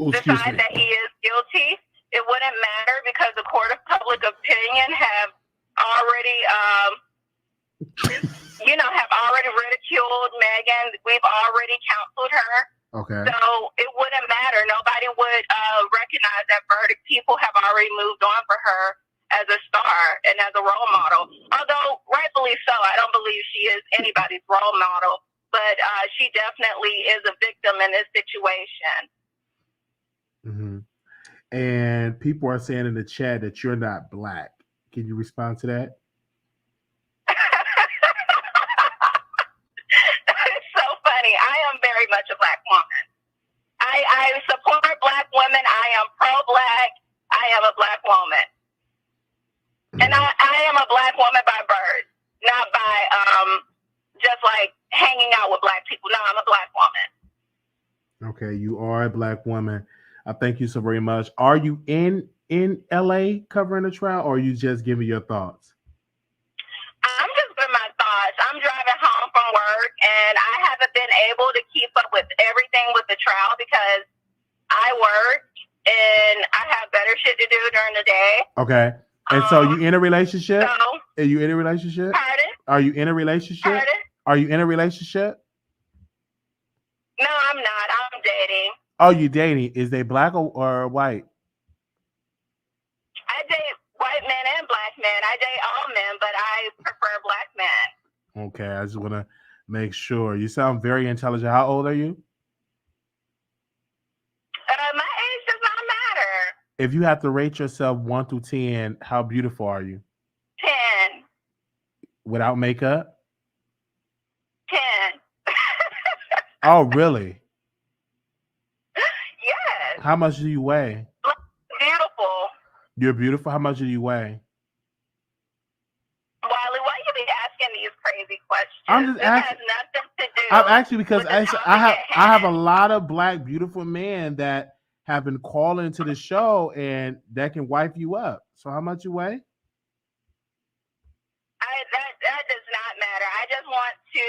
decide that he is guilty, it wouldn't matter, because the court of public opinion have already ridiculed Megan. We've already counseled her. Okay. So it wouldn't matter. Nobody would recognize that verdict. People have already moved on for her as a star and as a role model. Although rightfully so, I don't believe she is anybody's role model, but she definitely is a victim in this situation. Mm-hmm. And people are saying in the chat that you're not Black. Can you respond to that? It's so funny. I am very much a Black woman. I support Black women. I am pro-Black. I am a Black woman. And I am a Black woman by birth, not by just like hanging out with Black people. No, I'm a Black woman. Okay, you are a Black woman. I thank you so very much. Are you in LA covering the trial, or are you just giving your thoughts? I'm just giving my thoughts. I'm driving home from work, and I haven't been able to keep up with everything with the trial because I work and I have better shit to do during the day. Okay. And so you in a relationship? So, are you in a relationship? Pardon? Are you in a relationship? Pardon? Are you in a relationship? No, I'm not. I'm dating. Oh, you dating? Is they Black or white? I date white men and Black men. I date all men, but I prefer Black men. Okay, I just want to make sure. You sound very intelligent. How old are you? My age does not matter. If you have to rate yourself 1 through 10, how beautiful are you? 10. Without makeup? 10. Oh, really? Yes. How much do you weigh? Beautiful. You're beautiful. How much do you weigh? Wiley, why you be asking these crazy questions? I'm just asking. Has nothing to do. I'm actually because with the I have a lot of Black beautiful men that have been calling to the show and that can wipe you up. So how much you weigh? That does not matter. I just want to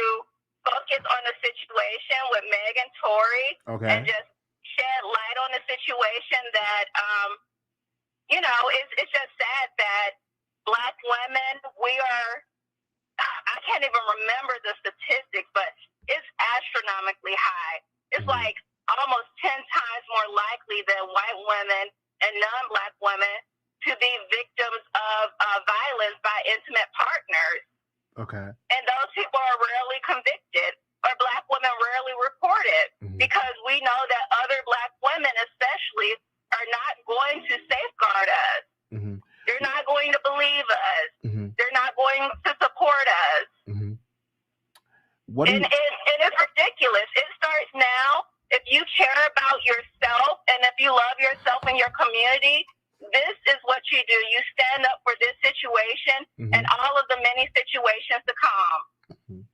focus on the situation with Meg and Tory, and just shed light on the situation that, it's just sad that Black women, we are, I can't even remember the statistics, but it's astronomically high. It's like almost 10 times more likely than white women and non-Black women to be victims of violence by intimate partners. Okay. And those people are rarely convicted, or Black women rarely report it, because we know that other Black women especially are not going to safeguard us. They're not going to believe us. They're not going to support us. And it's ridiculous. It starts now. If you care about yourself and if you love yourself and your community, this is what you do. You stand up for this situation and all of the many situations to come.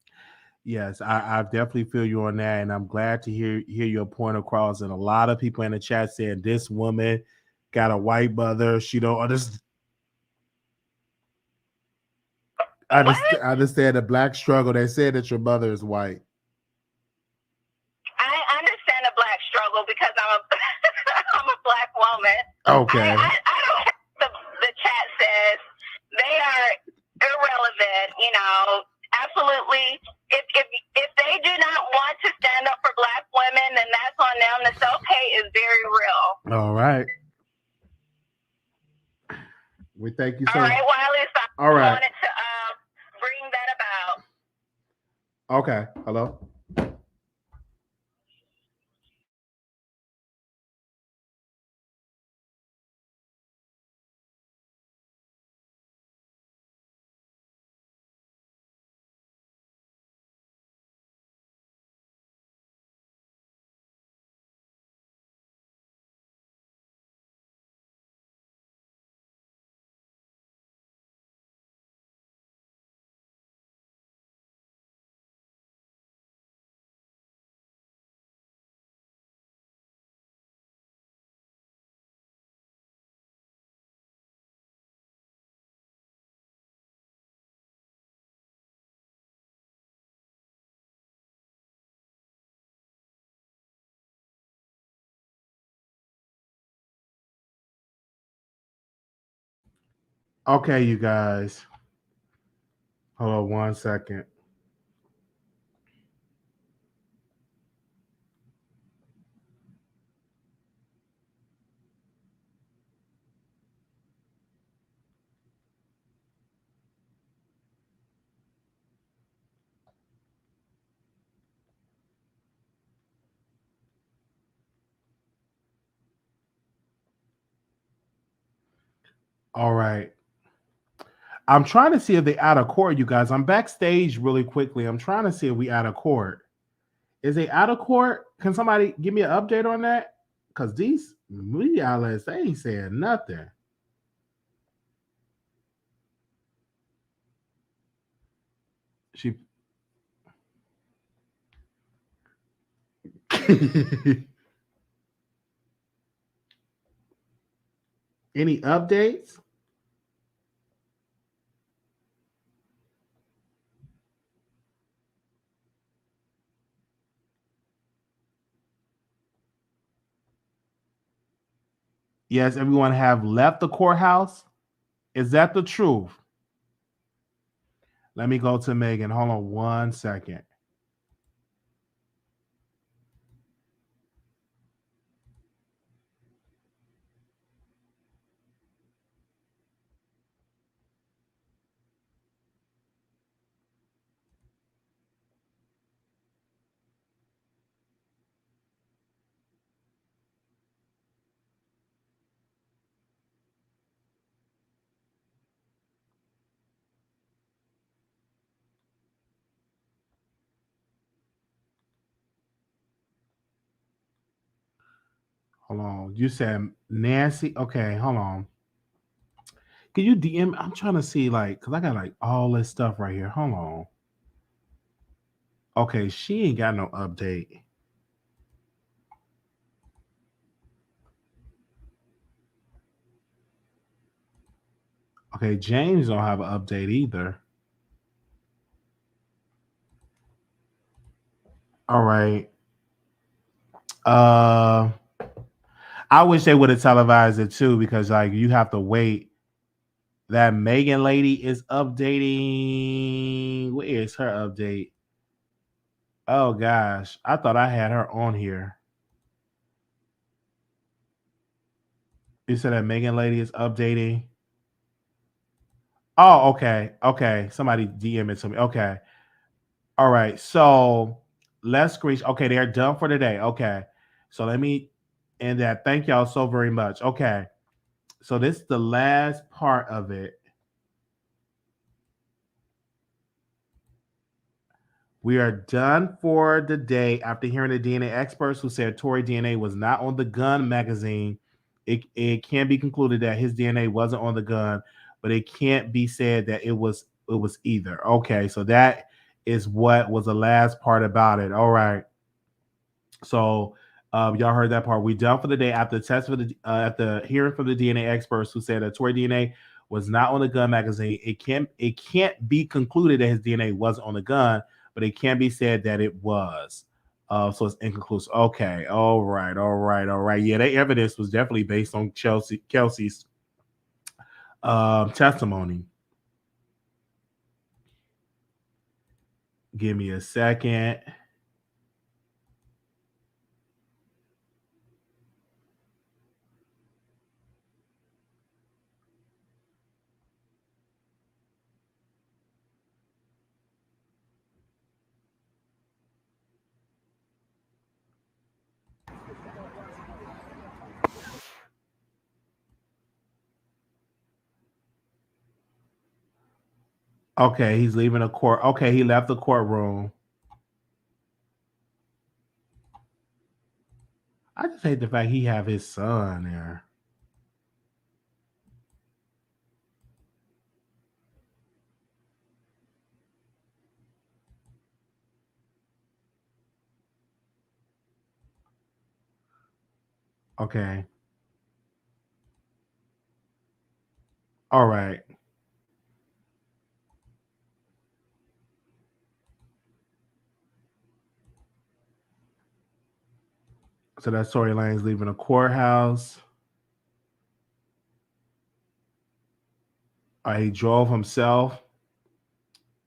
Yes, I definitely feel you on that, and I'm glad to hear your point across. And a lot of people in the chat said this woman got a white mother. She don't understand. I understand the Black struggle. They said that your mother is white. I understand the Black struggle because I'm a Black woman. Okay. I don't. The chat says they are irrelevant. You know, absolutely. If they do not want to stand up for Black women, then that's on them. The self-hate is very real. All right. We thank you so much. All right, Wiley. So all right. I wanted to bring that about. Okay. Hello. Okay, you guys. Hold on 1 second. All right. I'm trying to see if they out of court, you guys. I'm backstage really quickly. I'm trying to see if we out of court. Is they out of court? Can somebody give me an update on that? Because these media outlets, they ain't saying nothing. Any updates? Yes, everyone have left the courthouse. Is that the truth? Let me go to Megan. Hold on 1 second. Hold on. You said Nancy. Okay, hold on. Can you DM? I'm trying to see, like, because I got like all this stuff right here. Hold on. Okay, she ain't got no update. Okay, James don't have an update either. All right. I wish they would have televised it too, because like you have to wait That Megan lady is updating. Where is her update? Oh gosh, I thought I had her on here. You said that Megan lady is updating. Oh, okay. Okay. Somebody DM it to me. Okay. All right. So let's screen. Okay, they're done for today. Okay. So let me end that. Thank y'all so very much. Okay. So this is the last part of it. We are done for the day after hearing the DNA experts who said Tory DNA was not on the gun magazine. It can be concluded that his DNA wasn't on the gun, but it can't be said that it was either. Okay, so that is what was the last part about it. All right. So y'all heard that part. We done for the day after the test for the after hearing from the DNA experts who said that Tory DNA was not on the gun magazine. It can't be concluded that his DNA wasn't on the gun, but it can be said that it was. So it's inconclusive. Okay. All right. Yeah, that evidence was definitely based on Kelsey's testimony. Give me a second. Okay, he's leaving the court. Okay, he left the courtroom. I just hate the fact he have his son there. Okay. All right. So that's Tory Lanez leaving the courthouse. He drove himself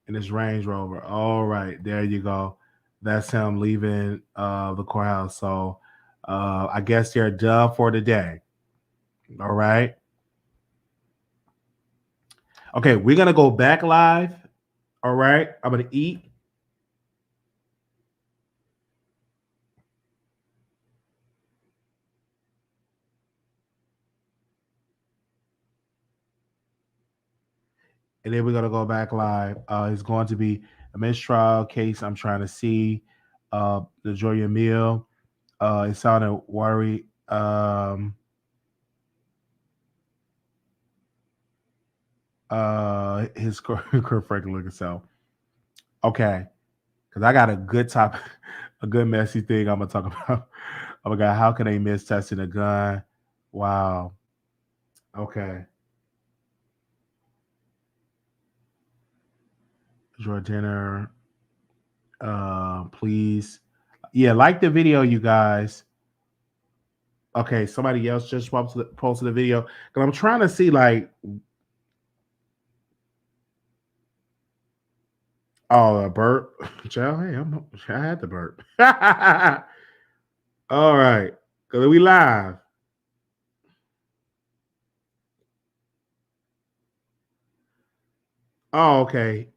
in his Range Rover. All right, there you go. That's him leaving the courthouse. So I guess they're done for the day. All right. Okay, we're gonna go back live. All right, I'm gonna eat. And then we're gonna go back live. It's going to be a mistrial case. I'm trying to see. Enjoy your meal. It sounded worried. His Kurt Franklin looking self. Okay, because I got a good topic, a good messy thing I'm gonna talk about. Oh my god, how can they miss testing a gun? Wow. Okay. Enjoy dinner. Please. Yeah, like the video, you guys. Okay, somebody else just posted the video. Because I'm trying to see, like, a burp. Child, hey, I had the burp. All right. Because we live. Oh, okay.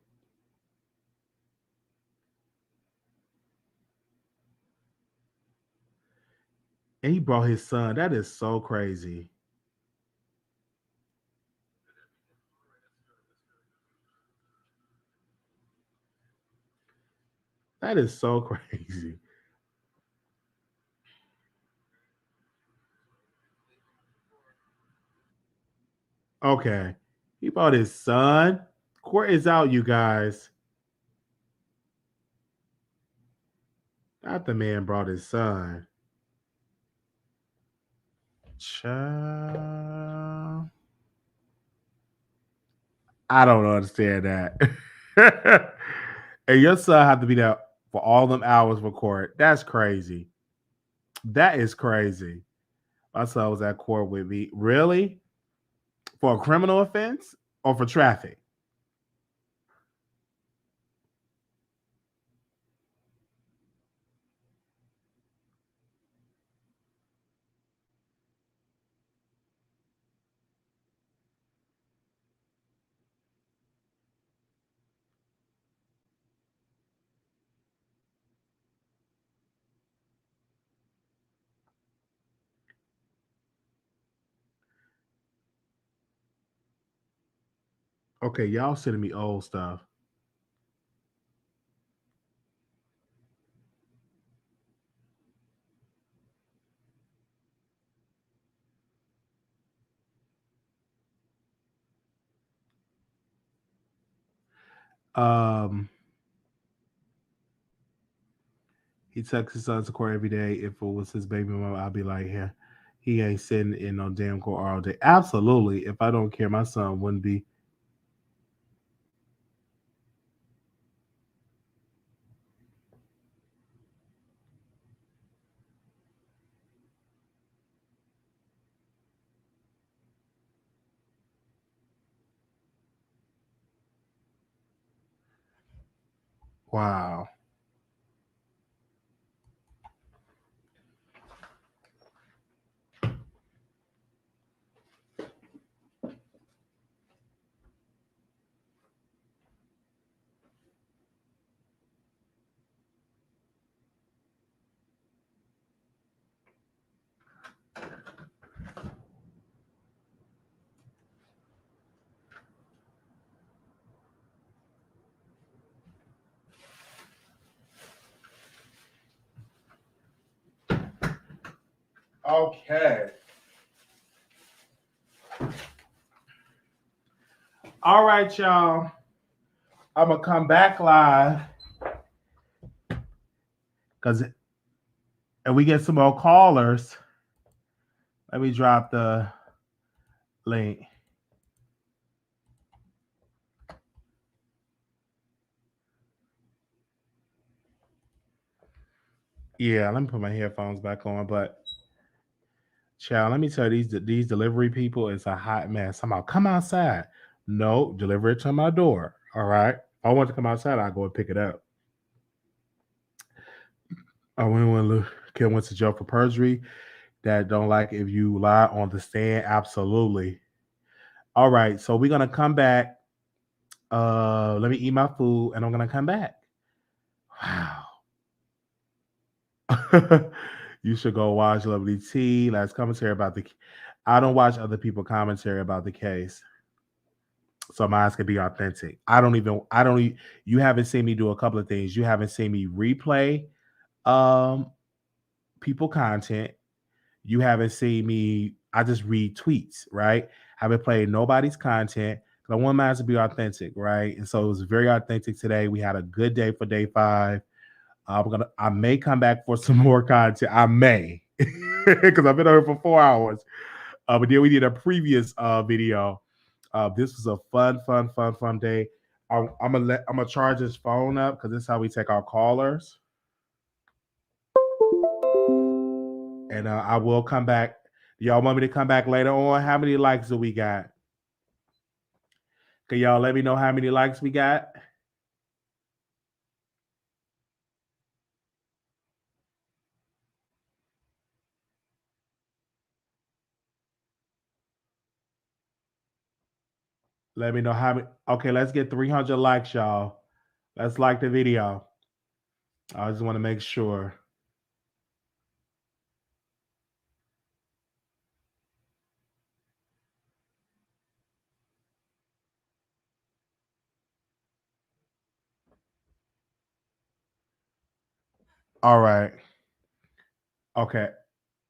And he brought his son. That is so crazy. That is so crazy. Okay. He brought his son. Court is out, you guys. Not the man brought his son. Child. I don't understand that. And your son have to be there for all them hours for court. That's crazy. That is crazy. My son was at court with me. Really? For a criminal offense? or for traffic? Okay, y'all sending me old stuff. He texts his son to court every day. If it was his baby mama, I'd be like, yeah, he ain't sitting in no damn court all day. Absolutely. If I don't care, my son wouldn't be. Wow. Okay. All right, y'all. I'm gonna come back live because and we get some more callers. Let me drop the link. Yeah, let me put my headphones back on. But child, let me tell you, these delivery people is a hot mess. I'm about come outside. No, deliver it to my door. All right. If I want to come outside, I'll go and pick it up. I went to jail for perjury. That don't like if you lie on the stand. Absolutely. All right. So we're gonna come back. Let me eat my food and I'm gonna come back. Wow. You should go watch Lovely T. Last commentary about I don't watch other people commentary about the case. So mine can be authentic. You haven't seen me do a couple of things. You haven't seen me replay people content. You haven't seen me, I just read tweets, right? I haven't played nobody's content. I want mine to be authentic, right? And so it was very authentic today. We had a good day for day 5. I may come back for some more content. I may, because I've been on here for 4 hours. But then we did a previous video. This was a fun day. I'm gonna charge this phone up because this is how we take our callers. And I will come back. Y'all want me to come back later on? How many likes do we got? Can y'all let me know how many likes we got? Let me know how many. Okay, let's get 300 likes, y'all. Let's like the video. I just want to make sure. All right. Okay.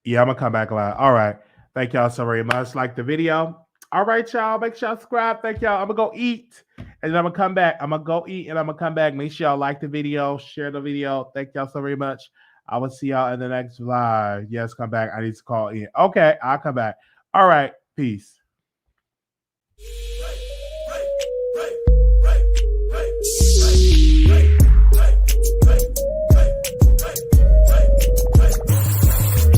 Yeah, I'm going to come back live. All right. Thank y'all so very much. Like the video. All right, y'all. Make sure y'all subscribe. Thank y'all. I'm going to go eat. And then I'm going to come back. I'm going to go eat and I'm going to come back. Make sure y'all like the video. Share the video. Thank y'all so very much. I will see y'all in the next live. Yes, come back. I need to call in. Okay, I'll come back. All right. Peace.